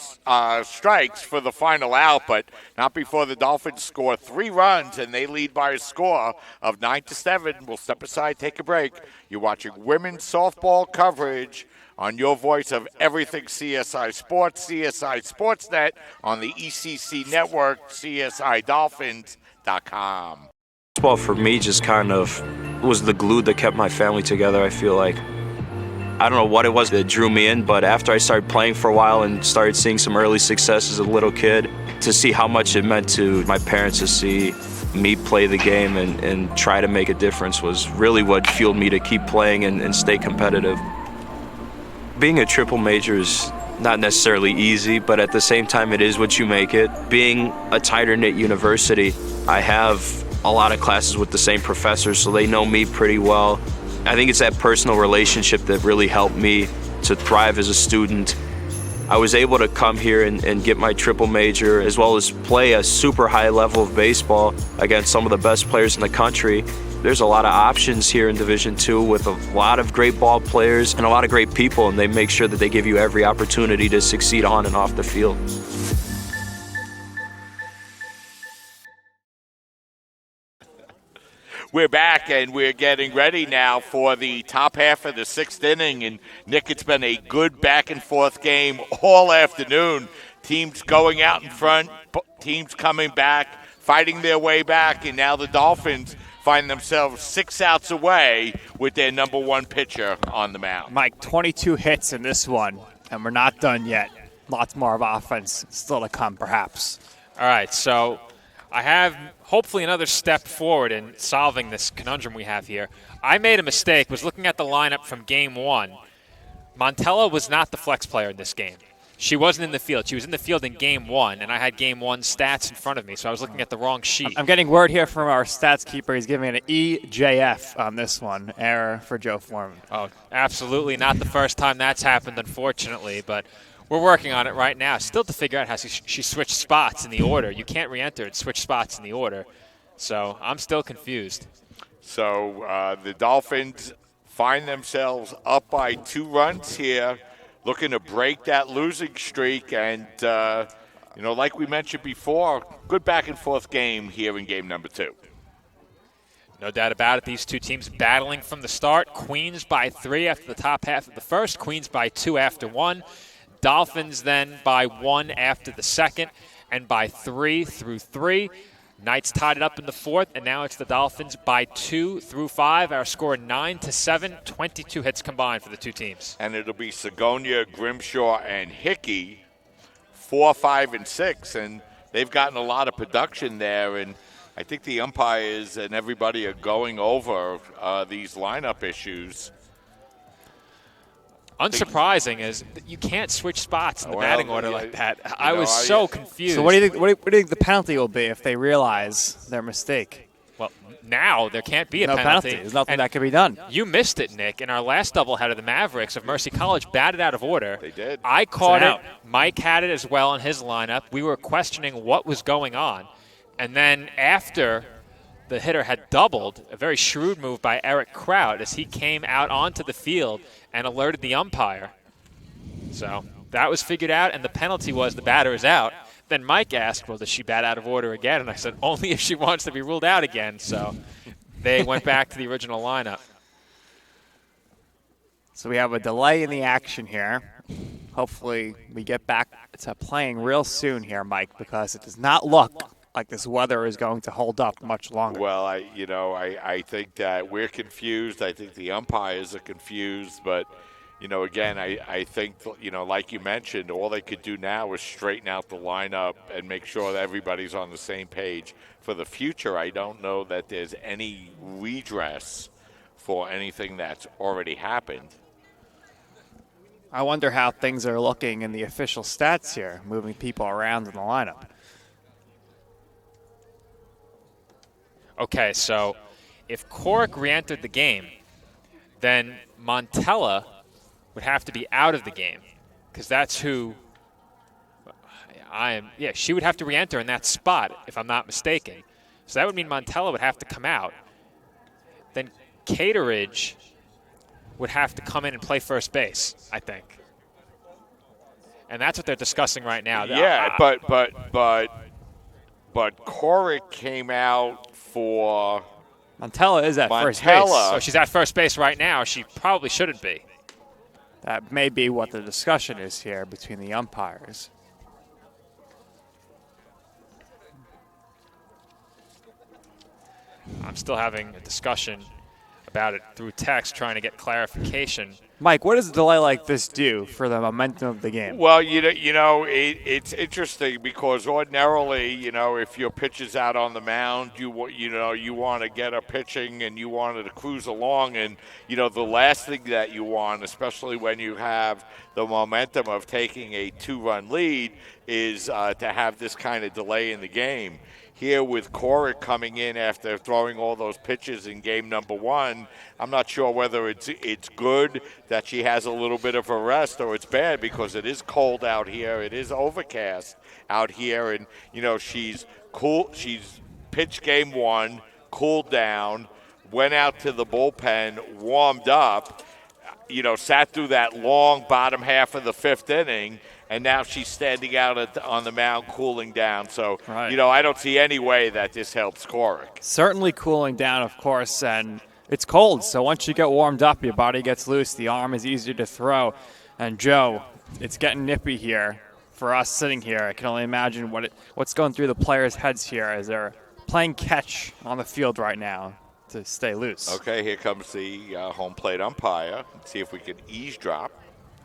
Speaker 2: strikes for the final out, but not before the Dolphins score 3 runs, and they lead by a score of 9-7. We'll step aside, take a break. You're watching women's softball coverage on your voice of everything CSI Sports, CSI Sportsnet, on the ECC network, CSIDolphins.com.
Speaker 16: Baseball for me just kind of was the glue that kept my family together, I feel like. I don't know what it was that drew me in, but after I started playing for a while and started seeing some early success as a little kid, to see how much it meant to my parents to see me play the game and try to make a difference was really what fueled me to keep playing and stay competitive. Being a triple major is not necessarily easy, but at the same time it is what you make it. Being a tighter-knit university, I have a lot of classes with the same professors, so they know me pretty well. I think it's that personal relationship that really helped me to thrive as a student. I was able to come here and get my triple major, as well as play a super high level of baseball against some of the best players in the country. There's a lot of options here in Division II with a lot of great ball players and a lot of great people, and they make sure that they give you every opportunity to succeed on and off the field.
Speaker 2: We're back, and we're getting ready now for the top half of the 6th inning. And, Nick, it's been a good back-and-forth game all afternoon. Teams going out in front, teams coming back, fighting their way back, and now the Dolphins find themselves 6 outs away with their number 1 pitcher on the mound.
Speaker 14: Mike, 22 hits in this one, and we're not done yet. Lots more of offense still to come, perhaps.
Speaker 1: All right, so I have hopefully another step forward in solving this conundrum we have here. I made a mistake, was looking at the lineup from Game 1. Montella was not the flex player in this game. She wasn't in the field. She was in the field in Game 1, and I had Game 1 stats in front of me, so I was looking at the wrong sheet.
Speaker 14: I'm getting word here from our stats keeper. He's giving an EJF on this one. Error for Joe Foreman.
Speaker 1: Oh, absolutely not the first time that's happened, unfortunately, but we're working on it right now. Still to figure out how she switched spots in the order. You can't re-enter and switch spots in the order. So I'm still confused.
Speaker 2: So the Dolphins find themselves up by 2 runs here, looking to break that losing streak. And, like we mentioned before, good back-and-forth game here in game number 2.
Speaker 1: No doubt about it. These two teams battling from the start. Queens by 3 after the top half of the first. Queens by 2 after 1. Dolphins then by 1 after the second, and by 3 through 3. Knights tied it up in the 4th, and now it's the Dolphins by 2 through 5. Our score 9-7, 22 hits combined for the two teams.
Speaker 2: And it'll be Segonia, Grimshaw, and Hickey, 4, 5, and 6, and they've gotten a lot of production there. And I think the umpires and everybody are going over these lineup issues.
Speaker 1: Unsurprising is that you can't switch spots in the batting order like that. I was so confused.
Speaker 14: So what do you think the penalty will be if they realize their mistake?
Speaker 1: Well, now there can't be a
Speaker 14: penalty. There's nothing that can be done.
Speaker 1: You missed it, Nick. In our last doubleheader, the Mavericks of Mercy College batted out of order.
Speaker 2: They did.
Speaker 1: I caught it. Mike had it as well in his lineup. We were questioning what was going on. And then after the hitter had doubled, a very shrewd move by Eric Kraut as he came out onto the field and alerted the umpire. So that was figured out, and the penalty was the batter is out. Then Mike asked, well, does she bat out of order again? And I said, only if she wants to be ruled out again. So they went back to the original lineup.
Speaker 14: So we have a delay in the action here. Hopefully we get back to playing real soon here, Mike, because it does not look like this weather is going to hold up much longer.
Speaker 2: Well, I think that we're confused. I think the umpires are confused. But, again, I think, like you mentioned, all they could do now is straighten out the lineup and make sure that everybody's on the same page. For the future, I don't know that there's any redress for anything that's already happened.
Speaker 14: I wonder how things are looking in the official stats here, moving people around in the lineup.
Speaker 1: Okay, so if Corrick re-entered the game, then Montella would have to be out of the game because that's who she would have to re-enter in that spot if I'm not mistaken. So that would mean Montella would have to come out. Then Cateridge would have to come in and play first base, I think. And that's what they're discussing right now.
Speaker 2: Yeah, but Corrick came out for
Speaker 14: Montella is at first base.
Speaker 1: So she's at first base right now. She probably shouldn't be.
Speaker 14: That may be what the discussion is here between the umpires.
Speaker 1: I'm still having a discussion about it through text, trying to get clarification.
Speaker 14: Mike, what does a delay like this do for the momentum of the game?
Speaker 2: Well, it's interesting because ordinarily, if your pitch is out on the mound, you want to get a pitching and you want to cruise along, and the last thing that you want, especially when you have the momentum of taking a 2-run lead, is to have this kind of delay in the game. here with Coric coming in after throwing all those pitches in game number 1. I'm not sure whether it's good that she has a little bit of a rest or it's bad because it is cold out here. It is overcast out here, and she's cool. She's pitched game 1, cooled down, went out to the bullpen, warmed up, sat through that long bottom half of the 5th inning, and now she's standing out on the mound cooling down. So,
Speaker 14: right.
Speaker 2: I don't see any way that this helps Coric.
Speaker 14: Certainly cooling down, of course, and it's cold. So once you get warmed up, your body gets loose. The arm is easier to throw. And, Joe, it's getting nippy here for us sitting here. I can only imagine what's going through the players' heads here as they're playing catch on the field right now to stay loose.
Speaker 2: Okay, here comes the home plate umpire. Let's see if we can eavesdrop.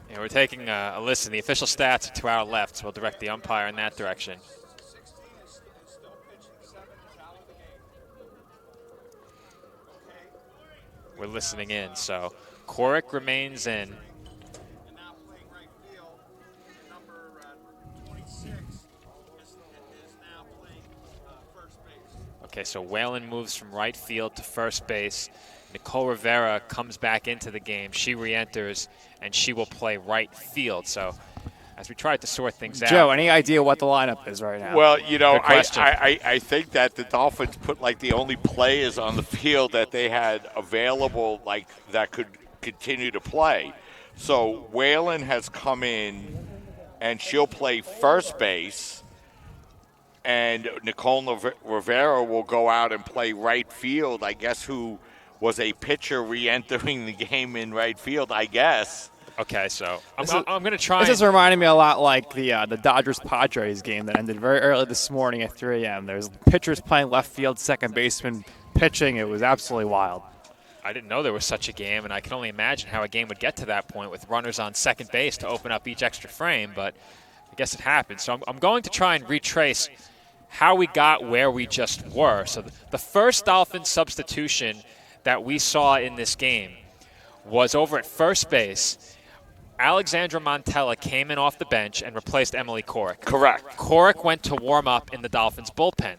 Speaker 1: Yeah, we're taking a listen. The official stats are to our left, so we'll direct the umpire in that direction. We're listening in. So Coric remains in. Okay, so Whalen moves from right field to first base. Nicole Rivera comes back into the game. She re-enters, and she will play right field. So as we try to sort things out.
Speaker 14: Joe, any idea what the lineup is right now?
Speaker 2: Well, I think that the Dolphins put the only players on the field that they had available that could continue to play. So Whalen has come in, and she'll play first base. And Nicole Rivera will go out and play right field, I guess, who was a pitcher re-entering the game in right field, I guess.
Speaker 1: Okay, so I'm going to try.
Speaker 14: This is reminding me a lot like the Dodgers-Padres game that ended very early this morning at 3 a.m. There's pitchers playing left field, second baseman pitching. It was absolutely wild.
Speaker 1: I didn't know there was such a game, and I can only imagine how a game would get to that point with runners on second base to open up each extra frame, but I guess it happened. So I'm going to try and retrace how we got where we just were. So the first Dolphins substitution that we saw in this game was over at first base. Alexandra Montella came in off the bench and replaced Emily Coric.
Speaker 2: Correct.
Speaker 1: Coric went to warm up in the Dolphins bullpen.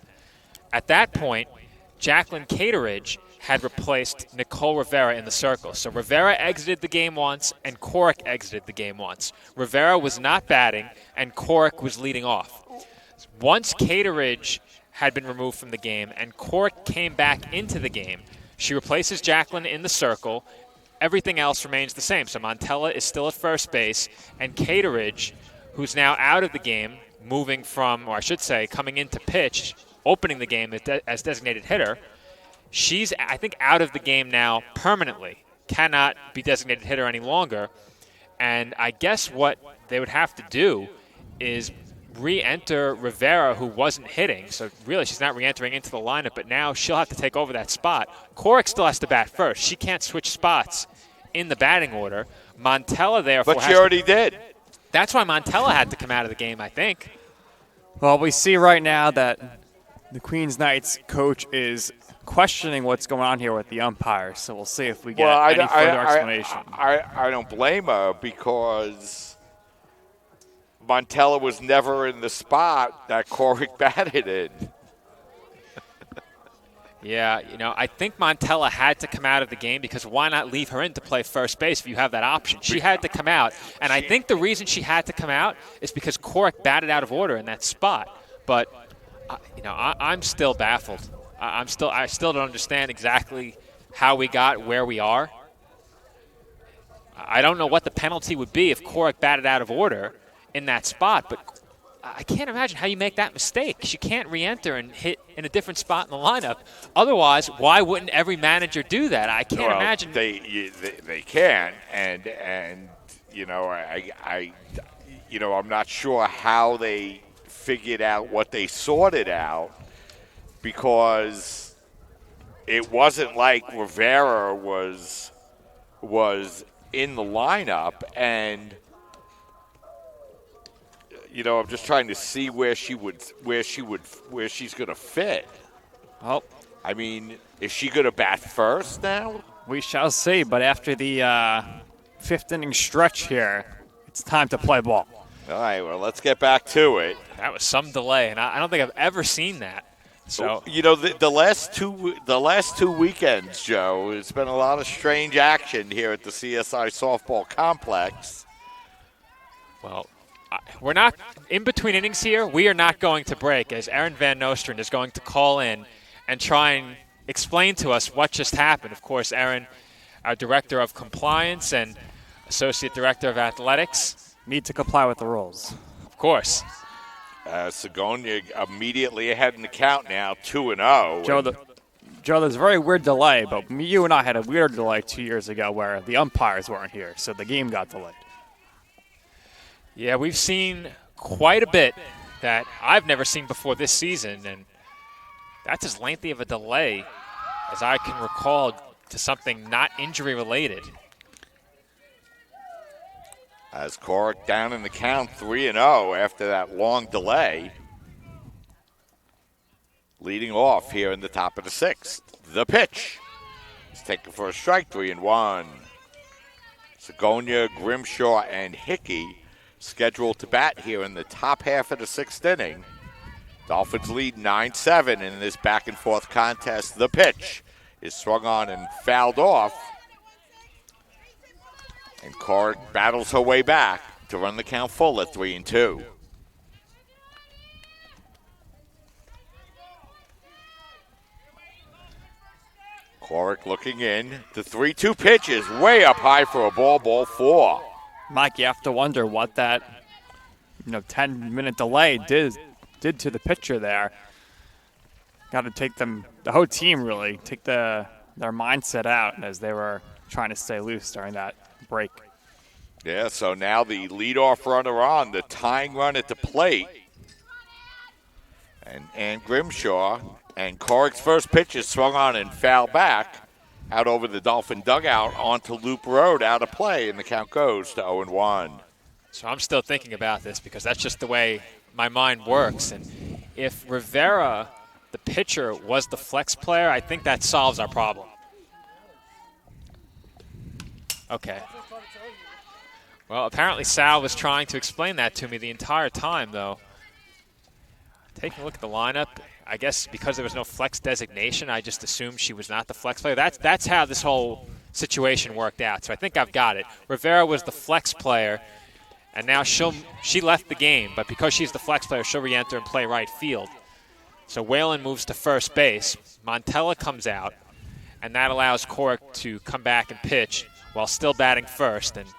Speaker 1: At that point, Jacqueline Cateridge had replaced Nicole Rivera in the circle. So Rivera exited the game once and Coric exited the game once. Rivera was not batting and Coric was leading off. Once Cateridge had been removed from the game and Coric came back into the game, she replaces Jacqueline in the circle. Everything else remains the same. So Montella is still at first base, and Cateridge, who's now out of the game, moving from, or I should say, coming into pitch, opening the game as designated hitter, she's, I think, out of the game now permanently. Cannot be designated hitter any longer. And I guess what they would have to do is re-enter Rivera, who wasn't hitting. So really, she's not re-entering into the lineup, but now she'll have to take over that spot. Coric still has to bat first. She can't switch spots in the batting order. Montella, therefore,
Speaker 2: but she already did.
Speaker 1: That's why Montella had to come out of the game, I think.
Speaker 14: Well, we see right now that the Queens Knights coach is questioning what's going on here with the umpire. So we'll see if we get any further explanation.
Speaker 2: I don't blame her because Montella was never in the spot that Coric batted in.
Speaker 1: Yeah, I think Montella had to come out of the game because why not leave her in to play first base if you have that option? She had to come out, and I think the reason she had to come out is because Coric batted out of order in that spot. But I'm still baffled. I still don't understand exactly how we got where we are. I don't know what the penalty would be if Coric batted out of order in that spot, but I can't imagine how you make that mistake. She can't re-enter and hit in a different spot in the lineup. Otherwise, why wouldn't every manager do that? I can't imagine.
Speaker 2: They can, and I'm not sure how they figured out what they sorted out, because it wasn't like Rivera was in the lineup, and I'm just trying to see where she's going to fit.
Speaker 14: Well,
Speaker 2: I mean, is she going to bat first now?
Speaker 14: We shall see. But after the fifth inning stretch here, it's time to play ball.
Speaker 2: All right. Well, let's get back to it.
Speaker 1: That was some delay, and I don't think I've ever seen that. So
Speaker 2: you know, the last two weekends, Joe, it's been a lot of strange action here at the CSI softball complex.
Speaker 1: Well, we're not in between innings here. We are not going to break, as Aaron Van Nostrand is going to call in and try and explain to us what just happened. Of course, Aaron, our Director of Compliance and Associate Director of Athletics.
Speaker 14: Need to comply with the rules.
Speaker 1: Of course.
Speaker 2: Segonia immediately ahead in the count now, 2-0.
Speaker 14: Joe, there's a very weird delay, but you and I had a weird delay 2 years ago where the umpires weren't here, so the game got delayed.
Speaker 1: Yeah, we've seen quite a bit that I've never seen before this season, and that's as lengthy of a delay as I can recall to something not injury-related.
Speaker 2: As Corrick down in the count 3-0 after that long delay. Leading off here in the top of the sixth. The pitch. It's taken for a strike, 3-1. Segonia, Grimshaw, and Hickey scheduled to bat here in the top half of the sixth inning. Dolphins lead 9-7 in this back-and-forth contest. The pitch is swung on and fouled off. And Corrick battles her way back to run the count full at 3-2. Corrick looking in. The 3-2 pitch is way up high for a ball 4.
Speaker 14: Mike, you have to wonder what that 10-minute delay did to the pitcher there. Got to take them, the whole team really, take their mindset out as they were trying to stay loose during that break.
Speaker 2: Yeah, so now the leadoff runner on, the tying run at the plate. And Grimshaw. And Corrick's first pitch is swung on and fouled back out over the Dolphin dugout onto Loop Road, out of play, and the count goes to 0-1.
Speaker 1: So I'm still thinking about this because that's just the way my mind works. And if Rivera, the pitcher, was the flex player, I think that solves our problem. Okay. Well, apparently Sal was trying to explain that to me the entire time, though. Taking a look at the lineup, I guess because there was no flex designation, I just assumed she was not the flex player. That's how this whole situation worked out. So I think I've got it. Rivera was the flex player, and now she left the game, but because she's the flex player, she'll re-enter and play right field. So Whalen moves to first base. Montella comes out, and that allows Corrick to come back and pitch while still batting first and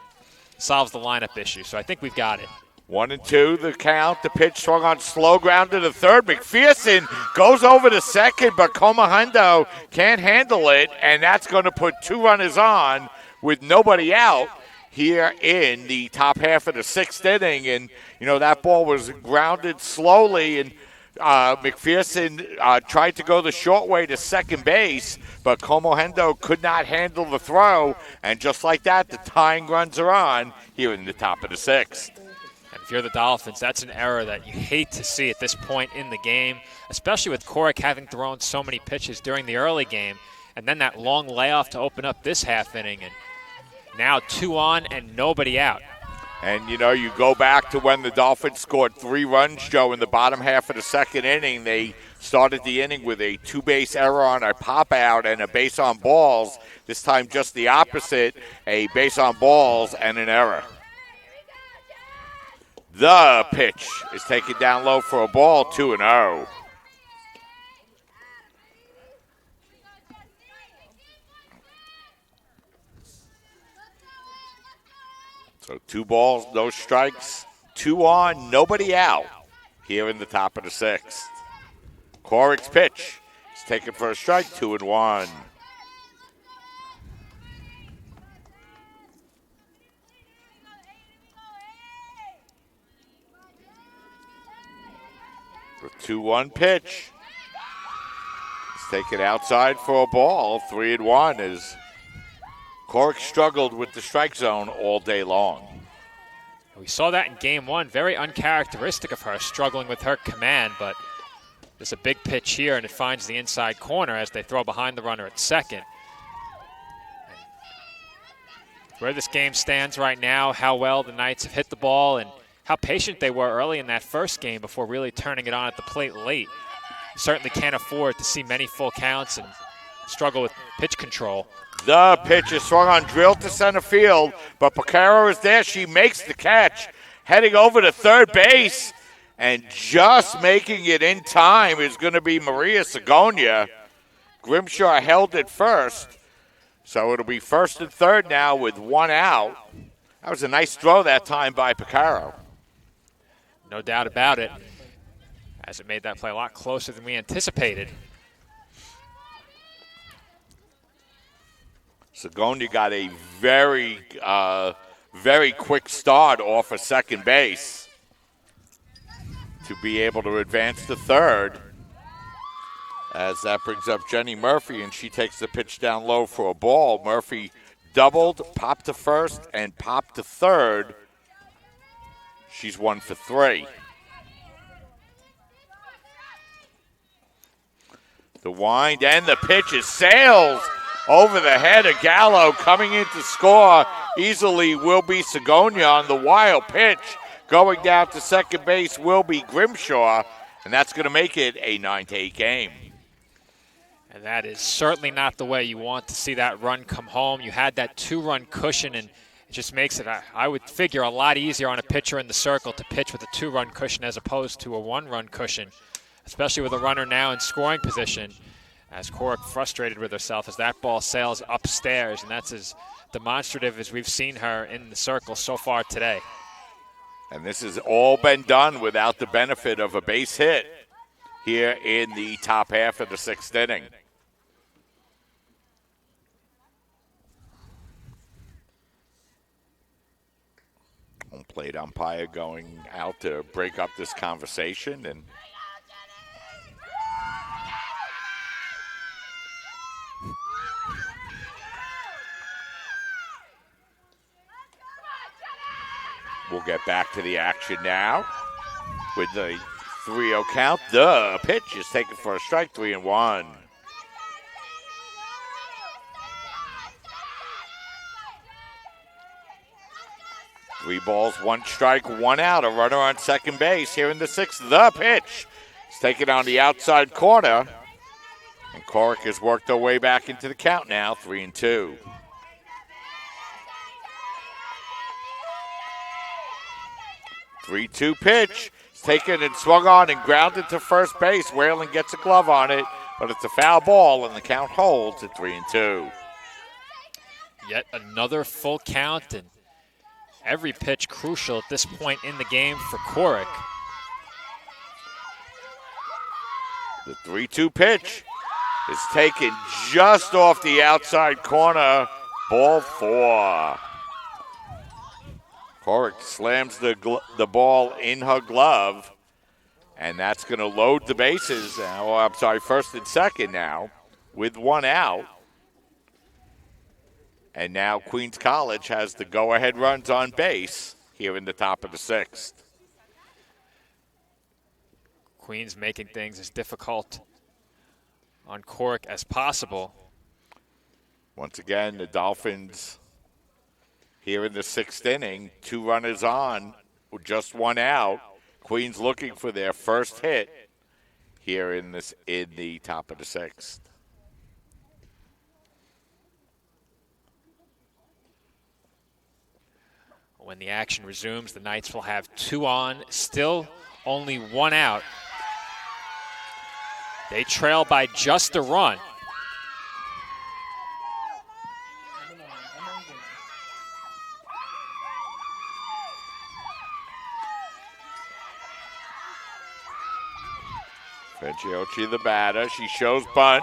Speaker 1: solves the lineup issue. So I think we've got it.
Speaker 2: 1-2, the count. The pitch swung on slow ground to the third. McPherson goes over to second, but Comahendo can't handle it, and that's going to put 2 runners on with nobody out here in the top half of the sixth inning. And, that ball was grounded slowly, and McPherson tried to go the short way to second base, but Comahendo could not handle the throw, and just like that, the tying runs are on here in the top of the sixth.
Speaker 1: And if you're the Dolphins, that's an error that you hate to see at this point in the game, especially with Corrick having thrown so many pitches during the early game, and then that long layoff to open up this half inning, and now 2 on and nobody out.
Speaker 2: And, you go back to when the Dolphins scored 3 runs, Joe, in the bottom half of the second inning. They started the inning with a 2-base error on a pop-out and a base on balls. This time just the opposite, a base on balls and an error. The pitch is taken down low for a ball, 2-0. So 2 balls, no strikes, 2 on, nobody out here in the top of the sixth. Corrick's pitch is taken for a strike, 2-1. The 2-1 pitch. It's taken outside for a ball, 3-1, as Corrick struggled with the strike zone all day long.
Speaker 1: We saw that in game 1. Very uncharacteristic of her, struggling with her command, but there's a big pitch here, and it finds the inside corner as they throw behind the runner at second. And where this game stands right now, how well the Knights have hit the ball, and how patient they were early in that first game before really turning it on at the plate late. certainly can't afford to see many full counts and struggle with pitch control.
Speaker 2: The pitch is swung on, drilled to center field, but Picaro is there. She makes the catch, heading over to third base, and just making it in time is going to be Maria Segonia. Grimshaw held it first, so it'll be first and third now with one out. That was a nice throw that time by Picaro.
Speaker 1: No doubt about it, as it made that play a lot closer than we anticipated.
Speaker 2: Segonia got a very quick start off of second base to be able to advance to third. As that brings up Jenny Murphy, and she takes the pitch down low for a ball. Murphy doubled, popped to first, and popped to third. She's 1 for 3. The wind and the pitch is sails over the head of Gallo. Coming in to score easily will be Segonia on the wild pitch. Going down to second base will be Grimshaw, and that's going to make it a 9-8 game.
Speaker 1: And that is certainly not the way you want to see that run come home. You had that 2-run cushion, and it just makes it, I would figure, a lot easier on a pitcher in the circle to pitch with a 2-run cushion as opposed to a 1-run cushion, especially with a runner now in scoring position. As Corrick frustrated with herself as that ball sails upstairs, and that's as demonstrative as we've seen her in the circle so far today.
Speaker 2: And this has all been done without the benefit of a base hit here in the top half of the 6th inning. Home plate umpire going out to break up this conversation, and we'll get back to the action now with the 3-0 count. The pitch is taken for a strike, 3-1. Three balls, 1 strike, 1 out. A runner on second base here in the 6th. The pitch is taken on the outside corner. And Corrick has worked their way back into the count now, 3-2. Three-two pitch. It's taken and swung on and grounded to first base. Whalen gets a glove on it, but it's a foul ball, and the count holds at 3-2.
Speaker 1: Yet another full count, and every pitch crucial at this point in the game for Corrick.
Speaker 2: The 3-2 pitch is taken just off the outside corner. Ball 4. Corrick slams the ball in her glove, and that's going to load the bases. First and second now with 1 out. And now Queens College has the go-ahead runs on base here in the top of the 6th.
Speaker 1: Queens making things as difficult on Corrick as possible.
Speaker 2: Once again, the Dolphins here in the 6th inning, 2 runners on, with just 1 out. Queens looking for their first hit here in the top of the 6th.
Speaker 1: When the action resumes, the Knights will have 2 on, still only 1 out. They trail by just a run.
Speaker 2: Franciochi, the batter. She shows bunt,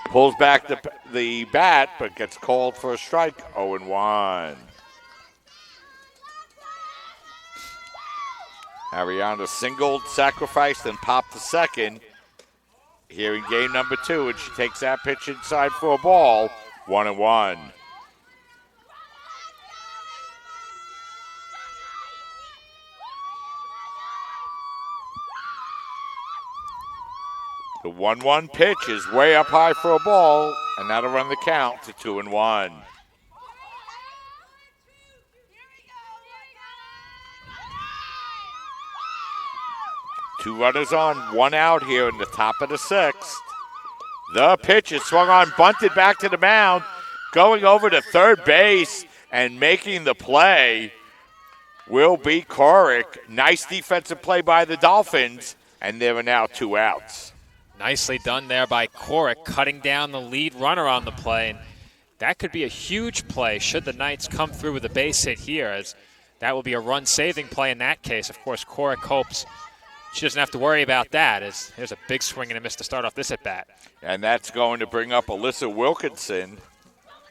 Speaker 2: pulls back the bat, but gets called for a strike, 0-1. Ariana singled, sacrificed, and popped the second here in game number 2, and she takes that pitch inside for a ball, 1-1. The 1-1 pitch is way up high for a ball, and that'll run the count to 2-1. 2 runners on, 1 out here in the top of the 6th. The pitch is swung on, bunted back to the mound, going over to third base and making the play will be Korick. Nice defensive play by the Dolphins, and there are now 2 outs.
Speaker 1: Nicely done there by Korick, cutting down the lead runner on the play. And that could be a huge play should the Knights come through with a base hit here, as that will be a run-saving play in that case. Of course, Korick hopes she doesn't have to worry about that, as there's a big swing and a miss to start off this at-bat.
Speaker 2: And that's going to bring up Alyssa Wilkinson.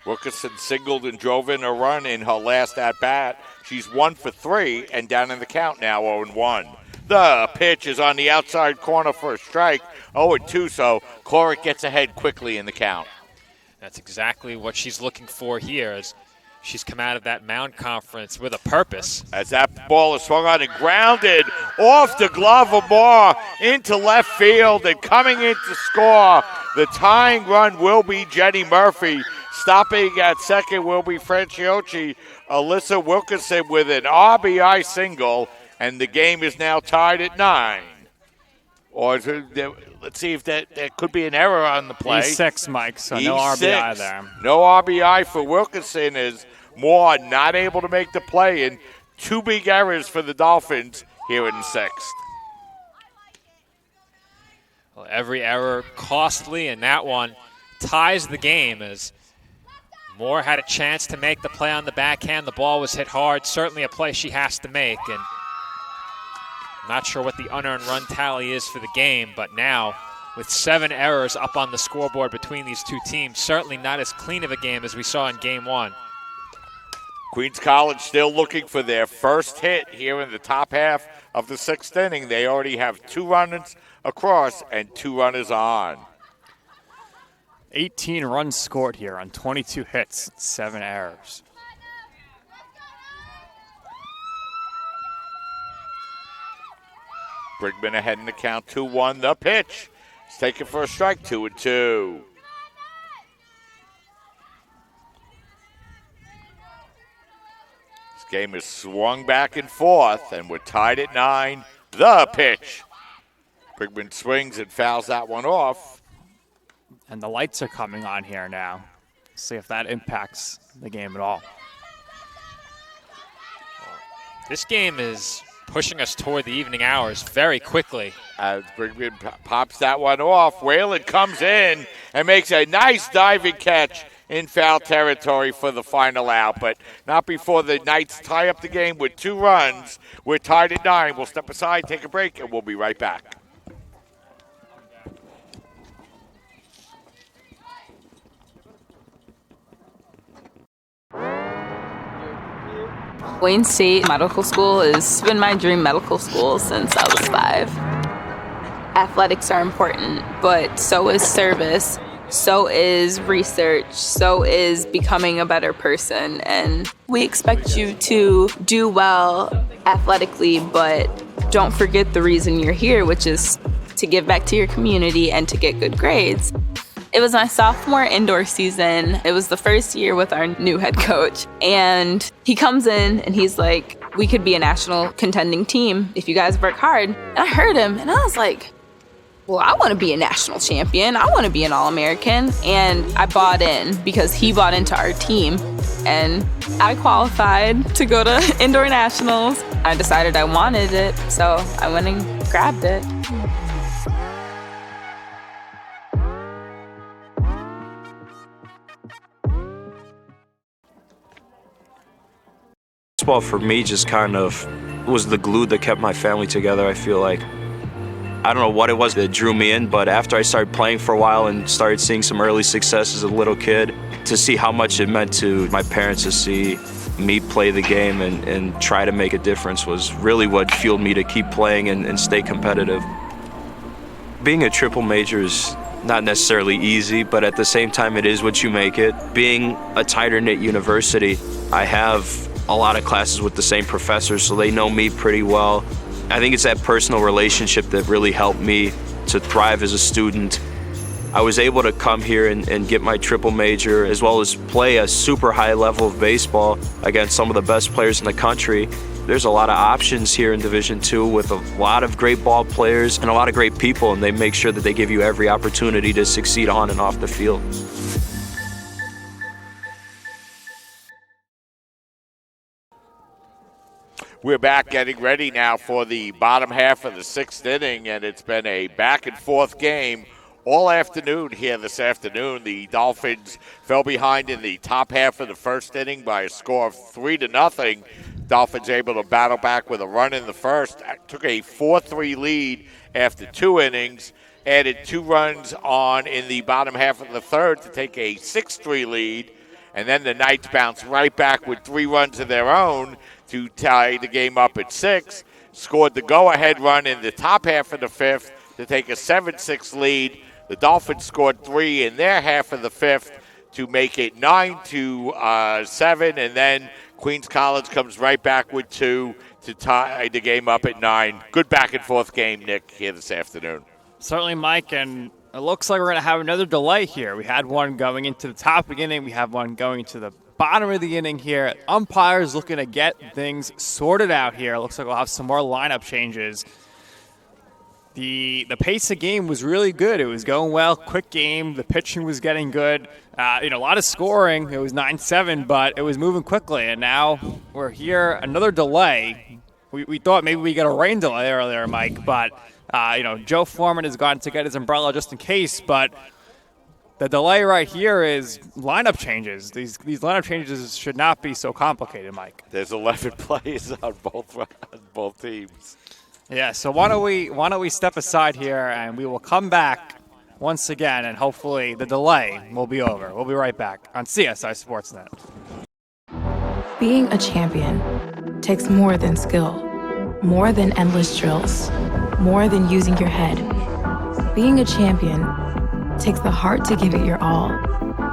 Speaker 2: Wilkinson singled and drove in a run in her last at-bat. She's 1 for 3 and down in the count now, 0-1. The pitch is on the outside corner for a strike, 0-2, so Korick gets ahead quickly in the count.
Speaker 1: That's exactly what she's looking for here, as she's come out of that mound conference with a purpose.
Speaker 2: As that ball is swung on and grounded off the glove of Moore into left field, and coming in to score the tying run will be Jenny Murphy. Stopping at second will be Franciocchi. Alyssa Wilkinson with an RBI single, and the game is now tied at 9. Or let's see if there could be an error on the play.
Speaker 14: E6, Mike, so no
Speaker 2: E6.
Speaker 14: RBI there.
Speaker 2: No RBI for Wilkinson, as Moore not able to make the play, and 2 big errors for the Dolphins here in the 6th.
Speaker 1: Well, every error costly, and that one ties the game, as Moore had a chance to make the play on the backhand. The ball was hit hard, certainly a play she has to make, and not sure what the unearned run tally is for the game, but now with 7 errors up on the scoreboard between these 2 teams, certainly not as clean of a game as we saw in Game 1.
Speaker 2: Queens College still looking for their first hit here in the top half of the 6th inning. They already have 2 runners across and 2 runners on.
Speaker 14: 18 runs scored here on 22 hits, 7 errors.
Speaker 2: Brigman ahead in the count, 2-1. The pitch. It's taken for a strike, 2-2. This game is swung back and forth, and we're tied at 9. The pitch. Brigman swings and fouls that one off.
Speaker 14: And the lights are coming on here now. See if that impacts the game at all.
Speaker 1: This game is pushing us toward the evening hours very quickly.
Speaker 2: As Brigman pops that one off, Whalen comes in and makes a nice diving catch in foul territory for the final out, but not before the Knights tie up the game with 2 runs. We're tied at 9. We'll step aside, take a break, and we'll be right back.
Speaker 15: Wayne State Medical School has been my dream medical school since I was 5. Athletics are important, but so is service, so is research, so is becoming a better person. And we expect you to do well athletically, but don't forget the reason you're here, which is to give back to your community and to get good grades. It was my sophomore indoor season. It was the first year with our new head coach. And he comes in and he's like, we could be a national contending team if you guys work hard. And I heard him and I was like, well, I want to be a national champion. I want to be an All-American. And I bought in because he bought into our team. And I qualified to go to indoor nationals. I decided I wanted it, so I went and grabbed it.
Speaker 16: Baseball for me just kind of was the glue that kept my family together. I feel like, I don't know what it was that drew me in, but after I started playing for a while and started seeing some early success as a little kid, to see how much it meant to my parents to see me play the game and try to make a difference was really what fueled me to keep playing and stay competitive. Being a triple major is not necessarily easy, but at the same time it is what you make it. Being a tighter-knit university, I have a lot of classes with the same professors, so they know me pretty well. I think it's that personal relationship that really helped me to thrive as a student. I was able to come here and get my triple major, as well as play a super high level of baseball against some of the best players in the country. There's a lot of options here in Division II with a lot of great ball players and a lot of great people, and they make sure that they give you every opportunity to succeed on and off the field.
Speaker 2: We're back getting ready now for the bottom half of the sixth inning, and it's been a back-and-forth game all afternoon here this afternoon. The Dolphins fell behind in the top half of the first inning by a score of 3-0. Dolphins able to battle back with a run in the first, took a 4-3 lead after 2 innings, added 2 runs on in the bottom half of the third to take a 6-3 lead, and then the Knights bounced right back with 3 runs of their own to tie the game up at 6, scored the go-ahead run in the top half of the fifth to take a 7-6 lead. The Dolphins scored 3 in their half of the fifth to make it 9-7, and then Queens College comes right back with 2 to tie the game up at 9. Good back-and-forth game, Nick, here this afternoon.
Speaker 14: Certainly, Mike, and it looks like we're going to have another delay here. We had one going into the top of the inning. We have one going to the bottom of the inning here. Umpires looking to get things sorted out here. Looks like we'll have some more lineup changes. The pace of the game was really good. It was going well, quick game. The pitching was getting good. A lot of scoring. It was 9-7, but it was moving quickly. And now we're here, another delay. We thought maybe we got a rain delay earlier, Mike, but Joe Foreman has gone to get his umbrella just in case, but the delay right here is lineup changes. These lineup changes should not be so complicated, Mike.
Speaker 2: There's 11 players on both teams.
Speaker 14: Yeah, so why don't we step aside here and we will come back once again, and hopefully the delay will be over. We'll be right back on CSI Sportsnet.
Speaker 3: Being a champion takes more than skill, more than endless drills, more than using your head. Being a champion takes the heart to give it your all,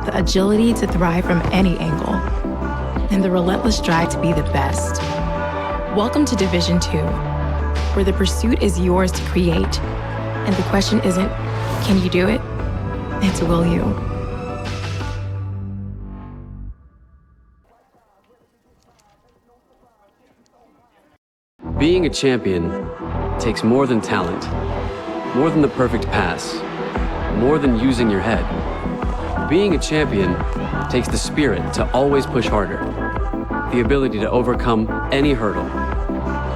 Speaker 3: the agility to thrive from any angle, and the relentless drive to be the best. Welcome to Division II, where the pursuit is yours to create, and the question isn't, can you do it? It's, will you?
Speaker 21: Being a champion takes more than talent, more than the perfect pass, more than using your head. Being a champion takes the spirit to always push harder, the ability to overcome any hurdle,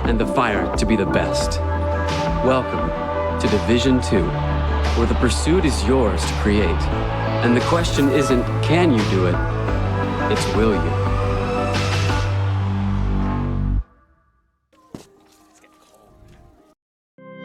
Speaker 21: and the fire to be the best. Welcome to Division II, where the pursuit is yours to create, and the question isn't, can you do it? It's, will you?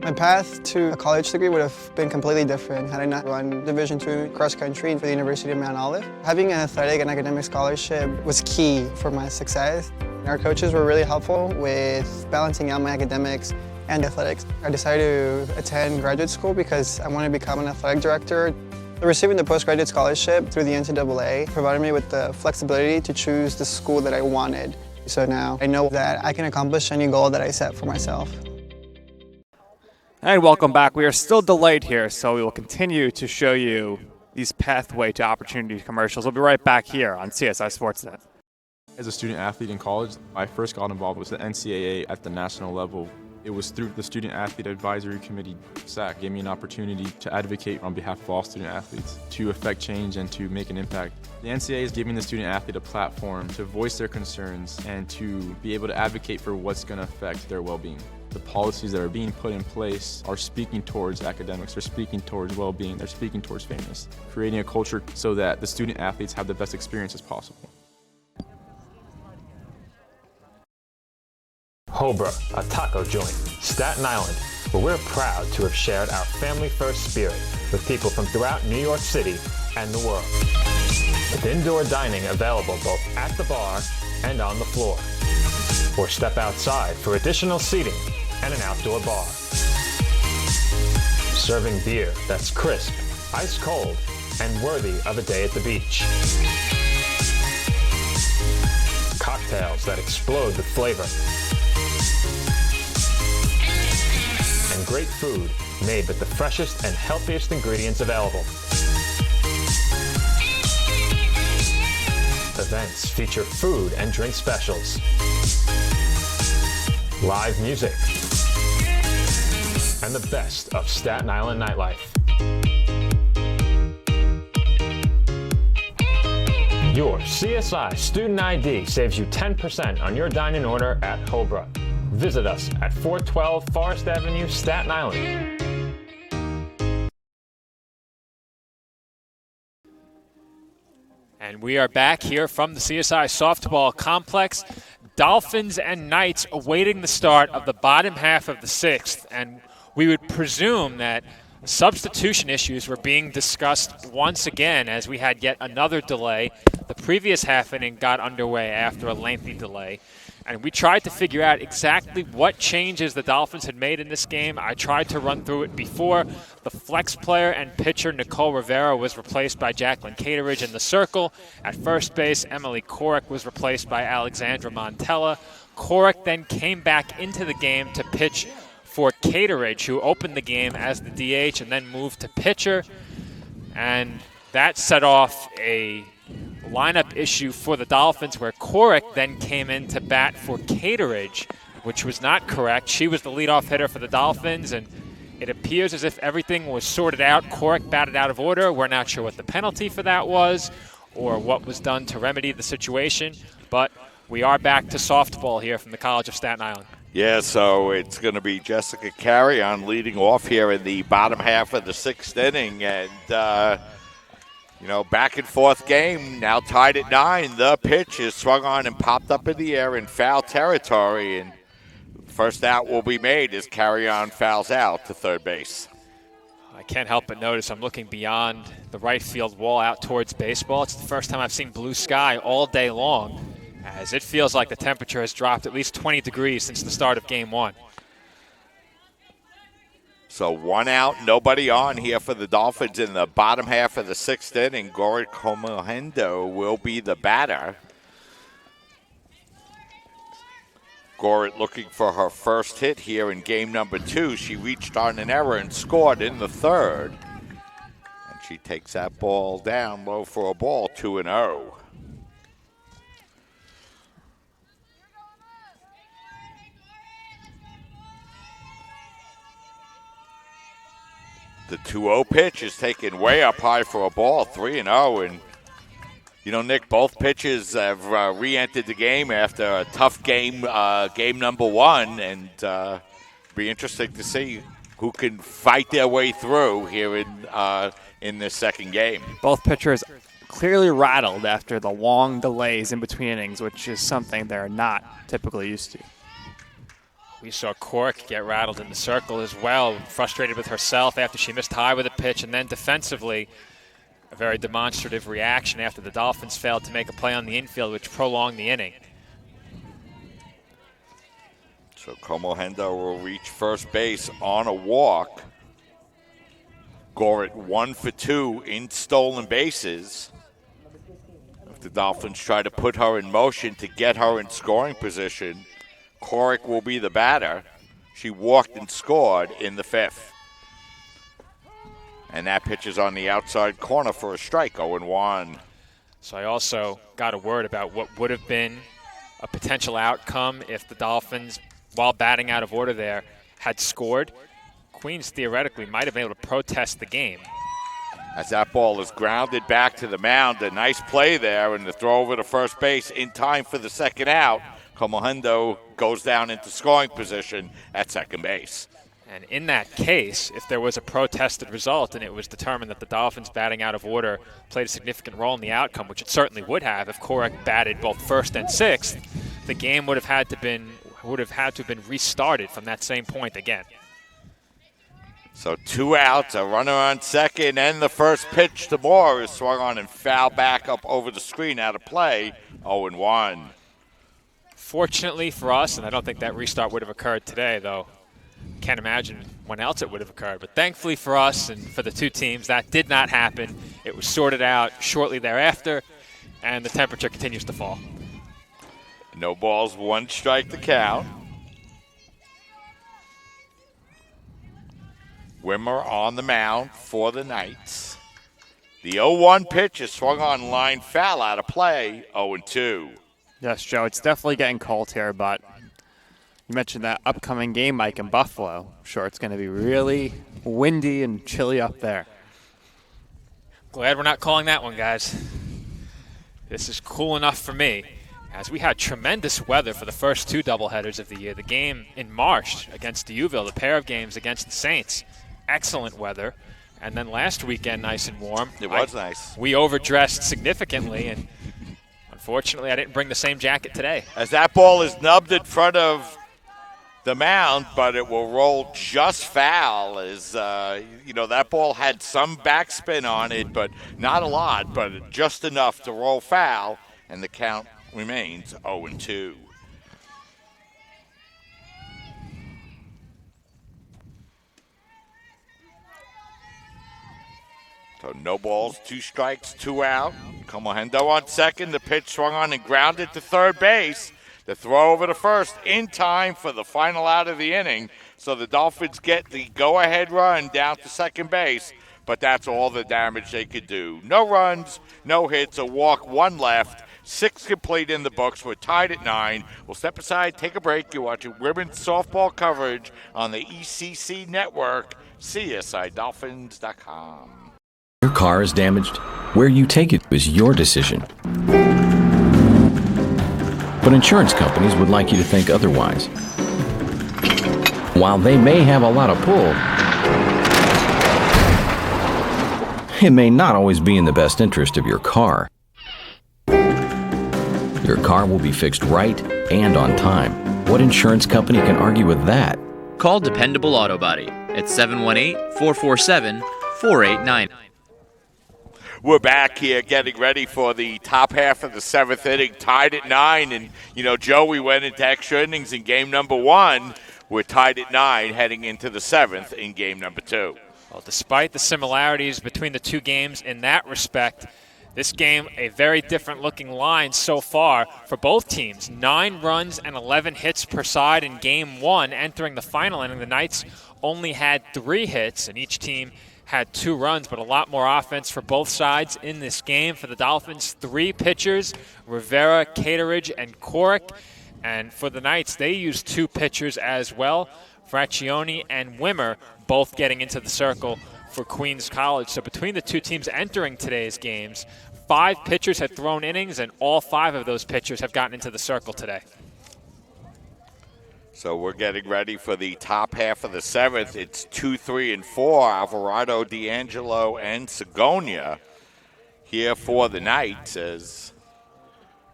Speaker 17: My path to a college degree would have been completely different had I not run Division II cross country for the University of Mount Olive. Having an athletic and academic scholarship was key for my success. Our coaches were really helpful with balancing out my academics and athletics. I decided to attend graduate school because I wanted to become an athletic director. Receiving the postgraduate scholarship through the NCAA provided me with the flexibility to choose the school that I wanted. So now I know that I can accomplish any goal that I set for myself.
Speaker 14: And welcome back. We are still delayed here, so we will continue to show you these pathway to opportunity commercials. We'll be right back here on CSI Sportsnet.
Speaker 18: As a student athlete in college, I first got involved with the NCAA at the national level. It was through the Student Athlete Advisory Committee, SAC, gave me an opportunity to advocate on behalf of all student athletes, to affect change and to make an impact. The NCAA is giving the student athlete a platform to voice their concerns and to be able to advocate for what's going to affect their well-being. The policies that are being put in place are speaking towards academics, they're speaking towards well-being, they're speaking towards fairness, creating a culture so that the student athletes have the best experiences possible.
Speaker 19: Hobra, a taco joint, Staten Island, where we're proud to have shared our family-first spirit with people from throughout New York City and the world. With indoor dining available both at the bar and on the floor. Or step outside for additional seating and an outdoor bar. Serving beer that's crisp, ice cold, and worthy of a day at the beach. Cocktails that explode with flavor. And great food made with the freshest and healthiest ingredients available. Events feature food and drink specials. live music, and the best of Staten Island nightlife. Your CSI Student ID saves you 10% on your dining order at Hobra. Visit us at 412 Forest Avenue, Staten Island.
Speaker 1: And we are back here from the CSI Softball Complex. Dolphins and Knights awaiting the start of the bottom half of the sixth. And we would presume that substitution issues were being discussed once again as we had yet another delay. The previous half inning got underway after a lengthy delay. And we tried to figure out exactly what changes the Dolphins had made in this game. I tried to run through it before. The flex player and pitcher Nicole Rivera was replaced by Jacqueline Cateridge in the circle. At first base, Emily Korek was replaced by Alexandra Montella. Korek then came back into the game to pitch for Cateridge, who opened the game as the DH and then moved to pitcher. And that set off a lineup issue for the Dolphins where Korek then came in to bat for Cateridge, which was not correct. She was the leadoff hitter for the Dolphins, and it appears as if everything was sorted out. Korek batted out of order. We're not sure what the penalty for that was or what was done to remedy the situation, but we are back to softball here from the College of Staten Island.
Speaker 2: Yeah, so it's going to be Jessica Carrion leading off here in the bottom half of the sixth inning, and back and forth game, now tied at 9. The pitch is swung on and popped up in the air in foul territory. And first out will be made as Carrion fouls out to third base.
Speaker 1: I can't help but notice I'm looking beyond the right field wall out towards baseball. It's the first time I've seen blue sky all day long, as it feels like the temperature has dropped at least 20 degrees since the start of Game 1.
Speaker 2: So 1 out, nobody on here for the Dolphins in the bottom half of the sixth inning. Gorit Comohendo will be the batter. Gorit looking for her first hit here in game number 2. She reached on an error and scored in the third. And she takes that ball down low for a ball, 2-0. The 2-0 pitch is taken way up high for a ball, 3-0. And, Nick, both pitches have re-entered the game after a tough game, game number 1. And be interesting to see who can fight their way through here in this second game.
Speaker 14: Both pitchers clearly rattled after the long delays in between innings, which is something they're not typically used to.
Speaker 1: We saw Cork get rattled in the circle as well, frustrated with herself after she missed high with a pitch, and then defensively, a very demonstrative reaction after the Dolphins failed to make a play on the infield, which prolonged the inning.
Speaker 2: So Comohendo will reach first base on a walk. Gorit 1 for 2 in stolen bases. If the Dolphins try to put her in motion to get her in scoring position, Korek will be the batter. She walked and scored in the 5th. And that pitch is on the outside corner for a strike, 0-1.
Speaker 1: So I also got a word about what would have been a potential outcome if the Dolphins, while batting out of order there, had scored. Queens theoretically might have been able to protest the game.
Speaker 2: As that ball is grounded back to the mound, a nice play there, and the throw over to first base in time for the second out. Comohendo goes down into scoring position at second base.
Speaker 1: And in that case, if there was a protested result and it was determined that the Dolphins batting out of order played a significant role in the outcome, which it certainly would have if Korek batted both first and sixth, the game would have had to have been restarted from that same point again.
Speaker 2: So 2 outs, a runner on second, and the first pitch to Moore is swung on and fouled back up over the screen out of play, 0-1.
Speaker 1: Fortunately for us, and I don't think that restart would have occurred today, though. Can't imagine when else it would have occurred. But thankfully for us and for the two teams, that did not happen. It was sorted out shortly thereafter, and the temperature continues to fall.
Speaker 2: No balls, 1 strike to count. Wimmer on the mound for the Knights. The 0-1 pitch is swung on line foul out of play, 0-2.
Speaker 14: Yes, Joe, it's definitely getting cold here, but You mentioned that upcoming game, Mike, in Buffalo. I'm sure it's going to be really windy and chilly up there.
Speaker 1: Glad we're not calling that one, guys. This is cool enough for me, as we had tremendous weather for the first 2 doubleheaders of the year. The game in Marsh against D'Youville, the pair of games against the Saints, excellent weather. And then last weekend, nice and warm.
Speaker 2: It was nice.
Speaker 1: We overdressed significantly, and unfortunately, I didn't bring the same jacket today.
Speaker 2: As that ball is nubbed in front of the mound, but it will roll just foul. As that ball had some backspin on it, but not a lot, but just enough to roll foul, and the count remains 0-2. So no balls, 2 strikes, 2 out. Comohendo on second. The pitch swung on and grounded to third base. The throw over to first in time for the final out of the inning. So the Dolphins get the go-ahead run down to second base, but that's all the damage they could do. No runs, no hits, a walk, 1 left. 6 complete in the books. We're tied at 9. We'll step aside, take a break. You're watching women's softball coverage on the ECC network, CSIDolphins.com.
Speaker 4: Your car is damaged. Where you take it is your decision. But insurance companies would like you to think otherwise. While they may have a lot of pull, it may not always be in the best interest of your car. Your car will be fixed right and on time. What insurance company can argue with that?
Speaker 22: Call Dependable Auto Body at 718-447-4899.
Speaker 2: We're back here getting ready for the top half of the 7th inning, tied at 9. And, Joe, we went into extra innings in game number 1. We're tied at 9 heading into the 7th in game number 2.
Speaker 1: Well, despite the similarities between the 2 games in that respect, this game, a very different looking line so far for both teams. 9 runs and 11 hits per side in game 1. Entering the final inning, the Knights only had 3 hits, and each team had 2 runs, but a lot more offense for both sides in this game. For the Dolphins, 3 pitchers, Rivera, Cateridge, and Corrick. And for the Knights, they used 2 pitchers as well, Fraccioni and Wimmer, both getting into the circle for Queens College. So between the 2 teams entering today's games, 5 pitchers had thrown innings, and all 5 of those pitchers have gotten into the circle today.
Speaker 2: So we're getting ready for the top half of the 7th. It's 2, 3, and 4. Alvarado, D'Angelo, and Segonia here for the Knights, as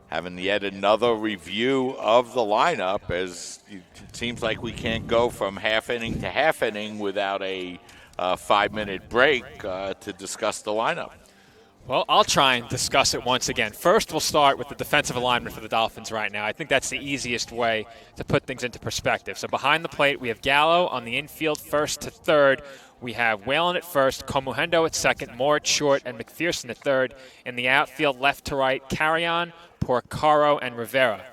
Speaker 2: having yet another review of the lineup, as it seems like we can't go from half inning to half inning without a 5-minute break to discuss the lineup.
Speaker 1: Well, I'll try and discuss it once again. First, we'll start with the defensive alignment for the Dolphins right now. I think that's the easiest way to put things into perspective. So behind the plate, we have Gallo on the infield first to third. We have Whalen at first, Comohendo at second, Moore at short, and McPherson at third. In the outfield, left to right, Carrion, Porcaro, and Rivera.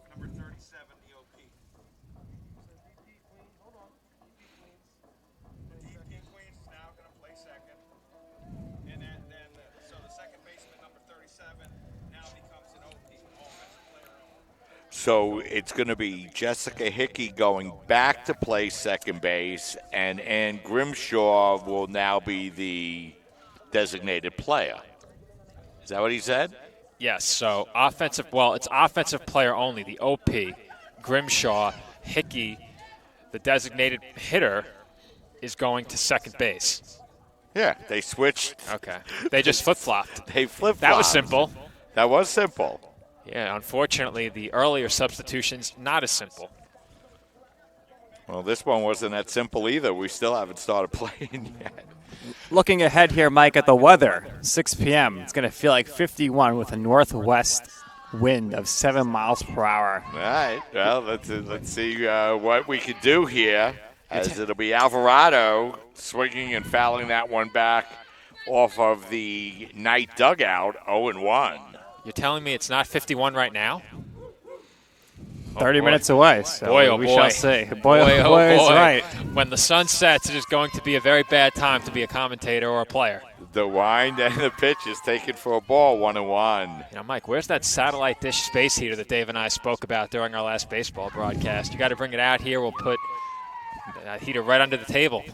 Speaker 2: Number 37, EOP. DP Queens is now going to play second. And so the second baseman, number 37, now becomes an OP, offensive player only. So it's going to be Jessica Hickey going back to play second base, and Ann Grimshaw will now be the designated player. Is that what he said?
Speaker 1: Yes, so it's offensive player only, the OP. Grimshaw, Hickey, the designated hitter, is going to second base.
Speaker 2: Yeah, they switched.
Speaker 1: Okay. They just flip-flopped.
Speaker 2: They flip-flopped.
Speaker 1: That was simple.
Speaker 2: That was simple.
Speaker 1: Yeah, unfortunately, the earlier substitutions, not as simple.
Speaker 2: Well, this one wasn't that simple either. We still haven't started playing yet.
Speaker 14: Looking ahead here, Mike, at the weather, 6 p.m. It's going to feel like 51 with a northwest wind of 7 miles per hour.
Speaker 2: All right. Well, let's see what we can do here, as it'll be Alvarado swinging and fouling that one back off of the Knight dugout, 0-1.
Speaker 1: You're telling me it's not 51 right now?
Speaker 14: 30 minutes away, so
Speaker 1: boy, oh
Speaker 14: we
Speaker 1: boy.
Speaker 14: shall see. Boy,
Speaker 1: oh
Speaker 14: boy is
Speaker 1: boy.
Speaker 14: right.
Speaker 1: When the sun sets, it is going to be a very bad time to be a commentator or a player.
Speaker 2: The wind and the pitch is taken for a ball, 1-1.
Speaker 1: You know, Mike, where's that satellite dish space heater that Dave and I spoke about during our last baseball broadcast? You got to bring it out here. We'll put that heater right under the table.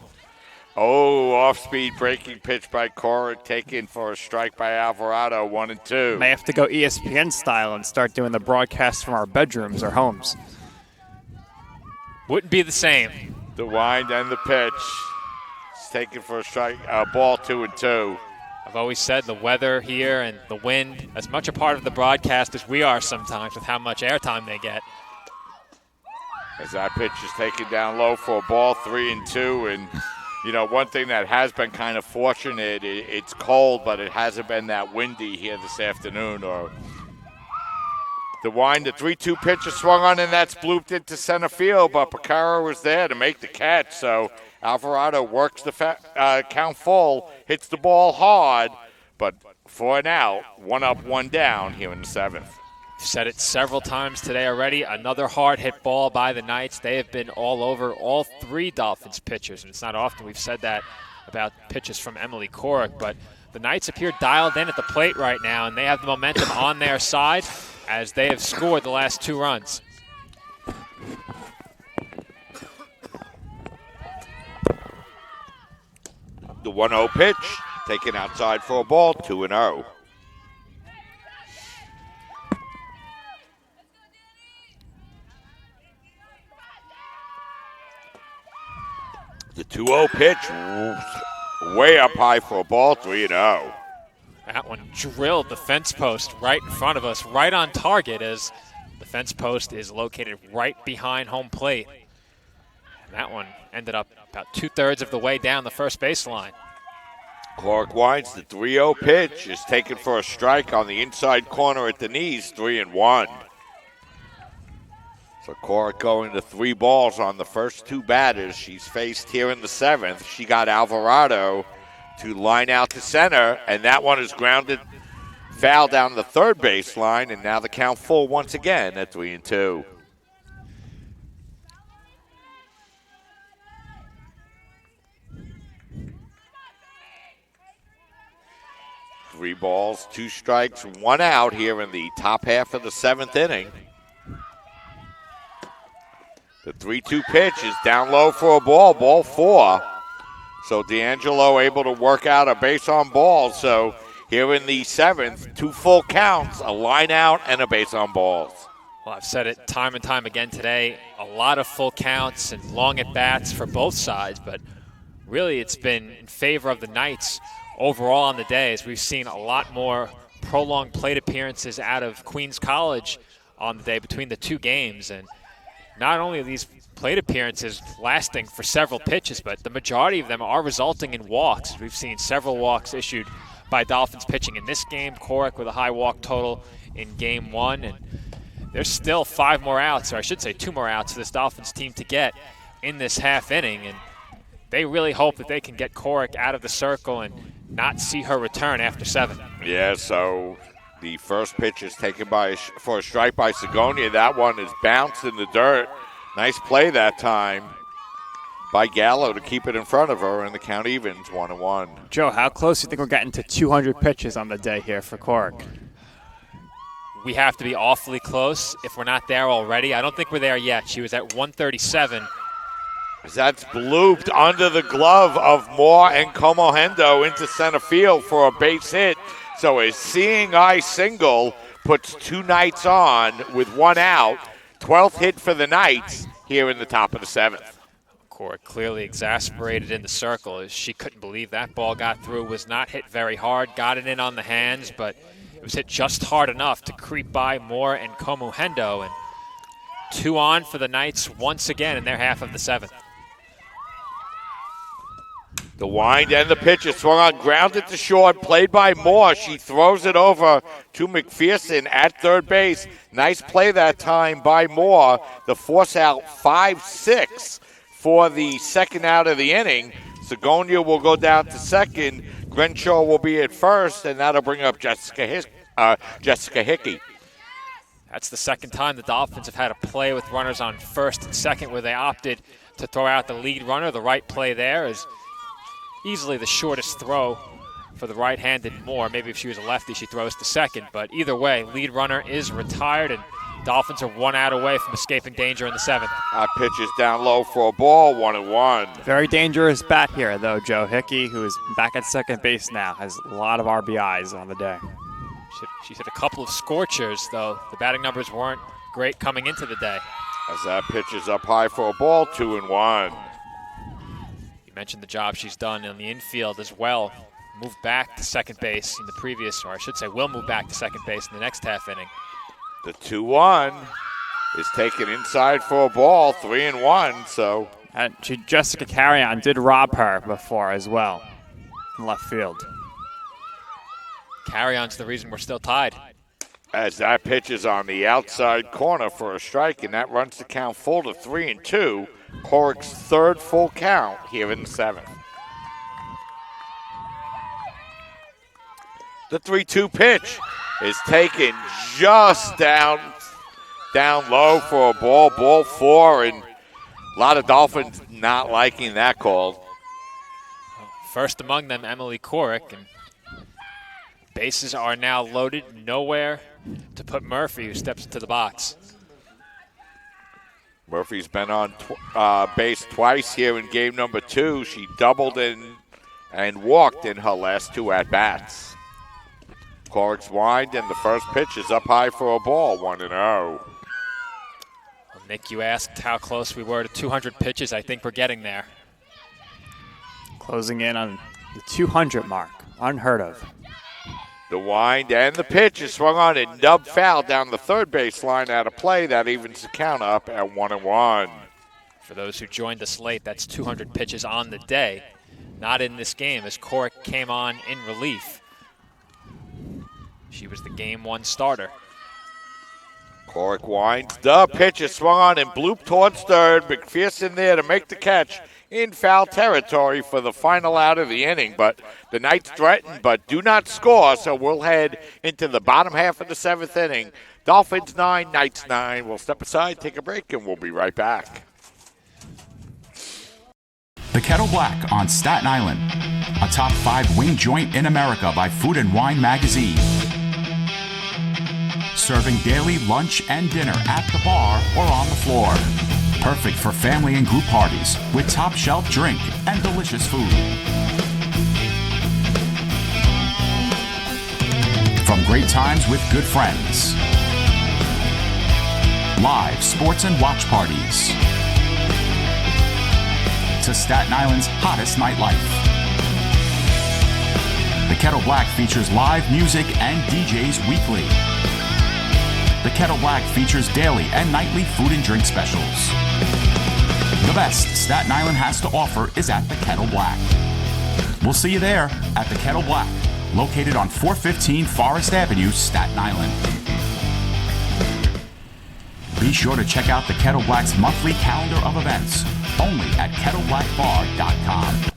Speaker 2: Oh, off-speed breaking pitch by Cora, taken for a strike by Alvarado, 1-2.
Speaker 14: May have to go ESPN style and start doing the broadcast from our bedrooms or homes.
Speaker 1: Wouldn't be the same.
Speaker 2: The wind and the pitch. It's taken for a strike, ball 2-2.
Speaker 1: I've always said the weather here and the wind, as much a part of the broadcast as we are sometimes with how much airtime they get.
Speaker 2: As that pitch is taken down low for a ball, 3-2. And, you know, one thing that has been kind of fortunate, it's cold, but it hasn't been that windy here this afternoon. Or the wind, the 3-2 pitch is swung on, and that's blooped into center field, but Picaro was there to make the catch. So Alvarado works the count full, hits the ball hard, but for an out, 1 up, 1 down here in the 7th.
Speaker 1: We've said it several times today already. Another hard hit ball by the Knights. They have been all over all 3 Dolphins pitchers, and it's not often we've said that about pitches from Emily Korek, but the Knights appear dialed in at the plate right now, and they have the momentum on their side as they have scored the last 2 runs.
Speaker 2: The 1-0 pitch, taken outside for a ball, 2-0. The 2-0 pitch, way up high for a ball, 3-0.
Speaker 1: That one drilled the fence post right in front of us, right on target, as the fence post is located right behind home plate. And that one ended up about 2/3 of the way down the first baseline.
Speaker 2: Clark winds, the 3-0 pitch is taken for a strike on the inside corner at the knees, 3-1. So Clark going to 3 balls on the first 2 batters she's faced here in the 7th. She got Alvarado to line out to center, and that one is grounded foul down the third baseline, and now the count full once again at 3-2. Three balls, 2 strikes, 1 out here in the top half of the 7th inning. The 3-2 pitch is down low for a ball, ball 4. So D'Angelo able to work out a base on balls. So here in the 7th, 2 full counts, a line out, and a base on balls.
Speaker 1: Well, I've said it time and time again today, a lot of full counts and long at-bats for both sides, but really it's been in favor of the Knights overall on the day, as we've seen a lot more prolonged plate appearances out of Queens College on the day between the 2 games. And not only are these plate appearances lasting for several pitches, but the majority of them are resulting in walks. We've seen several walks issued by Dolphins pitching in this game. Korek with a high walk total in game 1, and there's still 5 more outs, or I should say 2 more outs for this Dolphins team to get in this half inning, and they really hope that they can get Korek out of the circle and not see her return after 7.
Speaker 2: Yeah, so the first pitch is taken for a strike by Segonia. That one is bounced in the dirt. Nice play that time by Gallo to keep it in front of her, and the count evens 1-1.
Speaker 14: Joe, how close do you think we're getting to 200 pitches on the day here for Korek?
Speaker 1: We have to be awfully close if we're not there already. I don't think we're there yet. She was at 137.
Speaker 2: That's blooped under the glove of Moore and Comohendo into center field for a base hit. So a seeing eye single puts 2 Knights on with 1 out. 12th hit for the Knights here in the top of the 7th.
Speaker 1: Korek clearly exasperated in the circle as she couldn't believe that ball got through. Was not hit very hard, got it in on the hands, but it was hit just hard enough to creep by Moore and Comohendo. And 2 on for the Knights once again in their half of the 7th.
Speaker 2: The wind and the pitch is swung on, grounded to short, played by Moore. She throws it over to McPherson at third base. Nice play that time by Moore. The force out 5-6 for the second out of the inning. Segonia will go down to second. Grenshaw will be at first, and that'll bring up Jessica Hickey.
Speaker 1: That's the second time the Dolphins have had a play with runners on first and second where they opted to throw out the lead runner. The right play there is easily the shortest throw for the right-handed Moore. Maybe if she was a lefty, she throws to second. But either way, lead runner is retired, and Dolphins are 1 out away from escaping danger in the 7th.
Speaker 2: Pitch is down low for a ball, 1-1.
Speaker 14: Very dangerous bat here, though. Joe Hickey, who is back at second base now, has a lot of RBIs on the day.
Speaker 1: She's hit a couple of scorchers, though. The batting numbers weren't great coming into the day.
Speaker 2: As that pitch is up high for a ball, 2-1.
Speaker 1: You mentioned the job she's done in the infield as well. Moved back to second base in the previous, or I should say will move back to second base in the next half inning.
Speaker 2: The 2-1 is taken inside for a ball, 3-1, so.
Speaker 14: And Jessica Carrion did rob her before as well in left field.
Speaker 1: Carrion's the reason we're still tied.
Speaker 2: As that pitch is on the outside corner for a strike, and that runs the count full to 3-2. Corrick's third full count here in the 7th. The 3-2 pitch is taken just down low for a ball 4, and a lot of Dolphins not liking that call.
Speaker 1: First among them, Emily Corrick, and bases are now loaded, nowhere to put Murphy, who steps into the box.
Speaker 2: Murphy's been on base twice here in game number 2. She doubled and walked in her last 2 at-bats. Corrick's wind, and the first pitch is up high for a ball, 1-0.
Speaker 1: Well, Nick, you asked how close we were to 200 pitches. I think we're getting there.
Speaker 14: Closing in on the 200 mark. Unheard of.
Speaker 2: The wind and the pitch is swung on and nub foul down the third base line out of play. That evens the count up at 1-1.
Speaker 1: For those who joined us late, that's 200 pitches on the day. Not in this game, as Corrick came on in relief. She was the game 1 starter.
Speaker 2: Corrick winds. The pitch is swung on and blooped towards third. McPherson there to make the catch in foul territory for the final out of the inning. But the Knights threaten but do not score, so we'll head into the bottom half of the 7th inning. Dolphins 9, Knights 9. We'll step aside, take a break, and we'll be right back.
Speaker 7: The Kettle Black on Staten Island, a top 5 wing joint in America by Food and Wine magazine. Serving daily lunch and dinner at the bar or on the floor. Perfect for family and group parties with top shelf drink and delicious food. From great times with good friends. Live sports and watch parties. To Staten Island's hottest nightlife. The Kettle Black features live music and DJs weekly. The Kettle Black features daily and nightly food and drink specials. The best Staten Island has to offer is at the Kettle Black. We'll see you there at the Kettle Black, located on 415 Forest Avenue, Staten Island. Be sure to check out the Kettle Black's monthly calendar of events, only at kettleblackbar.com.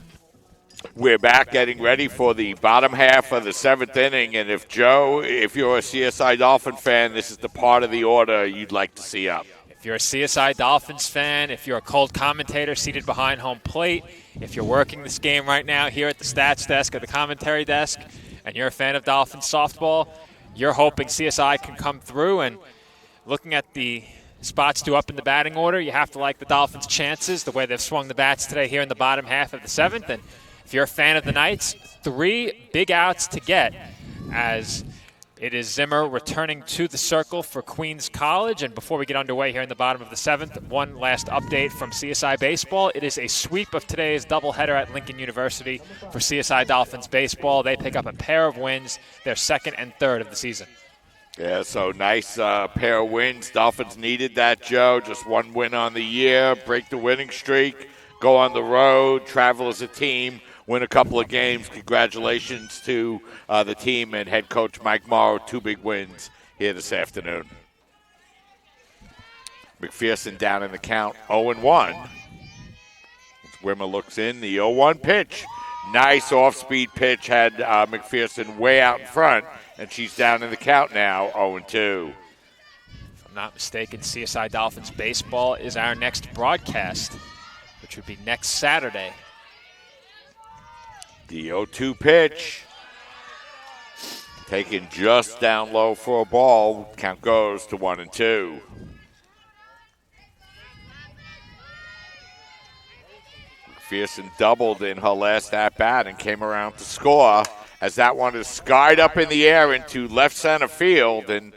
Speaker 2: We're back getting ready for the bottom half of the 7th inning, and if you're a CSI Dolphin fan, this is the part of the order you'd like to see up.
Speaker 1: If you're a CSI Dolphins fan, if you're a cold commentator seated behind home plate, if you're working this game right now here at the stats desk or the commentary desk, and you're a fan of Dolphins softball, you're hoping CSI can come through. And looking at the spots to up in the batting order, you have to like the Dolphins' chances, the way they've swung the bats today here in the bottom half of the 7th. And if you're a fan of the Knights, 3 big outs to get, as it is Zimmer returning to the circle for Queens College. And before we get underway here in the bottom of the 7th, one last update from CSI Baseball. It is a sweep of today's doubleheader at Lincoln University for CSI Dolphins Baseball. They pick up a pair of wins, their 2nd and 3rd of the season.
Speaker 2: Yeah, so nice pair of wins. Dolphins needed that, Joe. Just 1 win on the year, break the winning streak, go on the road, travel as a team, win a couple of games. Congratulations to the team and head coach Mike Morrow. 2 big wins here this afternoon. McPherson down in the count, 0-1. Wimmer looks in, the 0-1 pitch. Nice off-speed pitch, had McPherson way out in front, and she's down in the count now, 0-2.
Speaker 1: I'm not mistaken, CSI Dolphins baseball is our next broadcast, which would be next Saturday.
Speaker 2: The 0-2 pitch. Taken just down low for a ball. Count goes to 1-2. McPherson doubled in her last at-bat and came around to score as that one is skied up in the air into left center field, and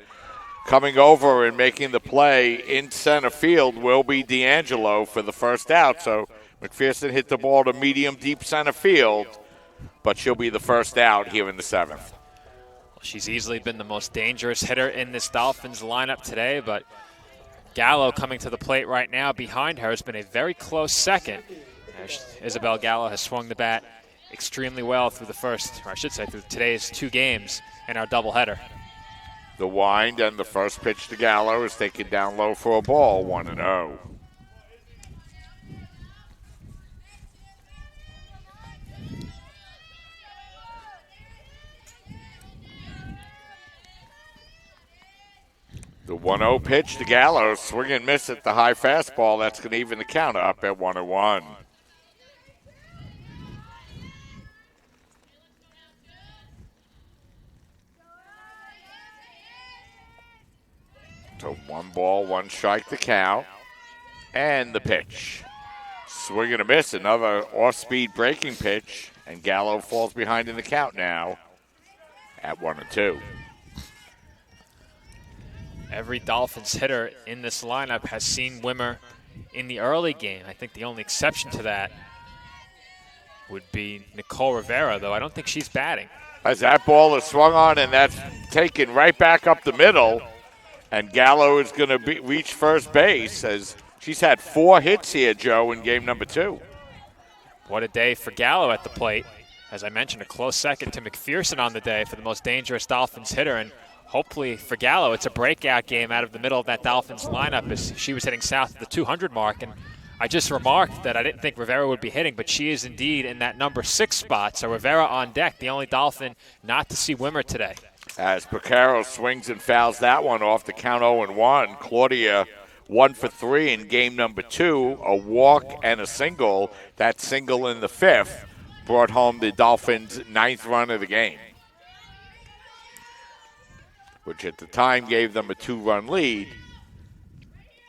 Speaker 2: coming over and making the play in center field will be D'Angelo for the first out. So McPherson hit the ball to medium deep center field, but she'll be the first out here in the 7th.
Speaker 1: Well, she's easily been the most dangerous hitter in this Dolphins lineup today, but Gallo coming to the plate right now behind her has been a very close second. Isabel Gallo has swung the bat extremely well through the first, or I should say through today's 2 games in our doubleheader.
Speaker 2: The wind and the first pitch to Gallo is taken down low for a ball, 1-0. The 1-0 pitch to Gallo, swing and miss at the high fastball. That's going to even the count up at 1-1. So 1 ball, 1 strike to count. And the pitch. Swing and a miss, another off-speed breaking pitch. And Gallo falls behind in the count now at 1-2.
Speaker 1: Every Dolphins hitter in this lineup has seen Wimmer in the early game. I think the only exception to that would be Nicole Rivera, though I don't think she's batting.
Speaker 2: As that ball is swung on, and that's taken right back up the middle. And Gallo is going to reach first base as she's had 4 hits here, Joe, in game number 2.
Speaker 1: What a day for Gallo at the plate. As I mentioned, a close second to McPherson on the day for the most dangerous Dolphins hitter. And hopefully for Gallo, it's a breakout game out of the middle of that Dolphins lineup as she was hitting south of the 200 mark. And I just remarked that I didn't think Rivera would be hitting, but she is indeed in that number 6 spot. So Rivera on deck, the only Dolphin not to see Wimmer today.
Speaker 2: As Picaro swings and fouls that one off, the count 0-1. Claudia 1 for 3 in game number 2, a walk and a single. That single in the 5th brought home the Dolphins' 9th run of the game, which at the time gave them a 2-run lead.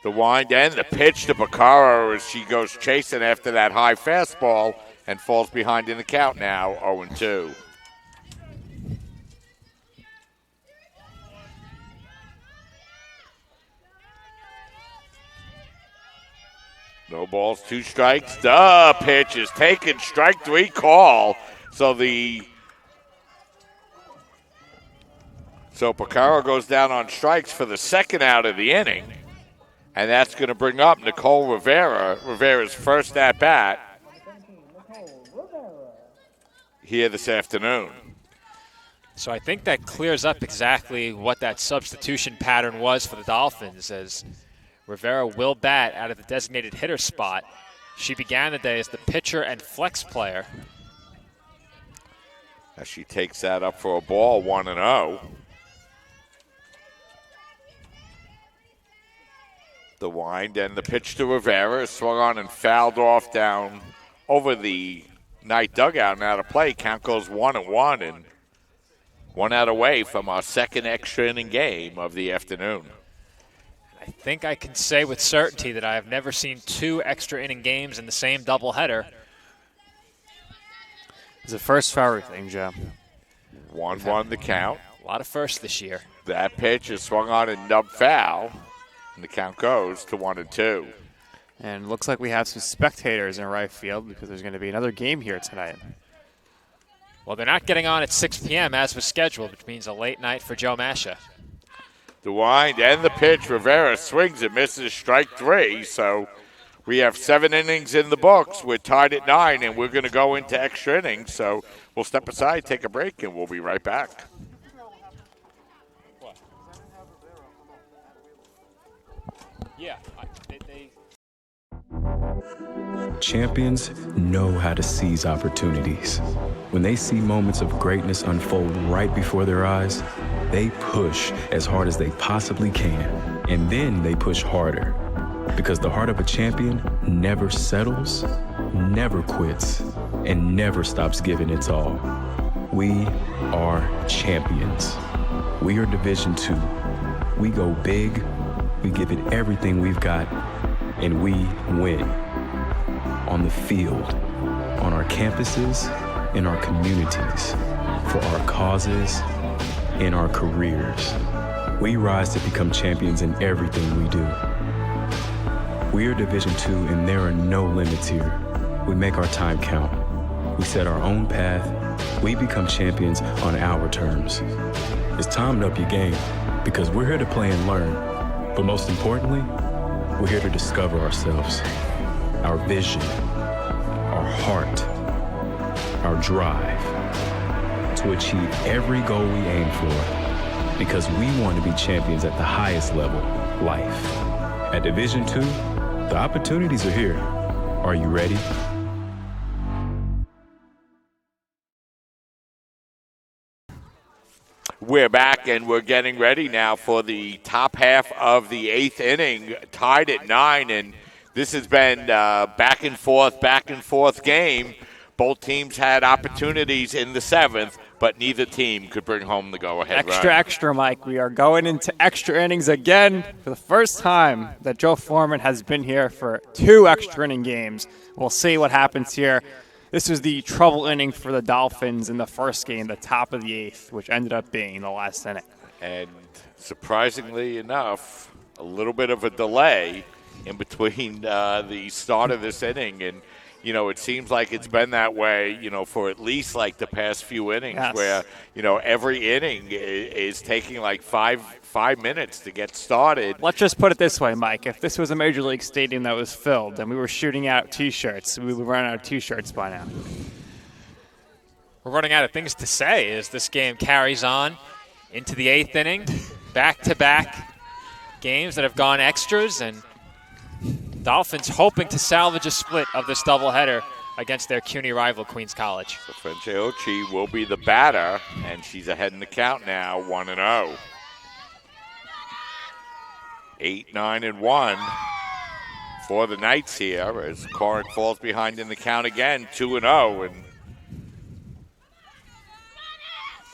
Speaker 2: The wind and the pitch to Picaro as she goes chasing after that high fastball and falls behind in the count now, 0-2. No balls, 2 strikes. The pitch is taken. Strike 3 call. So Picaro goes down on strikes for the second out of the inning. And that's going to bring up Nicole Rivera, Rivera's first at-bat here this afternoon.
Speaker 1: So I think that clears up exactly what that substitution pattern was for the Dolphins, as Rivera will bat out of the designated hitter spot. She began the day as the pitcher and flex player.
Speaker 2: As she takes that up for a ball, 1-0. The wind and the pitch to Rivera is swung on and fouled off down over the night dugout and out of play. Count goes 1-1 and 1 out away from our second extra inning game of the afternoon.
Speaker 1: I think I can say with certainty that I have never seen 2 extra inning games in the same doubleheader.
Speaker 14: It's a first for everything, Joe.
Speaker 2: 1-1 the count.
Speaker 1: A lot of firsts this year.
Speaker 2: That pitch is swung on and nub foul, and the count goes to 1-2.
Speaker 14: And it looks like we have some spectators in right field because there's going to be another game here tonight.
Speaker 1: Well, they're not getting on at 6 p.m. as was scheduled, which means a late night for Joe Masha.
Speaker 2: The wind and the pitch. Rivera swings and misses, strike 3. So we have 7 innings in the books. We're tied at 9, and we're going to go into extra innings. So we'll step aside, take a break, and we'll be right back.
Speaker 1: Yeah.
Speaker 11: Champions know how to seize opportunities. When they see moments of greatness unfold right before their eyes, They push as hard as they possibly can, and then they push harder. Because the heart of a champion never settles, never quits, and never stops giving its all. We are champions. We are Division II. We go big, we give it everything we've got, and we win. On the field, on our campuses, in our communities, for our causes, in our careers. We rise to become champions in everything we do. We are Division II, and there are no limits here. We make our time count. We set our own path. We become champions on our terms. It's time to up your game, because we're here to play and learn. But most importantly, we're here to discover ourselves, our vision, our heart, our drive, to achieve every goal we aim for, because we want to be champions at the highest level, life. At Division II, the opportunities are here. Are you ready?
Speaker 2: We're back, and we're getting ready now for the top half of the 8th inning, tied at 9, and this has been back and forth game. Both teams had opportunities in the 7th, but neither team could bring home the go-ahead run.
Speaker 14: Extra, Mike. We are going into extra innings again for the first time that Joe Foreman has been here for 2 extra inning games. We'll see what happens here. This was the trouble inning for the Dolphins in the first game, the top of the 8th, which ended up being the last inning.
Speaker 2: And surprisingly enough, a little bit of a delay in between the start of this inning. And, you know, it seems like it's been that way, you know, for at least like the past few innings, where, you know, every inning is taking like five minutes to get started.
Speaker 14: Let's just put it this way, Mike. If this was a Major League Stadium that was filled and we were shooting out T-shirts, we would run out of T-shirts by now.
Speaker 1: We're running out of things to say as this game carries on into the 8th inning. Back-to-back games that have gone extras, and Dolphins hoping to salvage a split of this doubleheader against their CUNY rival, Queens College.
Speaker 2: So Franciochi will be the batter, and she's ahead in the count now, 1-0. 8-9-1 for the Knights here as Corinth falls behind in the count again, 2-0. And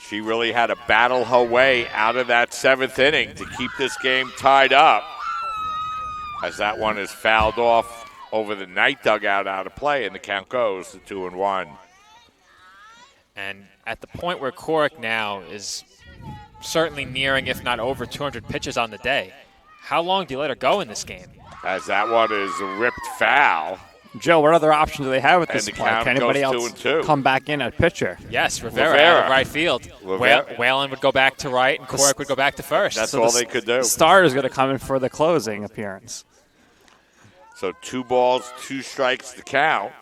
Speaker 2: she really had to battle her way out of that 7th inning to keep this game tied up, as that one is fouled off over the Knight dugout out of play, and the count goes to 2-1.
Speaker 1: And at the point where Corrick now is certainly nearing, if not over, 200 pitches on the day, how long do you let her go in this game?
Speaker 2: As that one is ripped foul.
Speaker 14: Joe, what other options do they have with this play?
Speaker 2: Can
Speaker 14: anybody else come back in at pitcher?
Speaker 1: Yes, Rivera out of right field. Whalen would go back to right, and Corrick would go back to first.
Speaker 2: That's all they could do.
Speaker 14: The starter's going to come in for the closing appearance.
Speaker 2: So 2 balls, 2 strikes to count.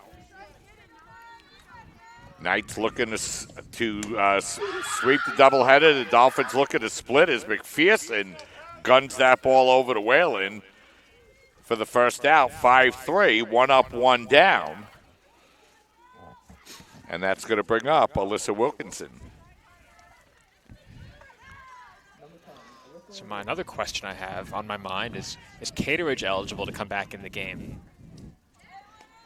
Speaker 2: Knights looking to sweep the doubleheader. The Dolphins looking to split as McPherson guns that ball over to Whalen for the first out. 5-3, 1 up, 1 down. And that's going to bring up Alyssa Wilkinson.
Speaker 1: So another question I have on my mind is Cateridge eligible to come back in the game?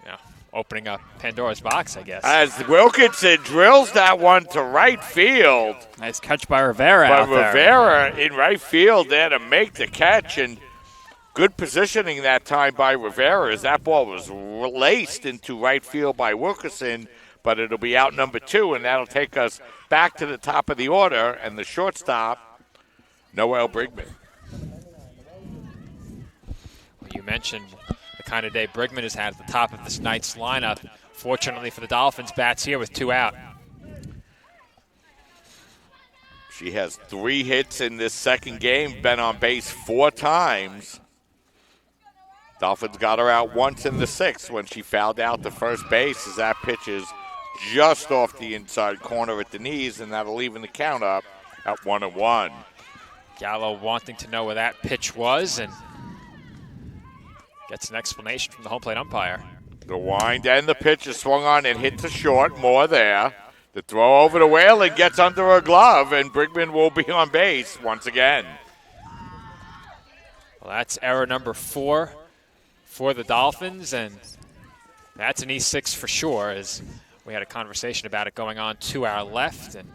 Speaker 1: Yeah, opening up Pandora's box, I guess.
Speaker 2: As Wilkinson drills that one to right field.
Speaker 14: Nice catch by Rivera out there.
Speaker 2: Rivera in right field there to make the catch, and good positioning that time by Rivera as that ball was laced into right field by Wilkinson, but it'll be out number 2, and that'll take us back to the top of the order, and the shortstop, Noelle Brigman.
Speaker 1: Well, you mentioned the kind of day Brigman has had at the top of this Knights lineup. Fortunately for the Dolphins, bats here with 2 out.
Speaker 2: She has 3 hits in this second game, been on base 4 times. Dolphins got her out once in the 6th when she fouled out to first base as that pitch is just off the inside corner at the knees, and that'll even the count up at 1-1.
Speaker 1: Gallo wanting to know where that pitch was and gets an explanation from the home plate umpire.
Speaker 2: The wind and the pitch is swung on and hit to short. More there. The throw over to Whalen gets under her glove, and Brigman will be on base once again.
Speaker 1: Well, that's error number 4 for the Dolphins, and that's an E6 for sure, as we had a conversation about it going on 2 hour left, and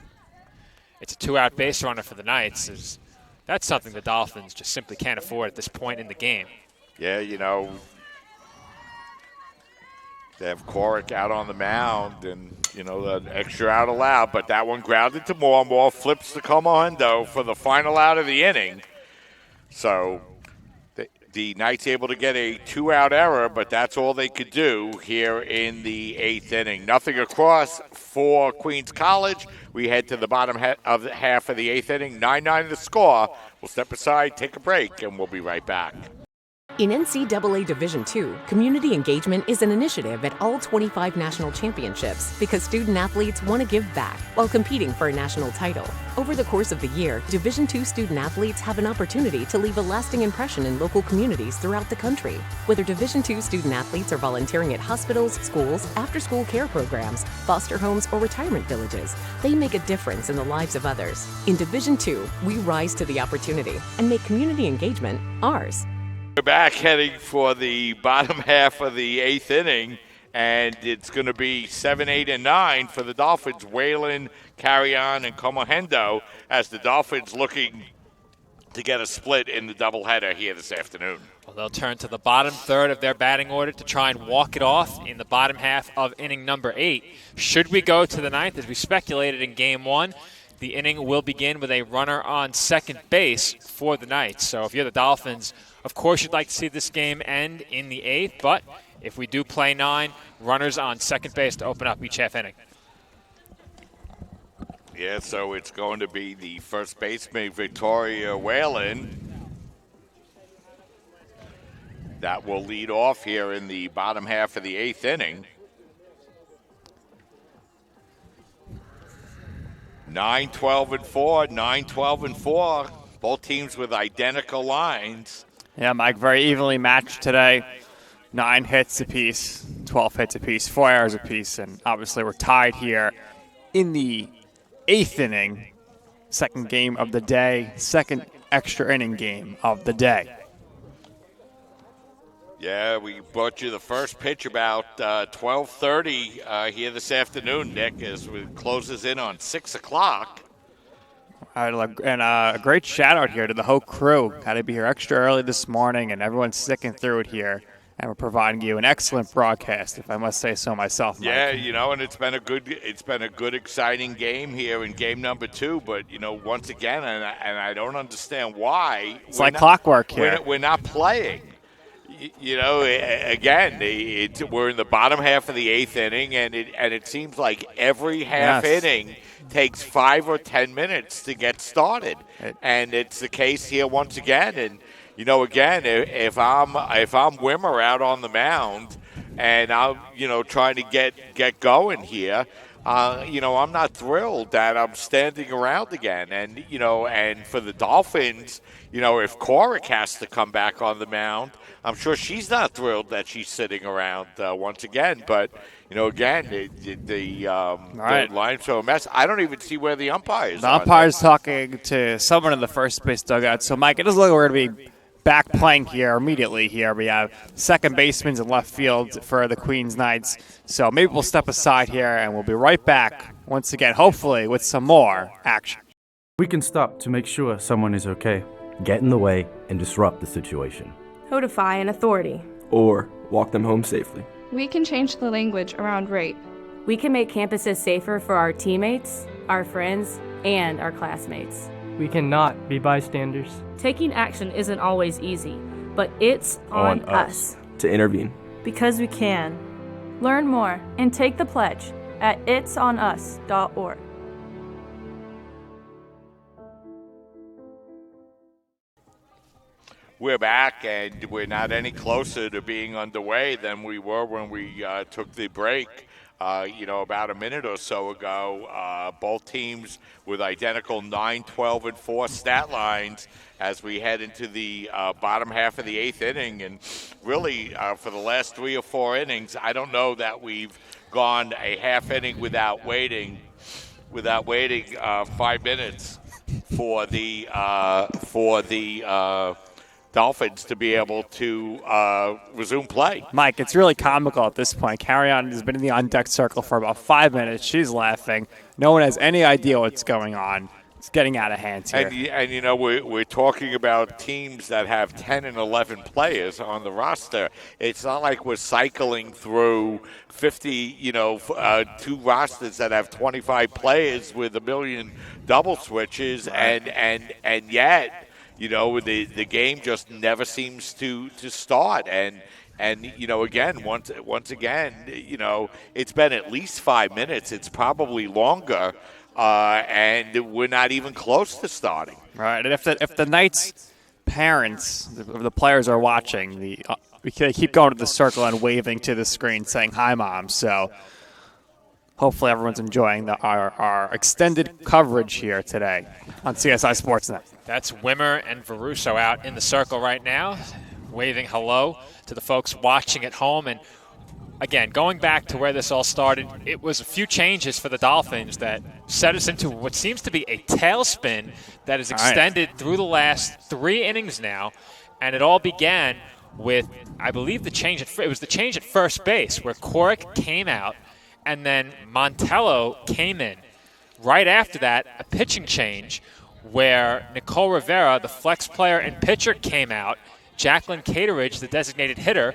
Speaker 1: it's a 2-out base runner for the Knights. That's something the Dolphins just simply can't afford at this point in the game.
Speaker 2: Yeah, you know, they have Coric out on the mound, and, you know, the extra out allowed, but that one grounded to Moore. Moore flips to Comohendo for the final out of the inning. So the Knights able to get a 2-out error, but that's all they could do here in the 8th inning. Nothing across for Queens College. We head to the bottom half of the 8th inning. 9-9 the score. We'll step aside, take a break, and we'll be right back.
Speaker 20: In NCAA Division II, community engagement is an initiative at all 25 national championships because student athletes want to give back while competing for a national title. Over the course of the year, Division II student athletes have an opportunity to leave a lasting impression in local communities throughout the country. Whether Division II student athletes are volunteering at hospitals, schools, after-school care programs, foster homes, or retirement villages, they make a difference in the lives of others. In Division II, we rise to the opportunity and make community engagement ours.
Speaker 2: We're back heading for the bottom half of the 8th inning, and it's going to be 7, 8, and 9 for the Dolphins. Whalen, Carrion, and Comohendo as the Dolphins looking to get a split in the doubleheader here this afternoon.
Speaker 1: Well, they'll turn to the bottom third of their batting order to try and walk it off in the bottom half of inning number 8. Should we go to the 9th, as we speculated in Game 1, the inning will begin with a runner on second base for the Knights. So if you're the Dolphins, of course you'd like to see this game end in the 8th, but if we do play 9, runners on second base to open up each half inning.
Speaker 2: Yeah, so it's going to be the first baseman, Victoria Whalen. That will lead off here in the bottom half of the 8th inning. 9-12-4, 9-12-4. Both teams with identical lines.
Speaker 14: Yeah, Mike, very evenly matched today. 9 hits apiece, 12 hits apiece, 4 errors apiece, and obviously we're tied here in the 8th inning, second game of the day, second extra inning game of the day.
Speaker 2: Yeah, we brought you the first pitch about 12:30 here this afternoon, Nick, as it closes in on 6 o'clock.
Speaker 14: And a great shout out here to the whole crew. Got to be here extra early this morning, and everyone's sticking through it here. And we're providing you an excellent broadcast, if I must say so myself, Mike.
Speaker 2: Yeah, you know, and it's been a good, exciting game here in game number 2. But you know, once again, and I don't understand why
Speaker 14: it's like clockwork here.
Speaker 2: We're not playing. You know, again, we're in the bottom half of the 8th inning, and it seems like every half inning takes 5 or 10 minutes to get started, and it's the case here once again. And you know, again, if I'm Wimmer out on the mound, and I'm trying to get going here, I'm not thrilled that I'm standing around again. And and for the Dolphins, if Coric has to come back on the mound, I'm sure she's not thrilled that she's sitting around once again. But, again, the line's so a mess. I don't even see where the umpires are.
Speaker 14: The umpire's talking to someone in the first base dugout. So, Mike, it doesn't look like we're going to be back playing here immediately here. We have second baseman in left field for the Queens Knights. So maybe we'll step aside here, and we'll be right back once again, hopefully with some more action.
Speaker 6: We can stop to make sure someone is okay.
Speaker 5: Get in the way and disrupt the situation.
Speaker 9: Notify an authority.
Speaker 6: Or walk them home safely.
Speaker 8: We can change the language around rape.
Speaker 9: We can make campuses safer for our teammates, our friends, and our classmates.
Speaker 23: We cannot be bystanders.
Speaker 9: Taking action isn't always easy, but it's on us
Speaker 6: to intervene.
Speaker 9: Because we can. Learn more and take the pledge at itsonus.org.
Speaker 2: We're back, and we're not any closer to being underway than we were when we took the break. about a minute or so ago. Both teams with identical 9, 12, and 4 stat lines as we head into the bottom half of the 8th inning. And really, for the last 3 or 4 innings, I don't know that we've gone a half inning without waiting 5 minutes for the Dolphins to be able to resume play.
Speaker 14: Mike, it's really comical at this point. Carry-On has been in the on-deck circle for about 5 minutes. She's laughing. No one has any idea what's going on. It's getting out of hand here.
Speaker 2: And we're talking about teams that have 10 and 11 players on the roster. It's not like we're cycling through 50, 2 rosters that have 25 players with a million double switches, and yet, the game just never seems to start. And again, once again, it's been at least 5 minutes. It's probably longer. And we're not even close to starting.
Speaker 14: Right, and if the Knights' parents, the players are watching, we keep going to the circle and waving to the screen saying, "Hi, Mom." So hopefully everyone's enjoying our extended coverage here today on CSI Sportsnet.
Speaker 1: That's Wimmer and Varuso out in the circle right now, waving hello to the folks watching at home. And again, going back to where this all started, it was a few changes for the Dolphins that set us into what seems to be a tailspin that is extended through the last 3 innings now. And it all began with, I believe, the change at first base, where Corrick came out and then Montello came in. Right after that, a pitching change where Nicole Rivera, the flex player and pitcher, came out. Jacqueline Cateridge, the designated hitter,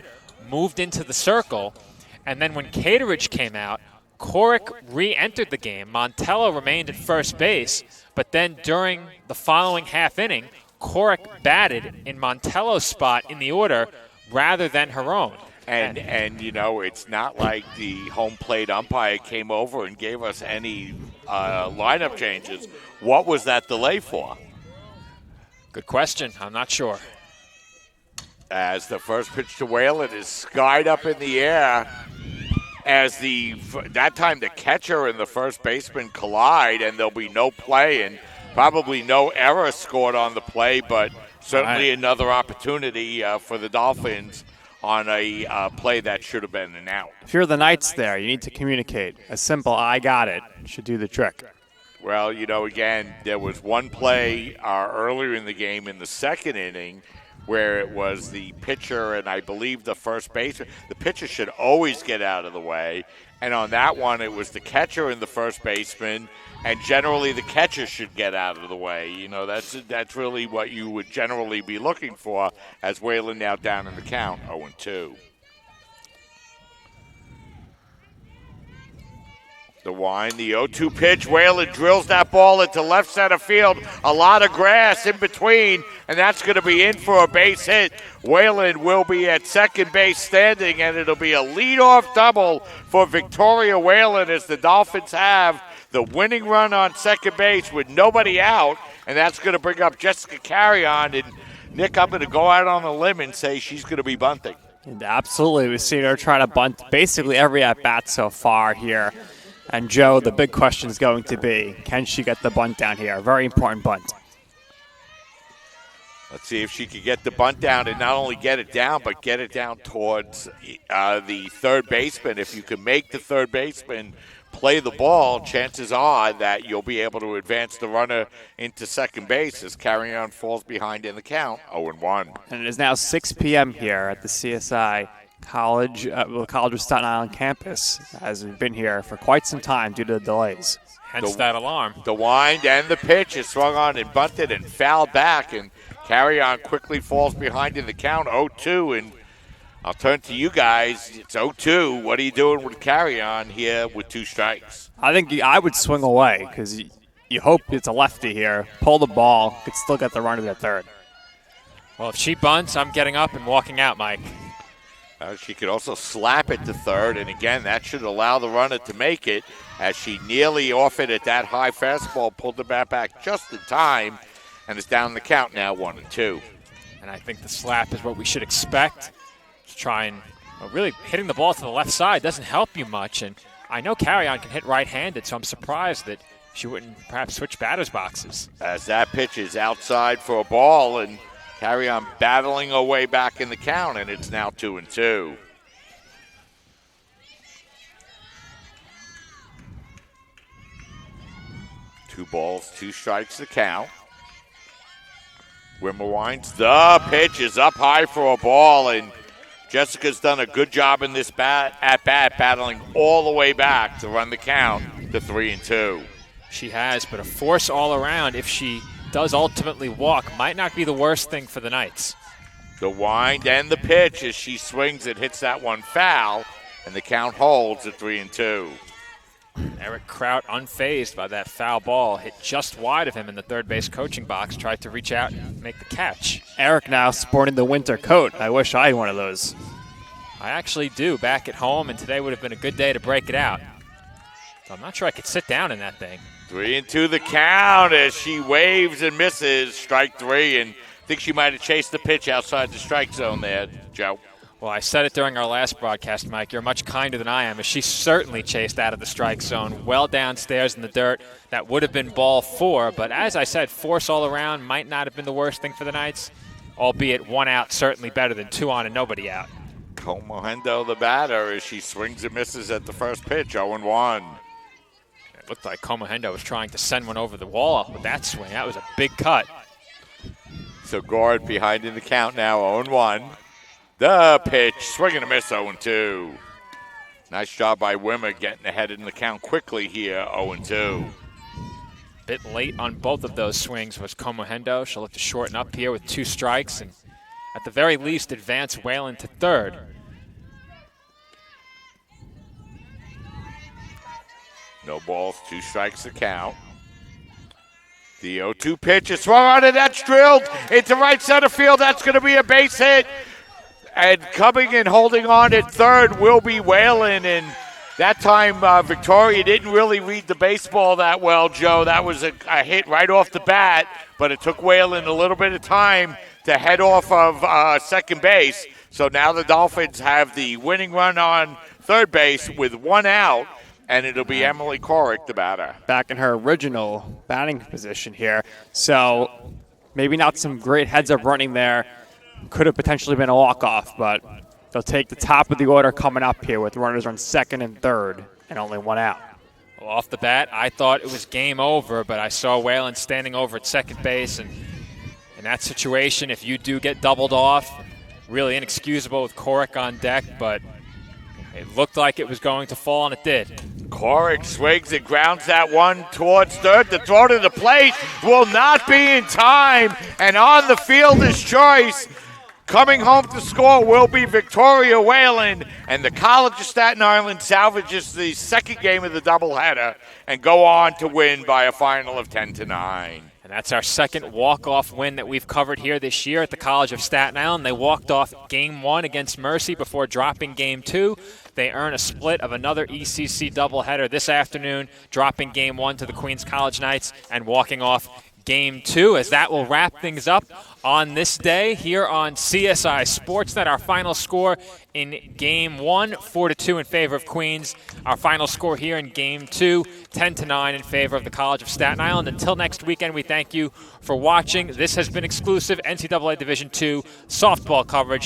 Speaker 1: moved into the circle. And then when Cateridge came out, Corrick re-entered the game. Montello remained at first base, but then during the following half inning, Corrick batted in Montello's spot in the order rather than her own.
Speaker 2: And it's not like the home plate umpire came over and gave us any lineup changes. What was that delay for?
Speaker 1: Good question. I'm not sure.
Speaker 2: As the first pitch to Whalen is skied up in the air, as that time the catcher and the first baseman collide, and there'll be no play and probably no error scored on the play, but certainly another opportunity for the Dolphins on a play that should have been an out.
Speaker 14: If you're the Knights there, you need to communicate. A simple "I got it" should do the trick.
Speaker 2: Well, again, there was one play earlier in the game in the second inning where it was the pitcher and I believe the first baseman. The pitcher should always get out of the way. And on that one, it was the catcher and the first baseman, and generally the catcher should get out of the way. That's really what you would generally be looking for, as Whalen now down in the count, 0-2. The wind, the 0-2 pitch. Whalen drills that ball into left center field. A lot of grass in between, and that's going to be in for a base hit. Whalen will be at second base standing, and it'll be a leadoff double for Victoria Whalen as the Dolphins have the winning run on second base with nobody out, and that's going to bring up Jessica Carry-On. And, Nick, I'm going to go out on a limb and say she's going to be bunting.
Speaker 14: And absolutely. We've seen her try to bunt basically every at-bat so far here. And, Joe, the big question is going to be, can she get the bunt down here? A very important bunt.
Speaker 2: Let's see if she can get the bunt down and not only get it down, but get it down towards the third baseman. If you can make the third baseman play the ball, chances are that you'll be able to advance the runner into second base as Carry-On falls behind in the count, 0-1.
Speaker 14: And it is now 6 p.m. here at the CSI College of Staten Island campus, as we've been here for quite some time due to the delays.
Speaker 1: Hence that alarm.
Speaker 2: The wind and the pitch is swung on and bunted and fouled back, and Carry-On quickly falls behind in the count, 0-2. And I'll turn to you guys. It's 0-2. What are you doing with Carry-On here with 2 strikes?
Speaker 14: I think I would swing away because you hope it's a lefty here. Pull the ball, could still get the runner at third.
Speaker 1: Well, if she bunts, I'm getting up and walking out, Mike.
Speaker 2: She could also slap it to third, and again, that should allow the runner to make it as she nearly off it at that high fastball, pulled the bat back just in time, and is down the count now, 1-2.
Speaker 1: And I think the slap is what we should expect to try and really hitting the ball to the left side doesn't help you much, and I know Carry-On can hit right-handed, so I'm surprised that she wouldn't perhaps switch batter's boxes.
Speaker 2: As that pitch is outside for a ball, and Carry-On battling her way back in the count, and it's now 2-2. Two balls, 2 strikes to count. Wimmer winds. The pitch is up high for a ball, and Jessica's done a good job in this at-bat, battling all the way back to run the count to 3-2.
Speaker 1: She has, but a force all around, if she does ultimately walk, might not be the worst thing for the Knights.
Speaker 2: The wind and the pitch as she swings it, hits that one foul, and the count holds at 3-2.
Speaker 1: Eric Kraut, unfazed by that foul ball, hit just wide of him in the third base coaching box, tried to reach out and make the catch.
Speaker 14: Eric now sporting the winter coat. I wish I had one of those.
Speaker 1: I actually do, back at home, and today would have been a good day to break it out. So I'm not sure I could sit down in that thing.
Speaker 2: 3-2 the count as she waves and misses. Strike 3, and I think she might have chased the pitch outside the strike zone there, Joe.
Speaker 1: Well, I said it during our last broadcast, Mike. You're much kinder than I am, as she certainly chased out of the strike zone, well downstairs in the dirt. That would have been ball 4, but as I said, force all around might not have been the worst thing for the Knights, albeit 1 out certainly better than 2 on and nobody out.
Speaker 2: Comohendo the batter as she swings and misses at the first pitch, 0-1.
Speaker 1: It looked like Comohendo was trying to send one over the wall with that swing. That was a big cut.
Speaker 2: So Gord behind in the count now, 0-1. The pitch, swing and a miss, 0-2. Nice job by Wimmer getting ahead in the count quickly here, 0-2.
Speaker 1: Bit late on both of those swings was Comohendo. She'll look to shorten up here with 2 strikes and at the very least advance Whalen to third.
Speaker 2: No balls, 2 strikes to count. The 0-2 pitch is swung on, and that's drilled into right center field. That's going to be a base hit. And coming and holding on at third will be Whalen. And that time, Victoria didn't really read the baseball that well, Joe. That was a hit right off the bat, but it took Whalen a little bit of time to head off of second base. So now the Dolphins have the winning run on third base with 1 out, and it'll be Emily Korick, the batter.
Speaker 14: Back in her original batting position here. So maybe not some great heads-up running there. Could have potentially been a walk-off, but they'll take the top of the order coming up here with runners on second and third and only 1 out.
Speaker 1: Well, off the bat, I thought it was game over, but I saw Whalen standing over at second base, and in that situation, if you do get doubled off, really inexcusable with Korick on deck, but it looked like it was going to fall, and it did.
Speaker 2: Korick swings and grounds that one towards third. The throw to the plate will not be in time, and on the fielder's choice, coming home to score will be Victoria Whalen, and the College of Staten Island salvages the second game of the doubleheader and go on to win by a final of 10-9.
Speaker 1: And that's our second walk-off win that we've covered here this year at the College of Staten Island. They walked off Game 1 against Mercy before dropping Game 2. They earn a split of another ECC doubleheader this afternoon, dropping Game 1 to the Queens College Knights and walking off Game 2, as that will wrap things up on this day here on CSI Sportsnet. Our final score in Game 1, 4-2 in favor of Queens. Our final score here in Game 2, 10-9 in favor of the College of Staten Island. Until next weekend, we thank you for watching. This has been exclusive NCAA Division II softball coverage